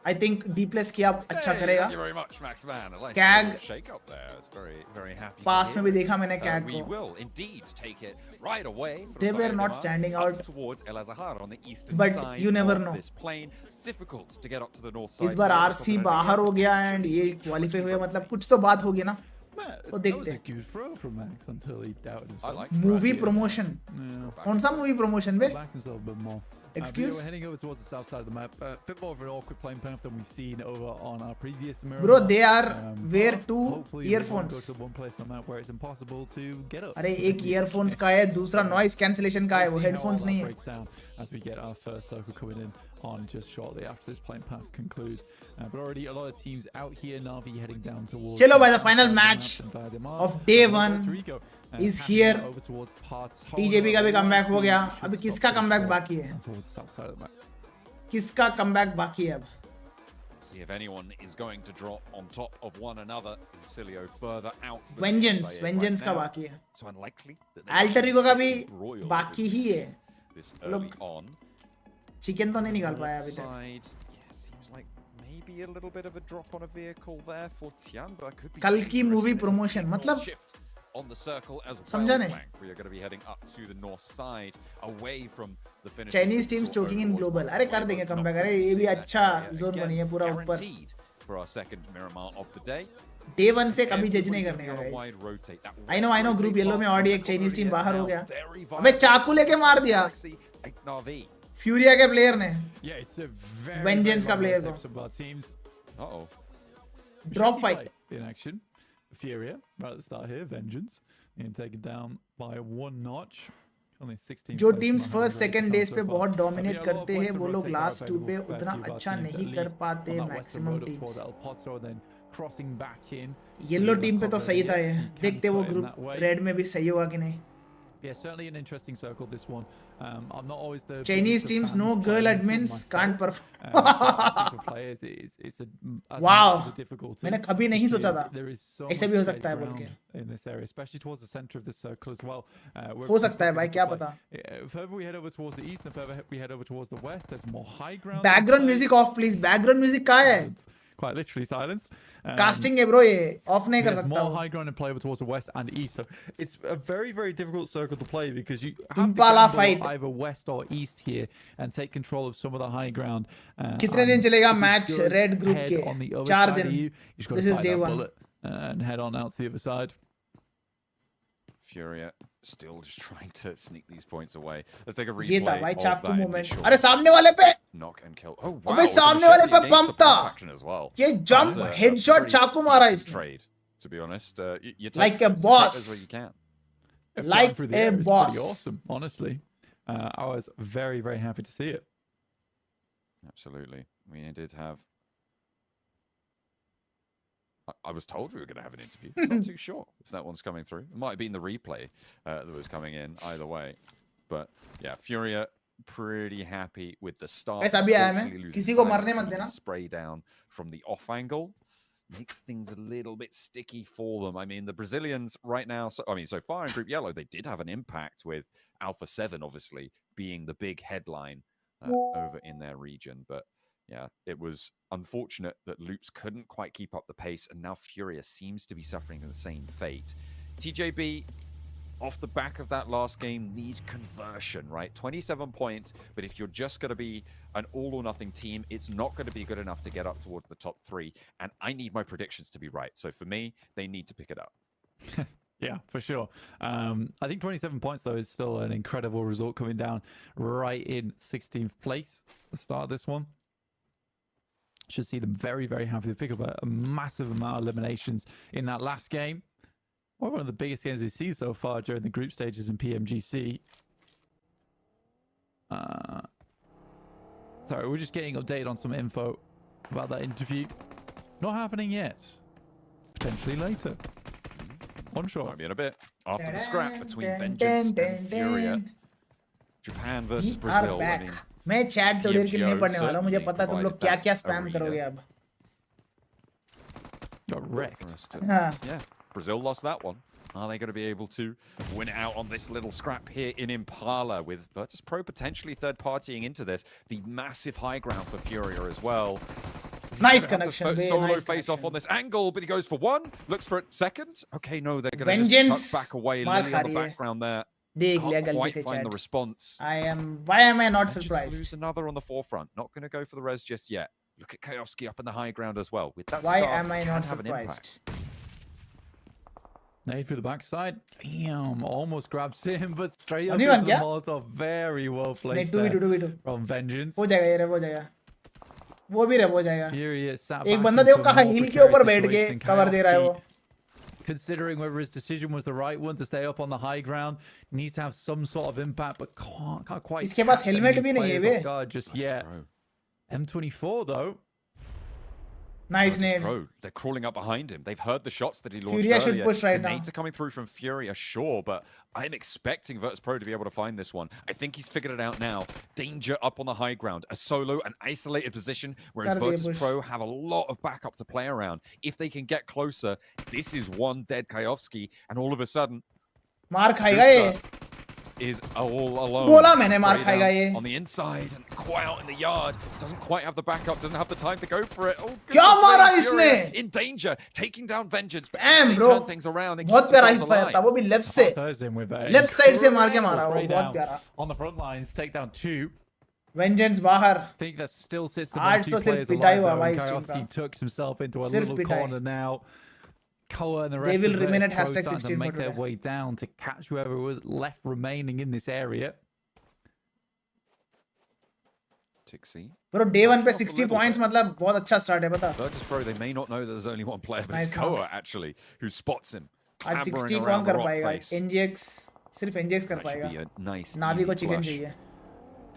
I think D Plus किया अच्छा करेगा. Thank you very much, Max Man. A nice CAG little shake up there. It's very happy. Pass to में hear भी it. देखा मैंने CAG We को. will indeed take it right away. They were not Frontera standing up out. towards El Azahar on the eastern But side you never of know. this plane. Difficult to get up to the north side. इस बार Very RC confident बाहर again. हो गया and ये qualify हुए, मतलब कुछ तो बात होगी ना. तो That देखते was a हैं. good throw from Max until he doubted himself. I like movie that. Promotion. Yeah. कौन सा मूवी प्रमोशन बे? Back himself a bit more. Excuse? We're heading over towards the south side of the map. A bit more of an awkward playing path than we've seen over on our previous mirror. Bro, map. they are wear but 2 hopefully we won't earphones. Go to one place on the map where it's impossible to get up. अरे एक earphones का है, दूसरा noise cancellation का है, वो We'll see how headphones all नहीं that है. breaks down as we get our first circle coming in on just shortly after this playing path concludes. But already a lot of teams out here. Navi heading down towards. चलो by the south final side of the match map and via the mark. of day And one Puerto Rico, is passing here. over towards Parts TJP का भी comeback हो गया. Should अभी stop किसका this comeback score बाकी है? and towards the south side of the map. किसका comeback बाकी है अब? See if anyone is going to drop on top of one another. Cilio further out. than Vengeance Sayed Vengeance right का now. बाकी है. So unlikely that they Alter Ego का भी should royal बाकी ही है. this early on. चिकन तो नहीं निकाल पाया अभी तक. Side, yeah, seems like maybe a little bit of a drop on a vehicle there for Tian, but could be कल की dangerous. Movie There's a promotion, big मतलब shift on the circle as समझा well. नहीं? Blank. We are going to be heading up to the north side, away from the finish. Chinese teams choking in global. अरे कर देंगे comeback. अरे ये भी अच्छा जोन बनी है पूरा ऊपर. For our second Miramar of the day. Day 1 से कभी जज नहीं करने का guys. I know group yellow में ऑडी एक चाइनीज टीम बाहर हो गया. अबे चाकू लेके मार दिया फ्यूरिया के प्लेयर ने. Yeah, it's a very Vengeance का very player well को. tips of our teams. Uh-oh. Drop fight. In action. Furia, right at the start here, Vengeance, and taken down by 1 notch. Only 16 जो plays teams from first 100 second so days पे far. बहुत But dominate yeah, a lot of करते points हैं, for वो लोग rotates last are 2 पे available for उतना few of our अच्छा teams, नहीं at कर least पाते on that western maximum road up teams. towards El Pozo, then crossing back in. Yellow Leave team पे the तो cover सही here, था so ये. you can देखते वो cut in group that way. Red में भी सही होगा कि नहीं. Yeah, certainly an interesting circle, this one. I'm not always the Chinese biggest of teams, fans no of girl players admins myself. can't perform. But I think for players, it's as Wow. much of a difficulty. मैंने कभी नहीं सोचा because था. There is so ऐसे much भी हो straight सकता है बोल ground के. in this area, especially towards the center of the circle as well. हो सकता है भाई, क्या पता. Further we head over towards the east, and further we head over towards the west, there's more high ground. Background music of please. Background music कहाँ है? Quite literally silenced. Casting है bro, ये ऑफ नहीं कर There's सकता more हूँ. high ground and play over towards the west and east, so it's a very, very difficult circle to play because you have to Impala gamble fight. either west or east here and take control of some of the high ground. कितने दिन And चलेगा if it match does red group head के? on the other 4 side of दिन. you just got This to is bite day that 1. bullet and head on out to the other side. Furia still just trying to sneak these points away. Let's take a replay ये था भाई of चाकू that moment. initial अरे सामने वाले पे knock and kill. Oh wow! अबे with the सामने machete वाले पे against पंप the था. pump action as well. ये That's jump a headshot pretty चाकू मारा decent इसने. trade, to be honest. You take Like a those boss. as well you can. Flying Like through the a air is boss. pretty awesome, honestly. I was very, very happy to see it. Absolutely. We did have. I was told we were going to have an interview. Not too sure if that one's coming through. It might have been the replay that was coming in either way. But yeah, Furia pretty happy with the start. ऐसा भी आया मैं. Unfortunately losing किसी को sight मरने of मत the देना. spray down from the off angle makes things a little bit sticky for them. I mean, the Brazilians right now, so far in Group Yellow, they did have an impact with Alpha 7, obviously, being the big headline over in their region. But yeah, it was unfortunate that Loops couldn't quite keep up the pace, and now Furia seems to be suffering the same fate. TJB, off the back of that last game, need conversion, right? 27 points, but if you're just going to be an all-or-nothing team, it's not going to be good enough to get up towards the top 3, and I need my predictions to be right. So for me, they need to pick it up. Yeah, for sure. I think 27 points, though, is still an incredible result coming down right in 16th place at the start of this one. Should see them very, very happy to pick up a massive amount of eliminations in that last game. One of the biggest games we've seen so far during the group stages in PMGC. Sorry, we're just getting updated on some info about that interview. Not happening yet. Potentially later. One shot. Might be in a bit. After the scrap between Vengeance and Furia. Japan versus Brazil. I mean, मैं chat थोड़ी देर के लिए नहीं PMGO पढ़ने वाला हूँ, मुझे certainly पता तुम लोग क्या provided क्या that स्पैम arena. करोगे अब. Got wrecked. हाँ. Yeah, Brazil lost that one. Are they going to be able to win it out on this little scrap here in Impala with Virtus Pro potentially third-partying into this? The massive high ground for Furia as well. Nice Gonna have to connection, solo nice face off connection. on this angle, but he goes for one, looks for a second. Okay, no, they're going to Vengeance just tuck back away. मार Lily खा on the रही है. background there. देख लिया Can't गलती quite से find the chat. response. Why am I not Vengeance surprised? lose another on the forefront. Not going to go for the res just yet. Look at Kayovsky up in the high ground as well. With that Why start, am I can not have an impact. surprised? Nade through the backside. Damn, almost grabs him, but straight up Only into one the क्या? Molotov. Very well नहीं placed 2v2 there 2v2 from Vengeance. हो जाएगा, ये रेव हो जाएगा. वो भी रेव हो जाएगा. Fury sat एक back बंदा into देखो a कहाँ more हिल के precarious ऊपर बैठ के situation. कवर दे रहा है वो. Kayovsky, considering whether his decision was the right one to stay up on the high ground, needs to have some sort of impact, but can't quite. इसके पास catch any of helmet these भी नहीं है players bay. off guard just yet. Bro. M24 though. Nice Virtus nade. Pro, they're crawling up behind him. They've heard the shots that he launched Furia should earlier. push right the now. nades are coming through from Furia, sure, but I'm expecting Virtus Pro to be able to find this one. I think he's figured it out now. Danger up on the high ground. A solo, an isolated position, whereas कर दिए Virtus push. Pro have a lot of backup to play around. If they can get closer, this is one dead Kayovsky, and all of a sudden, मार खाएगा ये. is all alone. बोला मैंने मार Spray खाएगा down ये. on the inside and quite out in the yard. Doesn't quite have the backup. Doesn't have the time to go for it. Oh, क्या goodness मारा me, Furia इसने? in danger, taking down Vengeance. But Damn, they bro. turn things around and बहुत keep प्यारा themselves fire था alive. वो भी left से. Throws him with a Left side से मार के मारा वो, incredible spray बहुत down प्यारा. on the front lines. Take down 2. Vengeance बाहर. I think that still sits the आज two तो सिर्फ players पिटाई alive हुआ though, भाई and इस टीम Kayovsky का. tucks himself into a सिर्फ little पिटाई. corner now. Koa and the They rest will of remain Virtus at Pro hashtag starting to 16 for make their today. way down to catch whoever was left remaining in this area. Tixie. Bro day 1 पे Off a 60 little points bit. मतलब बहुत अच्छा start है पता. Virtus Pro, they may not know that there's only one player, but Nice it's Koa actually who spots him. आज clambering 60 कौन around the कर rock पाएगा? face. NGX सिर्फ NGX कर That should पाएगा. be a nice, नावी को easy chicken flush. चाहिए.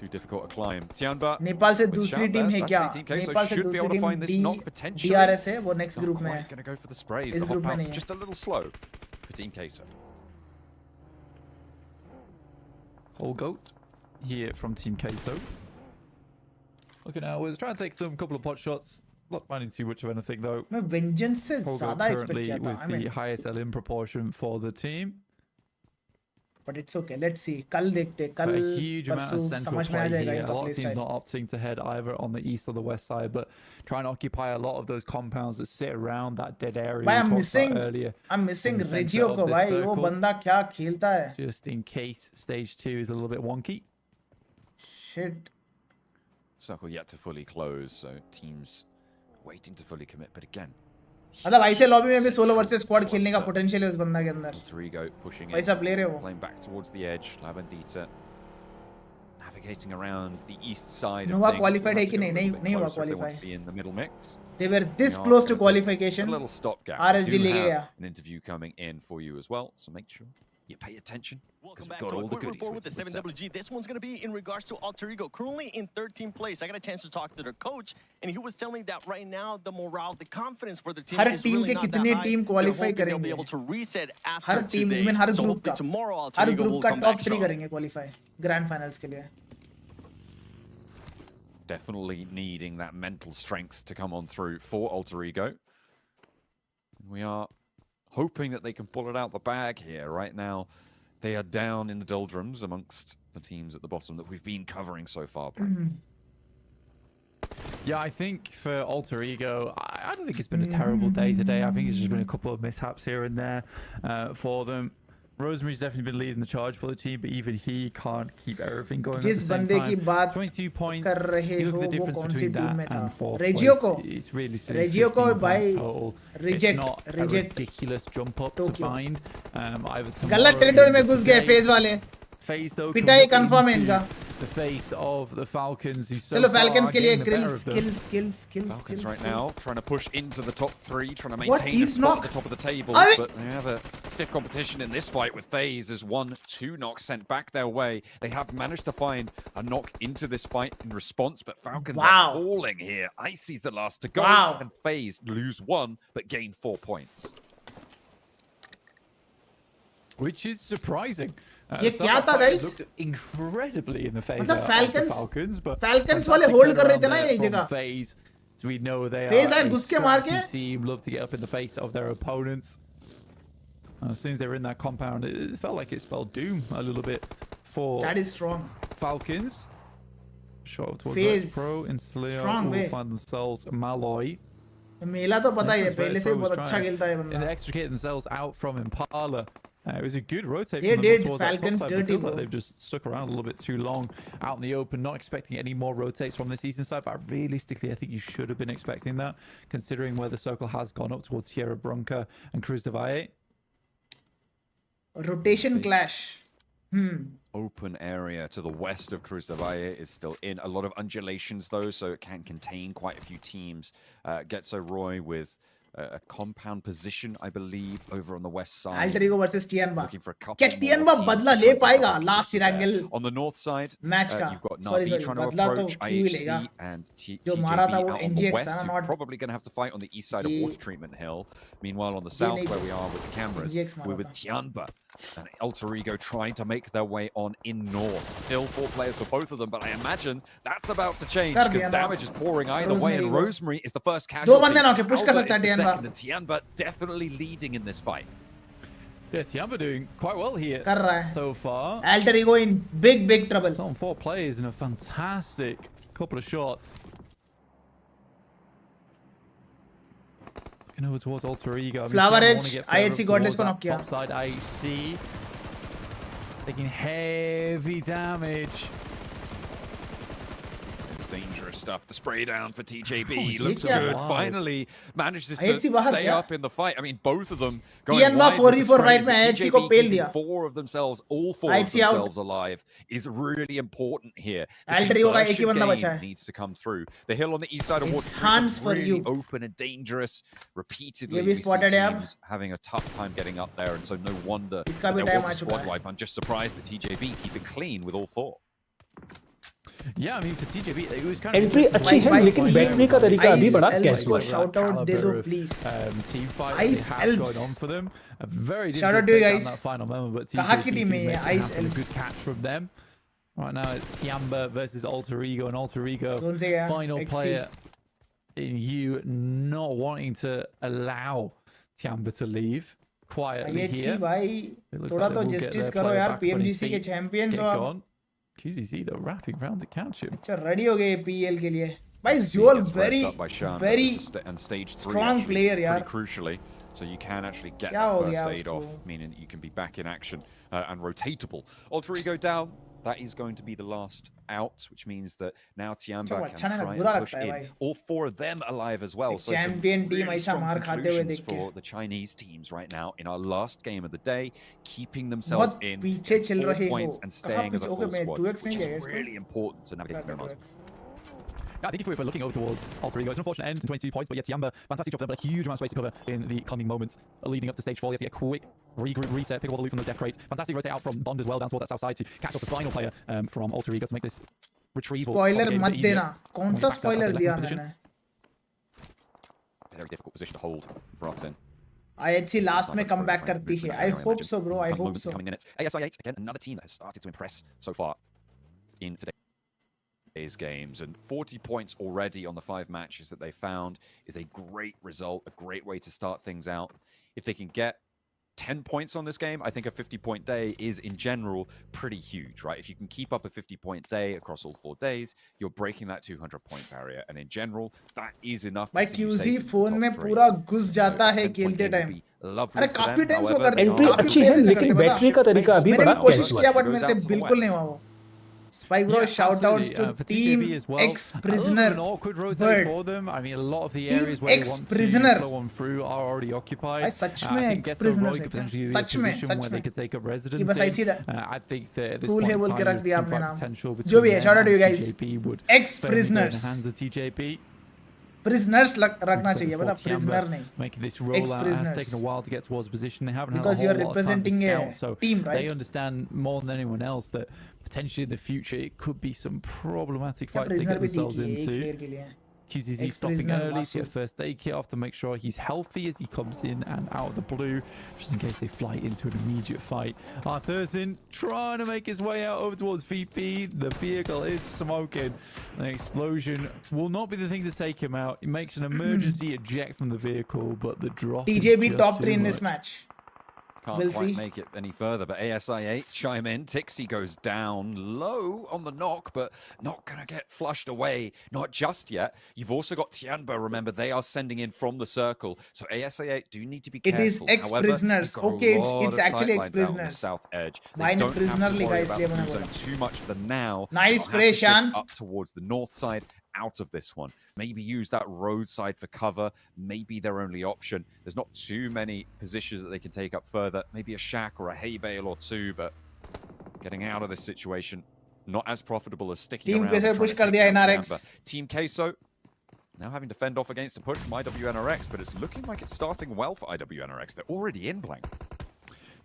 Too difficult to climb. Tianba. Nepal से with दूसरी shout टीम there. है क्या? Actually, Team Queso नेपाल से should be दूसरी able to team find this knock potentially. DRS है वो next Not group में quite है. going to go for the sprays. इस The group hop में out's नहीं है. just a little slow for Team Queso. Whole goat here from Team Queso. Looking out, we're trying to take some couple of pot shots. Not finding too much of anything though. मैं Vengeance से Whole ज़्यादा goat expect currently किया था. with I the mean, highest LM proportion for the team. but it's okay. Let's see. कल देखते. But कल a huge amount परसों of central समझ में आ play जाएगा here. A इनका lot play of teams style. not opting to head either on the east or the west side, but trying to occupy a lot of those compounds that sit around that dead area भाई we I'm talked missing. about earlier. I'm missing in the center Regio of को this भाई. वो circle. बंदा क्या खेलता है? Just in case stage 2 is a little bit wonky. Shit. Circle yet to fully close, so teams waiting to fully commit. But again, मतलब ऐसे lobby में भी सोलो वर्सेस स्क्वाड खेलने का पोटेंशियल है उस बंदा के अंदर. Alter Ego pushing in, पैसा प्ले रहे हो. playing back towards the edge. Labandita navigating around the east side. Nova of things. qualified They'll है have कि to go a नहीं? little bit नहीं हुआ closer if they want qualify. to be in the middle mix. They were this We are close to gonna take qualification. A little stopgap. RSG We do लेके have गया. an interview coming in for you as well, so make sure you pay attention. Welcome Because back we've got to a all the quick goodies report with the you, 7WG. This one's going to be in regards to Alter Ego, currently in 13th place. I got a chance to talk to their coach, and he was telling me that right now the morale, the confidence for the team her is team really के not that कितने high. Team They're qualify hoping they'll be करेंगे? able to reset after her team today. Even her So group hopefully का tomorrow Alter her Ego group will का come top back 3 strong. करेंगे qualify grand finals के लिए. Definitely needing that mental strength to come on through for Alter Ego. We are hoping that they can pull it out the bag here. Right now, they are down in the doldrums amongst the teams at the bottom that we've been covering so far. Yeah, I think for Alter Ego, I don't think it's been a terrible day today. I think it's just been a couple of mishaps here and there for them. Rosemary's definitely been leading the charge for the team, but even he can't keep everything going at the जिस same बंदे की time. बात 22 points. कर रहे You look हो at the वो difference कौन सी between team that में था? and fourth रेजियो place. को It's really silly. रेजियो को 15 भाई points total. It's reject not a reject ridiculous jump up to Tokyo. find. Either गलत tomorrow टेरिटोरी or में घुस गए today. फेज वाले FaZe though पिटाई can कंफर्म है look इनका into the face of the Falcons, who so चलो far falcons are के लिए getting the grill better of them. Skills Falcons right now trying to push into the top 3, trying to What? maintain a He's spot knock- at the top of the table, Are we- but they have a stiff competition in this fight with FaZe as 1-2 knocks sent back their way. They have managed to find a knock into this fight in response, but Falcons Wow. are falling here. Icy's the last to go, Wow. and FaZe lose 1 but gain 4 points. Which is surprising. ये Some क्या of था, the players guys? looked incredibly in the face मतलब of the Falcons- Falcons, but Falcons fantastic वाले hold कर रहे थे turnaround ना there ये from जगह। FaZe. So we know they FaZe are आए a घुस के मार scrappy के। team, love to get up in the face of their opponents. As soon as they were in that compound, it felt like it spelled doom a little bit for That is strong. Falcons. Shot towards FaZe, Rex Pro and Slayer strong will way। find themselves Malloy. मेला तो पता ही है Nexus पहले से Pro was बहुत अच्छा trying खेलता है and बंदा extricate themselves out from Impala. It was a good rotate. They from them did towards that top Falcons side, but it dirty, feels like bro. they've just stuck around a little bit too long out in the open. Not expecting any more rotates from the season side, but realistically, I think you should have been expecting that, considering where the circle has gone up towards Sierra Bronca and Cruz de Valle. rotation clash Open area to the west of Cruz de Valle is still in. A lot of undulations though, so it can contain quite a few teams. Getso Roy with a compound position, I believe, over on the west side. Alter Ego versus Tianba Looking for a couple क्या more Tianba teams बदला to ले try to पाएगा double last there. triangle On the north side, match का you've got sorry Navi trying to बदला तो approach क्यों ही लेगा IHC and जो मारा था TJB वो out on the NGX west. था You're not probably going to have to fight on the east side of ये- Water Treatment Hill. Meanwhile, on the south, नहीं where we are with the cameras, NGX मारा we're with था। Tianba and Alter Ego trying to make their way on in north. Still 4 players for both of them, but I imagine that's about to change कर दिया because ना। damage is pouring either way, and Rosemary को। Rosemary is the first दो casualty. बंदे knock है push कर Albert सकता है is the Tianba second, and Tianba definitely leading in this fight. Yeah, Tiamba doing quite well here कर रहा है so far. Alter Ego in big trouble It's on 4 players and a fantastic couple of shots. Looking over towards Alter Ego. I mean, Flower Tiamba Edge, wanna get further IHC up Godless towards को that knock किया। top side IHC. Taking heavy damage. It's dangerous stuff. The spray down for TJB ये looks क्या? good. Wow. Finally manages to IHC बाहर stay क्या? up in the fight. I mean, both of them going Tianba wide with the 4v4 sprays, fight में but IHC को TJB पेल keeping दिया। 4 of themselves, all 4 of IHC out। themselves alive is really important here. The Alter Ego का एक ही conversion बंदा game बचा है। needs to come through. The hill on the east side of It's Water hands Treatment for really you। open and dangerous. Repeatedly, ये भी we see spotted है अब। teams having a tough time getting up there, and so no wonder इसका that भी there time was आ a चुका squad है। wipe. I'm just surprised that TJB keep it clean with all 4. Yeah, I mean for TJB, it was kind of entry अच्छी है लेकिन बैठने का तरीका अभी बड़ा कैजुअल है। shout out दे दो please team fight Ice they have Elves। going on for them. A very Shout out difficult to you take down guys। that final moment, but कहाँ की TJB team है can ये? make it Ice happen. A good Elves। catch from them. Right now it's Tiamba versus Alter Ego, and Alter Ego Zone से गया, final XC। player in you not wanting to allow Tiamba to leave quietly IHC here. भाई It looks थोड़ा like तो they will get justice their करो player यार back up on his PMGC के feet, champions get हो आप gone. QZZ though wrapping round to catch him. अच्छा ready हो गए PL के लिए भाई He Zool gets very pressed up by Shan, very and stage 3 strong actually, player यार pretty crucially, so you can actually get क्या that हो first गया aid उसको? off, meaning that you can be back in action and rotatable. Alter Ego down. That is going to be the last out, which means that now Tianba चलो, can अच्छा नहीं, try बुरा and push लगता है in. भाई। All 4 of them alive as well. एक So some champion team really ऐसा strong मार खाते हुए conclusions देख के। for the Chinese teams right now in our last game of the day, keeping themselves बहुत in पीछे चल 4 रहे हो points and कहाँ staying as a पीछे ओके full मैं squad, 2x which नहीं गया is इसको really important to navigate the most. Yeah, I think if we're looking over towards Alter Ego, it's an unfortunate end in 22 points, but yeah, Tiamba, fantastic job for them, but a huge amount of space to cover in the coming moments leading up to stage 4. They have to get a quick regroup, reset, pick up all the loot from those death crates. Fantastic rotate out from Bond as well, down towards that south side to catch up the final player from Alter Ego to make this retrieval. spoiler of the game a मत bit easier. देना कौन When सा we back spoiler ourselves in दिया left position. मैंने Very difficult position to hold for Austin. IHC last में come back Trying to करती move है from I that area, hope imagine. so bro I Fun hope moments in so coming minutes. ASI8 again, another team that has started to impress so far in today's games, and 40 points already on the 5 matches that they found is a great result, a great way to start things out. If they can get 10 points on this game, I think a 50-point day is in general pretty huge, right? If you can keep up a 50-point day across all 4 days, you're breaking that 200-point barrier. And in general, that is enough. भाई QZ phone में पूरा घुस जाता है खेलते time. अरे काफी time से वो करते हैं. एंट्री अच्छी है लेकिन बैटरी का तरीका अभी बड़ा मैंने कोशिश कैजुअल किया है. बट मेरे से बिल्कुल नहीं हुआ वो. Spike bro, Yeah, shout outs absolutely. to For Team TJB as well. Ex-Prisoner. An awkward rotate Bird. for them. I mean, a lot of the Team areas where they want to Ex-Prisoner. flow on through are already occupied. भाई सच में I think Ghetto ex-prisoner Roy है could क्या? potentially be a सच में position where they could take up कि residence बस ऐसी in. I think that at this cool point है in बोल time, के रख the दिया team आपने fight नाम. potential जो भी between है, them shout out to and you guys. TJP would firmly go in the Ex-prisoners. hands of TJP. Prisoners रखना So चाहिए for मतलब Tiamba prisoner नहीं. making this rollout, it has Ex-prisoners. taken a while to get towards position. They haven't Because had you a are whole lot of time to representing a scout, so team, right? they understand more than anyone else that potentially in the future it could be some problematic क्या fights they prisoner get भी ठीक themselves है एक into. player के लिए. QZZ stopping Ex-prisoner early to Masood. get first aid kit off to make sure he's healthy as he comes in and out of the blue, just in case they fly into an immediate fight. Arthurson trying to make his way out over towards VP. The vehicle is smoking. An explosion will not be the thing to take him out. It makes an emergency eject from the vehicle, but the drop is TJB just top 3 too in this much. match. Can't We'll quite see. make it any further, but ASI8 chime in. Tixie goes down low on the knock, but not going to get flushed away. Not just yet. You've also got Tianba. Remember, they are sending in from the circle. So ASI8 do need to be It careful. is ex-prisoners. However, Okay, you've got a it's lot of actually sight lines out on the ex-prisoners. south edge. They Why don't have prisoner to liga worry इसलिए about मैंने the बोला. zone too much for now. Nice They'll have to shift Preshan. up towards the north side, out of this one. Maybe use that roadside for cover. Maybe their only option. There's not too many positions that they can take up further. Maybe a shack or a hay bale or two, but getting out of this situation, not as profitable as sticking Team around. and कैसे trying push to कर take दिया down NRX. Tiamba. Team Queso now having to fend off against a push from IWNRX, but it's looking like it's starting well for IWNRX. They're already in blank.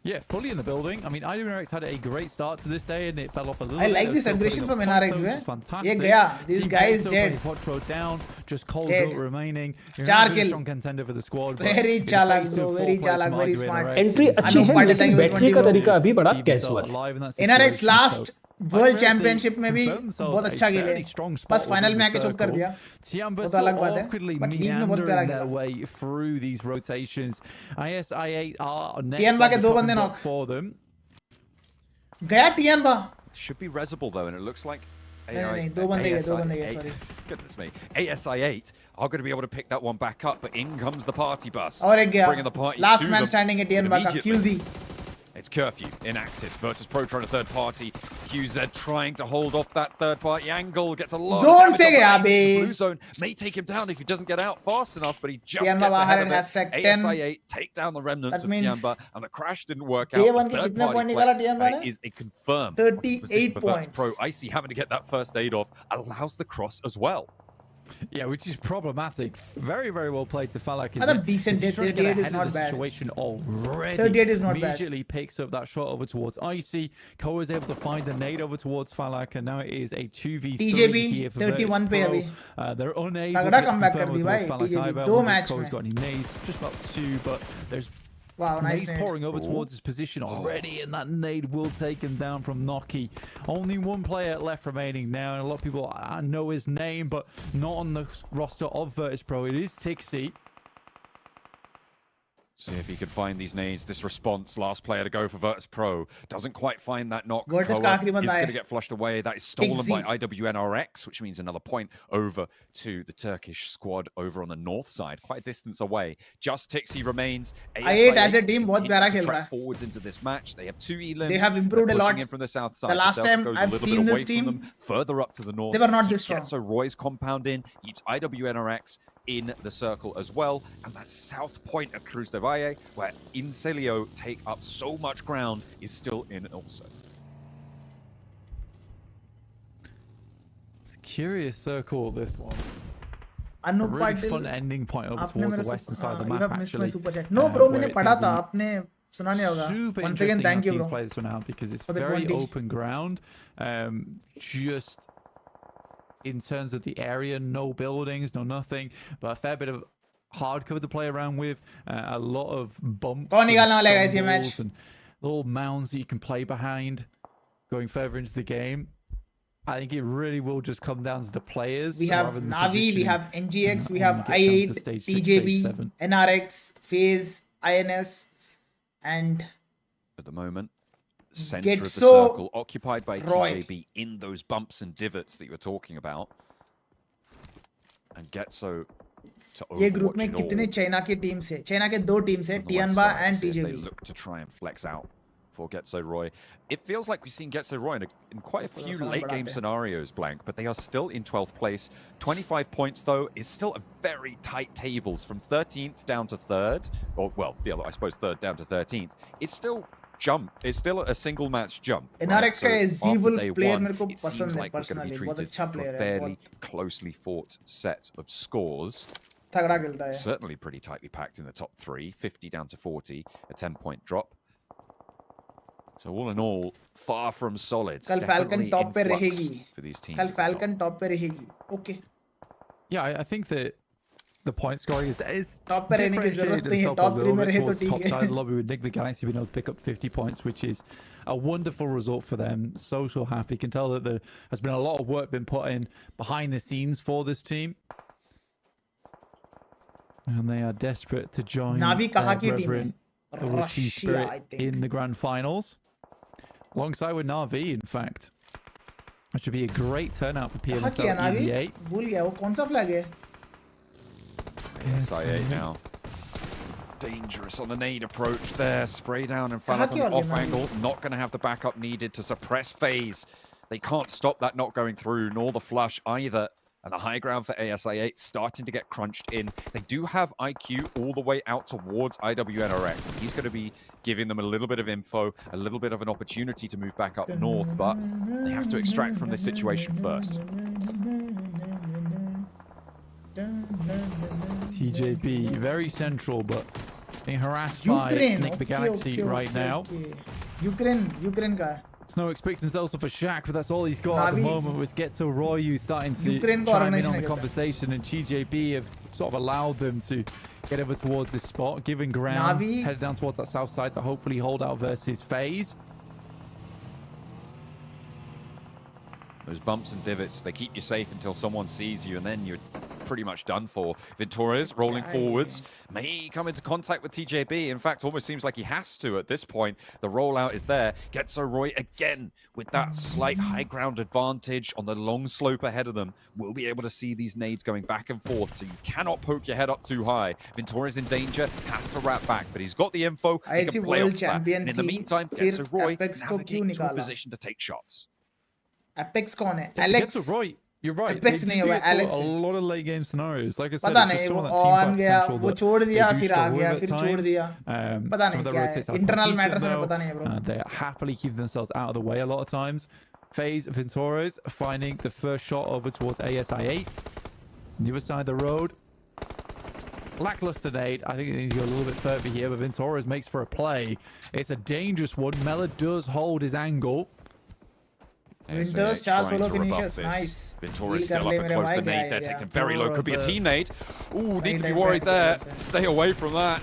Yeah, fully in the building. I mean, IWNRX had a great start to this day and it fell off a little I bit. like They're this still aggression putting from up NRX, points, man. which is fantastic. ये गया. This Team guy is Queso dead. putting Potro down, just cold Dead. built remaining. You're चार not really a kill. strong contender for the squad. but Very in the चालाक face bro, of very 4 players चालाक, from very IWNRX, smart. Entry it's अच्छी Anup है Patil, लेकिन thank you for battery 20 का bro. तरीका अभी बड़ा keep yourself casual है. alive in that NRX situation, last so world IWNRX, championship में भी they confirmed themselves बहुत a अच्छा खेले. fairly strong spot बस फाइनल within में the आके चुप कर circle. दिया. Tiamba वो तो still अलग बात है. awkwardly But लीग में बहुत प्यारा meandering their खेला. way through these rotations. ISI8 are next Tianba on के the दो chopping बंदे block knock. for them. गया टियानबा. Should be resible though, and it looks like नहीं, दो बंदे गए, दो बंदे गए, sorry. Goodness me. ASI8 are going to be able to pick that one back up, but in comes the party bus. और एक Bringing गया. the party Last to man them. standing है टियानबा का Immediately. QZ. It's curfew, inactive. Virtus Pro trying to third party. QZ trying to hold off that third party angle. Gets a lot Zone of से damage गया on the base. Bay. The blue zone may take him down if he doesn't get out fast enough, but he just Tianba gets बाहर ahead and of it. hashtag 10. ASI8 take down the remnants That of means Tianba, and the crash didn't work Day out. one The के third कितने party point निकाला flex, Tianba and ने? it is a confirmed 38 position for Virtus Pro. points. Icy having to get that first aid off allows the cross as well. Yeah, which is problematic. Very, very well played to Falak. Another decent hit. 38 is not bad. Situation already. 38 is not bad. Immediately picks up that shot over towards Icy. Koa is able to find the nade over towards Falak, and now it is a 2v3 TJB here for 31 पे Virtus अभी. Pro. They're unable तगड़ा to comeback confirm कर दी over भाई, towards Falak TJB, either. दो I don't match think Koa's में. got any nades, just about 2, but there's Wow, nice nades nade. pouring over towards his position already, and that nade will take him down from Noki. Only one player left remaining now, and a lot of people know his name, but not on the roster of Virtus Pro. It is Tixie. See if he can find these nades. This response, last player to go for Virtus Pro. Doesn't quite find that knock. Virtus Koa का आखिरी is बंदा going है. to get flushed away. That is stolen Tixi. by IWNRX, which means another point over to the Turkish squad over on the north side. Quite a distance away. Just Tixi remains. I8 as a team बहुत continue प्यारा to खेल track रहा है. forwards into this match. They have 2 elims. They have improved They're a pushing lot. in from the south side. The last South time goes a I've little seen bit this away from team, them, further up to the north. they were not this Keeps strong. Getso Roy's compound in. Keeps IWNRX in the circle as well. And that south point of Cruz de Valle, where Incelio take up so much ground, is still in also. It's a curious circle, this one. A Anup really Patil, fun ending point over आपने towards मेरा the western side of the you map, have missed my actually. super chat. No bro, where मैंने it's पढ़ा gonna था, be आपने सुना नहीं होगा. super Once again, interesting thank how you teams bro. play this one out because it's For the very 20. open ground. Just in terms of the area, no buildings, no nothing, but a fair bit of hard cover to play around with. A lot of bumps, कौन and निकालने वाला है guys ये stumbles match? and little mounds that you can play behind. Going further into the game, I think it really will just come down to the players. We have rather than the Navi, we position have NGX, we on have get shown to I8, stage 6, TJB, stage 7. NRX, FaZe, INS. And at the moment, center of the Getso circle, occupied by Roy. TJB in those bumps and divots that you were talking about. And Getso to ये group overwatch में it कितने all. China की teams है? China के 2 teams है, On the left टियानबा side, and see if they टीजेबी. look to try and flex out for Getso Roy. It feels like we've seen Getso Roy in quite a few late game scenarios, Blank, but they are still in 12th place. 25 points, though, is still a very tight tables from 13th down to 3rd. Or, well, I suppose 3rd down to 13th. It's still jump. It's still a single match jump. NRX का So Z-Wolf after day player one, मेरे को it पसंद seems है like we're going to be personally. बहुत treated अच्छा to player a है, fairly बहुत closely fought set of scores. तगड़ा खेलता है. Certainly pretty tightly packed in the top 3, 50 down to 40, a 10-point drop. So all in all, far from solid. कल Falcon Definitely top पे in flux रहेगी. for these teams. कल at the top. Falcon top पे रहेगी. Okay. Yeah, I think that the point scoring is Top पे रहने की जरूरत differentiated नहीं है. itself a Top 3 little में bit रहे तो towards ठीक top side of है. the lobby with Nick the Galaxy being able to pick up 50 points, which is a wonderful result for them. So happy. You can tell that there has been a lot of work been put in behind the scenes for this team. And they are desperate to join Navi कहाँ की team है? brethren, the Rookie Russia, Spirit, I think. in the grand finals. Alongside with Navi, in fact. That should be a great turnout for कहाँ की है PMGC नावी? EVA. भूल गया वो कौन सा flag है? SI8 now. Dangerous on the nade approach there. Spray down and Falcon की off organ angle. Not going to have the backup needed to suppress phase. They can't stop that not going through, nor the flush either. And the high ground for ASI8 starting to get crunched in. They do have IQ all the way out towards IWNRX. And he's going to be giving them a little bit of info, a little bit of an opportunity to move back up north. But they have to extract from this situation first. TJB, very central, but being harassed by Ukraine. Nick the Galaxy right now. Ukraine का है. Snow expects himself up a shack, but that's all he's got at the Navi- moment with Getso Royu starting to Ukraine को chime in organize on the नहीं करता. conversation, and TJB have sort of allowed them to get over towards this spot, giving ground, Navi- headed down towards that south side to hopefully hold out versus FaZe. Those bumps and divots, they keep you safe until someone sees you, and then you're pretty much done for. Ventores rolling forwards, may come into contact with TJB. In fact, almost seems like he has to at this point. The rollout is there. Getso Roy again with that slight high ground advantage on the long slope ahead of them. We'll be able to see these nades going back and forth, so you cannot poke your head up too high. Ventores in danger, has to wrap back, but he's got the info. He ILC can play World off that. Champion And in the थी, meantime, फिर Getso Roy Apex को क्यों navigating to a निकाला? position to take shots. Apex कौन है? Alex. Getso Roy, you're right. Apex They नहीं do हुआ, it for Alex a है. lot of late game scenarios. Like I said, पता it's just नहीं some वो of that team on fight गया, potential वो that छोड़ दिया, they do फिर आ struggle गया, with फिर at छोड़ times. दिया. पता Some नहीं of their क्या rotates है. are Internal cohesive, matters हमें though. पता नहीं है, bro. They happily keep themselves out of the way a lot of times. FaZe Ventores finding the first shot over towards ASI8. On the other side of the road. Lackluster nade. I think they need to go a little bit further here, but Ventores makes for a play. It's a dangerous one. Mela does hold his angle. Winters 4 solo finishes, nice. Ventores Heal still कर up ले and मेरे close. भाई, The क्या nade there है takes यार. him very low. Could be a team nade. Ooh, need to be time worried पे there. ऐसे. Stay away from that.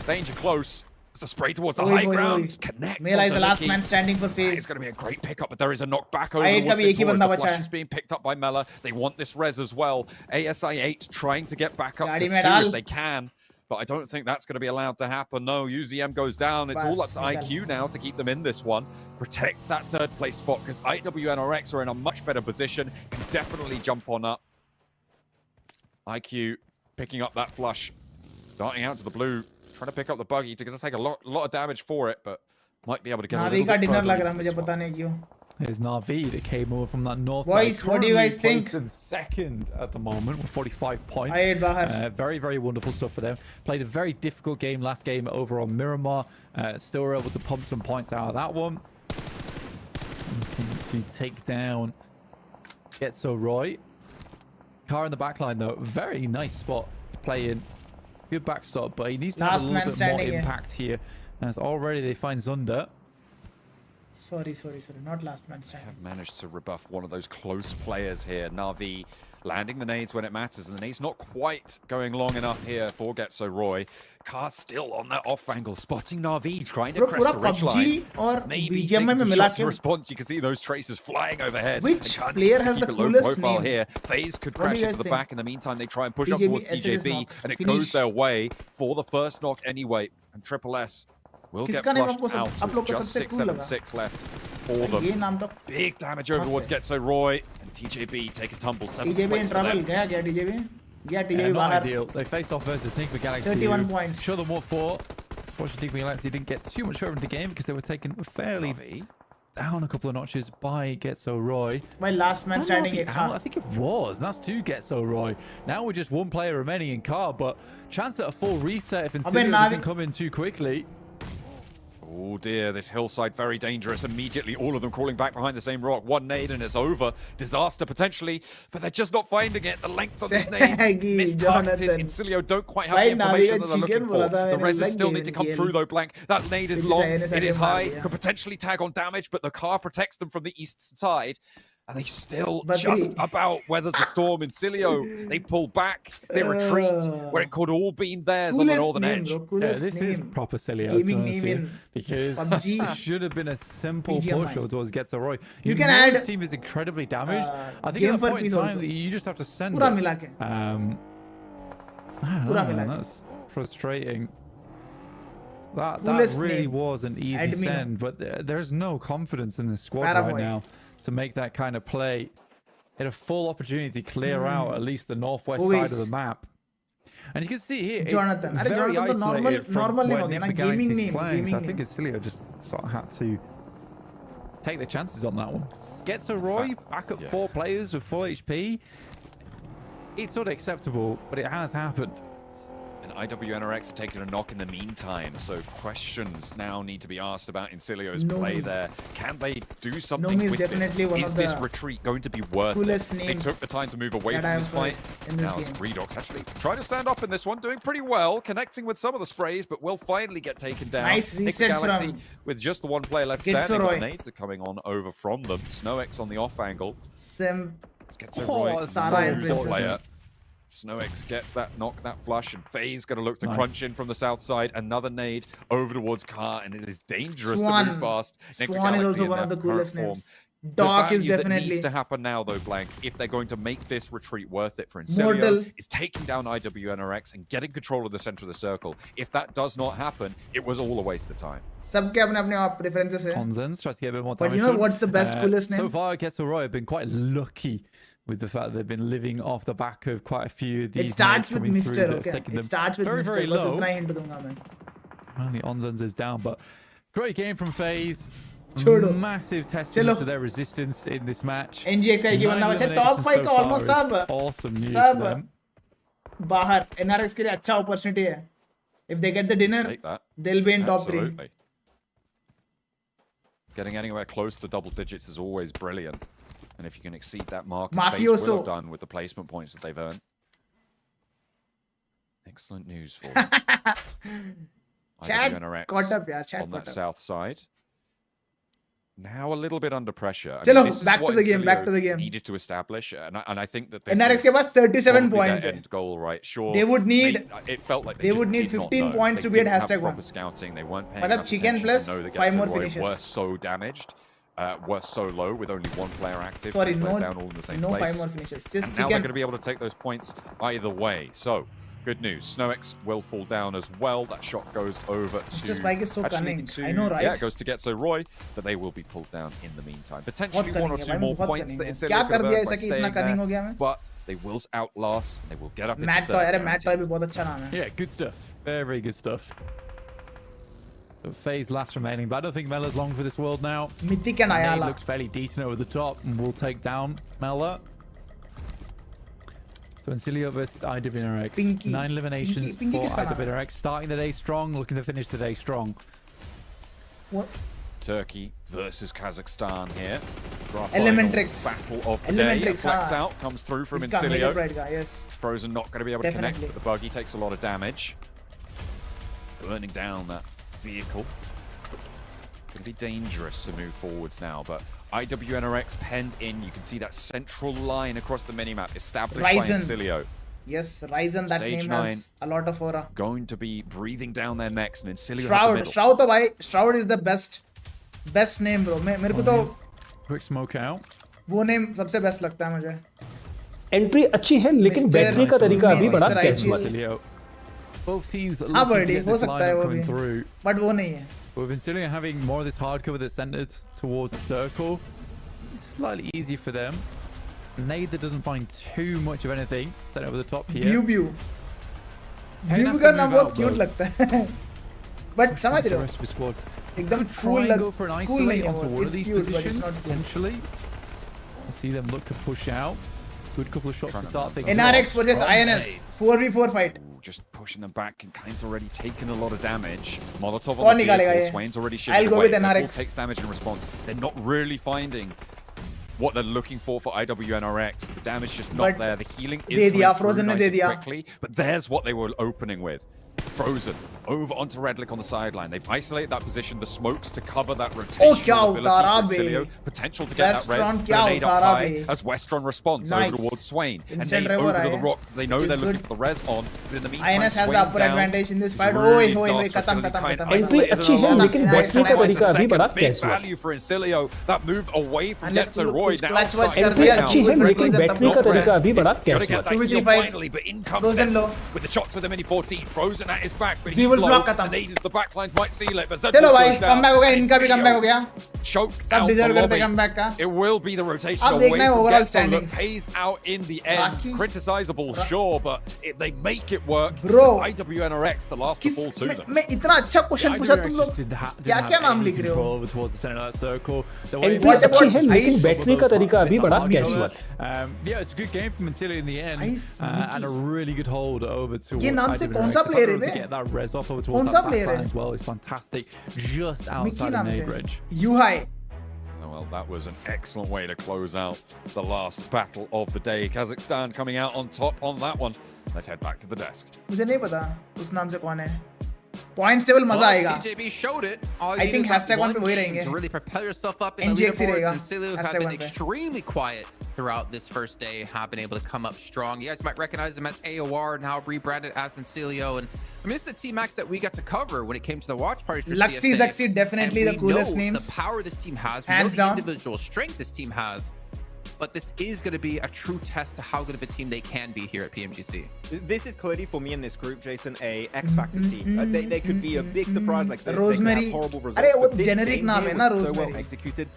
Danger close. It's a spray towards the Oi, high oi, ground. oi. Connects. Mela is onto the last Nicky. man standing for It's FaZe. going to be a great pickup, but there is a knockback over I8 towards का भी एक ही Ventores. बंदा The बचा flush है. is being picked up by Mela. They want this res as well. ASI8 trying to get back up to गाड़ी 2 में डाल. if they can. But I don't think that's going to be allowed to happen. No, UZM goes down. It's all up बस to निकल. IQ now to keep them in this one. Protect that third place spot because IWNRX are in a much better position. Can definitely jump on up. IQ picking up that flush. Darting out to the blue. Trying to pick up the buggy. They're going to take a lot of damage for it, but might be able to get a Navi little का bit dinner further लग into रहा है मुझे this पता one. नहीं क्यों. There's Navi that came over from that north Boys, side. what do you guys Currently think? placed in second at the moment with 45 points. I8 बाहर. Very, very wonderful stuff for them. Played a very difficult game last game over on Miramar. Still were able to pump some points out of that one. Looking to take down Getso Roy. Car in the backline though, very nice spot to play in. Good backstop, but he needs to have Last a little man bit more standing here. impact here. As already they find Zunder. Sorry, not last man standing. Have managed to rebuff one of those close players here. Navi landing the nades when it matters, and the nades not quite going long enough here for Getso Roy. Car still on that off angle, spotting Navi trying to Bro, crest पूरा the ridgeline. PUBG और Maybe BGMI taking some में मिला shots to के response. You can see those traces flying overhead. Which They can't player has keep the it low coolest profile name? here. FaZe could What do crash you into guys the think? back. In the meantime, they try and push up TJB towards SSS TJB, knock. and it Finish. goes their way for the first knock anyway. And Triple S will get किसका नाम flushed out. आप लोग को Just सबसे cool लगा? 6-7-6 left for them. ये नाम तो Big damage over towards Getso Roy. And TJB take a tumble. 7 TJB in points for trouble. them. गया TJB. गया Yeah, TJB not बाहर. ideal. They face off versus Enigma Galaxy. 31 who points. Show them what for. Fortunately, Enigma Galaxy didn't get too much further in the game because they were taken fairly down a couple of notches by Getso Roy. My last man I don't know standing if एक he- I think it was. That's two Getso Roy. Now we're just one player remaining in car, but chance at a full reset if Insidio doesn't come in too quickly. Oh dear, this hillside very dangerous. Immediately, all of them crawling back behind the same rock. One nade and it's over. Disaster potentially, but they're just not finding it. The length of this nade mistargeted. Incilio don't quite have the information that they're looking for. The reses still need to come through though, Blank. That nade is long, it is high, could potentially tag on damage, but the car protects them from the east side. And they still just about weather the storm. Incilio, they pull back, they retreat, where it could all been theirs on the northern edge. Yeah, this is proper silly, Gaming name in because PUBG. it should have been a simple push towards Getso Roy. You can know add, this team is incredibly damaged. I think game at that for point in peace time also. that you just have to send पूरा it. मिला के. I don't पूरा know, मिला man, के. that's frustrating. That Coolest really name. was an easy Admin. send, but there's no confidence in this squad Paraboy. right now to make that kind of play. Had a full opportunity to clear out at least the northwest side of the map. And you can see here, Jonathan. it's very Jonathan तो isolated from normal where name हो गया ना, Enigma gaming Galaxy's name, playing, so I gaming think name. Incilio just sort of had to take the chances on that one. Getso Roy back at 4 players with full HP. It's sort of acceptable, but it has happened. And IWNRX have taken a knock in the meantime, so questions now need to be asked about Incilio's play there. Can they do something Nomi is with definitely this? one Is of this the retreat going to be worth coolest it? They names took the time to move away that from this I've fight. heard in this Now game. Redox actually trying to stand up in this one, doing pretty well, connecting with some of the sprays, but will finally get taken down. Nice reset Galaxy from with just the one player left Getso standing. Roy. The nades are coming on over from them. SnowX on the off angle. Sim. Getso Roy, Sarah and so Princess. player. SnowX gets that knock, that flush, and FaZe going to look to crunch in from the south side. Another nade over towards Car, and it is dangerous to move past. Swan is also one of the coolest names. Doc is definitely... needs to happen now, though, Blank, if they're going to make this retreat worth it for Incilio, is taking down IWNRX and getting control of the center of the circle. If that does not happen, it was all a waste of time. सबके अपने preferences हैं. Konzens tries to get a bit more But damage you know done. what's the best, coolest name? So far, Getso Roy have been quite lucky with the fact that they've been living off the back of quite a few of these. It starts with nades coming through Mr. that have Okay. taken It them starts with very, Mr. very बस low. इतना hint दूंगा मैं. Only Onzens is down, but great game from FaZe. छोड़ो. Massive testament चलो. to their resistance in this match. NGX का एक ही बंदा बचा. Top 5 का almost सब. Awesome news for सब them. बाहर. NRX के लिए अच्छा opportunity है. If they get the dinner, Take that. they'll be in top 3. Absolutely. Getting anywhere close to double digits is always brilliant. And if you can exceed that mark, as FaZe will Mafioso. have done with the placement points that they've earned. Excellent news for Chat IWNRX caught up, yaar. Chat on that caught up. south side. Now a little bit under pressure. I Chalo, mean, this is back to what the game, back Incilio to the game. needed to establish, and I think that this NRX is के पास 37 probably points their है. end goal, right? Sure. They would need- It felt like they just would need did not 15 know. points They to be at didn't have hashtag proper 1. scouting. They weren't paying मतलब enough chicken attention plus to know that 5 Getso more Roy finishes. were so damaged, were so low with only one player active. Sorry, two players no, down all in the same no place. 5 more finishes. Just And now they're chicken. going to be able to take those points either way. So, good news. SnowX will fall down as well. That shot goes over to... Mr. Spike is so actually cunning. to- I know, right? Yeah, it goes to Getso Roy, but they will be pulled down in the meantime. Potentially बहुत one or cunning है two भाई, more बहुत points cunning that है. Incilio क्या could कर have दिया earned by ऐसा कि staying इतना cunning हो there, गया मैं? but they will outlast and they will get up into Matt third. Toy, अरे Matt Toy guaranteed. भी बहुत अच्छा नाम है. Yeah, good stuff. Very, very good stuff. So FaZe last remaining, but I don't think Mela's long for this world now. Mythic and Nade Ayala. looks fairly decent over the top and will take down Mela. So Incilio versus IWNRX. Pinky. 9 eliminations Pinky for किसका नाम है? IWNRX. Starting the day strong, looking to finish the day strong. What? Turkey versus Kazakhstan here. Elementrix. Battle of the day. Elementrix, Flex हाँ. out comes through from इसका major Incilio. pride का, yes. Frozen not going to be able to connect, Definitely. but the buggy takes a lot of damage. Burning down that vehicle. Going to be dangerous to move forwards now, but IWNRX penned in. You can see that central line across the minimap established by Ryzen. Incilio. Yes, Ryzen, that Stage name 9. has a lot of aura. Going to be breathing down their necks, and Incilio at the Shroud. middle. Shroud तो भाई, Shroud is the best name bro. मेरे को तो Quick smoke out. वो name सबसे best लगता है मुझे. एंट्री अच्छी है लेकिन Mr. बैठने का तरीका अभी बड़ा Mr. कैजुअल है. Incilio. Both teams are हाँ looking to बर्डी get हो this सकता है lineup वो coming भी. through. But वो नहीं है. With Vincilia having more of this hard cover that's centered towards the circle, it's slightly easier for them. Nade doesn't find too much of anything. Sent over the top here. View. Hayden View has का to नाम move बहुत out, cute though. लगता है. But समझ The रहे हो? rest of the squad. एकदम Try and go for an cool नहीं isolate है onto वो. one of It's these cute, but it's positions, not cool. potentially. See them look to push out. Good couple of shots to start things NRX off. versus From INS. Nade. 4v4 fight. Ooh, just pushing them back, and Kane's already taken a lot of damage. Molotov कौन on the निकालेगा vehicle, ये? Swain's already I'll shifted go away. with Zed NRX. takes damage in response. They're not really finding what they're looking for IWNRX. The damage just not But there. The healing they is दिया, coming through Frozen ने nice they and दिया. quickly, but there's what they were opening with. Frozen over onto Redlick on the sideline. They've isolated that position, the smokes to cover that rotation. क्या उतारा बे. Potential to get that res. Westron क्या Grenade up उतारा high bay. as Westron responds Nice. over towards Swain. And Instant Nade river over to the आए. rock. They know Which they're is looking good. for the res on, but in the meantime, INS has the Swain upper down. advantage in this He's fight. really ओए disastrous, खत्म gonna be खत्म kind of खत्म. Entry isolated अच्छी in a है, lot. लेकिन Nice, battery का nice. तरीका अभी बड़ा Big casual. value for Incilio. That move away from Unless Getzo Roy. Now clutch watch outside कर Entry दिया. now. अच्छी है, लेकिन बैटरी का तरीका अभी बड़ा Gotta casual. get that 2v3 heal fight. finally, but in comes Frozen Zed low. with the shots with the mini 14. Frozen at his back, but Z he's will low. block खत्म. The nade into the backlines might seal it, but Zed चलो will भाई goes down. Comeback हो गया. इनका भी Incilio comeback हो गया. choke सब out the डिजर्व करते lobby. कमबैक का. It will be the rotation अब away देखना है from overall Getzo that standings. pays out in the end. बाकी- Criticizable, sure, but they make it work. Bro. IWNRX, the last to किस fall to them. मैं इतना अच्छा question पूछा तुम लोग क्या क्या नाम लिख रहे हो? Over towards the center of that circle. The way Entry What अच्छी about है, लेकिन ice? बैटरी का तरीका अभी बड़ा casual. Yeah, it's a good game from Mancini in the end, Ice, and a really good hold over to. ये नाम से कौन सा IWNRX. player है To बे? get that res off over कौन towards सा that player backline है? as well is fantastic. Just Mickey outside of नाम Nade से. Bridge. Yuhai. Oh, well, that was an excellent way to close out the last battle of the day. Kazakhstan coming out on top on that one. Let's head back to the desk. मुझे नहीं पता उस नाम से कौन है. Points table मजा Well, आएगा. TJB showed it. All you I need think is that hashtag one one पे वही game रहेंगे. to really propel yourself up in the NGXC leaderboards. रहेगा. And Silu have Hashtag been one पे. extremely quiet throughout this first day, have been able to come up strong. You guys might recognize them as AOR, now rebranded as Incilio. And I mean, this is the Team Max that we got to cover when it came to the watch parties for Luxy, CSA. Zuxy, definitely And the we coolest know names. The power this team has, we Hands know the down. individual strength this team has. But this is going to be a true test to how good of a team they can be here at PMGC. This is clearly for me in this group, Jason, a X Factor team. They could be a big surprise, like they could Rosemary. have horrible results. अरे वो but this generic game नाम here है ना, was so well Rosemary. executed.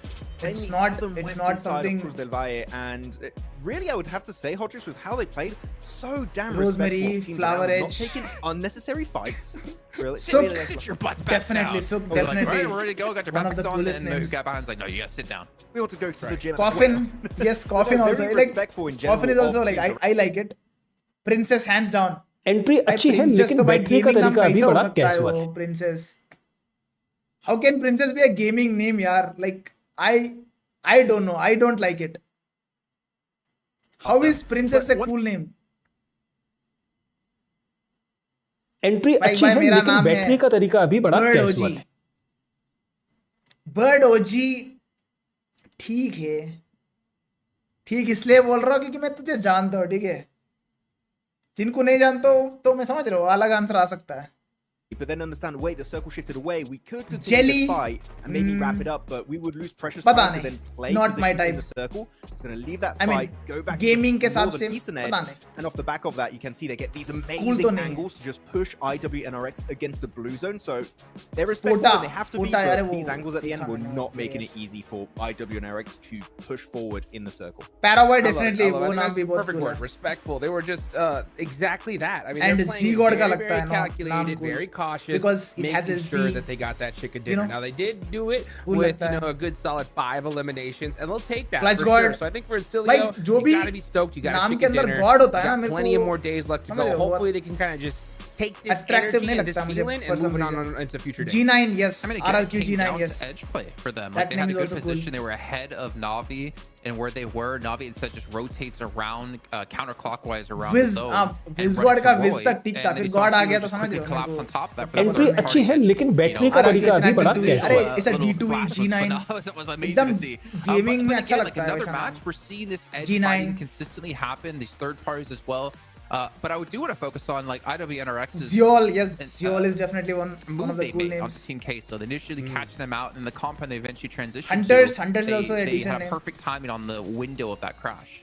It's Any not- southern it's western not side of something- Cruz del Valle, and really, I would have to say, Hodges, with how they played, so damn Rosemary, respectful of Team Flower Down, not Edge. taking unnecessary fights. Really, So- really Sit your butts back Definitely, down. so We're like, definitely all right, we're ready to go. Got your one of backpacks the on, coolest and the names. guy behind's like, no, you gotta sit down. We want to go to the gym. Coffin, yes, Coffin They're also. very Like respectful in general Coffin is also of like teams. I like it. Princess hands down. Entry भाई अच्छी है, Princess लेकिन तो भाई battery का gaming नाम तरीका अभी कैसा हो बड़ा सकता है कैजुअल. वो Princess? How can Princess be a gaming name यार? Like I don't know. I don't like it. How is Princess a cool name? Entry भाई अच्छी भाई है, मेरा लेकिन नाम बैटरी है का तरीका अभी बड़ा Bird casual. OG. Bird OG ठीक है. ठीक इसलिए बोल रहा हूँ क्योंकि मैं तुझे जानता हूँ, ठीक है. जिनको नहीं जानता हूँ तो मैं समझ रहा हूँ अलग आंसर आ सकता है. But then understand, wait, the circle shifted away. We could continue Jelly, the fight and maybe wrap it up, but we would lose precious पता time to नहीं. then play Not my positions in type. the circle. It's going to leave that I mean, fight, go back gaming के to हिसाब the से eastern edge, पता नहीं. and off the back of that, you can see they get these तो amazing नहीं. angles to just push IWNRX against the blue zone. So they're respectful, Spota, but they have to be, Spota यार but वो these angles at the end were देखा not मैंने. making it easy for IWNRX to push forward in the circle. Paraboy I love it, definitely I love it. वो I think नाम that's भी the बहुत perfect cool word, है. respectful. They were just exactly that. I mean, And they're playing Z-God it का very, लगता very है ना, calculated, नाम cool. very cautious, Because it has making a sure Z. that they got that chicken You dinner. know, Now they did do it cool with लगता है. a good solid 5 eliminations, and they'll take that Clutch for guard. sure. So I think for Incilio, Like, जो you भी gotta be stoked. You got a नाम के chicken अंदर dinner. God होता है You ना, got मेरे plenty of को more days left to समझ go. रहे हो, Hopefully they can kind of just take this Attractive energy नहीं and this लगता मुझे feeling for and some move it reason. on into future days. G9 yes, I mean, again, it RRQ came G9 down yes. to edge play for them. That Like, they had a name is good also cool. position. They were ahead of Navi and where they were. Navi instead just rotates around counterclockwise around Viz, the zone. Viz and God runs का to Viz Roy, तक ठीक था, and then फिर he saw God uh Silu गया तो just समझ quickly रहे हो collapse मेरे on को. top of that for the entry first अच्छी है, target. लेकिन बैटरी का RRQ तरीका अभी बड़ा अरे casual. it's a D2E G9 It was amazing एकदम to see. gaming But में अच्छा again, लगता है another वैसा match, नाम. we're seeing this edge G9. fighting consistently happen. These third parties as well. But I do want to focus on like IWNRX's Ziol, yes, and, Ziol is definitely one move of the they cool made onto names. Team K. So they initially catching them out, and the compound they eventually transition Hunters to. is also a they decent have name. perfect timing on the window of that crash.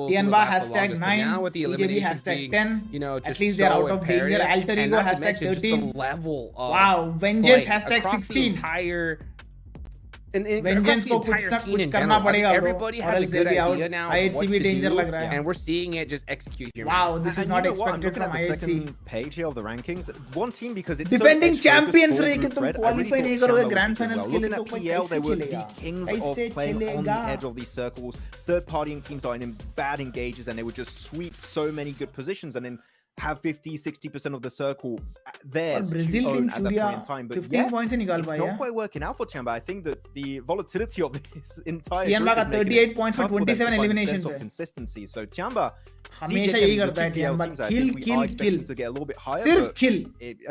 levels. who Tianva last the hashtag longest, but 9, now with the TJB eliminations hashtag being, 10. you know, At just least they're so out of danger. imperative, Alter and Ego not to hashtag mention just 13. the level of Wow, Vengeance play hashtag across the 16. entire Vengeance को कुछ करना पड़ेगा bro, everybody or has a else they'll good be out. idea now of what IHC भी to danger do, लग रहा है. and we're seeing it just execute here. Wow, this is And not you know what? I'm expected looking from at the IHC. second page here of the rankings. One team because it's Defending so champions full रहे कि group तुम red, I really qualify thought नहीं करोगे Shamla grand would do finals well. के लिए Looking तो at कोई PL, they कैसे were the चलेगा? kings कैसे of playing on the चलेगा? edge of these circles. Third partying teams got in bad engages and they would just sweep so many good positions. And then have 50-60% of the circle there और to Brazil own team at that point Furia in time. But 15 points ही निकाल it's pi not है. quite working out for Chamba. I think that the volatility of this entire Tianba group का is making 38 it points में tough for them to 27 find a sense eliminations of है. consistency. So Chamba, हमेशा TJK, यही the करता है two PL Tianba. teams, I Kill, think we kill, are kill. expecting to get a little bit higher. सिर्फ but kill.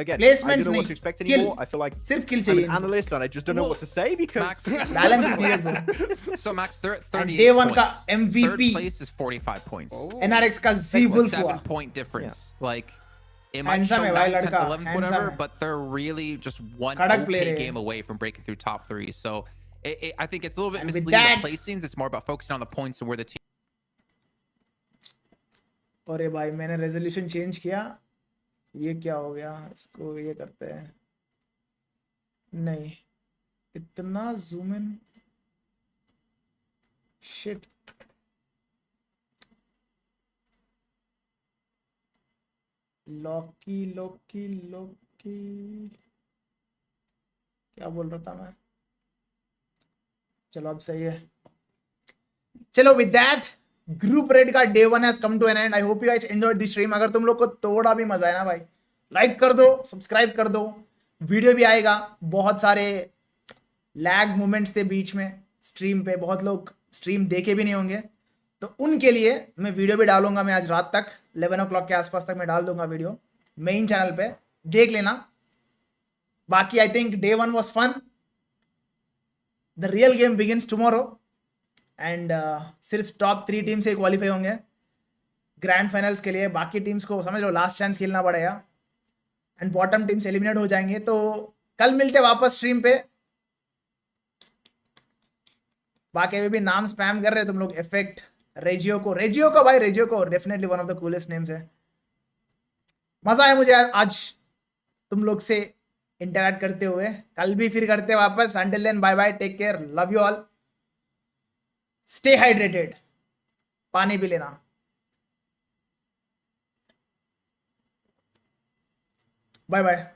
again, I Placements don't know what नहीं. to expect Kill. anymore. I feel like सिर्फ kill I'm चाहिए. an analyst and I just don't know what to say because Max, Balance is needed, bro. so Max, they're at And 38 day one का points. MVP. Third place is 45 points. NRX का Like Z a Wolf हुआ. 7-point difference. Like, it might Handsome show है भाई 9, 10, लड़का. 11, Handsome whatever, है. but they're really just one कड़क player okay है. game away from breaking through top 3. So I think it's a little bit And with misleading that- the placings. It's more about focusing on the points and where the team. अरे भाई मैंने resolution change किया. ये क्या हो गया? इसको ये करते हैं. नहीं इतना जूम इन. शिट. लॉकी लॉकी लॉकी क्या बोल रहा था मैं? चलो अब सही है. चलो विद दैट ग्रुप रेड का day 1 has come to an end. I hope you guys enjoyed this stream. अगर तुम लोग को थोड़ा भी मजा आया ना भाई, लाइक कर दो, सब्सक्राइब कर दो. वीडियो भी आएगा. बहुत सारे लैग मोमेंट्स थे बीच में स्ट्रीम पे. बहुत लोग स्ट्रीम देखे भी नहीं होंगे, तो उनके लिए मैं वीडियो भी डालूंगा. मैं आज रात तक 11 o'clock के आसपास तक मैं डाल दूंगा वीडियो मेन चैनल पे. देख लेना. बाकी I think day 1 was fun. The real game begins tomorrow and सिर्फ टॉप 3 टीम से क्वालिफाई होंगे ग्रैंड फाइनल्स के लिए. बाकी टीम्स को समझ लो लास्ट चांस खेलना पड़ेगा एंड बॉटम टीम्स एलिमिनेट हो जाएंगे. तो कल मिलते वापस स्ट्रीम पे. बाकी अभी भी नाम स्पैम कर रहे तुम लोग. इफेक्ट रेजियो को भाई, रेजियो को definitely one of the coolest names है. मजा आया मुझे यार आज तुम लोग से इंटरैक्ट करते हुए. कल भी फिर करते वापस. Until then bye bye, take care, love you all, stay hydrated, पानी पी लेना. Bye bye.